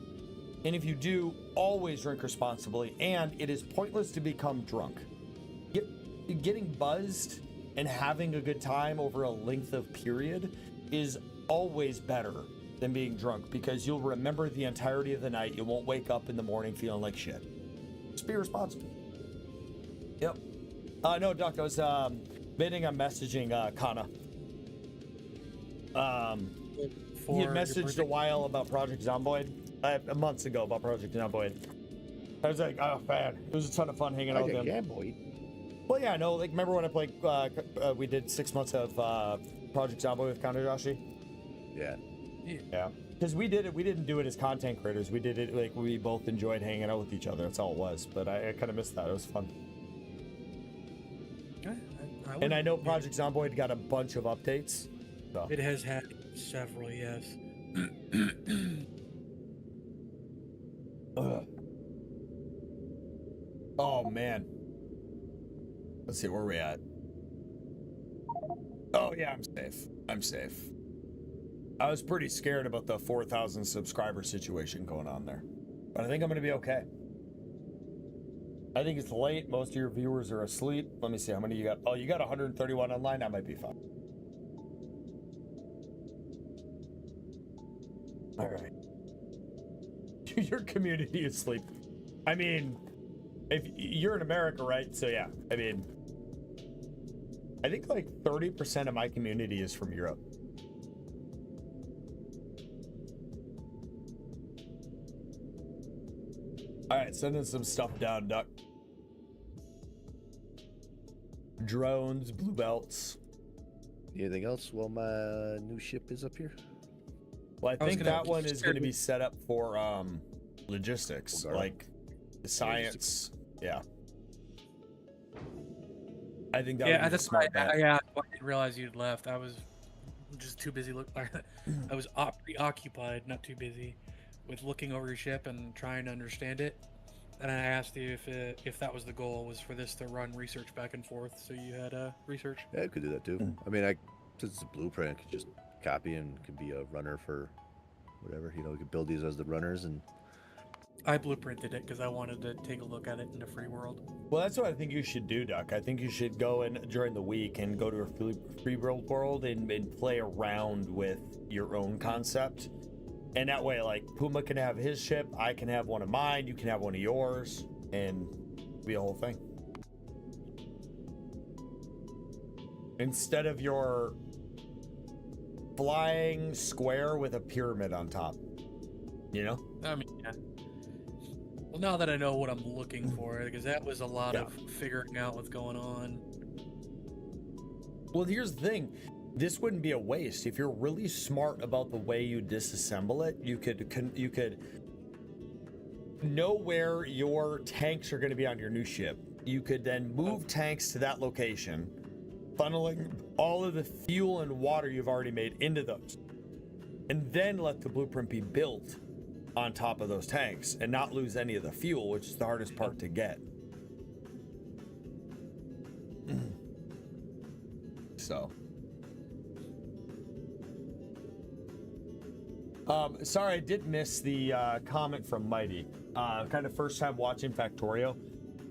And if you do, always drink responsibly. And it is pointless to become drunk. Getting buzzed and having a good time over a length of period is always better than being drunk, because you'll remember the entirety of the night. You won't wake up in the morning feeling like shit. Just be responsible. Yep. No, Doc, I was bidding on messaging Kana. He had messaged a while about Project Zomboid, months ago about Project Zomboid. I was like, oh man, it was a ton of fun hanging out with him. Gamboid. Well, yeah, no, like, remember when I played, we did 6 months of Project Zomboid with Kanadashi? Yeah. Yeah. Because we didn't do it as content creators. We did it, like, we both enjoyed hanging out with each other. That's all it was. But I kind of missed that. It was fun. And I know Project Zomboid got a bunch of updates. So. It has had several, yes. Oh, man. Let's see, where are we at? Oh, yeah, I'm safe. I'm safe. I was pretty scared about the 4,000 subscriber situation going on there. But I think I'm going to be okay. I think it's late. Most of your viewers are asleep. Let me see, how many you got? Oh, you got 131 online? That might be fine. All right. Your community is asleep. I mean, if you're in America, right? So yeah, I mean, I think like 30% of my community is from Europe. All right, sending some stuff down, Duck. Drones, blue belts. Anything else while my new ship is up here? Well, I think that one is going to be set up for logistics, like the science. Yeah. I think that would be a smart bet. Yeah, I didn't realize you'd left. I was just too busy. I was preoccupied, not too busy, with looking over your ship and trying to understand it. And I asked you if that was the goal, was for this to run research back and forth, so you had research. Yeah, I could do that too. I mean, since it's a blueprint, I could just copy and could be a runner for whatever. You know, we could build these as the runners. And I blueprinted it because I wanted to take a look at it in a free world. Well, that's what I think you should do, Duck. I think you should go in during the week and go to a free world and play around with your own concept. And that way, like, Puma can have his ship, I can have one of mine, you can have one of yours, and be a whole thing. Instead of your flying square with a pyramid on top. You know? I mean, yeah. Well, now that I know what I'm looking for, because that was a lot of figuring out what's going on. Well, here's the thing. This wouldn't be a waste. If you're really smart about the way you disassemble it, you could know where your tanks are going to be on your new ship. You could then move tanks to that location, funneling all of the fuel and water you've already made into those. and then let the blueprint be built on top of those tanks and not lose any of the fuel, which is the hardest part to get. So, sorry, I did miss the comment from Mighty. Kind of first time watching Factorio.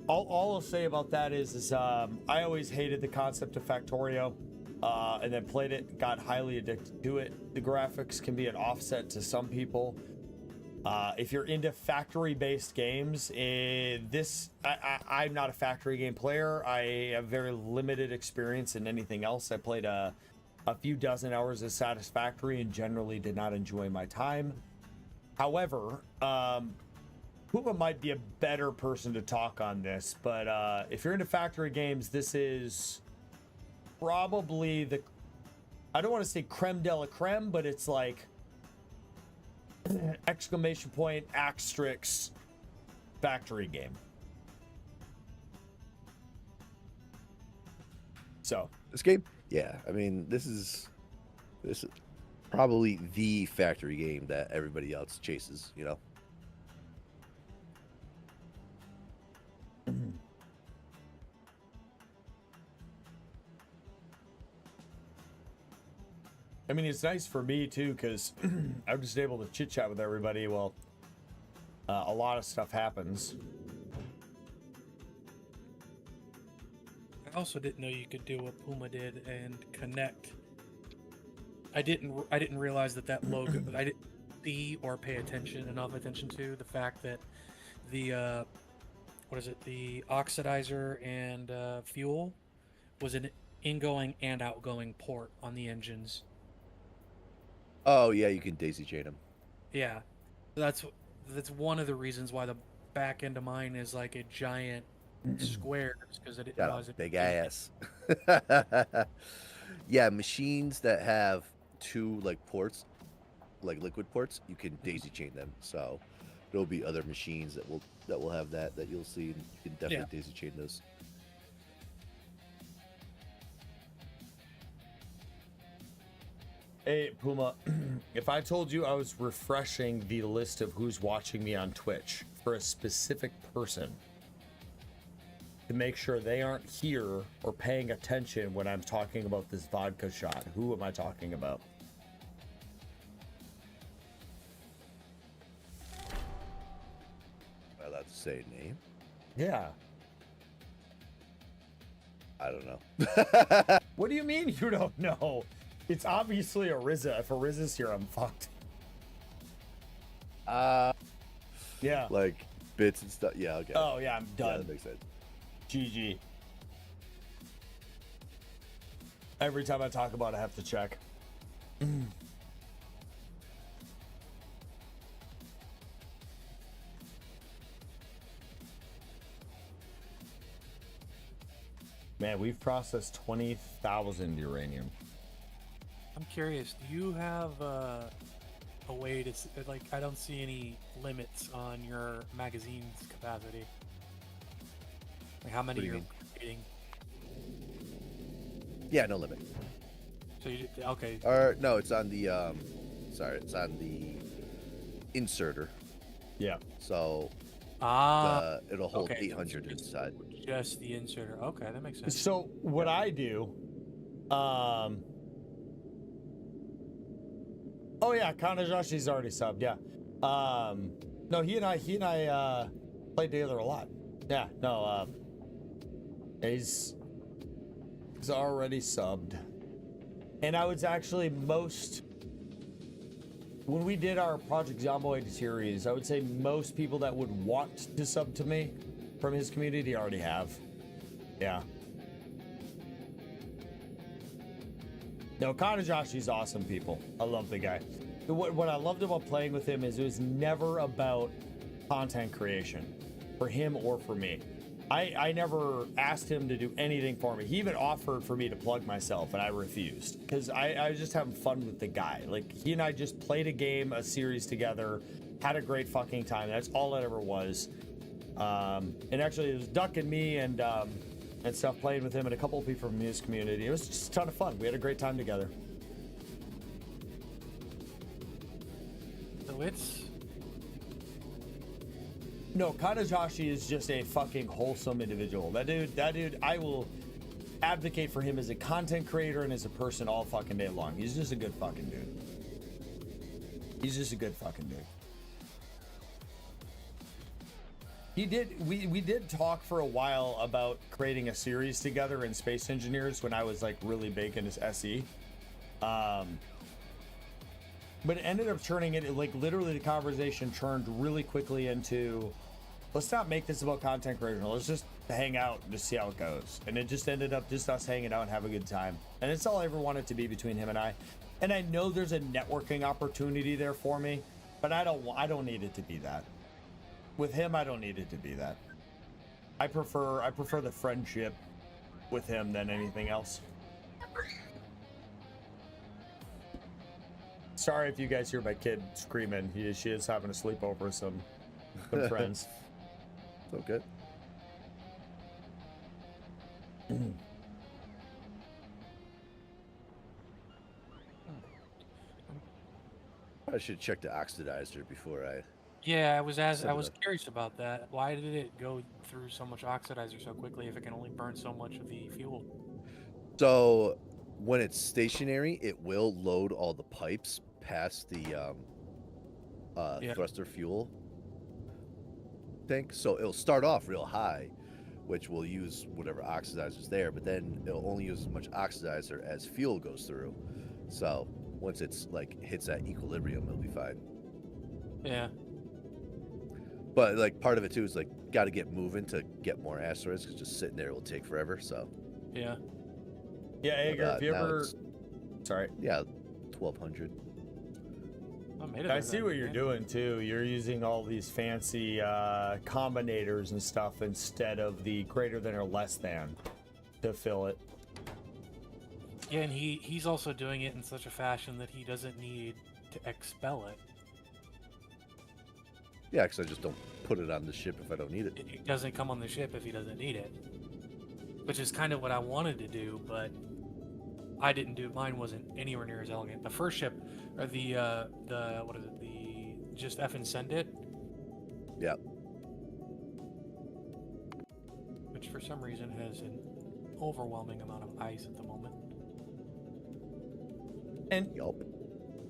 All I'll say about that is I always hated the concept of Factorio, and then played it, got highly addicted to it. The graphics can be an offset to some people. If you're into factory-based games, I'm not a factory game player. I have very limited experience in anything else. I played a few dozen hours of Satisfactory and generally did not enjoy my time. However, Puma might be a better person to talk on this, but if you're into factory games, this is probably I don't want to say creme de la creme, but it's like exclamation point asterisk factory game. So This game, yeah. I mean, this is probably the factory game that everybody else chases. You know. I mean, it's nice for me too, because I'm just able to chit chat with everybody. Well, a lot of stuff happens. I also didn't know you could do what Puma did and connect. I didn't realize that logo. I didn't see or pay enough attention to the fact that the the oxidizer and fuel was an ingoing and outgoing port on the engines. Oh yeah, you can daisy chain them. Yeah, that's one of the reasons why the back end of mine is like a giant square, because it Got was a big ass. Yeah, machines that have two like ports, like liquid ports, you can daisy chain them. So there'll be other machines that will have that you'll see. And you can definitely daisy chain those. Hey, Puma, if I told you I was refreshing the list of who's watching me on Twitch for a specific person to make sure they aren't here or paying attention when I'm talking about this vodka shot, who am I talking about? Am I allowed to say a name? Yeah. I don't know. What do you mean you don't know? It's obviously Ariza. If Ariza's here, I'm fucked. Yeah. Like bits and stuff. Yeah, okay. Oh, yeah, I'm Yeah, done. that makes sense. GG. Every time I talk about it, I have to check. Man, we've processed 20,000 uranium. I'm curious, do you have a way to, like, I don't see any limits on your magazine's capacity. Like how many What do you you're mean? creating. Yeah, no limit. So you, okay. Or no, it's on the sorry, it's on the inserter. Yeah. So it'll hold okay, 800 inside. Just the inserter. Okay, that makes sense. So what I do, oh yeah, Kanajashi's already subbed. Yeah. No, he and I played together a lot. Yeah. No. He's already subbed, and I was actually when we did our Project Zomboid series, I would say most people that would want to sub to me from his community already have. Yeah. No, Kanajashi's awesome, people. I love the guy. What I loved about playing with him is it was never about content creation for him or for me. I never asked him to do anything for me. He even offered for me to plug myself, and I refused because I was just having fun with the guy. Like, he and I just played a game, a series together, had a great fucking time. That's all it ever was. And actually, it was Duck and me and stuff, playing with him and a couple of people from his community. It was just a ton of fun. We had a great time together. So it's No, Kanajashi is just a fucking wholesome individual. That dude, I will advocate for him as a content creator and as a person all fucking day long. He's just a good fucking dude. He's just a good fucking dude. We did talk for a while about creating a series together in Space Engineers when I was like really big into SE. But it ended up turning it, like literally the conversation turned really quickly into, let's not make this about content creation. Let's just hang out and just see how it goes. And it just ended up just us hanging out and have a good time. And it's all I ever wanted to be between him and I. And I know there's a networking opportunity there for me, but I don't need it to be that. With him, I don't need it to be that. I prefer the friendship with him than anything else. Sorry if you guys hear my kid screaming. She is having a sleepover with some friends. So good. I should check the oxidizer before I. yeah. I was curious about that. Why did it go through so much oxidizer so quickly if it can only burn so much of the fuel? So when it's stationary, it will load all the pipes past the thruster fuel tank. So it'll start off real high, which will use whatever oxidizer's there, but then it'll only use as much oxidizer as fuel goes through. So once it's like hits that equilibrium, it'll be fine. Yeah. But like part of it too is like got to get moving to get more asteroids because just sitting there will take forever. So Yeah. Yeah, Ager, if you now ever... it's- Sorry. Yeah, 1200. I see what you're doing too. You're using all these fancy combinators and stuff instead of the greater than or less than to fill it. Yeah, and he's also doing it in such a fashion that he doesn't need to expel it. Yeah, because I just don't put it on the ship if I don't need it. It doesn't come on the ship if he doesn't need it, which is kind of what I wanted to do, but I didn't do. Mine wasn't anywhere near as elegant. The first ship, or the what is it? The just F and send it. Yeah. Which for some reason has an overwhelming amount of ice at the moment. And Yup.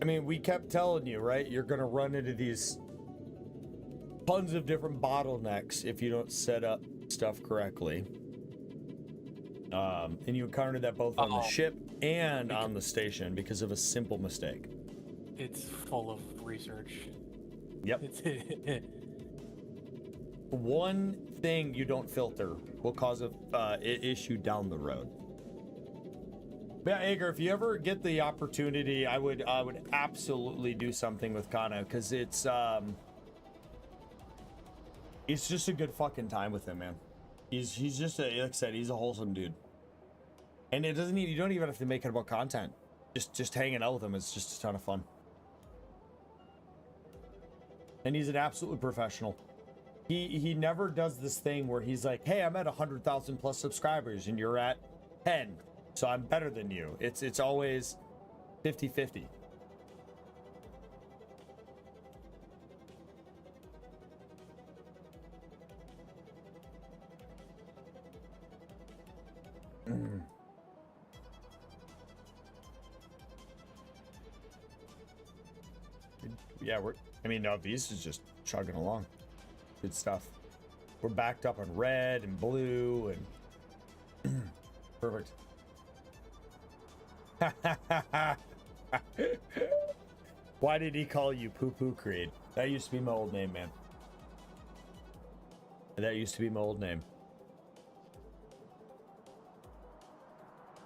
I mean, we kept telling you, right? You're gonna run into these tons of different bottlenecks if you don't set up stuff correctly. And you encountered that both on the ship and on the station because of a simple mistake. It's full of research. Yep. One thing you don't filter will cause a issue down the road. Yeah, Ager, if you ever get the opportunity, I would absolutely do something with Kana because it's just a good fucking time with him, man. He's just like I said, he's a wholesome dude. And it doesn't you don't even have to make it about content. Just hanging out with him is just a ton of fun. And he's an absolute professional. He never does this thing where he's like, hey, I'm at 100,000 plus subscribers and you're at 10. So I'm better than you. It's always 50-50. Yeah, no, these is just chugging along. Good stuff. We're backed up on red and blue and perfect. Why did he call you Poo Poo Creed? That used to be my old name, man. That used to be my old name.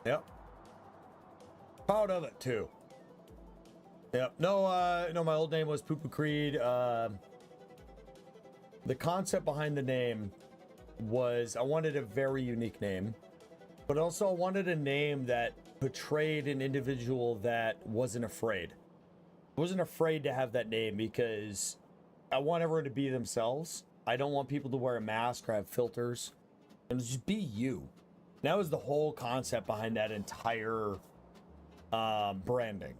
Yep. Proud of it too. Yep. No, my old name was Poo Poo Creed. The concept behind the name was I wanted a very unique name, but also I wanted a name that portrayed an individual that wasn't afraid. I wasn't afraid to have that name because I want everyone to be themselves. I don't want people to wear a mask or have filters. And just be you. That was the whole concept behind that entire branding.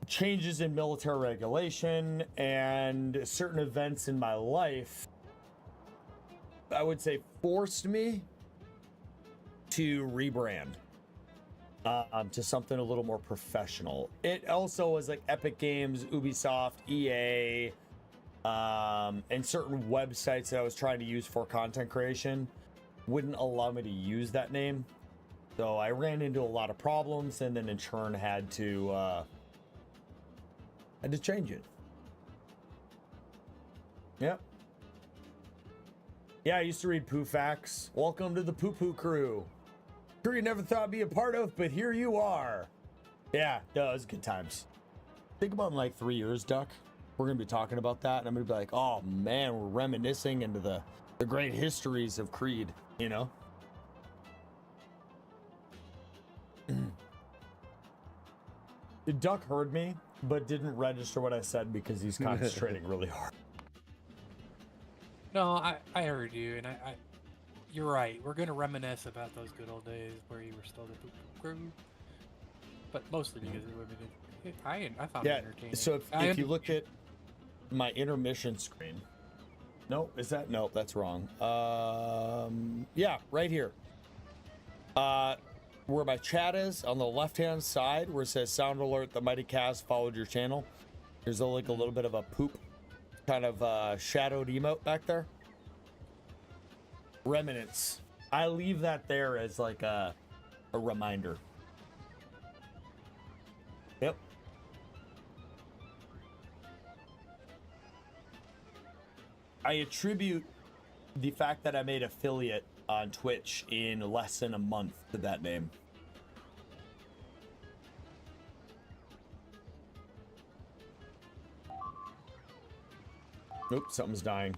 changes in military regulation and certain events in my life, I would say, forced me to rebrand to something a little more professional. It also was like Epic Games, Ubisoft, EA, and certain websites that I was trying to use for content creation wouldn't allow me to use that name. So I ran into a lot of problems, and then in turn had to change it. Yep. Yeah, I used to read Poo Facts. Welcome to the Poo Poo Crew. Sure you never thought I'd be a part of, but here you are. Yeah, no, it was good times. Think about in like 3 years, Duck. We're gonna be talking about that, and I'm gonna be like, oh man, we're reminiscing into the great histories of Creed, you know? Duck heard me, but didn't register what I said because he's concentrating really hard. No, I heard you, and I you're right. We're gonna reminisce about those good old days where you were still the Poop Crew, but mostly because I found it entertaining. So if you look at my intermission screen, no, is that no? That's wrong. Yeah, right here. Where my chat is on the left-hand side, where it says "Sound Alert: The Mighty Cast followed your channel." There's like a little bit of a poop kind of shadowed emote back there. Remnants. I leave that there as like a reminder. Yep. I attribute the fact that I made affiliate on Twitch in less than a month to that name. Nope, something's dying.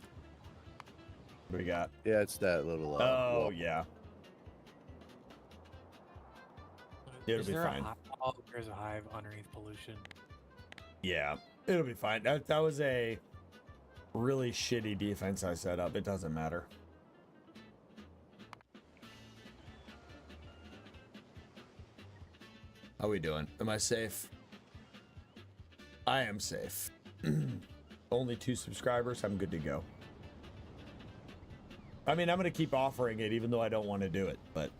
What do we got? Yeah, it's that little. Oh, wall. yeah. It'll be fine. Oh, there's a hive underneath pollution. Yeah, it'll be fine. That was a really shitty defense I set up. It doesn't matter. How we doing? Am I safe? I am safe. Only 2 subscribers. I'm good to go. I mean, I'm going to keep offering it even though I don't want to do it, but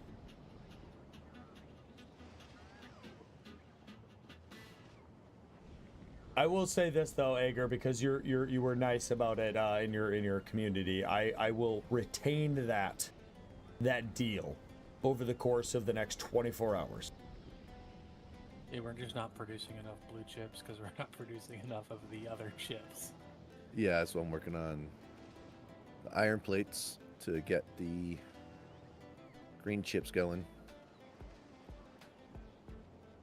I will say this though, Ager, because you were nice about it in your community. I will retain that deal over the course of the next 24 hours. Yeah, we're just not producing enough blue chips because we're not producing enough of the other chips. Yeah, so I'm working on the iron plates to get the green chips going.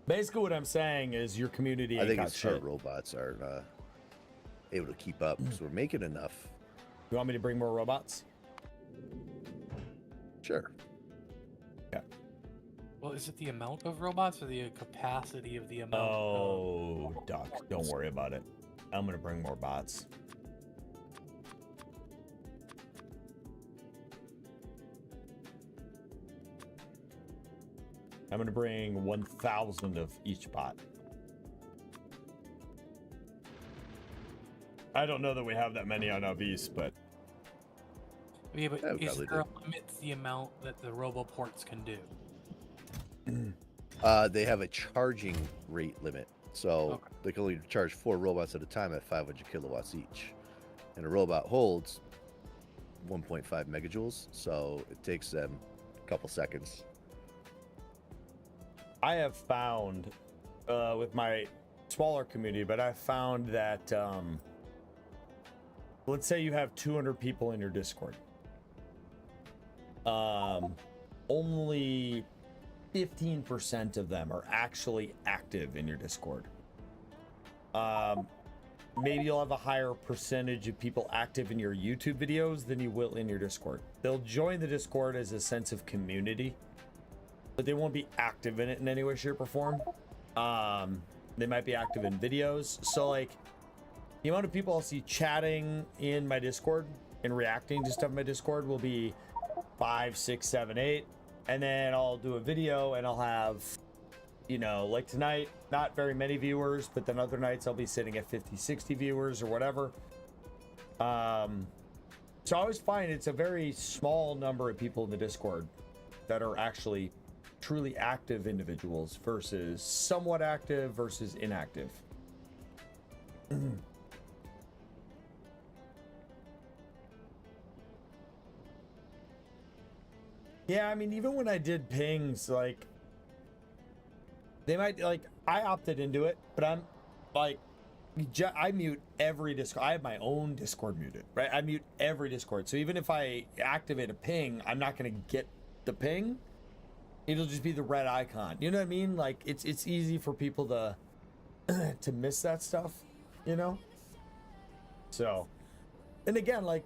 Basically, what I'm saying is your community. I think got it's shit. our robots are able to keep up, so we're making enough. You want me to bring more robots? Sure. Yeah. Well, is it the amount of robots or the capacity of the amount? Oh, Doc, don't worry about it. I'm gonna bring more bots. I'm gonna bring 1,000 of each bot. I don't know that we have that many on Avis, but Yeah, but Yeah, we is probably there do. a limit to the amount that the roboports can do? They have a charging rate limit, so Okay. they can only charge 4 robots at a time at 500 kilowatts each, and a robot holds 1.5 megajoules, so it takes them a couple seconds. I have found with my smaller community, but I found that let's say you have 200 people in your Discord. Only 15% of them are actually active in your Discord. Maybe you'll have a higher percentage of people active in your YouTube videos than you will in your Discord. They'll join the Discord as a sense of community, but they won't be active in it in any way, shape, or form. They might be active in videos. So like the amount of people I'll see chatting in my Discord and reacting to stuff in my Discord will be 5, 6, 7, 8. And then I'll do a video and I'll have you know, like tonight, not very many viewers, but then other nights I'll be sitting at 50, 60 viewers or whatever. So I always find it's a very small number of people in the Discord that are actually truly active individuals versus somewhat active versus inactive. Yeah, I mean, even when I did pings, like, they might, like, I opted into it, but I'm, like, I mute every Discord. I have my own Discord muted, right? I mute every Discord. So even if I activate a ping, I'm not going to get the ping. It'll just be the red icon. You know what I mean? Like, it's easy for people to to miss that stuff, you know? So, and again, like,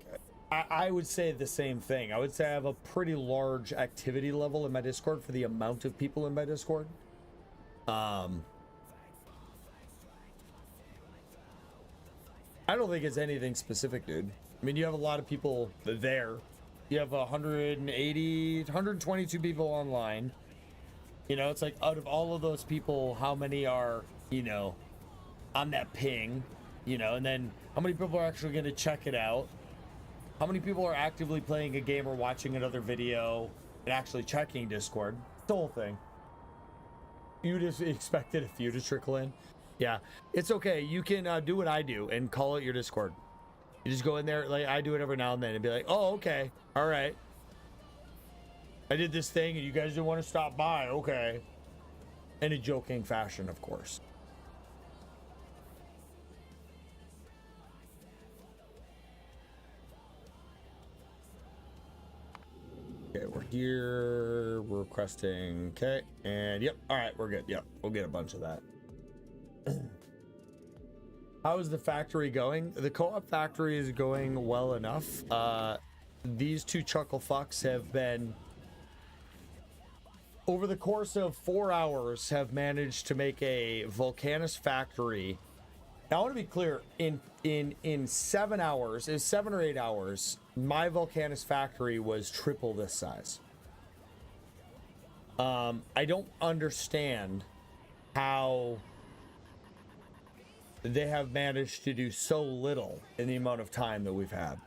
I would say the same thing. I would say I have a pretty large activity level in my Discord for the amount of people in my Discord. I don't think it's anything specific, dude. I mean, you have a lot of people there. You have 180, 122 people online. You know, it's like out of all of those people, how many are, you know, on that ping, you know, and then how many people are actually going to check it out? How many people are actively playing a game or watching another video and actually checking Discord? The whole thing. You just expected a few to trickle in. Yeah, it's okay. You can do what I do and call it your Discord. You just go in there, like I do it every now and then, and be like, oh, okay, all right. I did this thing and you guys didn't want to stop by, okay. In a joking fashion, of course. Okay, we're here, we're requesting, okay, and yep, all right, we're good, yep, we'll get a bunch of that. How is the factory going? The co-op factory is going well enough. These two chuckle fucks have been, over the course of 4 hours, have managed to make a Vulcanus factory. Now, I want to be clear, in 7 hours, is 7 or 8 hours, my Vulcanus factory was triple this size. I don't understand how they have managed to do so little in the amount of time that we've had.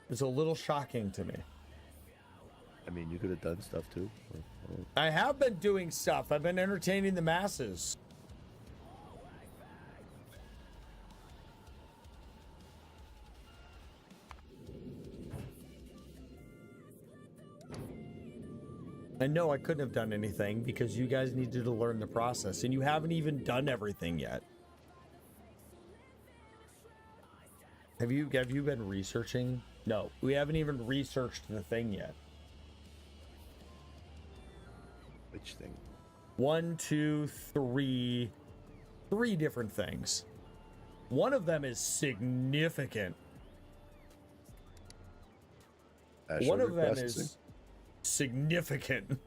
It's a little shocking to me. I mean, you could have done stuff too. I have been doing stuff. I've been entertaining the masses. I know I couldn't have done anything because you guys needed to learn the process, and you haven't even done everything yet. Have you been researching? No, we haven't even researched the thing yet. Which thing? 1, 2, 3. 3 different things. One of them is significant. One of them is significant.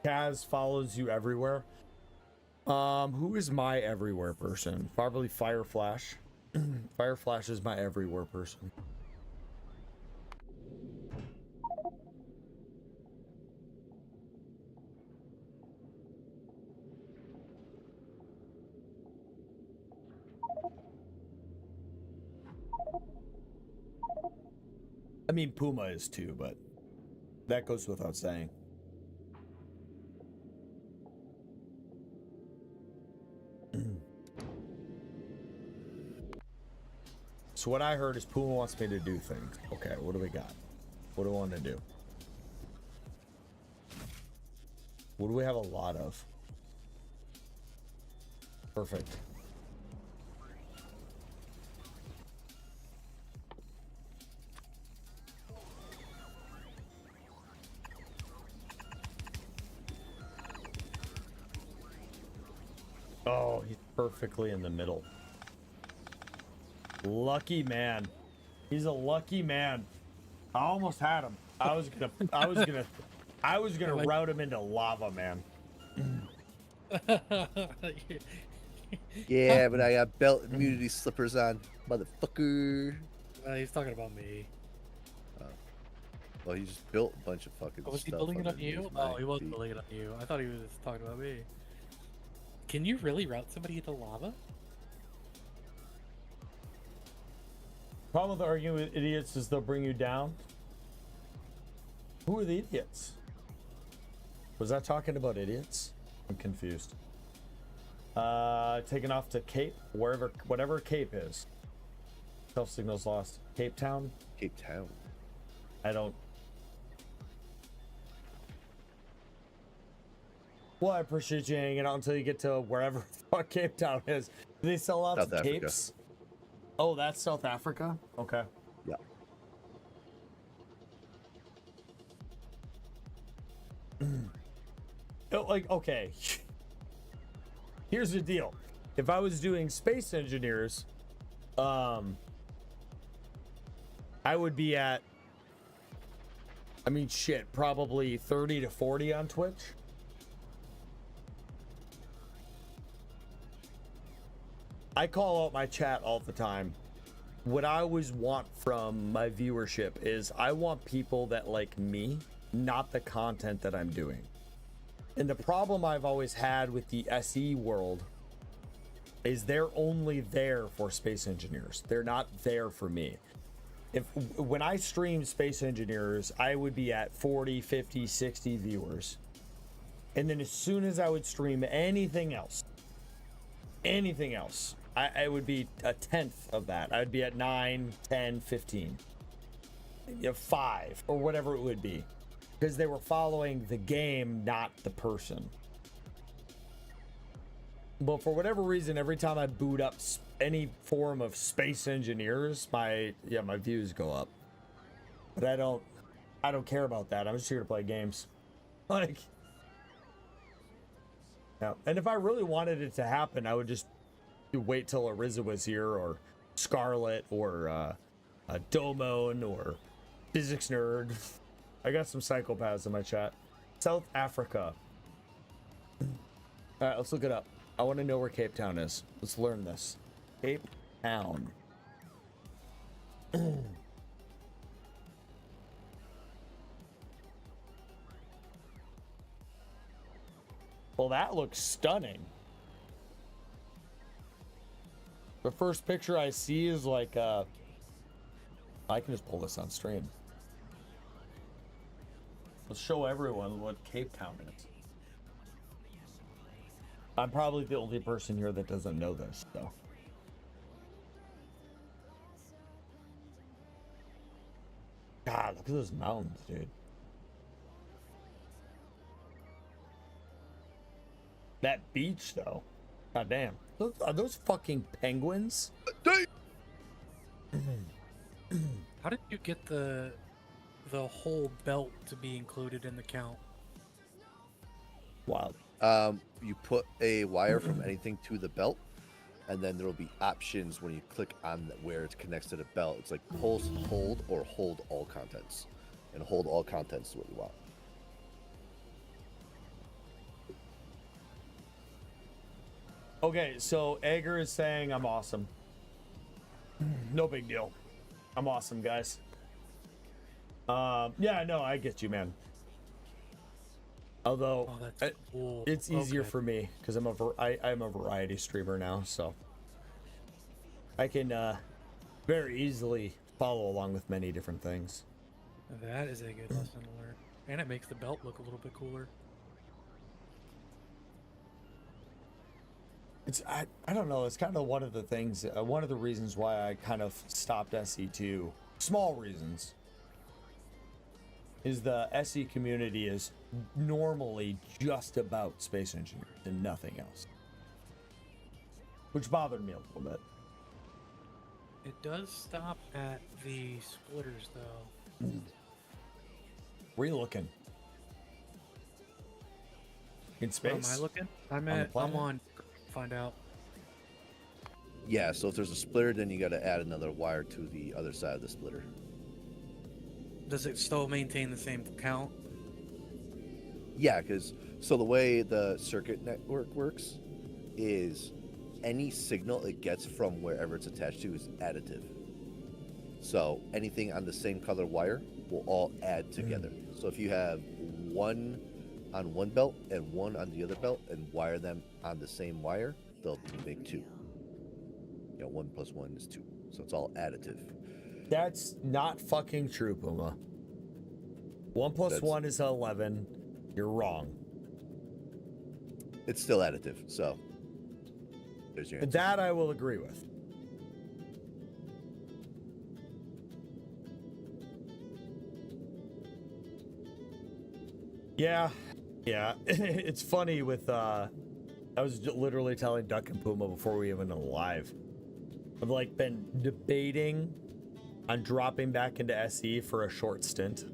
Kaz follows you everywhere. Who is my everywhere person? Probably Fireflash. Fireflash is my everywhere person. I mean, Puma is too, but that goes without saying. So what I heard is Puma wants me to do things. Okay, what do we got? What do I want to do? What do we have a lot of? Perfect. Oh, he's perfectly in the middle. Lucky man. He's a lucky man. I almost had him. I was gonna route him into lava, man. Yeah, but I got belt immunity slippers on, motherfucker. He's talking about me. Well, he just built a bunch of fucking Was he stuff. building it on you? underneath my Oh, he wasn't feet. building it on you. I thought he was talking about me. Can you really route somebody into lava? Problem with arguing with idiots is they'll bring you down. Who are the idiots? Was that talking about idiots? I'm confused. Taking off to Cape, whatever Cape is. Self signals lost. Cape Town? Cape Town. I don't. Well, I appreciate you hanging out until you get to wherever the fuck Cape Town is. Do they sell lots South of Africa. capes? Oh, that's South Africa? Okay. Yeah. Like, okay. Here's the deal. If I was doing space engineers, I would be at, I mean, shit, probably 30 to 40 on Twitch. I call out my chat all the time. What I always want from my viewership is I want people that like me, not the content that I'm doing. And the problem I've always had with the SE world is they're only there for space engineers. They're not there for me. When I stream space engineers, I would be at 40, 50, 60 viewers. And then as soon as I would stream anything else, I would be a tenth of that. I would be at 9, 10, 15, 5, or whatever it would be. Because they were following the game, not the person. But for whatever reason, every time I boot up any form of space engineers, my views go up. But I don't care about that. I'm just here to play games. Like, yeah. And if I really wanted it to happen, I would just wait till Ariza was here, or Scarlet, or Domon, or Physics Nerd. I got some psychopaths in my chat. South Africa. All right, let's look it up. I want to know where Cape Town is. Let's learn this. Cape Town. Well, that looks stunning. The first picture I see is like, I can just pull this on stream. Let's show everyone what Cape Town is. I'm probably the only person here that doesn't know this, so. God, look at those mountains, dude. That beach, though. God damn. Are those fucking penguins? How did you get the whole belt to be included in the count? Wild. You put a wire from anything to the belt, and then there will be options when you click on where it connects to the belt. It's like pulse, hold, or hold all contents. And hold all contents is what you want. Okay, so Egger is saying I'm awesome. No big deal. I'm awesome, guys. Yeah, no, I get you, man. Although Oh, that's cool. it's easier Okay. for me because I'm a variety streamer now, so I can very easily follow along with many different things. That is a good lesson to learn. And it makes the belt look a little bit cooler. I don't know. It's kind of one of the things, one of the reasons why I kind of stopped SE2. Small reasons. Is the SE community is normally just about space engineers and nothing else, which bothered me a little bit. It does stop at the splitters, though. Where you looking? In Where am space? I looking? the I'm planet? on. Find out. Yeah, so if there's a splitter, then you got to add another wire to the other side of the splitter. Does it still maintain the same count? Yeah, because so the way the circuit network works is any signal it gets from wherever it's attached to is additive. So anything on the same color wire will all add together. So if you have one on one belt and one on the other belt and wire them on the same wire, they'll make 2. 1 plus 1 is 2. So it's all additive. That's not fucking true, Puma. 1 plus 1 is 11. You're wrong. It's still additive, so there's your answer. That I will agree with. Yeah. It's funny with, I was literally telling Duck and Puma before we even went live. I've like been debating on dropping back into SE for a short stint.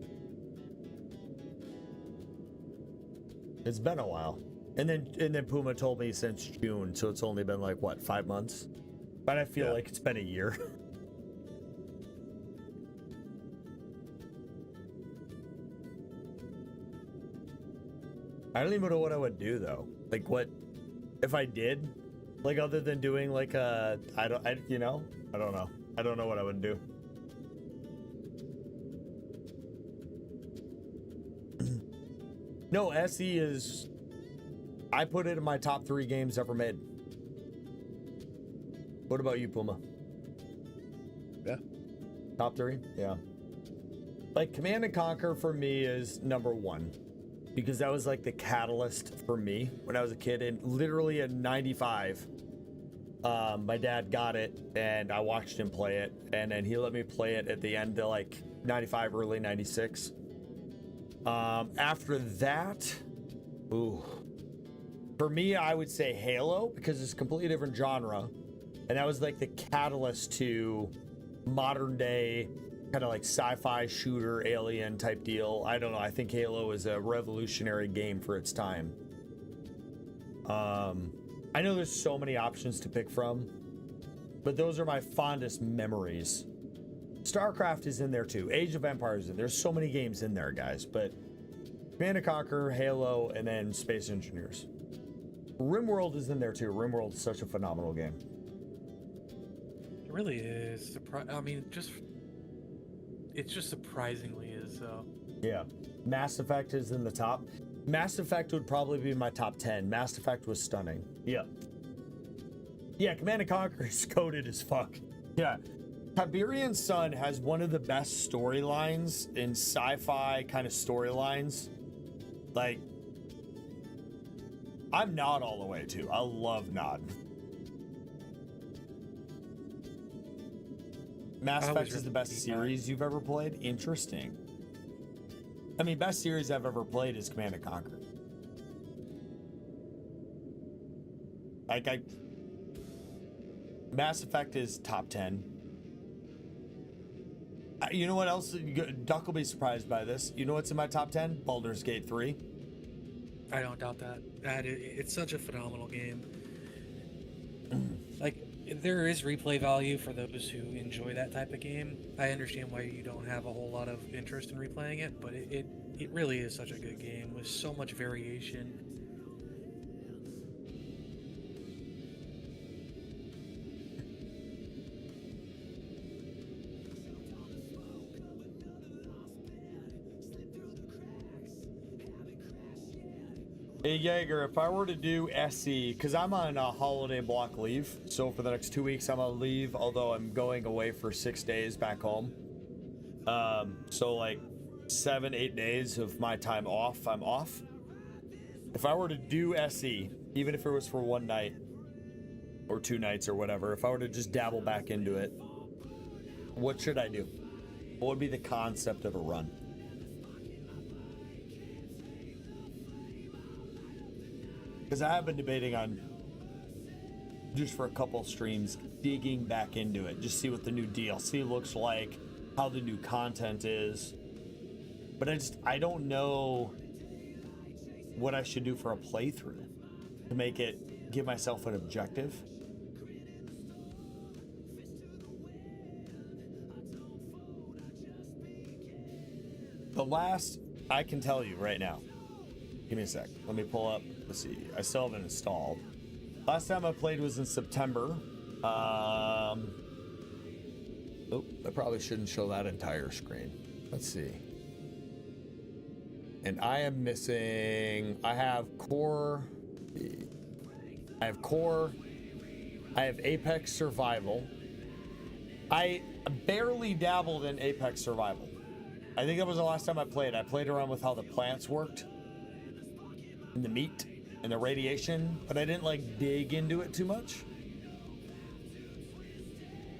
It's been a while. And then Puma told me since June, so it's only been like what, 5 months? But I feel like it's been a year. I don't even know what I would do though. Like what if I did? Like other than doing like I don't know. I don't know what I would do. No, SE is, I put it in my top 3 games ever made. What about you, Puma? Yeah. Top 3? Yeah. Like Command and Conquer for me is number 1. Because that was like the catalyst for me when I was a kid. And literally in 95, my dad got it and I watched him play it. And then he let me play it at the end of like 95, early 96. After that, for me, I would say Halo because it's a completely different genre. And that was like the catalyst to modern day kind of like sci-fi shooter alien type deal. I don't know. I think Halo is a revolutionary game for its time. I know there's so many options to pick from, but those are my fondest memories. StarCraft is in there too. Age of Empires. There's so many games in there, guys. But Command & Conquer, Halo, and then Space Engineers. RimWorld is in there too. RimWorld is such a phenomenal game. It really is. I mean, it's just surprisingly is so. Yeah. Mass Effect is in the top. Mass Effect would probably be my top 10. Mass Effect was stunning. Yeah. Yeah, Command & Conquer is coded as fuck. Yeah. Tiberian Sun has one of the best storylines in sci-fi kind of storylines. Like, I'm Nod all the way too. I love Nod. Mass Effect is the best series you've ever played? Interesting. I mean, best series I've ever played is Command & Conquer. Like, Mass Effect is top 10. You know what else? Duck will be surprised by this. You know what's in my top 10? Baldur's Gate 3. I don't doubt that. It's such a phenomenal game. Like, there is replay value for those who enjoy that type of game. I understand why you don't have a whole lot of interest in replaying it, but it really is such a good game with so much variation. Hey Jaeger, if I were to do SE, because I'm on a holiday block leave, so for the next 2 weeks I'm on leave, although I'm going away for 6 days back home. So like 7-8 days of my time off, I'm off. If I were to do SE, even if it was for 1 night or 2 nights or whatever, if I were to just dabble back into it, what should I do? What would be the concept of a run? Because I have been debating on, just for a couple streams, digging back into it. Just see what the new DLC looks like, how the new content is. But I don't know what I should do for a playthrough to make it, give myself an objective. The last, I can tell you right now. Give me a sec. Let me pull up. Let's see. I still haven't installed. Last time I played was in September. Oh, I probably shouldn't show that entire screen. Let's see. And I am missing, I have core, I have Apex Survival. I barely dabbled in Apex Survival. I think that was the last time I played. I played around with how the plants worked, and the meat, and the radiation, but I didn't like dig into it too much.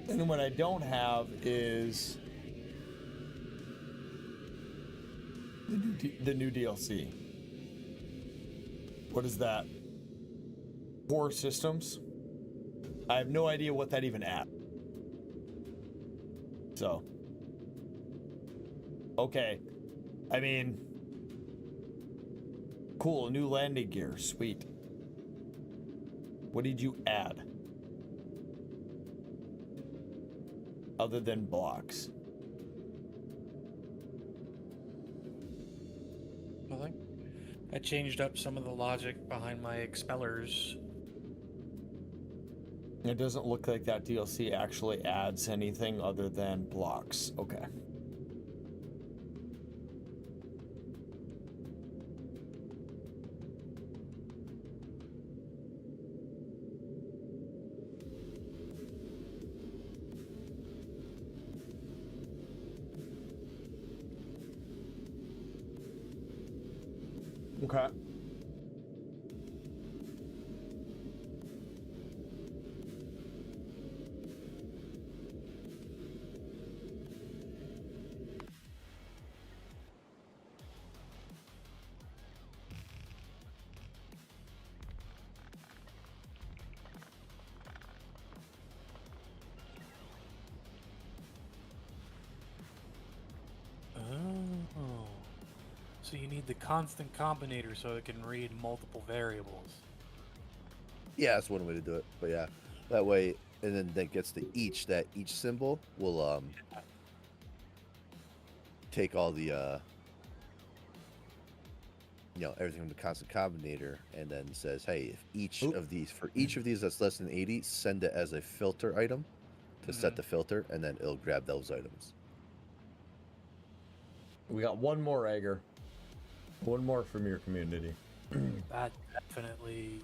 And then what I don't have is the new DLC. What is that? Core systems? I have no idea what that even adds. So, okay. I mean, cool, new landing gear, sweet. What did you add? Other than blocks. Nothing. I changed up some of the logic behind my expellers. It doesn't look like that DLC actually adds anything other than blocks. Okay. Okay. Oh. So you need the constant combinator so it can read multiple variables. Yeah, that's one way to do it. But yeah, that way, and then that gets to each. That each symbol will take all the everything from the constant combinator, and then says, hey, if each of these that's less than 80, send it as a filter item to set the filter, and then it'll grab those items. We got one more, Egger. One more from your community. That definitely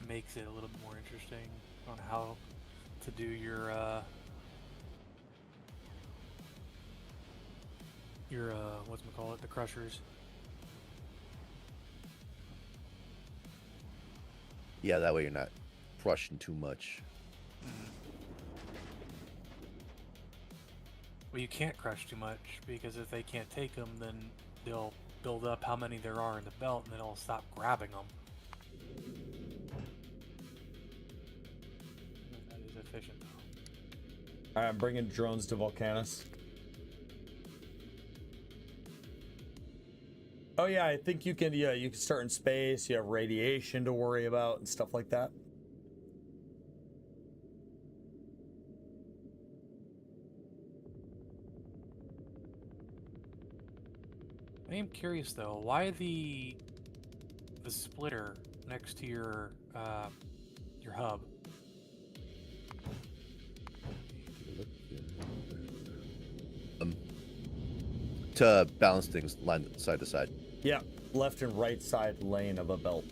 makes it a little bit more interesting on how to do your whatchamacallit, the crushers. Yeah, that way you're not crushing too much. Well, you can't crush too much, because if they can't take them, then they'll build up how many there are in the belt, and then it'll stop grabbing them. That is efficient, though. Alright, I'm bringing drones to Vulcanus. Oh yeah, I think you can, you can start in space, you have radiation to worry about and stuff like that. I am curious though, why the splitter next to your hub? To balance things line side to side. Yeah, left and right side lane of a belt.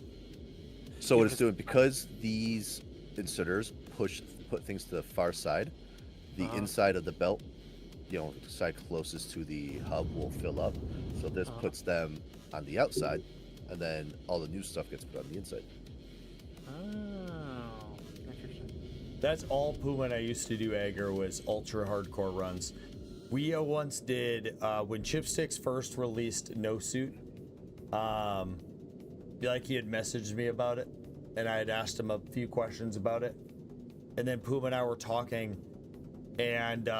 So what it's doing, because these inserters put things to the far side, the inside of the belt, the side closest to the hub will fill up. So this puts them on the outside, and then all the new stuff gets put on the inside. Oh, interesting. That's all Puma and I used to do, Egger, was ultra hardcore runs. We once did, when Chipsticks first released No Suit, like he had messaged me about it, and I had asked him a few questions about it. And then Puma and I were talking, and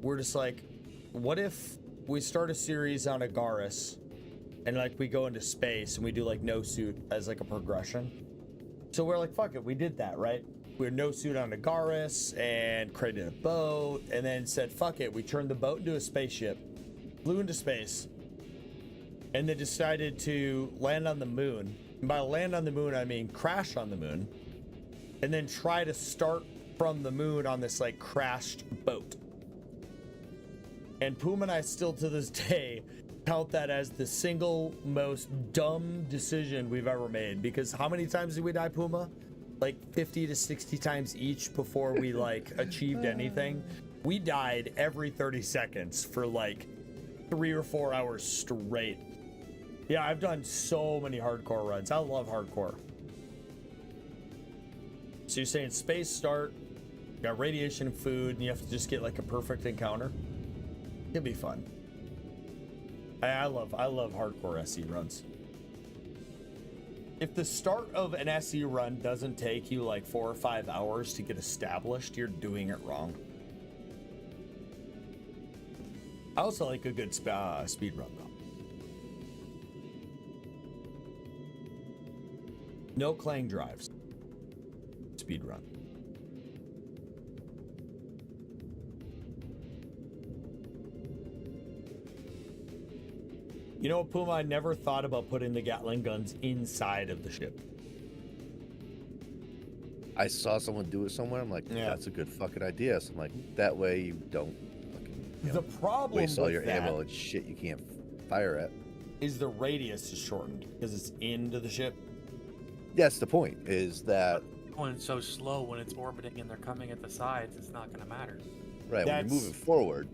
we're just like, what if we start a series on Agaris, and like we go into space and we do like No Suit as like a progression? So we're like, fuck it, we did that, right? We had No Suit on Agaris and created a boat, and then said, fuck it, we turned the boat into a spaceship, flew into space, and then decided to land on the moon. And by land on the moon, I mean crash on the moon, and then try to start from the moon on this like crashed boat. And Puma and I still to this day count that as the single most dumb decision we've ever made, because how many times did we die, Puma? Like 50 to 60 times each before we like achieved anything. We died every 30 seconds for like 3 or 4 hours straight. Yeah, I've done so many hardcore runs. I love hardcore. So you're saying space start, you got radiation and food, and you have to just get like a perfect encounter? It'll be fun. I love hardcore SE runs. If the start of an SE run doesn't take you like 4 or 5 hours to get established, you're doing it wrong. I also like a good speed run though. No clang drives. Speed run. You know, Puma, I never thought about putting the Gatling guns inside of the ship. I saw someone do it somewhere. I'm like, Yeah. that's a good fucking idea. So I'm like, that way you don't fucking The problem waste all with your that ammo and shit you can't fire at. is the radius is shortened because it's into the ship. That's the point, is that, When it's so slow, when it's orbiting and they're coming at the sides, it's not going to matter. right, when That's- you're moving forward,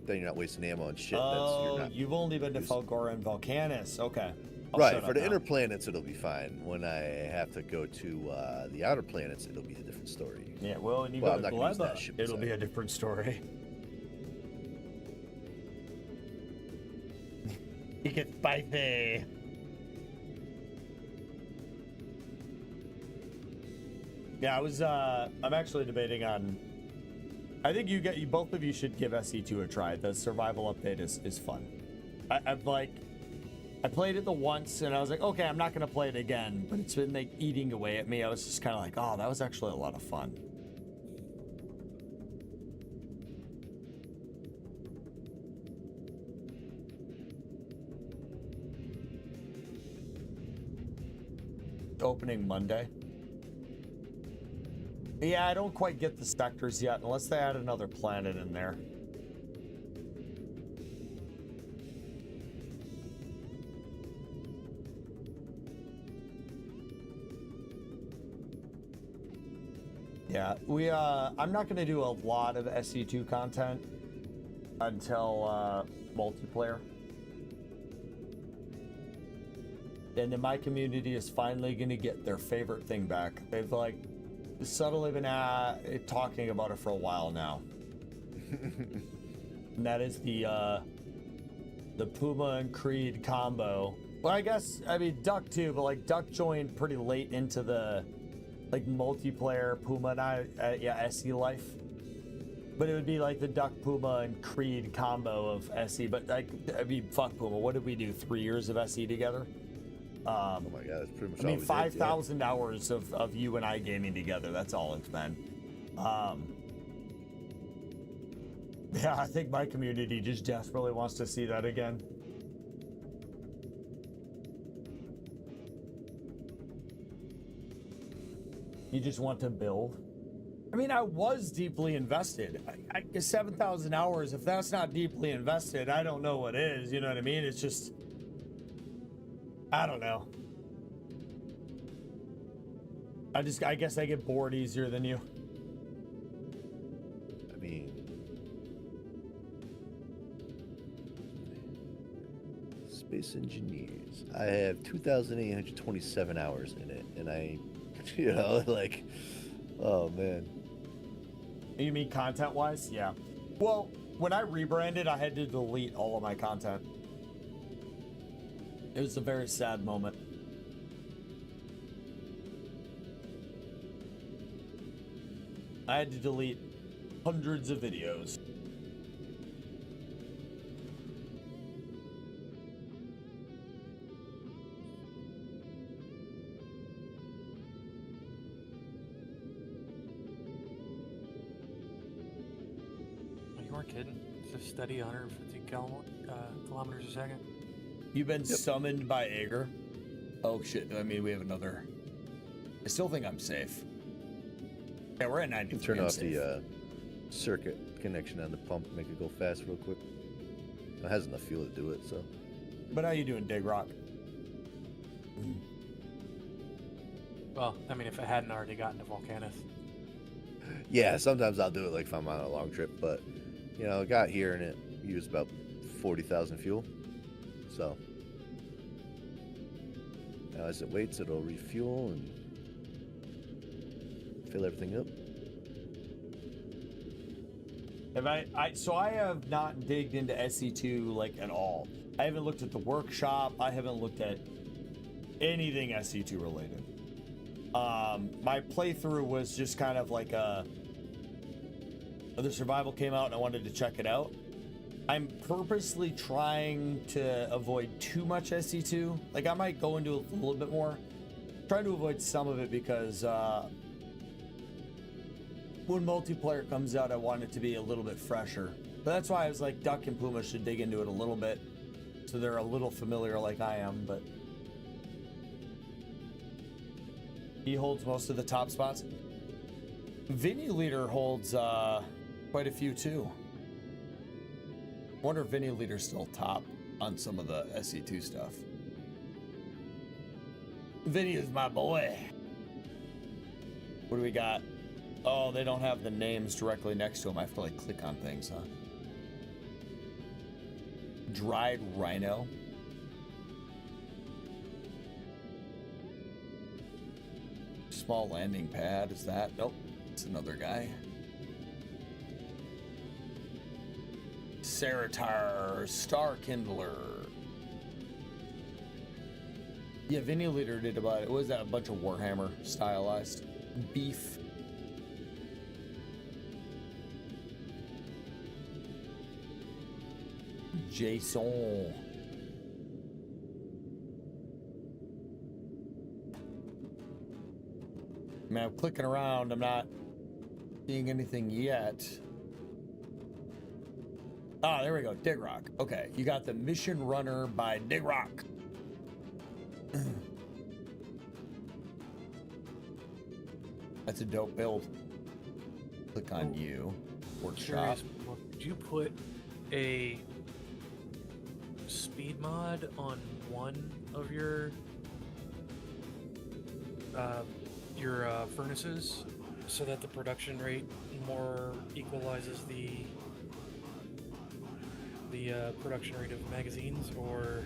then you're not wasting ammo and shit. Oh, you're not, you've only been to using- Falgora and Vulcanus. Okay. I'll right, shut for up the now. inner planets, it'll be fine. When I have to go to the outer planets, it'll be a different story. Yeah, well, when you Well, go I'm to not gonna use that Gleba, ship it'll be design. a different story. He gets spicy. Yeah, I'm actually debating on. I think you both of you should give SE2 a try. The survival update is fun. I played it the once and I was like, okay, I'm not gonna play it again, but it's been like eating away at me. I was just kind of like, oh, that was actually a lot of fun. Opening Monday. Yeah, I don't quite get the sectors yet, unless they add another planet in there. Yeah, I'm not going to do a lot of SE2 content until multiplayer. And then my community is finally going to get their favorite thing back. They've like subtly been talking about it for a while now. And that is the Puma and Creed combo. Well, I mean Duck too, but like Duck joined pretty late into the like multiplayer Puma and I SE life. But it would be like the Duck, Puma, and Creed combo of SE. But like, I mean, fuck Puma. What did we do? 3 years of SE together? Oh my god, that's pretty much I all mean, we 5,000 hours of you and I gaming together. That's all it's been. Yeah, I think my community just desperately wants to see that again. You just want to build. I mean, I was deeply invested. I 7,000 hours, if that's not deeply invested, I don't know what is. You know what I mean? It's just, I don't know. I guess I get bored easier than you. I mean, Space Engineers. I have 2,827 hours in it, and I, you know, like, oh man. You mean content-wise? Yeah. Well, when I rebranded, I had to delete all of my content. It was a very sad moment. I had to delete hundreds of videos. You weren't kidding. It's a steady 150 kilometers a second. You've been summoned by Ager. Oh shit, I mean we have another. I still think I'm safe. Yeah, we're at You 90. can turn off the circuit connection on the pump, make it go fast real quick. It has enough fuel to do it, so. But how you doing, Dig Rock? Well, I mean, if it hadn't already gotten to Vulcanus. Yeah, sometimes I'll do it like if I'm on a long trip, but you know, I got here and it used about 40,000 fuel. So now as it waits, it'll refuel and fill everything up. So I have not digged into SC2 like at all. I haven't looked at the workshop. I haven't looked at anything SC2 related. My playthrough was just kind of like the survival came out and I wanted to check it out. I'm purposely trying to avoid too much SC2. Like I might go into it a little bit more. Trying to avoid some of it because when multiplayer comes out, I want it to be a little bit fresher. But that's why I was like, Duck and Puma should dig into it a little bit, so they're a little familiar like I am. But he holds most of the top spots. Vinny Leader holds quite a few too. Wonder if Vinny Leader's still top on some of the SC2 stuff. Vinny is my boy. What do we got? Oh, they don't have the names directly next to them. I have to like click on things, huh? Dried Rhino. Small landing pad, is that? Nope, it's another guy. Ceratar, Star Kindler. Yeah, Vinny Leader did about it. Was that a bunch of Warhammer stylized? Beef. Jason. Man, I'm clicking around. I'm not seeing anything yet. Ah, there we go. Dig Rock. Okay, you got the Mission Runner by Dig Rock. That's a dope build. Click on you. Workshop. Curious, did you put a speed mod on one of your furnaces so that the production rate more equalizes the production rate of magazines? Or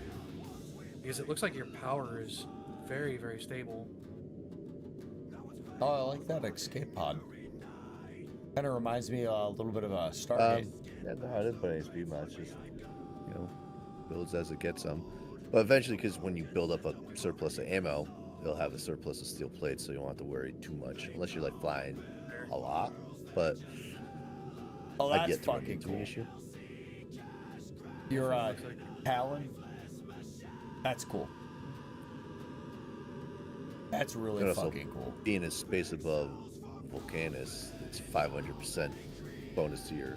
because it looks like your power is very, very stable. Oh, I like that escape pod. Kind of reminds me a little bit of a Stargate. Yeah, no, I didn't put any speed mods, just, you know, builds as it gets them. But eventually, because when you build up a surplus of ammo, it'll have a surplus of steel plates, so you don't have to worry too much, unless you're like flying a lot. But Oh, I that's get to run fucking into cool. an issue. Your Talon. That's cool. That's really And also, fucking cool. being in space above Vulcanus, it's 500% bonus to your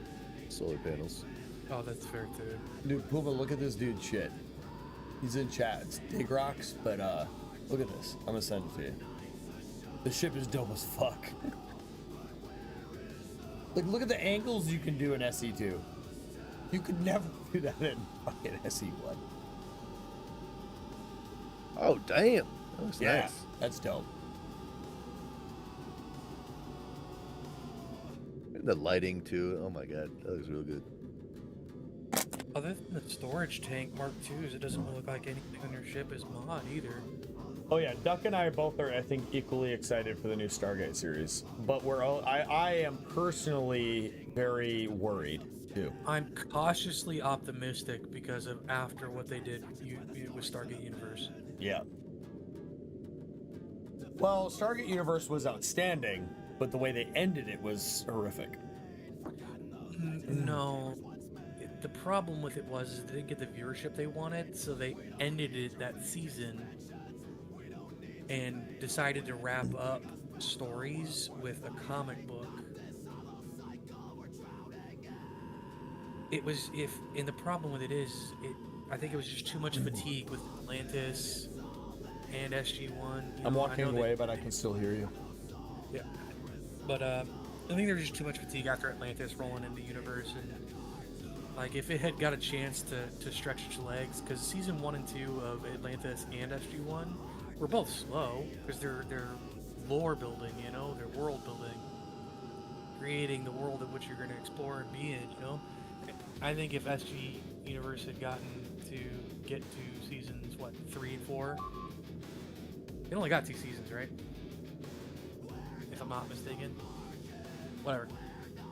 solar panels. Oh, that's fair too. Dude, Puma, look at this dude shit. He's in chat. It's Dig Rocks, but look at this. I'm gonna send it to you. The ship is dope as fuck. Like, look at the angles you can do in SE2. You could never do that in fucking SE1. Oh, damn. That looks Yeah, nice. that's dope. And the lighting, too. Oh, my God. That looks real good. Other than the storage tank Mark IIs, it doesn't look like anything on your ship is mod either. Oh yeah, Duck and I both are, I think, equally excited for the new Stargate series. But I am personally very worried too. I'm cautiously optimistic because of after what they did with Stargate Universe. Yeah. Well, Stargate Universe was outstanding, but the way they ended it was horrific. No. The problem with it was they didn't get the viewership they wanted, so they ended it that season and decided to wrap up stories with a comic book. And the problem with it is, I think it was just too much fatigue with Atlantis and SG1. I'm walking away, but I can still hear you. Yeah. But I think there's just too much fatigue after Atlantis rolling into the universe, and like if it had got a chance to stretch its legs, because season 1 and 2 of Atlantis and SG1 were both slow because they're lore building, you know, they're world building, creating the world in which you're going to explore and be in, you know. I think if SG Universe had gotten to get to seasons 3 and 4, it only got 2 seasons, right? If I'm not mistaken. Whatever.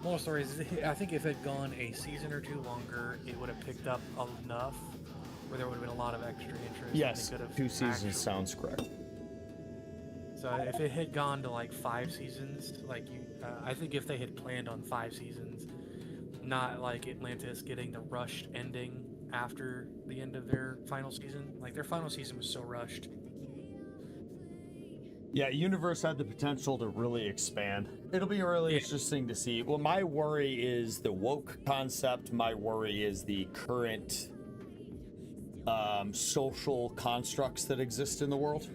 Moral story is, I think if it had gone a season or 2 longer, it would have picked up enough where there would have been a lot of extra interest. Yes, and they could have 2 seasons actually- sounds correct. So if it had gone to like 5 seasons, like I think if they had planned on 5 seasons, not like Atlantis getting the rushed ending after the end of their final season. Like their final season was so rushed. Yeah, Universe had the potential to really expand. It'll be really interesting to see. Well, my worry is the woke concept. My worry is the current social constructs that exist in the world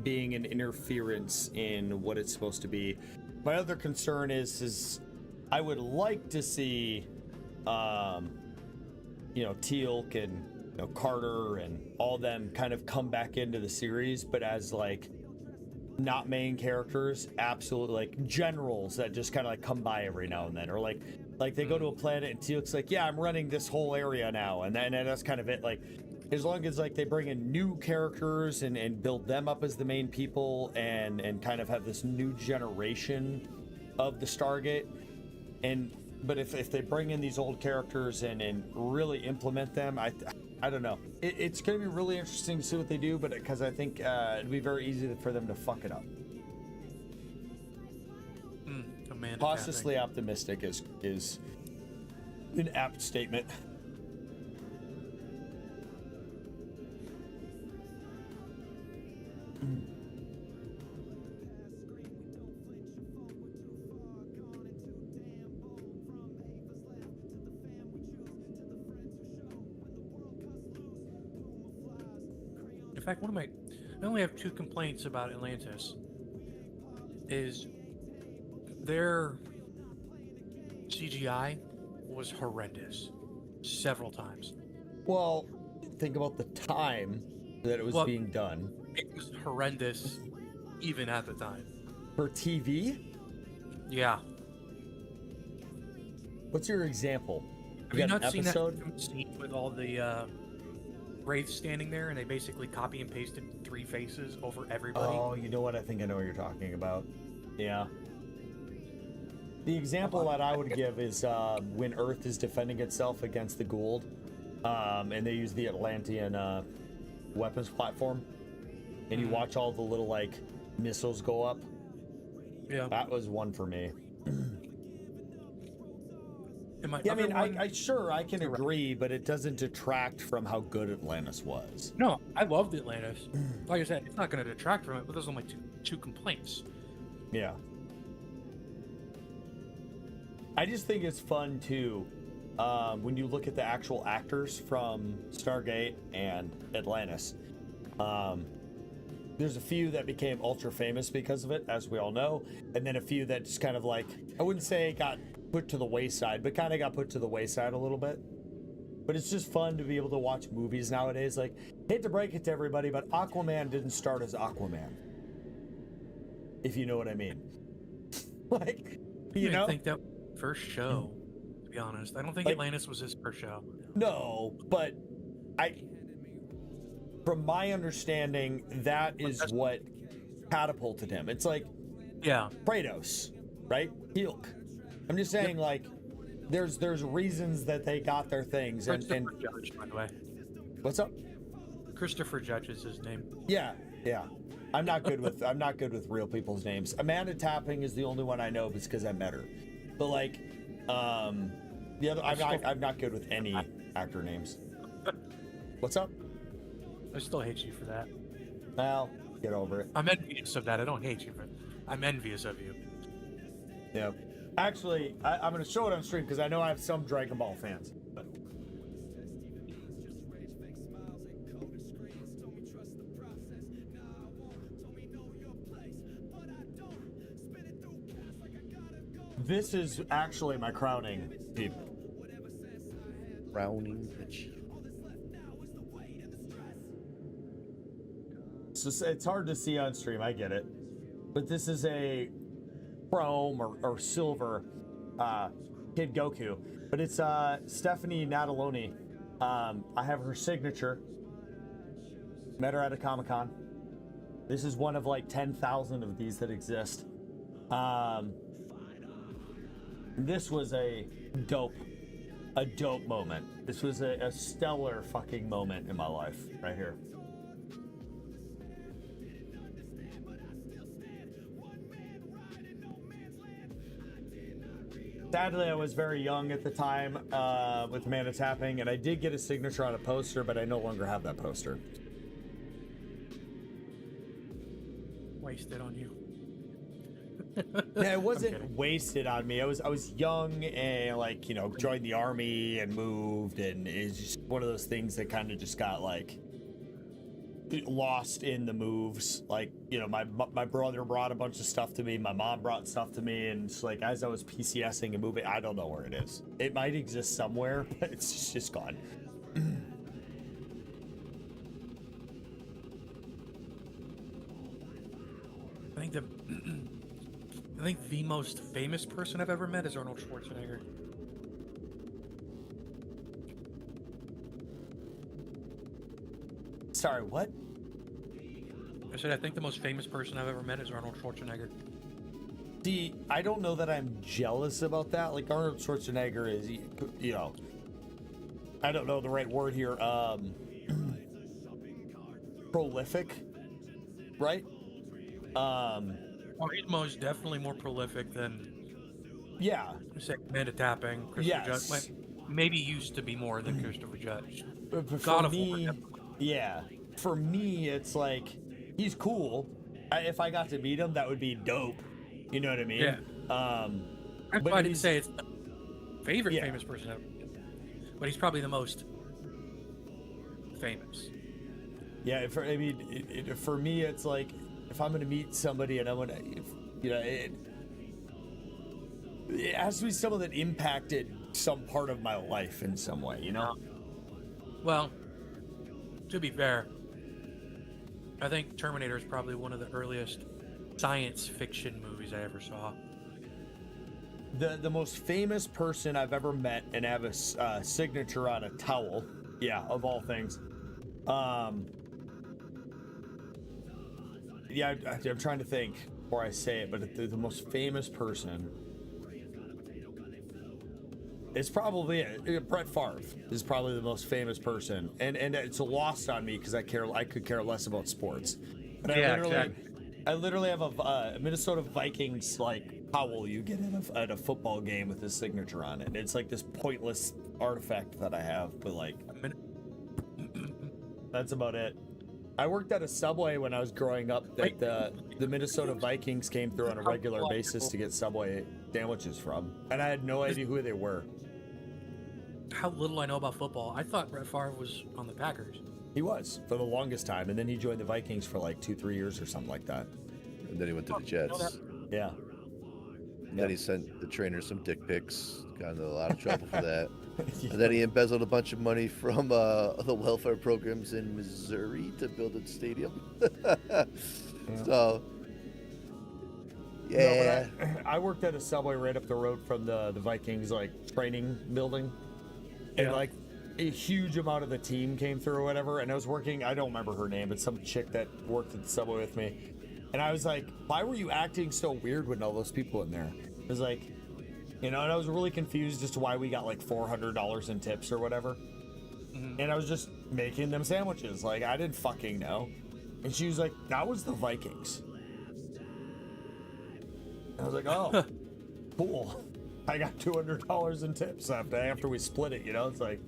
being an interference in what it's supposed to be. My other concern is I would like to see, Teal'c and Carter and all them kind of come back into the series, but as like not main characters, absolutely like generals that just kind of like come by every now and then, or like they go to a planet and Teal'c's like, yeah, I'm running this whole area now, and that's kind of it. Like, as long as like they bring in new characters and build them up as the main people and kind of have this new generation of the Stargate, but if they bring in these old characters and really implement them, I don't know. It's going to be really interesting to see what they do, but because I think it'd be very easy for them to fuck it up. Cautiously optimistic is an apt statement. In fact, I only have 2 complaints about Atlantis. Is their CGI was horrendous several times. Well, think about the time that it was being done. It was horrendous even at the time. For TV? Yeah. What's your example? Have you not seen that scene with all the wraiths standing there and they basically copy and pasted 3 faces over everybody? Oh, you know what? I think I know what you're talking about. Yeah. The example that I would give is when Earth is defending itself against the Goa'uld, and they use the Atlantean weapons platform, and you watch all the little like missiles go up. Yeah, that was one for me. Yeah, I mean, I can agree, but it doesn't detract from how good Atlantis was. No, I loved Atlantis. Like I said, it's not going to detract from it, but those are my two complaints. Yeah. I just think it's fun too, when you look at the actual actors from Stargate and Atlantis. There's a few that became ultra famous because of it, as we all know, and then a few that just kind of like, I wouldn't say got put to the wayside, but kind of got put to the wayside a little bit. But it's just fun to be able to watch movies nowadays. Like, hate to break it to everybody, but Aquaman didn't start as Aquaman, if you know what I mean. Like, you know, I think that first show, to be honest, I don't think Atlantis was his first show. No, but from my understanding, that is what catapulted him. It's like, yeah, Kratos, right? Teal'c. I'm just saying, like, there's reasons that they got their things. And Judge, by the way. What's up? Christopher Judge is his name. Yeah. I'm not good with real people's names. Amanda Tapping is the only one I know because I met her. But like, the other, I'm not good with any actor names. What's up? I still hate you for that. Well, get over it. I'm envious of that. I don't hate you, but I'm envious of you. Yeah. Actually, I'm going to show it on stream because I know I have some Dragon Ball fans. But... this is actually my crowning peep. Crowning achievement. It's hard to see on stream, I get it. But this is a chrome or silver Kid Goku. But it's Stephanie Nataloni. I have her signature. Met her at a Comic-Con. This is one of like 10,000 of these that exist. This was a dope moment. This was a stellar fucking moment in my life right here. Sadly, I was very young at the time with Mana Tapping, and I did get a signature on a poster, but I no longer have that poster. Wasted on you. Yeah, it wasn't wasted on me. I was young and like, you know, joined the army and moved, and it's just one of those things that kind of just got like lost in the moves. Like, you know, my brother brought a bunch of stuff to me, my mom brought stuff to me, and it's like as I was PCSing and moving, I don't know where it is. It might exist somewhere, but it's just gone. I think the most famous person I've ever met is Arnold Schwarzenegger. Sorry, what? I said I think the most famous person I've ever met is Arnold Schwarzenegger. See, I don't know that I'm jealous about that. Like, Arnold Schwarzenegger is, you know, I don't know the right word here. Prolific, right? Well, he's most definitely more prolific than, Yeah. say, Amanda Tapping. Christopher Yes. Judge. Maybe used to be more than Christopher Judge. But for God of War, me, definitely. yeah. For me, it's like, he's cool. If I got to meet him, that would be dope. You know what I mean? Yeah. That's but why I didn't he's- say it's the favorite Yeah. famous person ever. But he's probably the most famous. Yeah, I mean, for me, it's like, if I'm going to meet somebody and I want to, you know, it has to be someone that impacted some part of my life in some way, you know? Well, to be fair, I think Terminator is probably one of the earliest science fiction movies I ever saw. The most famous person I've ever met and have a signature on a towel, yeah, of all things. Yeah, I'm trying to think before I say it, but the most famous person is probably Brett Favre is probably the most famous person, and it's lost on me because I could care less about sports. But Yeah, I literally have a Minnesota Vikings like towel you get at a football game with his signature on it. It's like this pointless artifact that I have, but like that's about it. I worked at a Subway when I was growing up that the Minnesota Vikings came through on a regular basis to get Subway sandwiches from, and I had no idea who they were. How little I know about football. I thought Brett Favre was on the Packers. He was for the longest time, and then he joined the Vikings for like 2-3 years or something like that. And then he went to the Jets. Yeah. And then he sent the trainer some dick pics. Got into a lot of trouble for that. And then he embezzled a bunch of money from the welfare programs in Missouri to build a stadium. So, yeah. No, but I worked at a Subway right up the road from the Vikings like training building, and Yeah. like a huge amount of the team came through or whatever. And I was working. I don't remember her name, but some chick that worked at the Subway with me. And I was like, why were you acting so weird with all those people in there? It was like, you know, and I was really confused as to why we got like $400 in tips or whatever. Mm-hmm. And I was just making them sandwiches. Like, I didn't fucking know. And she was like, that was the Vikings. And I was like, oh, cool. I got $200 in tips after we split it, you know? It's like,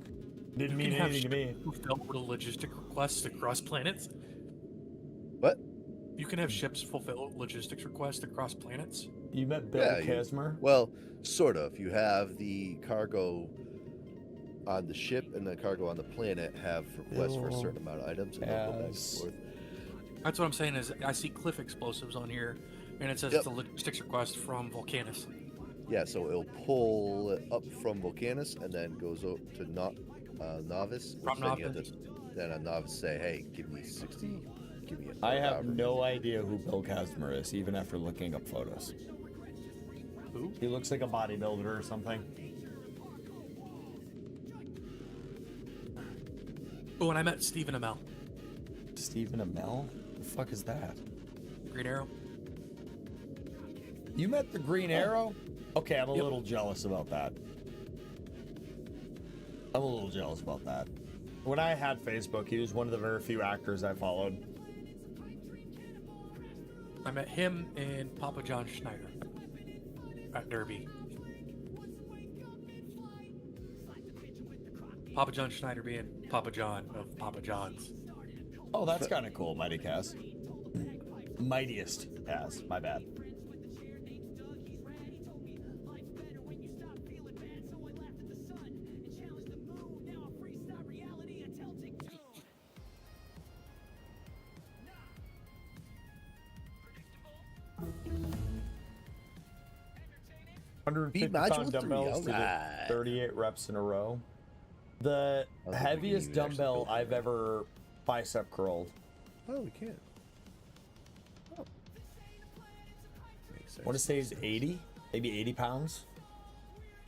didn't mean anything to me. Fulfill logistic requests across planets. What? You can have ships fulfill logistics requests across planets. You met Bill Yeah, Kasmer? Well, sort of. You have the cargo on the ship and the cargo on the planet have requests for a certain amount of items, and they'll go back and Yes. forth. That's what I'm saying is I see cliff explosives on here, and it says Yep. it's a logistics request from Vulcanus. Yeah, so it'll pull it up from Vulcanus and then goes up to novice. From Then you have novice. then a novice say, "Hey, give me 60. Give me a." I have no idea who Bill Kazmer is, even after looking up photos. Who? He looks like a bodybuilder or something. Oh, and I met Stephen Amell. Stephen Amell? The fuck is that? Green Arrow. You met the Green Arrow? Okay, I'm a Yep. little jealous about that. I'm a little jealous about that. When I had Facebook, he was one of the very few actors I followed. I met him and Papa John Schneider at Derby. Papa John Schneider being Papa John of Papa John's. Oh, that's kind of cool, Mighty Cass. Mightiest Cass, my bad. Beat 150-pound module 3, dumbbells to get alright. 38 reps in a row. The I don't think we can heaviest even actually dumbbell build I've that. ever bicep curled. Oh, we can't. Oh. Makes I want to sense. say is 80, maybe 80 pounds.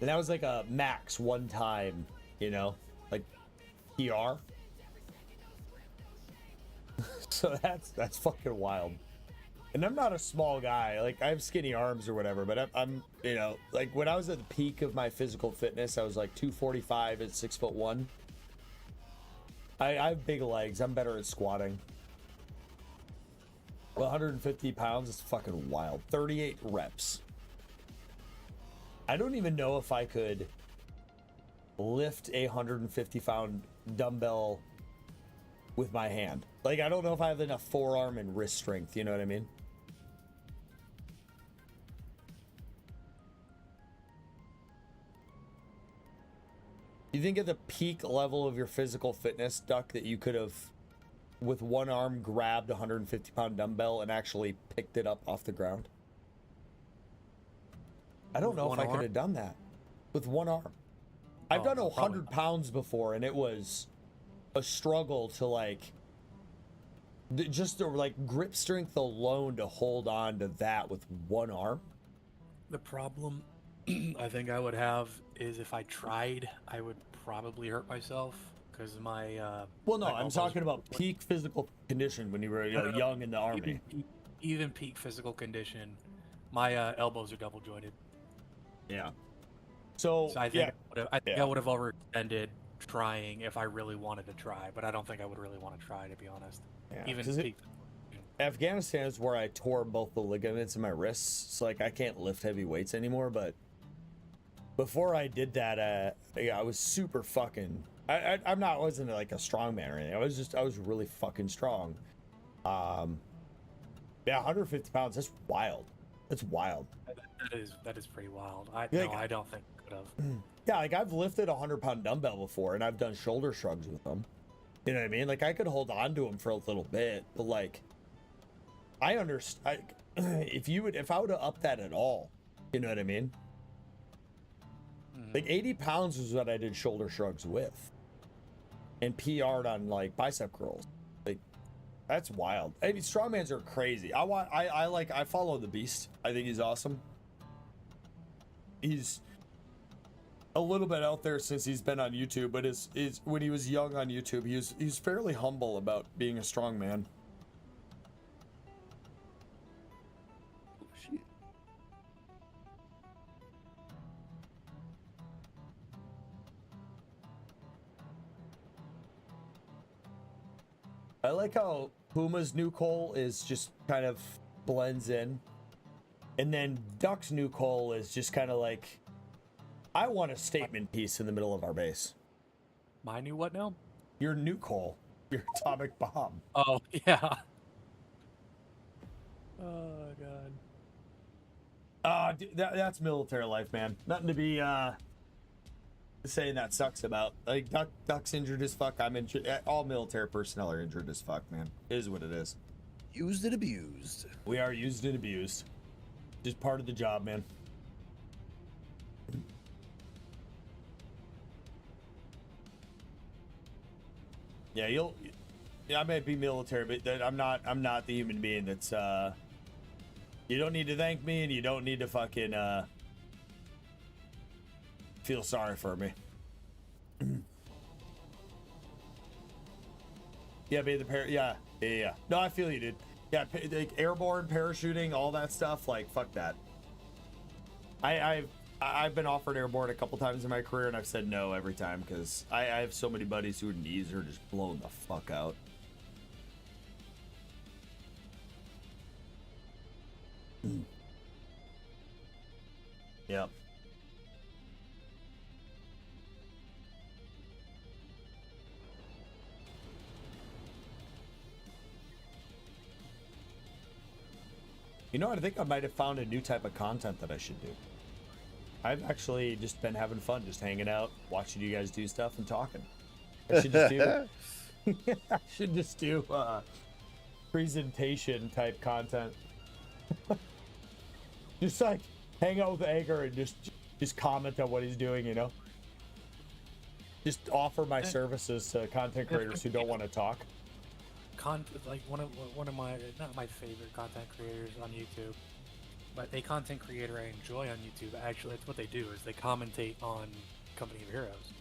And that was like a max one time, you know, like PR. So that's fucking wild. And I'm not a small guy. Like I have skinny arms or whatever, but I'm you know, like when I was at the peak of my physical fitness, I was like 245 at 6'1". I have big legs. I'm better at squatting. 150 pounds is fucking wild. 38 reps. I don't even know if I could lift a 150-pound dumbbell with my hand. Like, I don't know if I have enough forearm and wrist strength. You know what I mean? You think at the peak level of your physical fitness, Duck, that you could have, with one arm, grabbed a 150-pound dumbbell and actually picked it up off the ground? I don't With know if one I could arm? have done that with one arm. I've Oh, done probably 100 not. pounds before, and it was a struggle to like, just the like grip strength alone to hold on to that with one arm. The problem I think I would have is if I tried, I would probably hurt myself because my. Well, no, my I'm elbows talking are- about peak physical condition when you were No, no, no. young in the army. Even peak physical condition, my elbows are double jointed. Yeah. So, So I think yeah, I think Yeah. I would have overextended trying if I really wanted to try, but I don't think I would really want to try, to be honest. Yeah, Even 'cause peak. Afghanistan is where I tore both the ligaments in my wrists. So like I can't lift heavy weights anymore. But before I did that, yeah, I was super fucking. I wasn't like a strong man or anything. I was really fucking strong. Yeah, 150 pounds. That's wild. That's wild. That is pretty wild. I Yeah, no, like- I don't think I could have. Yeah, like I've lifted a 100-pound dumbbell before, and I've done shoulder shrugs with them. You know what I mean? Like I could hold on to them for a little bit, but like I understand if I would have upped that at all, you know what I mean? Like 80 pounds is what I did shoulder shrugs with, and PR'd on like bicep curls. Like that's wild. I mean, strongmans are crazy. I follow the Beast. I think he's awesome. He's a little bit out there since he's been on YouTube, but is when he was young on YouTube, he's fairly humble about being a strong man. Shit. I like how Puma's new coal is just kind of blends in, and then Duck's new coal is just kind of like, I want a statement piece in the middle of our base. My new what now? Your new coal, your atomic bomb. Oh yeah. Oh god. That's military life, man. Nothing to be saying that sucks about. Like Duck's injured as fuck. I'm injured. All military personnel are injured as fuck, man. It is what it is. Used and abused. We are used and abused. Just part of the job, man. Yeah, I might be military, but I'm not the human being that's you don't need to thank me, and you don't need to fucking feel sorry for me. Yeah, be the yeah. No, I feel you, dude. Yeah, like airborne parachuting, all that stuff. Like, fuck that. I've been offered airborne a couple times in my career, and I've said no every time because I have so many buddies whose knees are just blown the fuck out. Yep. You know what? I think I might have found a new type of content that I should do. I've actually just been having fun, just hanging out, watching you guys do stuff and talking. I should just do. I should just do presentation type content. Just like hang out with Agar and just comment on what he's doing, you know. Just offer my services to content creators who don't want to talk. Like one of my, not my favorite content creators on YouTube, but a content creator I enjoy on YouTube. Actually, that's what they do, is they commentate on Company of Heroes.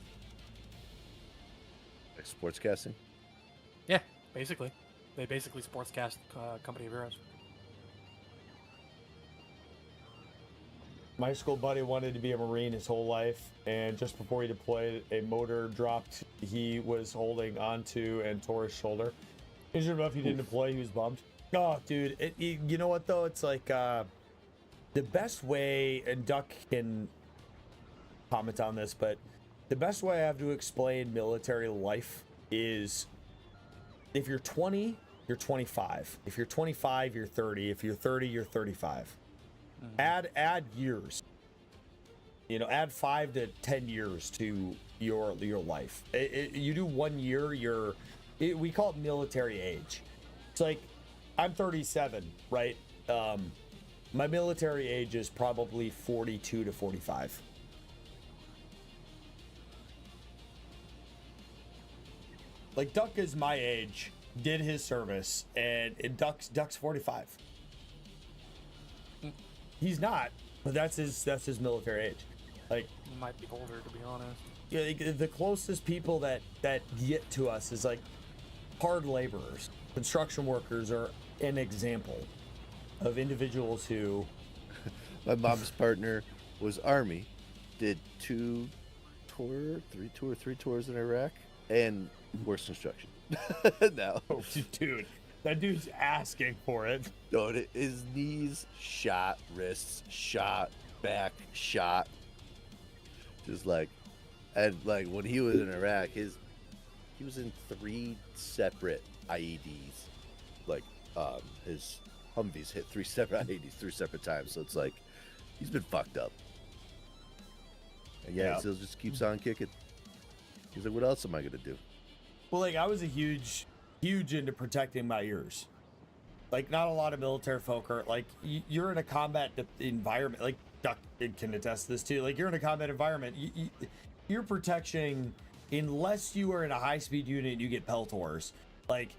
Like sportscasting? Yeah, basically. They basically sportscast Company of Heroes. My school buddy wanted to be a Marine his whole life, and just before he deployed, a motor dropped. He was holding onto and tore his shoulder. Sure enough, he didn't deploy. He was bummed. Oh, dude, you know what though? It's like the best way, and Duck can comment on this, but the best way I have to explain military life is if you're 20, you're 25. If you're 25, you're 30. If you're 30, you're 35. Add years. You know, add 5 to 10 years to your life. You do 1 year, we call it military age. It's like I'm 37, right? My military age is probably 42 to 45. Like Duck is my age, did his service, and Duck's 45. He's not, but that's his military age. Like, He might be older, to be honest. yeah, like, the closest people that get to us is like hard laborers. Construction workers are an example of individuals who. My mom's partner was Army, did 3 tours in Iraq, and works construction. Now, Oh, dude, that dude's asking for it. no, his knees shot, wrists shot, back shot. Just like, and like when he was in Iraq, he was in 3 separate IEDs. Like, his Humvees hit 3 separate IEDs 3 separate times. So it's like, he's been fucked up. And yeah, he still just keeps on kicking. He's like, what else am I gonna do? Well, like I was a huge into protecting my ears. Like not a lot of military folk are like you're in a combat environment. Like Duck can attest to this too. Like you're in a combat environment. Your protection, unless you are in a high-speed unit and you get Peltors, like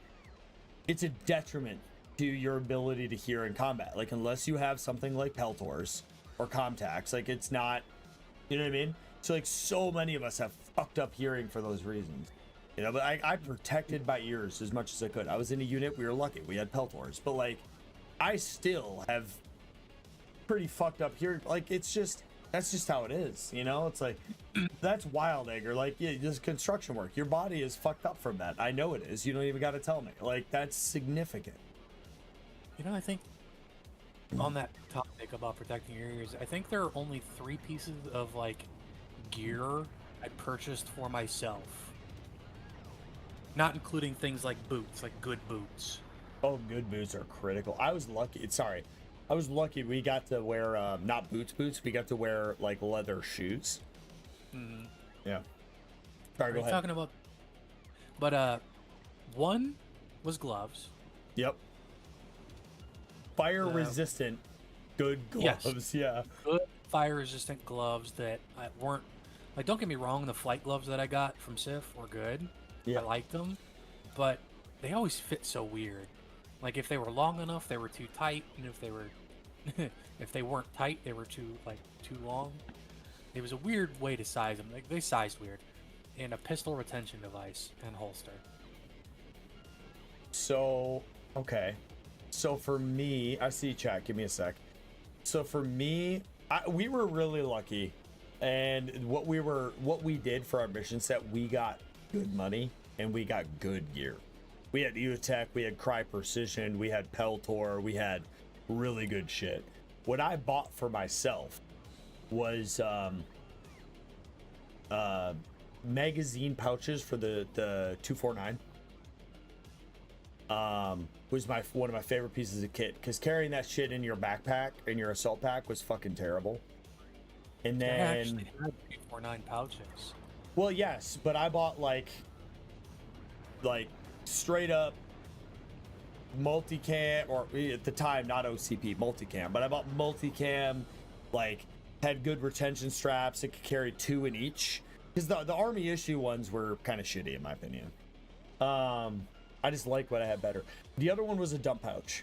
it's a detriment to your ability to hear in combat. Like unless you have something like Peltors or Comtacs, like it's not, you know what I mean? So like so many of us have fucked up hearing for those reasons. You know, but I protected my ears as much as I could. I was in a unit, we were lucky, we had Peltors, but like I still have pretty fucked up hearing. Like that's just how it is, you know? It's like that's wild, Edgar. Like, yeah, this construction work, your body is fucked up from that. I know it is. You don't even got to tell me. Like, that's significant. You know, I think on that topic about protecting your ears, I think there are only 3 pieces of like gear I purchased for myself, not including things like boots, like good boots. Oh, good boots are critical. I was lucky. I was lucky. We got to wear not boots. We got to wear like leather shoes. Mm-hmm. Yeah. Sorry, go ahead. Talking about, but one was gloves. Yep. Fire resistant, good gloves. Yes. Yeah. Good fire resistant gloves that weren't like. Don't get me wrong, the flight gloves that I got from SIF were good. Yeah. I liked them, but they always fit so weird. Like if they were long enough, they were too tight, and if they were if they weren't tight, they were too long. It was a weird way to size them. Like they sized weird. And a pistol retention device and holster. So, okay. So for me, I see chat. Give me a sec. So for me, we were really lucky, and what we did for our mission set, we got good money and we got good gear. We had EUTech, we had Cry Precision, we had Peltor, we had really good shit. What I bought for myself was magazine pouches for the 249. Was one of my favorite pieces of kit, because carrying that shit in your backpack, in your assault pack, was fucking terrible. And then I actually had 349 pouches. Well, yes, but I bought like straight up multicam, or at the time not OCP, multicam, but I bought multicam, like had good retention straps. It could carry 2 in each, because the army issue ones were kind of shitty in my opinion. I just like what I had better. The other one was a dump pouch.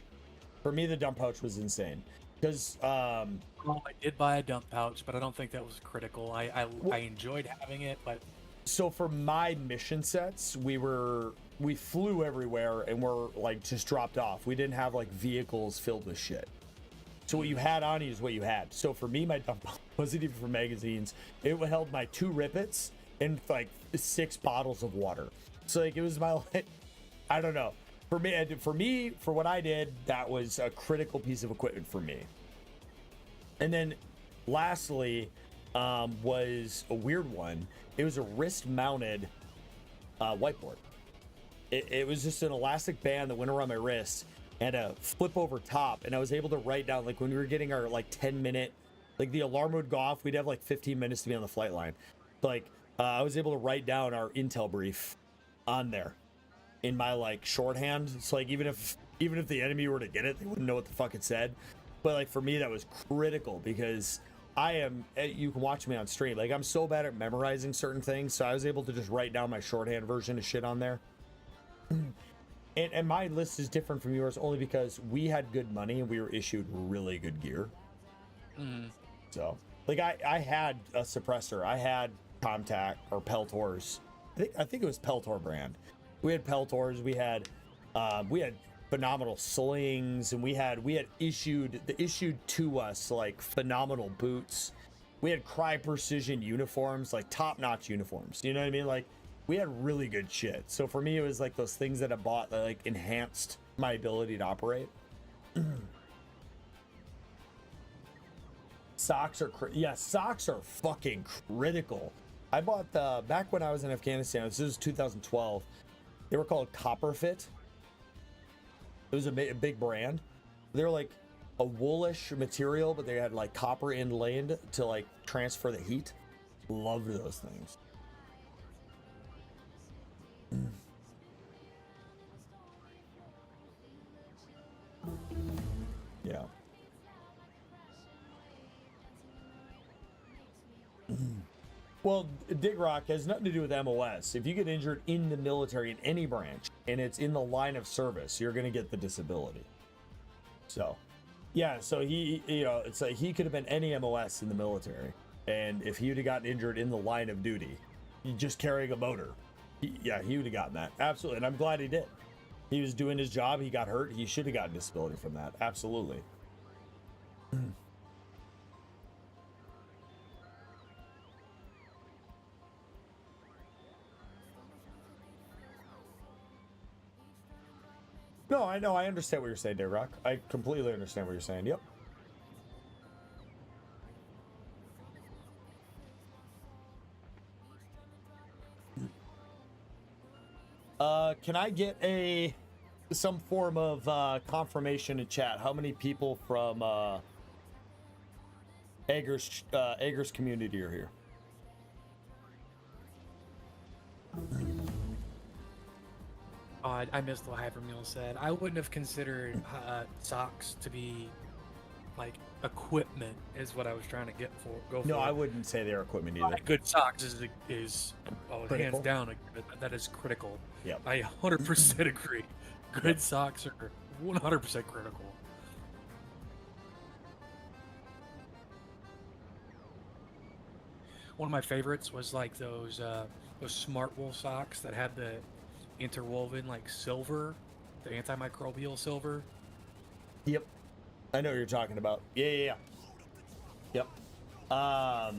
For me, the dump pouch was insane, because well, I did buy a dump pouch, but I don't think that was critical. I enjoyed having it, but so for my mission sets, we flew everywhere and were like just dropped off. We didn't have like vehicles filled with shit. So what you had on you is what you had. So for me, my dump pouch wasn't even for magazines. It held my 2 rippets and like 6 bottles of water. So like it was my, like, I don't know. For me, for what I did, that was a critical piece of equipment for me. And then lastly, was a weird one. It was a wrist-mounted whiteboard. It was just an elastic band that went around my wrist and a flip over top, and I was able to write down, like when we were getting our like 10-minute, like the alarm would go off, we'd have like 15 minutes to be on the flight line. Like I was able to write down our intel brief on there in my like shorthand. So like even if the enemy were to get it, they wouldn't know what the fuck it said. But like for me, that was critical, because you can watch me on stream, like I'm so bad at memorizing certain things, so I was able to just write down my shorthand version of shit on there. And my list is different from yours only because we had good money and we were issued really good gear. So like I had a suppressor, I had Contact or Peltors. I think it was Peltor brand. We had Peltors, we had phenomenal slings, and we had issued to us like phenomenal boots. We had Cry Precision uniforms, like top-notch uniforms. You know what I mean? Like we had really good shit. So for me, it was like those things that I bought that like enhanced my ability to operate. Socks are socks are fucking critical. I bought back when I was in Afghanistan. This was 2012. They were called Copperfit. It was a big brand. They were like a woolish material, but they had like copper inlaid to like transfer the heat. Loved those things. Yeah. Well, Dig Rock has nothing to do with MOS. If you get injured in the military in any branch and it's in the line of service, you're going to get the disability. So, yeah, so it's like he could have been any MOS in the military. And if he would have gotten injured in the line of duty, just carrying a motor, he would have gotten that. Absolutely. And I'm glad he did. He was doing his job. He got hurt. He should have gotten disability from that. Absolutely. No, I know. I understand what you're saying, Day Rock. I completely understand what you're saying. Yep. Can I get some form of confirmation in chat? How many people from Eggers community are here? I missed what Hypermeal said. I wouldn't have considered socks to be like equipment is what I was trying to go for. No, I wouldn't say they're equipment either. Good socks is Critical. hands down that is critical. Yep. I 100% agree. Good socks are 100% critical. One of my favorites was like those smart wool socks that had the interwoven like silver, the antimicrobial silver. Yep. I know what you're talking about. Yeah. Yep. Yeah,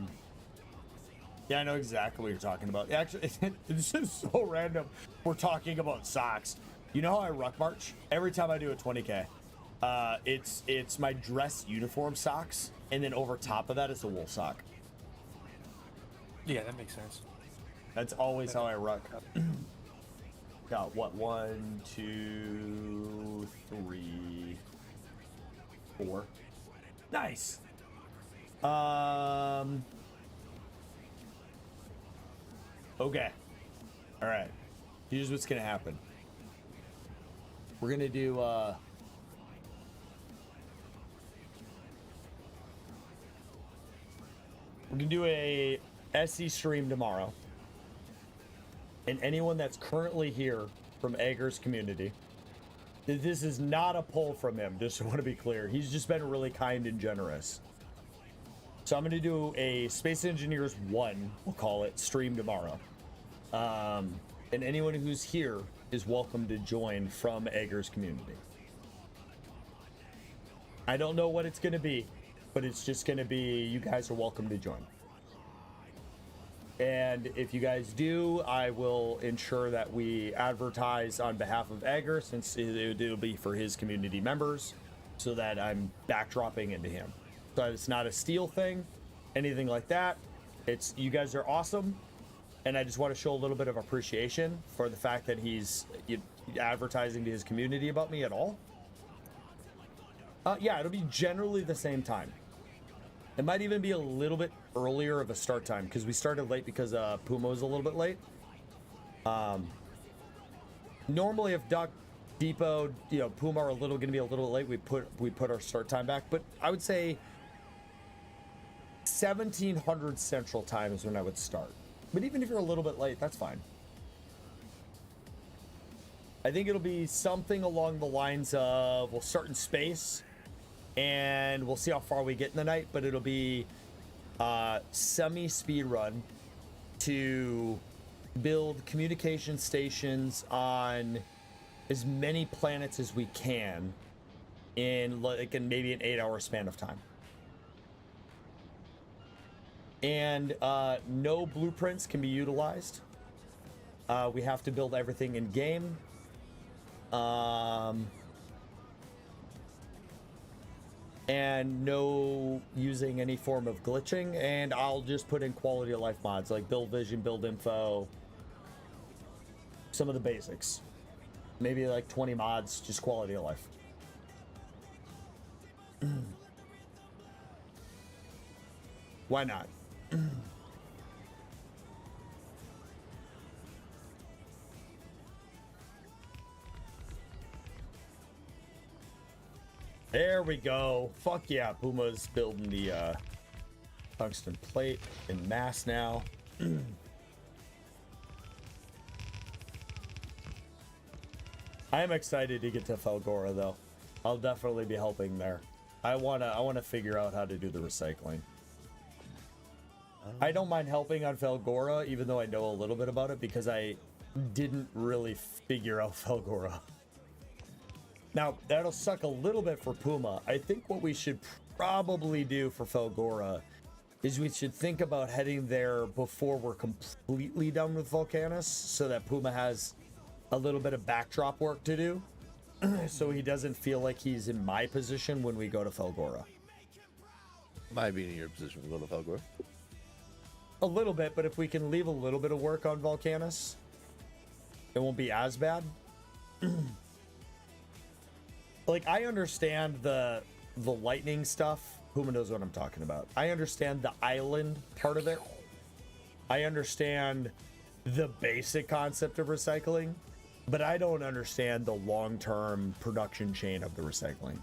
I know exactly what you're talking about. Actually, this is so random. We're talking about socks. You know how I ruck march? Every time I do a 20K, it's my dress uniform socks, and then over top of that is a wool sock. Yeah, that makes sense. That's always how I ruck. Got what? 1, 2, 3, 4. Nice. Okay. All right. Here's what's gonna happen. We're gonna do a SE stream tomorrow, and anyone that's currently here from Egger's community, this is not a pull from him, just want to be clear. He's just been really kind and generous. So I'm going to do a Space Engineers 1, we'll call it, stream tomorrow. And anyone who's here is welcome to join from Egger's community. I don't know what it's going to be, but it's just going to be, you guys are welcome to join. And if you guys do, I will ensure that we advertise on behalf of Egger, since it'll be for his community members, so that I'm backdropping into him. So it's not a steal thing, anything like that. It's, you guys are awesome, and I just want to show a little bit of appreciation for the fact that he's advertising to his community about me at all. Yeah, it'll be generally the same time. It might even be a little bit earlier of a start time, because we started late because Puma was a little bit late. Normally, if Duck Depot, Puma are going to be a little late, we put our start time back. But I would say 1700 Central Time is when I would start. But even if you're a little bit late, that's fine. I think it'll be something along the lines of, we'll start in space, and we'll see how far we get in the night, but it'll be semi-speed run to build communication stations on as many planets as we can in maybe an 8-hour span of time. And no blueprints can be utilized. We have to build everything in game. And no using any form of glitching, and I'll just put in quality of life mods like build vision, build info, some of the basics, maybe like 20 mods, just quality of life. Why not? There we go. Fuck yeah, Puma's building the tungsten plate in mass now. I am excited to get to Felgora though. I'll definitely be helping there. I wanna figure out how to do the recycling. I don't mind helping on Felgora, even though I know a little bit about it, because I didn't really figure out Felgora. Now, that'll suck a little bit for Puma. I think what we should probably do for Felgora is we should think about heading there before we're completely done with Vulcanus, so that Puma has a little bit of backdrop work to do, so he doesn't feel like he's in my position when we go to Felgora. Might be in your position to go to Felgora. A little bit, but if we can leave a little bit of work on Vulcanus, it won't be as bad. Like, I understand the lightning stuff. Puma knows what I'm talking about. I understand the island part of it. I understand the basic concept of recycling, but I don't understand the long-term production chain of the recycling.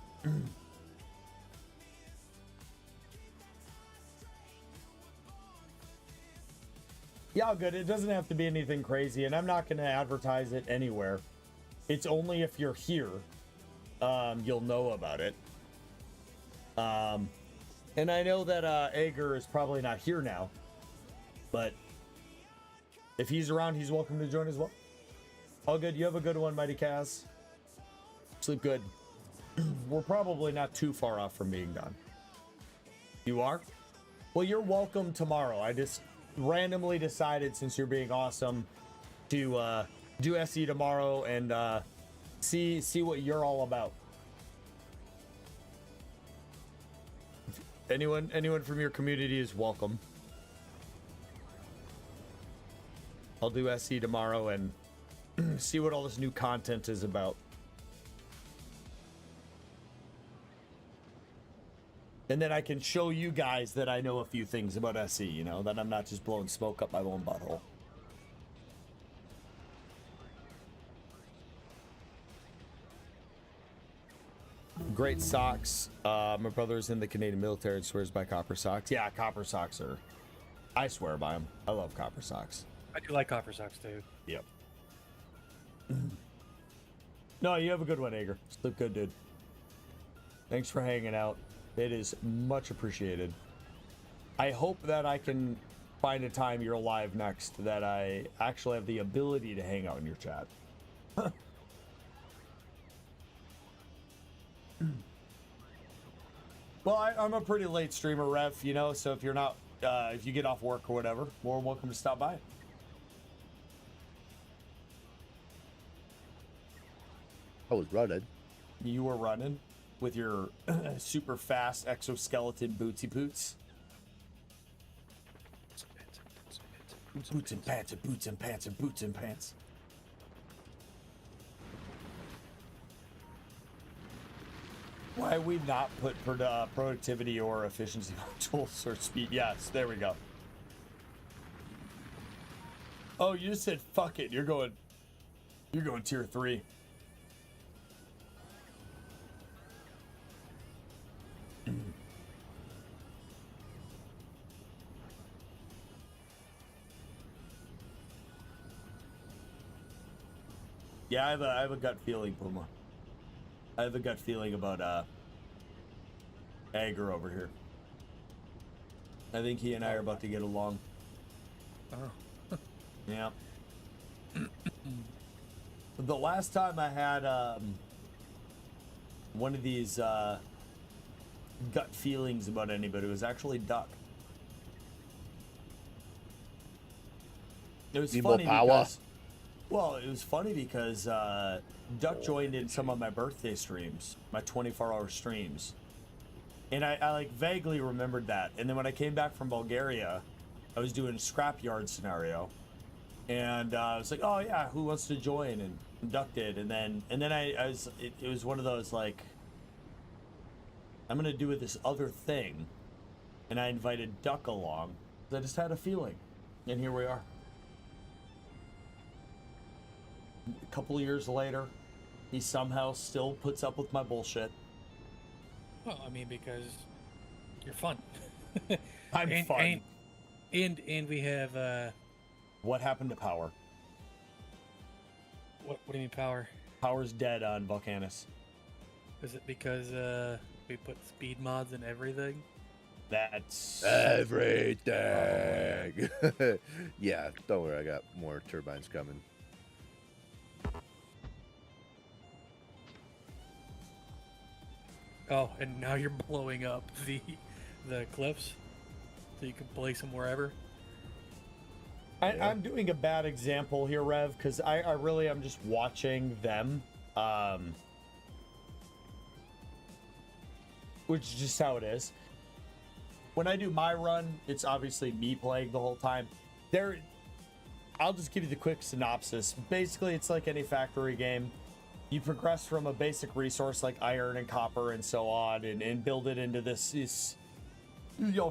Yeah, all good. It doesn't have to be anything crazy, and I'm not going to advertise it anywhere. It's only if you're here, you'll know about it. And I know that Ager is probably not here now, but if he's around, he's welcome to join as well. All good. You have a good one, Mighty Kaz. Sleep good. We're probably not too far off from being done. You are? Well, you're welcome tomorrow. I just randomly decided, since you're being awesome, to do SE tomorrow and see what you're all about. Anyone from your community is welcome. I'll do SE tomorrow and see what all this new content is about. And then I can show you guys that I know a few things about SE, you know, that I'm not just blowing smoke up my own butthole. Great socks. My brother's in the Canadian military and swears by copper socks. Yeah, copper socks are... I swear by them. I love copper socks. I do like copper socks too. Yep. No, you have a good one, Ager. Sleep good, dude. Thanks for hanging out. It is much appreciated. I hope that I can find a time you're live next that I actually have the ability to hang out in your chat. Well, I'm a pretty late streamer, Rev, you know, so if you're not, if you get off work or whatever, more than welcome to stop by. I was running. You were running with your super fast exoskeleton bootsy boots. Boots and pants and boots and pants and boots and pants. Why we not put productivity or efficiency tools or speed? Yes, there we go. Oh, you just said fuck it. You're going tier 3. Yeah, I have a gut feeling, Puma. I have a gut feeling about Ager over here. I think he and I are about to get along. Oh. Yeah. The last time I had one of these gut feelings about anybody was actually Duck. It was funny because, well, it was funny because Duck joined in some of my birthday streams, my 24-hour streams. And I like vaguely remembered that. And then when I came back from Bulgaria, I was doing a scrapyard scenario. And I was like, oh yeah, who wants to join? And Duck did. And then it was one of those like, I'm gonna do this other thing. And I invited Duck along. I just had a feeling. And here we are. A couple of years later, he somehow still puts up with my bullshit. Well, I mean, because you're fun. I'm fun. And we have What happened to power? what do you mean power? Power's dead on Vulcanus. Is it because we put speed mods in everything? That's Everything. Yeah, don't worry. I got more turbines coming. Oh, and now you're blowing up the cliffs so you can place them wherever. I'm doing a bad example here, Rev, because I really am just watching them, which is just how it is. When I do my run, it's obviously me playing the whole time. I'll just give you the quick synopsis. Basically, it's like any factory game. You progress from a basic resource like iron and copper and so on, and build it into this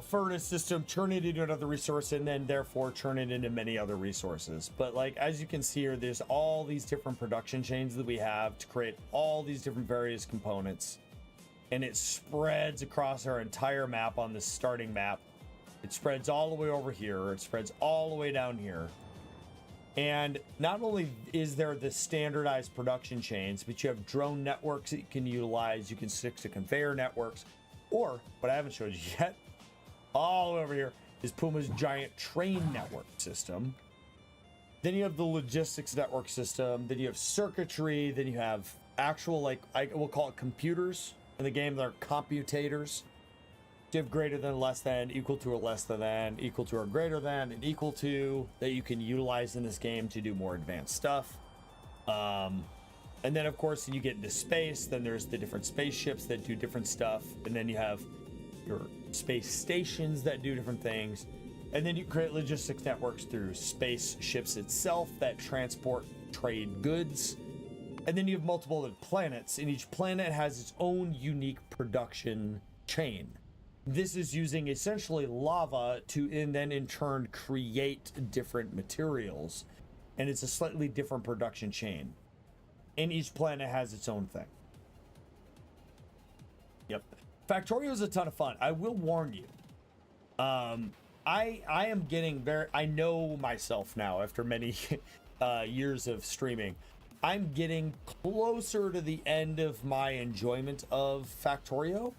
furnace system, turn it into another resource, and then therefore turn it into many other resources. But like, as you can see here, there's all these different production chains that we have to create all these different various components. And it spreads across our entire map on the starting map. It spreads all the way over here. It spreads all the way down here. And not only is there the standardized production chains, but you have drone networks that you can utilize. You can stick to conveyor networks. Or, what I haven't showed you yet, all over here, is Puma's giant train network system. Then you have the logistics network system. Then you have circuitry. Then you have actual, like, we'll call it computers. In the game, they're computators. You have greater than, less than, equal to or less than, equal to or greater than, and equal to, that you can utilize in this game to do more advanced stuff. And then, of course, you get into space. Then there's the different spaceships that do different stuff. And then you have your space stations that do different things. And then you create logistics networks through spaceships itself that transport trade goods. And then you have multiple other planets, and each planet has its own unique production chain. This is using essentially lava to, and then in turn, create different materials. And it's a slightly different production chain. And each planet has its own thing. Yep. Factorio is a ton of fun. I will warn you. I am getting I know myself now after many years of streaming. I'm getting closer to the end of my enjoyment of Factorio.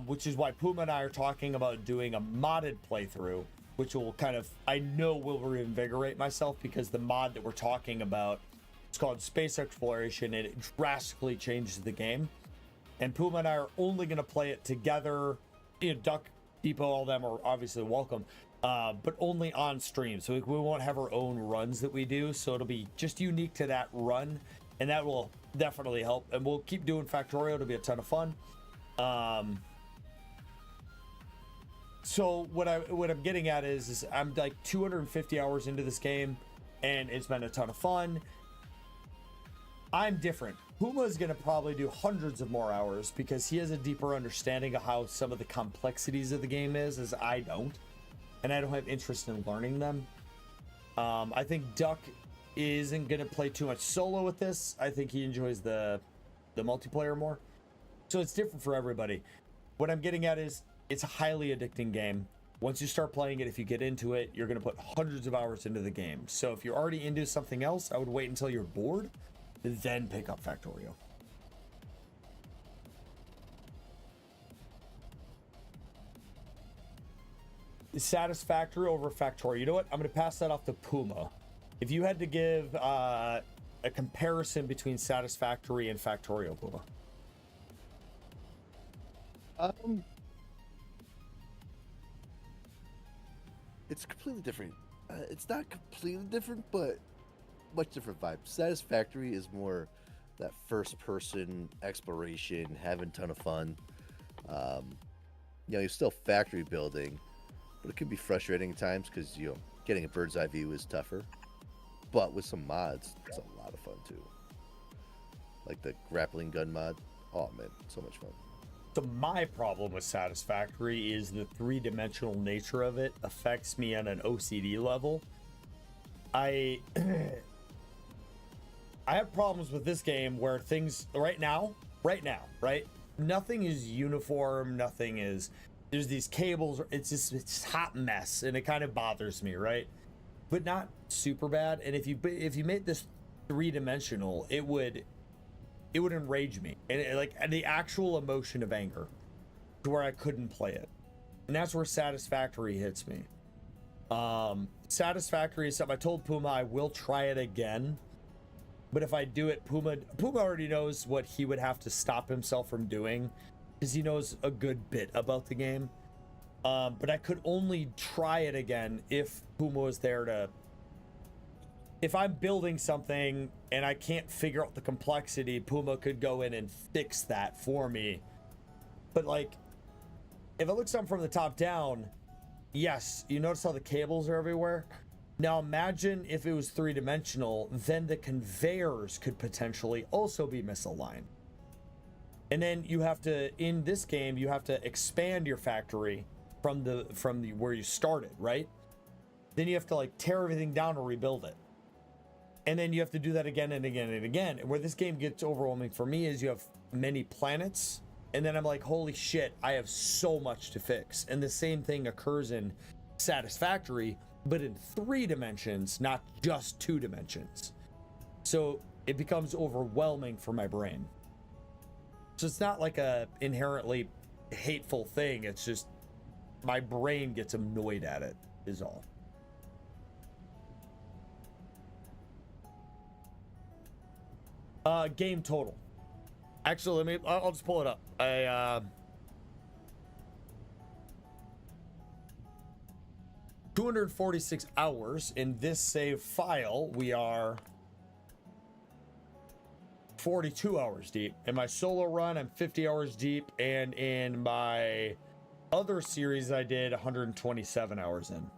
Which is why Puma and I are talking about doing a modded playthrough, which will kind of, I know will reinvigorate myself, because the mod that we're talking about, it's called Space Exploration, and it drastically changes the game. And Puma and I are only going to play it together. You know, Duck Depot, all them are obviously welcome, but only on stream. So we won't have our own runs that we do. So it'll be just unique to that run, and that will definitely help. And we'll keep doing Factorio. It'll be a ton of fun. So what I'm getting at is I'm like 250 hours into this game, and it's been a ton of fun. I'm different. Puma is going to probably do hundreds of more hours because he has a deeper understanding of how some of the complexities of the game is, as I don't, and I don't have interest in learning them. I think Duck isn't going to play too much solo with this. I think he enjoys the multiplayer more. So it's different for everybody. What I'm getting at is it's a highly addicting game. Once you start playing it, if you get into it, you're going to put hundreds of hours into the game. So if you're already into something else, I would wait until you're bored, then pick up Factorio. Satisfactory over Factorio. You know what? I'm going to pass that off to Puma. If you had to give a comparison between Satisfactory and Factorio, Puma. It's completely different. It's not completely different, but much different vibe. Satisfactory is more that first-person exploration, having a ton of fun. You're still factory building, but it can be frustrating at times because getting a bird's eye view is tougher. But with some mods, it's a lot of fun too. Like the grappling gun mod. Oh man, so much fun. So my problem with Satisfactory is the three-dimensional nature of it affects me on an OCD level. I have problems with this game where things right now, nothing is uniform, nothing is, there's these cables, it's a hot mess, and it kind of bothers me, right? But not super bad. And if you made this three-dimensional, it would enrage me, and like the actual emotion of anger, to where I couldn't play it. And that's where Satisfactory hits me. Satisfactory is something I told Puma I will try it again, but if I do it, Puma already knows what he would have to stop himself from doing, because he knows a good bit about the game. But I could only try it again if Puma was there to. If I'm building something and I can't figure out the complexity, Puma could go in and fix that for me. But like, if I look something from the top down, yes, you notice how the cables are everywhere? Now imagine if it was three-dimensional, then the conveyors could potentially also be misaligned. And then you have to, in this game, you have to expand your factory from the where you started, right? Then you have to like tear everything down or rebuild it. And then you have to do that again and again and again. And where this game gets overwhelming for me is you have many planets, And then I'm like, holy shit, I have so much to fix. And the same thing occurs in Satisfactory, but in 3 dimensions, not just 2 dimensions. So it becomes overwhelming for my brain. So it's not like a inherently hateful thing. It's just my brain gets annoyed at it, is all. Game total. Actually, I'll just pull it up. 246 hours in this save file. We are 42 hours deep. In my solo run, I'm 50 hours deep, and in my other series I did 127 hours in.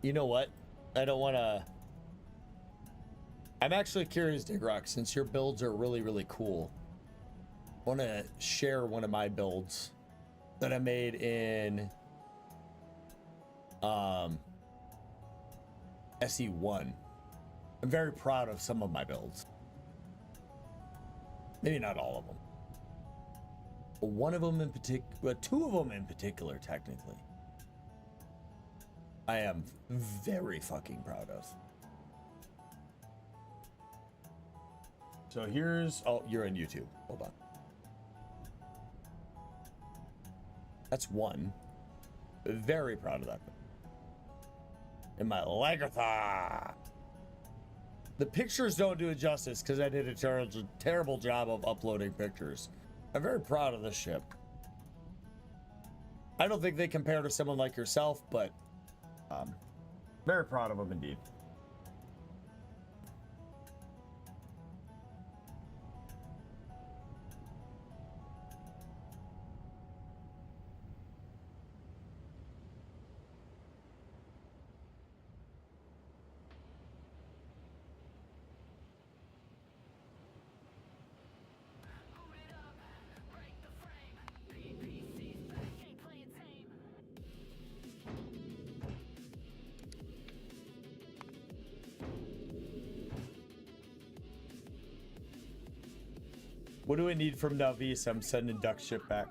You know what? I don't want to... I'm actually curious, Digrock, since your builds are really, really cool. I want to share one of my builds that I made in SE1. I'm very proud of some of my builds. Maybe not all of them. But one of them in particular, 2 of them in particular, technically. I am very fucking proud of. So here's... Oh, you're on YouTube. Hold on. That's one. Very proud of that. In my Lagartha. The pictures don't do it justice because I did a terrible job of uploading pictures. I'm very proud of this ship. I don't think they compare to someone like yourself, but very proud of them indeed. What do I need from Navis? I'm sending Duck ship back.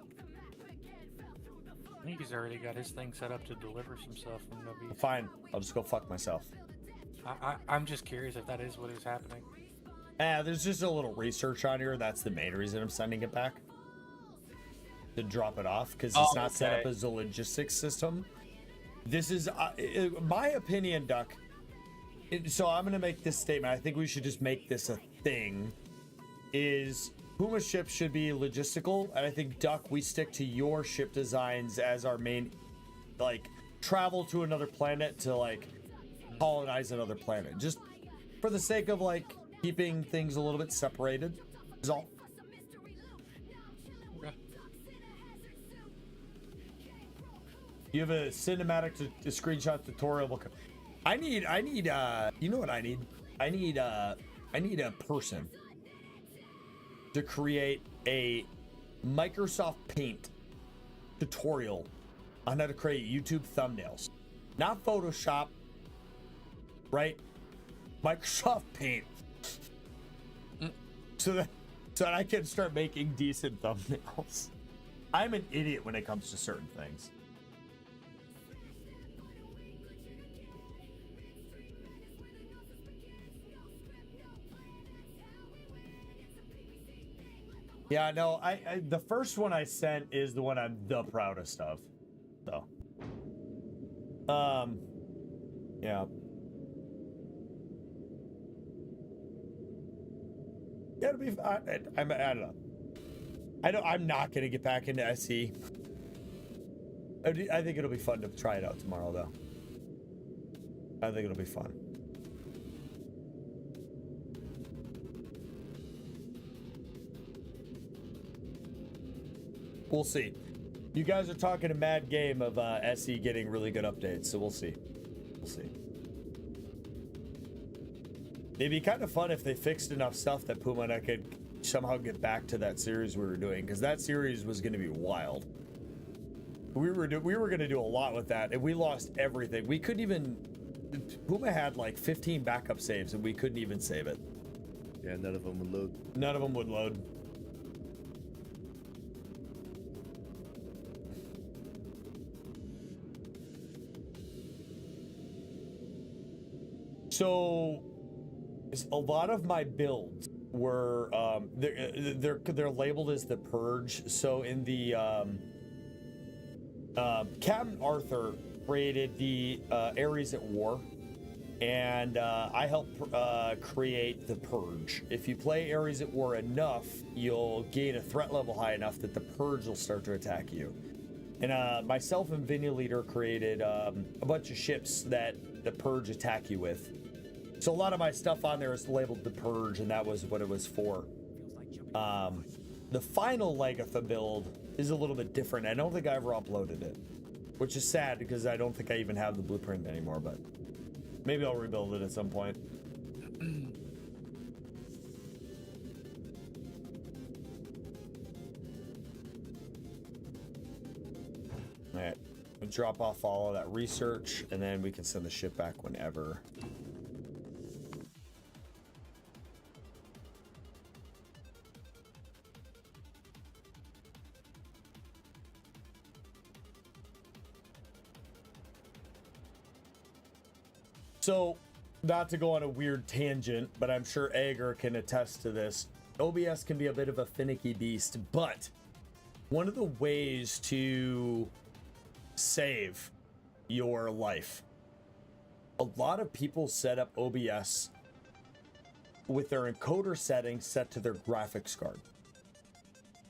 I think he's already got his thing set up to deliver some stuff from Navi. Fine, I'll just go fuck myself. I'm just curious if that is what is happening. There's just a little research on here. That's the main reason I'm sending it back. To drop it off, because it's not set up as a logistics system. This is, my opinion, Duck. So I'm going to make this statement. I think we should just make this a thing. Is... Puma's ship should be logistical, and I think, Duck, we stick to your ship designs as our main, like, travel to another planet to, like, colonize another planet. Just for the sake of, like, keeping things a little bit separated, is all. Okay. You have a cinematic to screenshot tutorial. I need, you know what I need? I need a person to create a Microsoft Paint tutorial on how to create YouTube thumbnails. Not Photoshop, right? Microsoft Paint. So that I can start making decent thumbnails. I'm an idiot when it comes to certain things. Yeah, no, I the first one I sent is the one I'm the proudest of. So, yeah. Yeah, it'll be. I don't know. I'm not gonna get back into SE. I think it'll be fun to try it out tomorrow, though. I think it'll be fun. We'll see. You guys are talking a mad game of SE getting really good updates, so we'll see. We'll see. It'd be kind of fun if they fixed enough stuff that Puma and I could somehow get back to that series we were doing, because that series was going to be wild. We were going to do a lot with that, and we lost everything. We couldn't even... Puma had like 15 backup saves, and we couldn't even save it. Yeah, none of them would load. None of them would load. So, a lot of my builds were they're labeled as the Purge. So in the Captain Arthur created the Ares at War, and I helped create the Purge. If you play Ares at War enough, you'll gain a threat level high enough that the Purge will start to attack you. And myself and Vinny Leader created a bunch of ships that the Purge attack you with. So a lot of my stuff on there is labeled the Purge, and that was what it was for. The final Lagatha build is a little bit different. I don't think I ever uploaded it, which is sad because I don't think I even have the blueprint anymore, but maybe I'll rebuild it at some point. All right, we'll drop off all of that research, and then we can send the ship back whenever. So, not to go on a weird tangent, but I'm sure Ager can attest to this. OBS can be a bit of a finicky beast, but one of the ways to save your life, a lot of people set up OBS with their encoder settings set to their graphics card.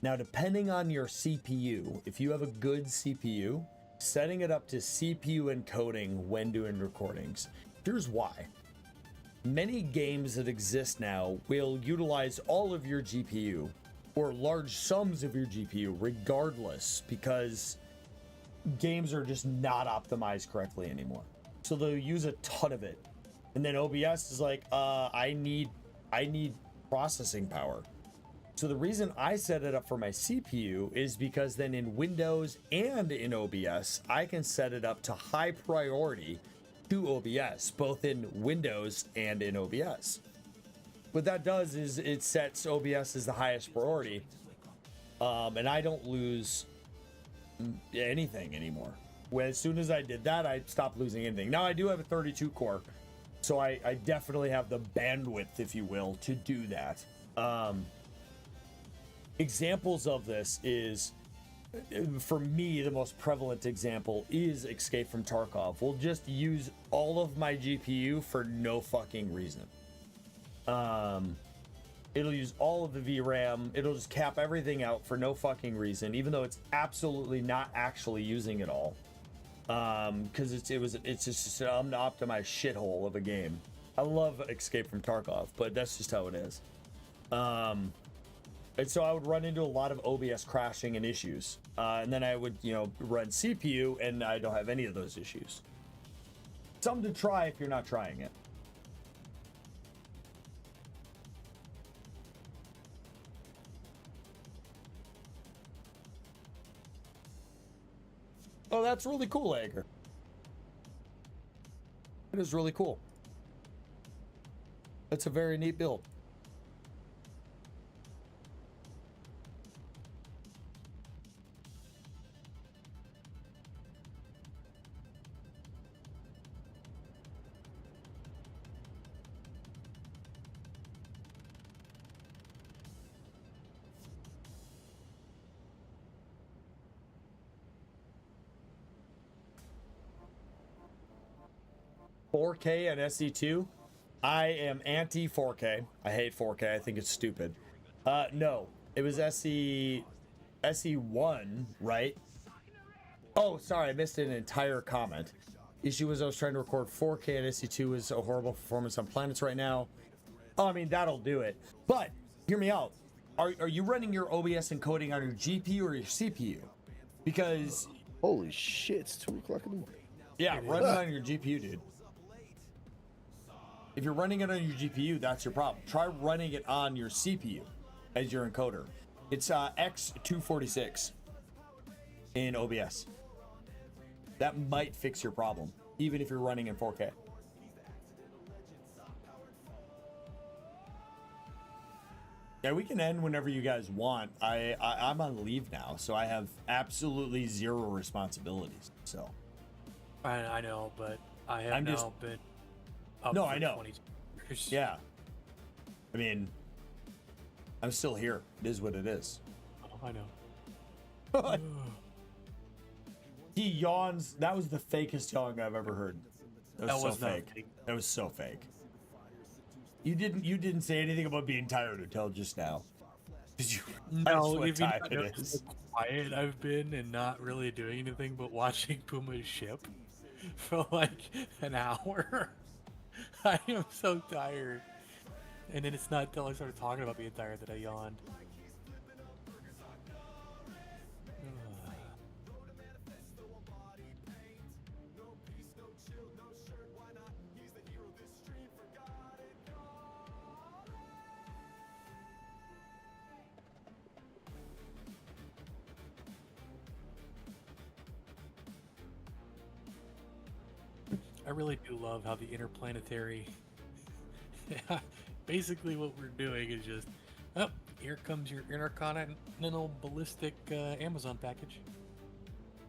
Now, depending on your CPU, if you have a good CPU, setting it up to CPU encoding when doing recordings. Here's why. Many games that exist now will utilize all of your GPU or large sums of your GPU regardless, because games are just not optimized correctly anymore. So they'll use a ton of it. And then OBS is like, I need processing power. So the reason I set it up for my CPU is because then in Windows and in OBS, I can set it up to high priority to OBS, both in Windows and in OBS. What that does is it sets OBS as the highest priority, and I don't lose anything anymore. As soon as I did that, I stopped losing anything. Now I do have a 32 core, so I definitely have the bandwidth, if you will, to do that. Examples of this is, for me, the most prevalent example is Escape from Tarkov. We'll just use all of my GPU for no fucking reason. It'll use all of the VRAM. It'll just cap everything out for no fucking reason, even though it's absolutely not actually using it all. Because it's just an unoptimized shithole of a game. I love Escape from Tarkov, but that's just how it is. And so I would run into a lot of OBS crashing and issues. And then I would, run CPU, and I don't have any of those issues. Something to try if you're not trying it. Oh, that's really cool, Ager. It is really cool. It's a very neat build. $4K and SE2. I am anti 4K. I hate 4K. I think it's stupid. No, it was SE1, right? Oh, sorry, I missed an entire comment. Issue was I was trying to record 4K and SE2 is a horrible performance on planets right now. Oh, I mean, that'll do it. But hear me out. Are you running your OBS encoding on your GPU or your CPU? Because holy shit, it's 2 o'clock in the morning. Yeah, run it on your GPU, dude. If you're running it on your GPU, that's your problem. Try running it on your CPU as your encoder. It's X246 in OBS. That might fix your problem, even if you're running in 4K. Yeah, we can end whenever you guys want. I'm on leave now, so I have absolutely zero responsibilities. So I know, but I have I'm now just- been up No, for I know. 22 years. yeah, I mean, I'm still here. It is what it is. Oh, I know. He yawns. That was the fakest yawn I've ever heard. That was so not fake. fake. That was so fake. You didn't say anything about being tired until just now. Did you? That's No, what if you time not it notice is. how quiet I've been and not really doing anything but watching Puma's ship for like an hour. I am so tired. And then it's not until I started talking about being tired that I yawned. I really do love how the interplanetary. Basically, what we're doing is just, oh, here comes your intercontinental ballistic Amazon package.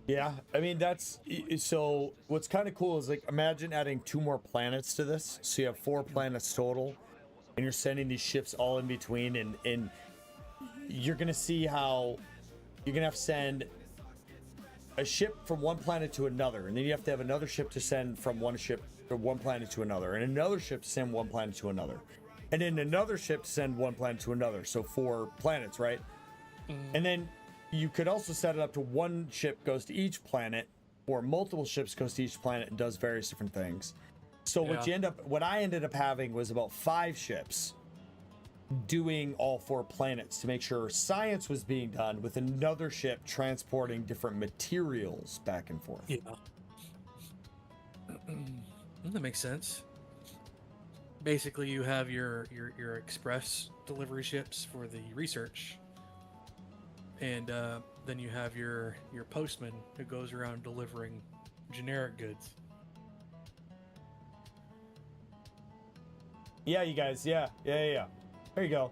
Yeah, I mean that's so. What's kind of cool is like imagine adding 2 more planets to this, so you have 4 planets total, and you're sending these ships all in between, and you're gonna see how you're gonna have to send a ship from one planet to another, and then you have to have another ship to send from one planet to another, and another ship to send one planet to another, and then another ship to send one planet to another. So 4 planets, right? And then you could also set it up to one ship goes to each planet, or multiple ships goes to each planet and does various different things. So what I ended up having was about 5 ships doing all 4 planets to make sure science was being done, with another ship transporting different materials back and forth. Yeah. That makes sense. Basically, you have your express delivery ships for the research, and then you have your postman who goes around delivering generic goods. Yeah, you guys. Yeah. There you go.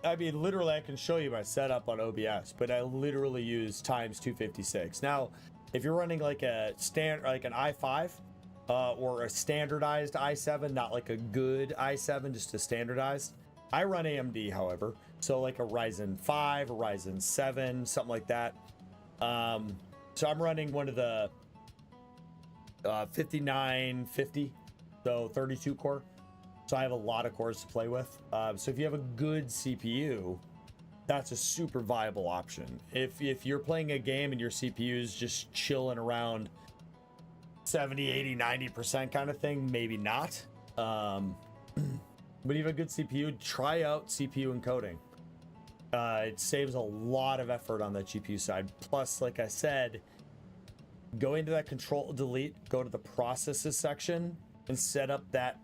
I mean, literally, I can show you my setup on OBS, but I literally use times 256. Now, if you're running like an i5 or a standardized i7, not like a good i7, just a standardized, I run AMD, however, so like a Ryzen 5, a Ryzen 7, something like that. So I'm running one of the 5950, so 32 core. So I have a lot of cores to play with. So if you have a good CPU, that's a super viable option. If you're playing a game and your CPU is just chilling around 70, 80, 90% kind of thing, maybe not. But if you have a good CPU, try out CPU encoding. It saves a lot of effort on that GPU side. Plus, like I said, go into that Control-Delete, go to the processes section, and set up that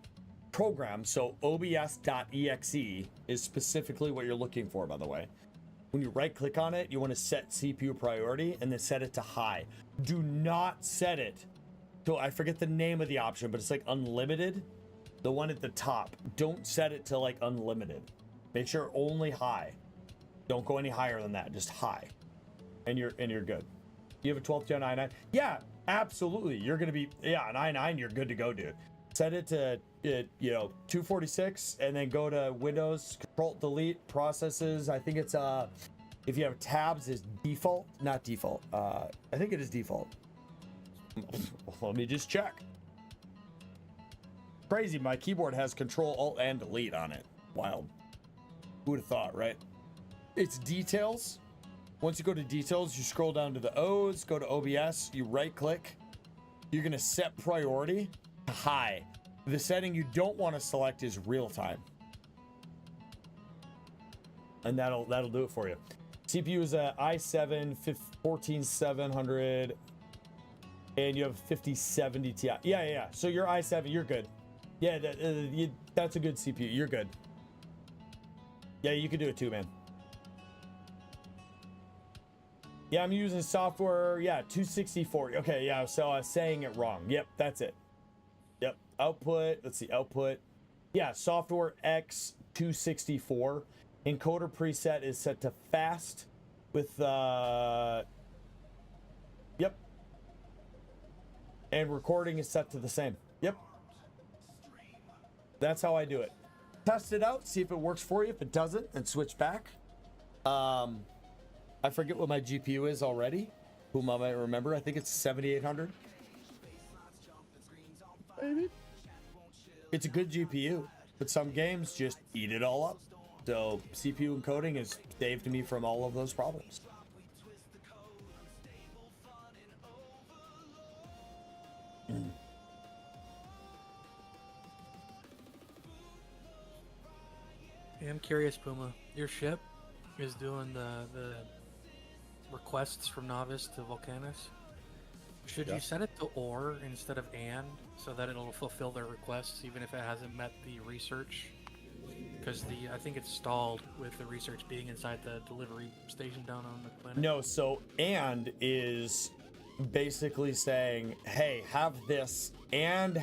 program. So obs.exe is specifically what you're looking for, by the way. When you right click on it, you want to set CPU priority and then set it to high. Do not set it to, I forget the name of the option, but it's like unlimited, the one at the top. Don't set it to like unlimited. Make sure only high. Don't go any higher than that, just high, and you're good. You have a 12th gen i9? Yeah, absolutely. You're gonna be, an i9, you're good to go, dude. Set it to 246, and then go to Windows, Control-Delete, processes. I think it's if you have tabs is default, not default. I think it is default. Let me just check. Crazy, my keyboard has Control, Alt, and Delete on it. Wild. Who would have thought, right? It's details. Once you go to details, you scroll down to the O's, go to OBS, you right click. You're gonna set priority to high. The setting you don't want to select is real time. And that'll do it for you. CPU is a i7 14700, and you have 5070 Ti. Yeah. So your i7, you're good. Yeah, that's a good CPU. You're good. Yeah, you can do it too, man. Yeah, I'm using software. Yeah, 264. Okay, yeah, so I was saying it wrong. Yep, that's it. Yep, output. Let's see, output. Yeah, software X264. Encoder preset is set to fast with, yep. And recording is set to the same. Yep. That's how I do it. Test it out, see if it works for you. If it doesn't, then switch back. I forget what my GPU is already. Whom I might remember. I think it's 7800. It's a good GPU, but some games just eat it all up. So CPU encoding has saved me from all of those problems. Hey, I'm curious, Puma. Your ship is doing the requests from novice to Vulcanus. Should you set it to or instead of and, so that it'll fulfill their requests even if it hasn't met the research? Because I think it's stalled with the research being inside the delivery station down on the planet. No, so and is basically saying, hey, have this and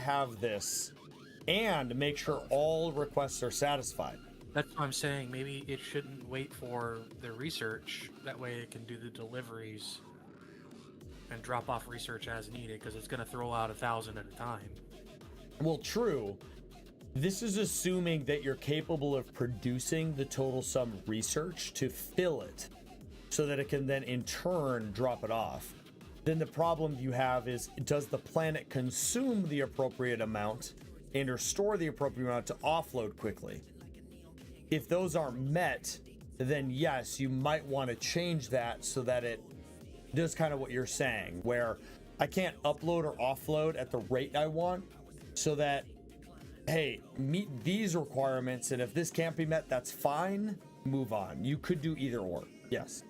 make sure all requests are satisfied. That's what I'm saying. Maybe it shouldn't wait for the research. That way it can do the deliveries and drop off research as needed, because it's going to throw out 1,000 at a time. Well, true. This is assuming that you're capable of producing the total sum research to fill it so that it can then in turn drop it off. Then the problem you have is, does the planet consume the appropriate amount and or store the appropriate amount to offload quickly? If those aren't met, then yes, you might want to change that so that it does kind of what you're saying, where I can't upload or offload at the rate I want, so that, hey, meet these requirements, and if this can't be met, that's fine, move on. You could do either or, yes.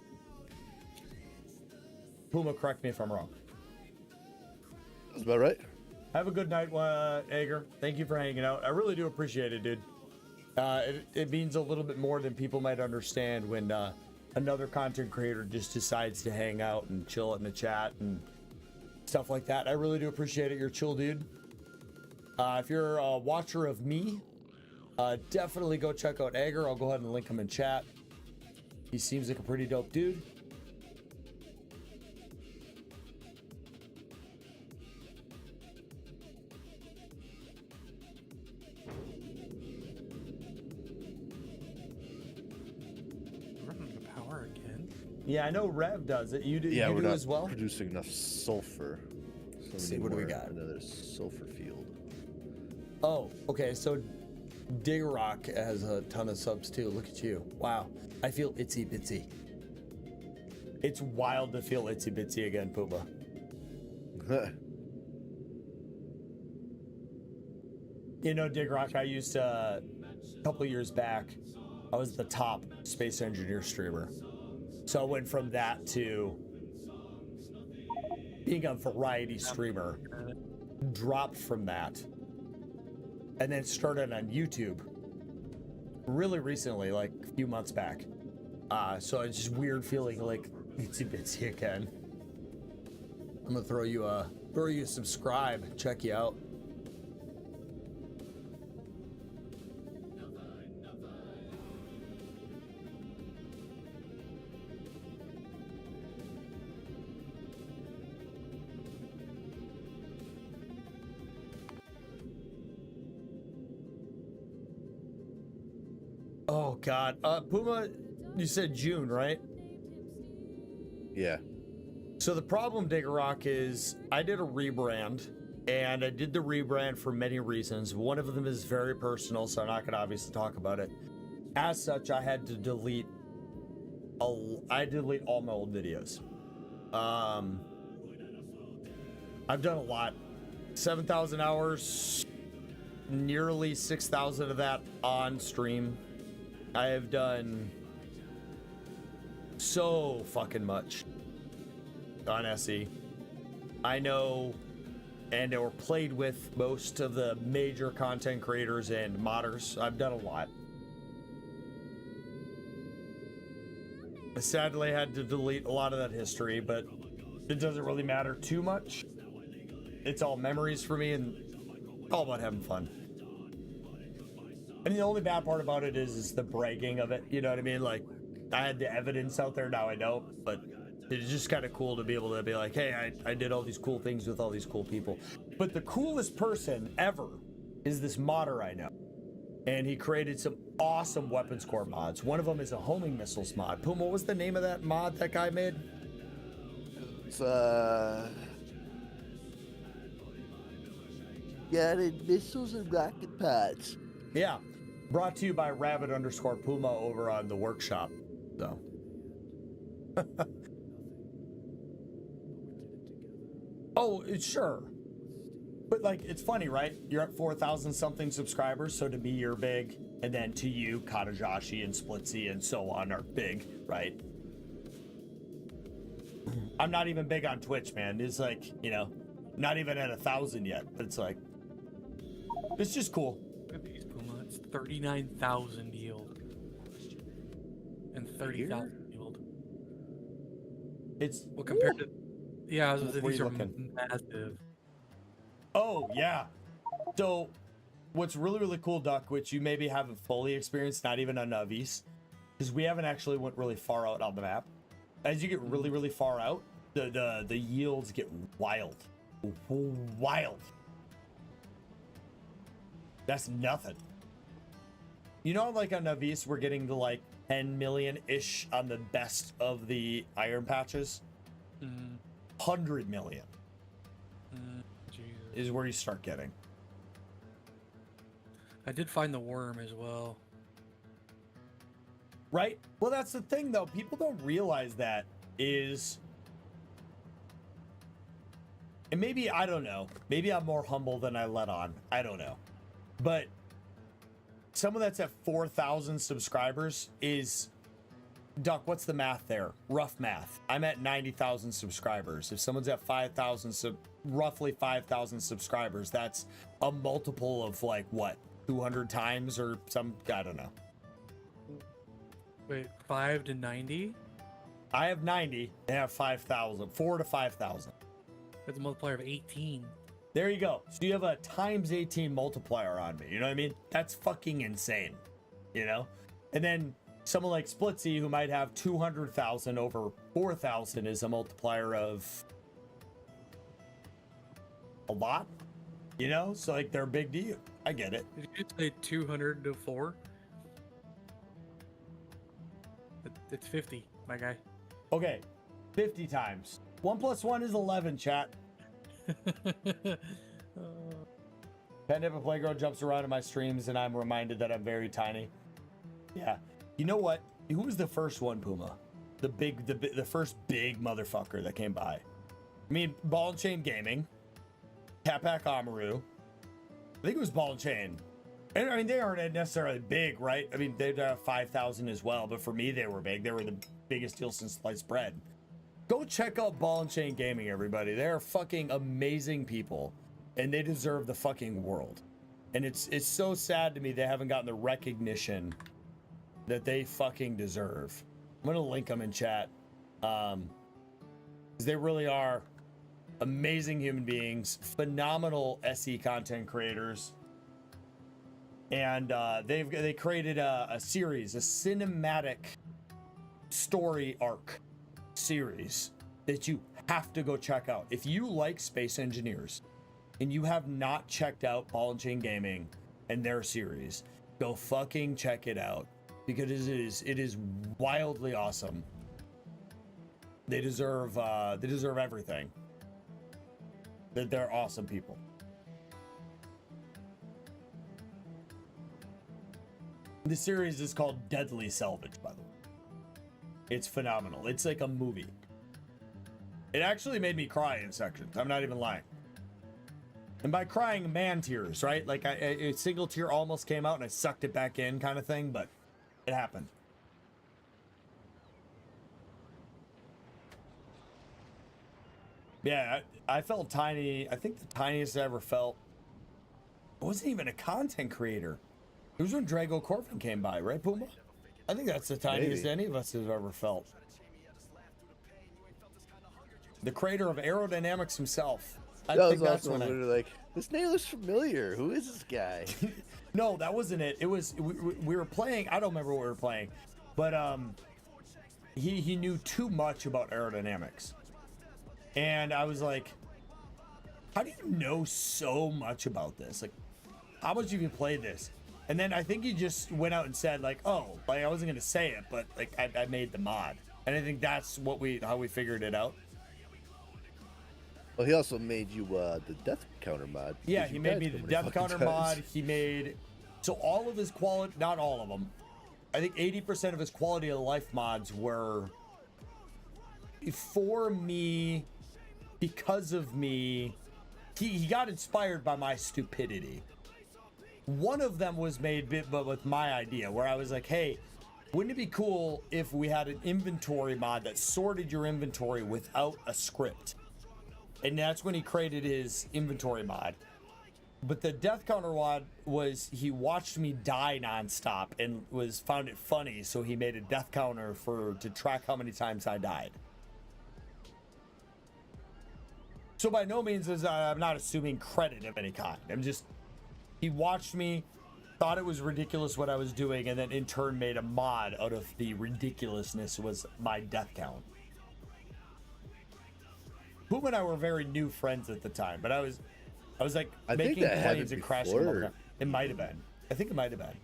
Puma, correct me if I'm wrong. That's about right. Have a good night, Ager. Thank you for hanging out. I really do appreciate it, dude. It means a little bit more than people might understand when another content creator just decides to hang out and chill in the chat and stuff like that. I really do appreciate it. You're a chill dude. If you're a watcher of me, definitely go check out Ager. I'll go ahead and link him in chat. He seems like a pretty dope dude. Yeah, I know Rev does it. You do, Yeah, you we're do not as well? producing enough sulfur. So Let's see, what do we got? Another sulfur field. Oh, okay, so Diggerock has a ton of subs too. Look at you. Wow. I feel itsy bitsy. It's wild to feel itsy bitsy again, Pooba. You know, Diggerock, I used to, a couple of years back, I was the top space engineer streamer. So I went from that to being a variety streamer, dropped from that, and then started on YouTube really recently, like a few months back. So it's just weird feeling like itsy bitsy again. I'm gonna throw you a subscribe, check you out. Oh God, Puma, you said June, right? Yeah. So the problem, Diggerock, is I did a rebrand, and I did the rebrand for many reasons. One of them is very personal, so I'm not gonna obviously talk about it. As such, I had to delete all my old videos. I've done a lot, 7,000 hours, nearly 6,000 of that on stream. I have done so fucking much on SE. I know and or played with most of the major content creators and modders. I've done a lot. I sadly had to delete a lot of that history, but it doesn't really matter too much. It's all memories for me and all about having fun. And the only bad part about it is the bragging of it. You know what I mean? Like, I had the evidence out there, now I don't, but it's just kind of cool to be able to be like, hey, I did all these cool things with all these cool people. But the coolest person ever is this modder I know. And he created some awesome weapons core mods. One of them is a homing missiles mod. Puma, what was the name of that mod that guy made? It's guided missiles and rocket pods. Yeah. Brought to you by Rabbit_Puma over on the workshop. So. Oh, sure. But like, it's funny, right? You're at 4,000 something subscribers, so to me, you're big. And then to you, Katajashi and Splitsy and so on are big, right? I'm not even big on Twitch, man. It's like, you know, not even at 1,000 yet. But it's like, it's just cool. Look at these Puma. It's 39,000 yield. And 30,000 yield. It's well compared to. Yeah, I was gonna say, Where these you are looking? massive. Oh, yeah. So, what's really, really cool, Duck, which you maybe haven't fully experienced, not even on Navis, is we haven't actually went really far out on the map. As you get really, really far out, the yields get wild. Wild. That's nothing. You know, like on Navis, we're getting to like 10 million-ish on the best of the iron patches? 100 million. Is where you start getting. I did find the worm as well. Right? Well, that's the thing, though. People don't realize that is... And maybe, I don't know. Maybe I'm more humble than I let on. I don't know. But someone that's at 4,000 subscribers is... Duck, what's the math there? Rough math. I'm at 90,000 subscribers. If someone's at 5,000, roughly 5,000 subscribers, that's a multiple of like, what, 200 times or some, I don't know. Wait, 5 to 90? I have 90. They have 5,000. 4 to 5,000. That's a multiplier of 18. There you go. So you have a times 18 multiplier on me. You know what I mean? That's fucking insane. You know? And then someone like Splitsy, who might have 200,000 over 4,000, is a multiplier of a lot, you know? So, like, they're a big deal. I get it. Did you say 200 to 4? It's 50, my guy. Okay, 50 times. 1 plus 1 is 11, chat. Pandemic Playground jumps around in my streams, and I'm reminded that I'm very tiny. Yeah. You know what? Who was the first one, Puma? The first big motherfucker that came by. I mean, Ball and Chain Gaming, Capac Amaru. I think it was Ball and Chain. And I mean, they aren't necessarily big, right? I mean, they'd have 5,000 as well, but for me, they were big. They were the biggest deal since sliced bread. Go check out Ball and Chain Gaming, everybody. They're fucking amazing people, and they deserve the fucking world. And it's so sad to me they haven't gotten the recognition that they fucking deserve. I'm gonna link them in chat. Because they really are amazing human beings, phenomenal SE content creators. And they created a series, a cinematic story arc series that you have to go check out. If you like space engineers and you have not checked out Ball and Chain Gaming and their series, go fucking check it out. Because it is wildly awesome. They deserve everything. They're awesome people. The series is called Deadly Salvage, by the way. It's phenomenal. It's like a movie. It actually made me cry in sections. I'm not even lying. And by crying, man tears, right? Like a single tear almost came out and I sucked it back in, kind of thing, but it happened. Yeah, I felt tiny. I think the tiniest I ever felt. I wasn't even a content creator. It was when Drago Corvin came by, right, Puma? I think that's the tiniest Maybe. any of us have ever felt. The creator of aerodynamics himself. I That think was that's also when literally like, this name looks familiar. Who is this guy? No, that wasn't it. It was we were playing. I don't remember what we were playing, but he knew too much about aerodynamics, and I was like, how do you know so much about this? Like, how much have you played this? And then I think he just went out and said like, oh, like I wasn't gonna say it, but like I made the mod, and I think that's how we figured it out. Well, he also made you the death counter mod. Yeah, because he you made died me so the many death fucking counter times. mod. He made so all of his quality, not all of them. I think 80% of his quality of life mods were for me, because of me. He got inspired by my stupidity. One of them was made but with my idea, where I was like, hey, wouldn't it be cool if we had an inventory mod that sorted your inventory without a script? And that's when he created his inventory mod. But the death counter mod was he watched me die nonstop and found it funny, so he made a death counter to track how many times I died. So by no means I'm not assuming credit of any kind. He watched me, thought it was ridiculous what I was doing, and then in turn made a mod out of the ridiculousness was my death count. Boom and I were very new friends at the time, but I was like I think making that happened planes and crashing them all the before. time. It might have been. I think it might have been.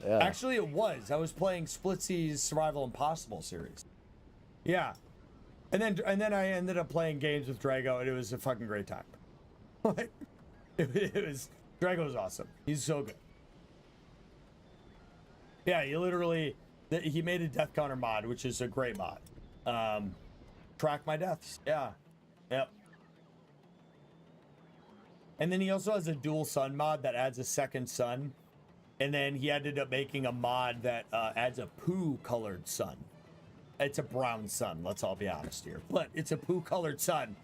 Yeah. Actually, it was. I was playing Splitsy's Survival Impossible series. Yeah. And then I ended up playing games with Drago, and it was a fucking great time. it was Drago was awesome. He's so good. Yeah, he made a death counter mod, which is a great mod. Track my deaths. Yeah. Yep. And then he also has a dual sun mod that adds a second sun. And then he ended up making a mod that adds a poo colored sun. It's a brown sun, let's all be honest here. But it's a poo colored sun.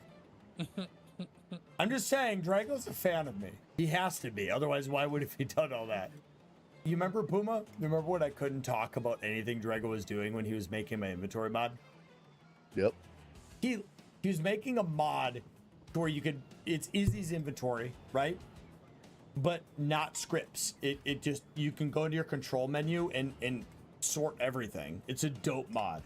I'm just saying, Drago's a fan of me. He has to be. Otherwise, why would he done all that? You remember Puma? You remember when I couldn't talk about anything Drago was doing when he was making my inventory mod? Yep. He was making a mod to where it's Izzy's inventory, right? But not scripts. It just, you can go into your control menu and sort everything. It's a dope mod.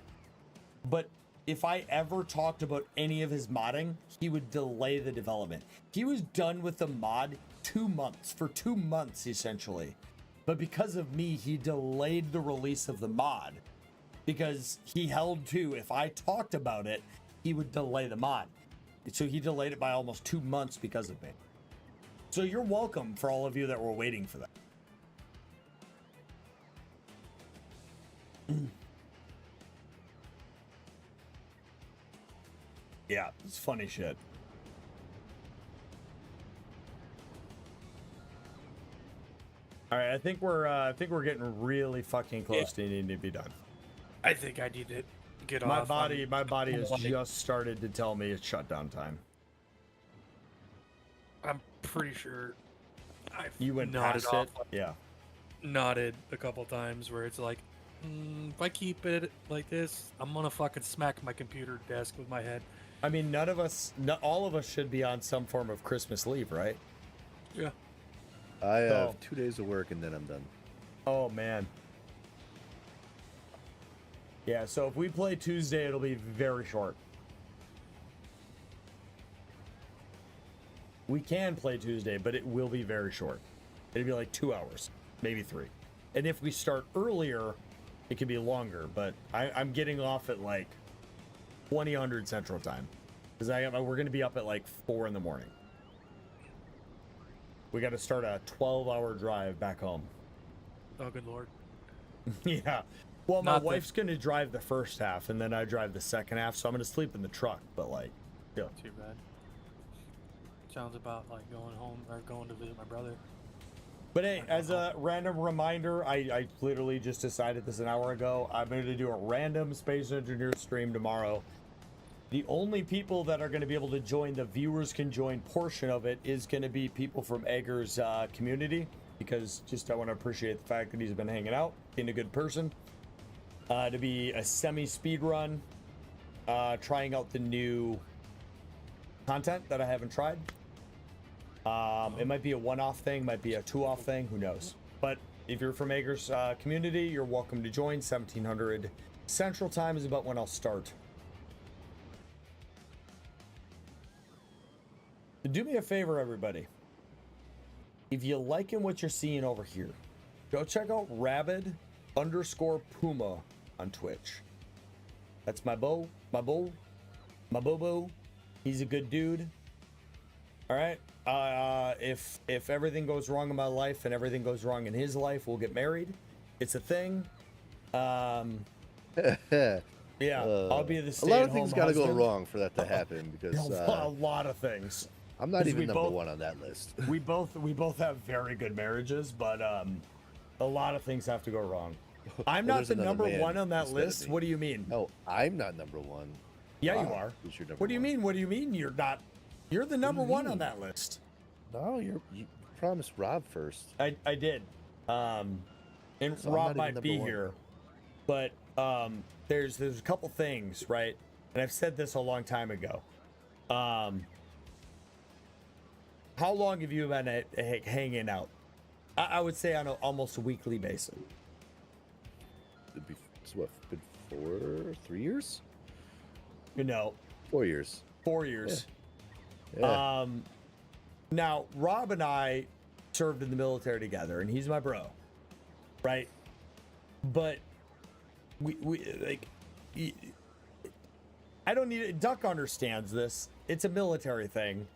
But if I ever talked about any of his modding, he would delay the development. He was done with the mod 2 months, for 2 months essentially. But because of me, he delayed the release of the mod because he held to, if I talked about it, he would delay the mod. So he delayed it by almost 2 months because of me. So you're welcome for all of you that were waiting for that. Yeah, it's funny shit. All right, I think we're getting really fucking close to needing to be done. I think I need to get My off. body has just started to tell me it's shutdown time. I'm pretty sure I've You went nodded past off, it? Yeah. nodded a couple times where it's like, if I keep it like this, I'm gonna fucking smack my computer desk with my head. I mean, all of us should be on some form of Christmas leave, right? Yeah. I have So- 2 days of work and then I'm done. Oh, man. Yeah, so if we play Tuesday, it'll be very short. We can play Tuesday, but it will be very short. It'll be like 2 hours, maybe 3. And if we start earlier, it could be longer, but I'm getting off at like 2000 Central Time. Because we're going to be up at like 4 in the morning. We got to start a 12-hour drive back home. Oh, good lord. Yeah. Well, my Not the- wife's going to drive the first half, and then I drive the second half, so I'm going to sleep in the truck, but like, yeah. Too bad. Sounds about like going home or going to visit my brother. But hey, as a random reminder, I literally just decided this an hour ago. I'm going to do a random Space Engineer stream tomorrow. The only people that are going to be able to join the viewers can join portion of it is going to be people from Egger's community, because just I want to appreciate the fact that he's been hanging out, being a good person. To be a semi-speed run, trying out the new content that I haven't tried. It might be a one-off thing, might be a two-off thing, who knows. But if you're from Egger's community, you're welcome to join. 1700 Central Time is about when I'll start. Do me a favor, everybody. If you liking what you're seeing over here, go check out Rabid_Puma on Twitch. That's my Bobo. He's a good dude. All right. If everything goes wrong in my life and everything goes wrong in his life, we'll get married. It's a thing. Yeah, I'll be the stay-at-home husband. A lot of things got to go wrong for that to happen, because a lot of things. I'm not even number one on that list. we both have very good marriages, but a lot of things have to go wrong. I'm not the number one on that list. What do you mean? No, I'm not number one. Yeah, you are. What do you mean? What do you mean you're not? You're the number one on that list. No, you promised Rob first. I did. And So Rob might be here, but there's a couple things, right? And I've said this a long time ago. How long have you been hanging out? I would say on almost a weekly basis. It's what, been 3 years? You know, 4 years. 4 years. Yeah. Now Rob and I served in the military together, and he's my bro, right? But we like, I don't need it. Duck understands this. It's a military thing.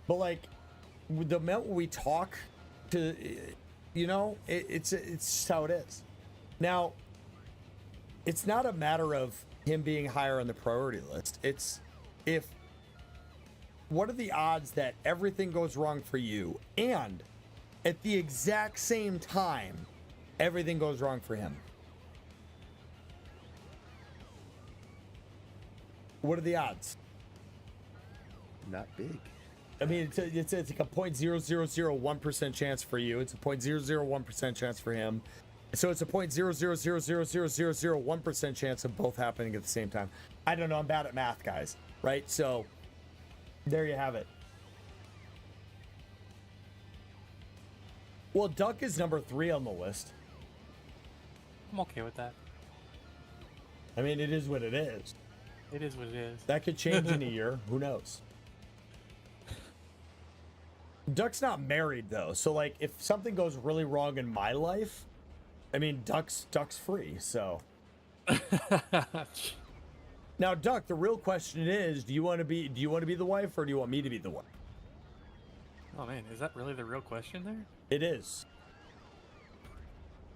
But like, the moment we talk to, you know, it's just how it is. Now, it's not a matter of him being higher on the priority list. It's what are the odds that everything goes wrong for you, and at the exact same time, everything goes wrong for him? What are the odds? Not big. I mean, it's like a 0.0001% chance for you. It's a 0.001% chance for him. So it's a 0.0000001% chance of both happening at the same time. I don't know. I'm bad at math, guys. Right? So there you have it. Well, Duck is number 3 on the list. I'm okay with that. I mean, it is what it is. It is what it is. That could change in a year. Who knows? Duck's not married though, so like if something goes really wrong in my life, I mean Duck's free. So now, Duck, the real question is, do you want to be the wife, or do you want me to be the wife? Oh man, is that really the real question there? It is.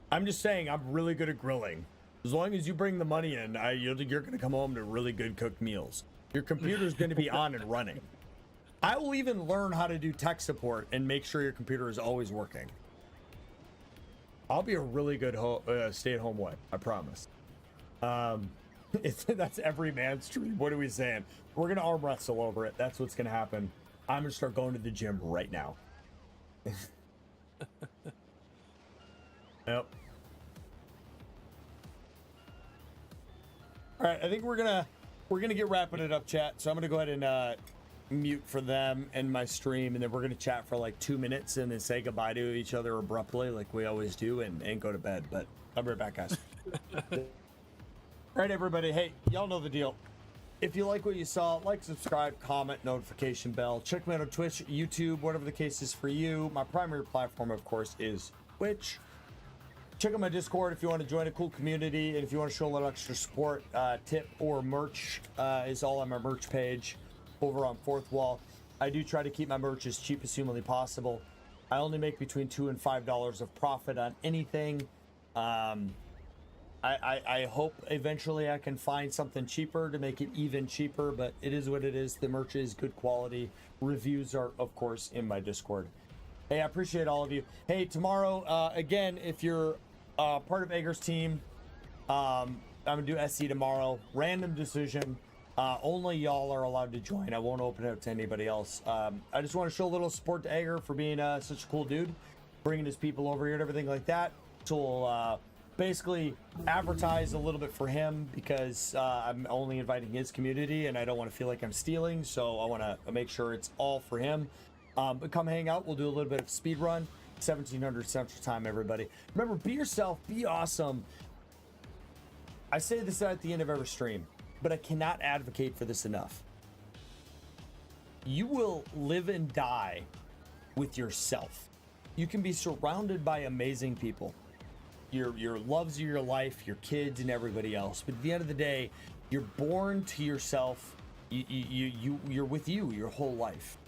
I'm just saying, I'm really good at grilling. As long as you bring the money in, you're going to come home to really good cooked meals. Your computer's going to be on and running. I will even learn how to do tech support and make sure your computer is always working. I'll be a really good stay-at-home wife, I promise. That's every man's dream. What are we saying? We're going to arm wrestle over it. That's what's going to happen. I'm going to start going to the gym right now. Yep. All right, I think we're gonna get wrapping it up, chat. So I'm gonna go ahead and mute for them and my stream, and then we're gonna chat for like 2 minutes and then say goodbye to each other abruptly, like we always do, and go to bed. But I'll be right back, guys. All right, everybody. Hey, y'all know the deal. If you like what you saw, like, subscribe, comment, notification bell. Check me out on Twitch, YouTube, whatever the case is for you. My primary platform, of course, is Twitch. Check out my Discord if you want to join a cool community, and if you want to show a little extra support, tip or merch is all on my merch page over on Fourth Wall. I do try to keep my merch as cheap as humanly possible. I only make between $2 and $5 of profit on anything. I hope eventually I can find something cheaper to make it even cheaper, but it is what it is. The merch is good quality. Reviews are, of course, in my Discord. Hey, I appreciate all of you. Hey, tomorrow, again, if you're part of Egger's team, I'm gonna do SC tomorrow. Random decision. Only y'all are allowed to join. I won't open it up to anybody else. I just want to show a little support to Ager for being such a cool dude, bringing his people over here and everything like that. So we'll basically advertise a little bit for him because I'm only inviting his community and I don't want to feel like I'm stealing. So I want to make sure it's all for him. But come hang out. We'll do a little bit of speed run. 1700 Central Time, everybody. Remember, be yourself, be awesome. I say this at the end of every stream, but I cannot advocate for this enough. You will live and die with yourself. You can be surrounded by amazing people. Your loves of your life, your kids, and everybody else. But at the end of the day, you're born to yourself. You're with you your whole life.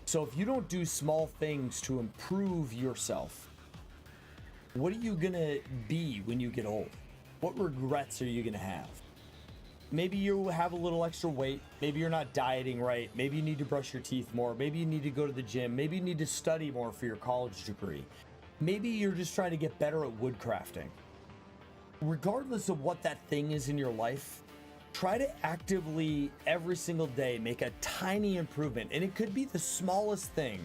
So if you don't do small things to improve yourself, what are you gonna be when you get old? What regrets are you gonna have? Maybe you have a little extra weight. Maybe you're not dieting right. Maybe you need to brush your teeth more. Maybe you need to go to the gym. Maybe you need to study more for your college degree. Maybe you're just trying to get better at wood crafting. Regardless of what that thing is in your life, try to actively every single day make a tiny improvement. And it could be the smallest thing,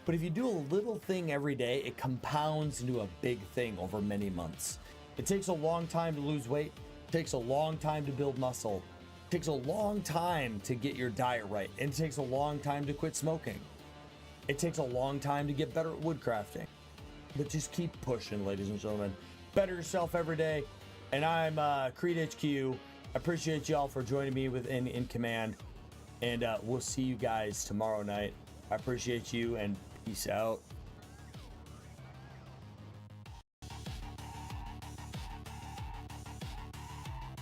but if you do a little thing every day, it compounds into a big thing over many months. It takes a long time to lose weight. It takes a long time to build muscle. It takes a long time to get your diet right. And it takes a long time to quit smoking. It takes a long time to get better at wood crafting. But just keep pushing, ladies and gentlemen. Better yourself every day. And I'm CreedHQ. I appreciate y'all for joining me in command. And we'll see you guys tomorrow night. I appreciate you and peace out.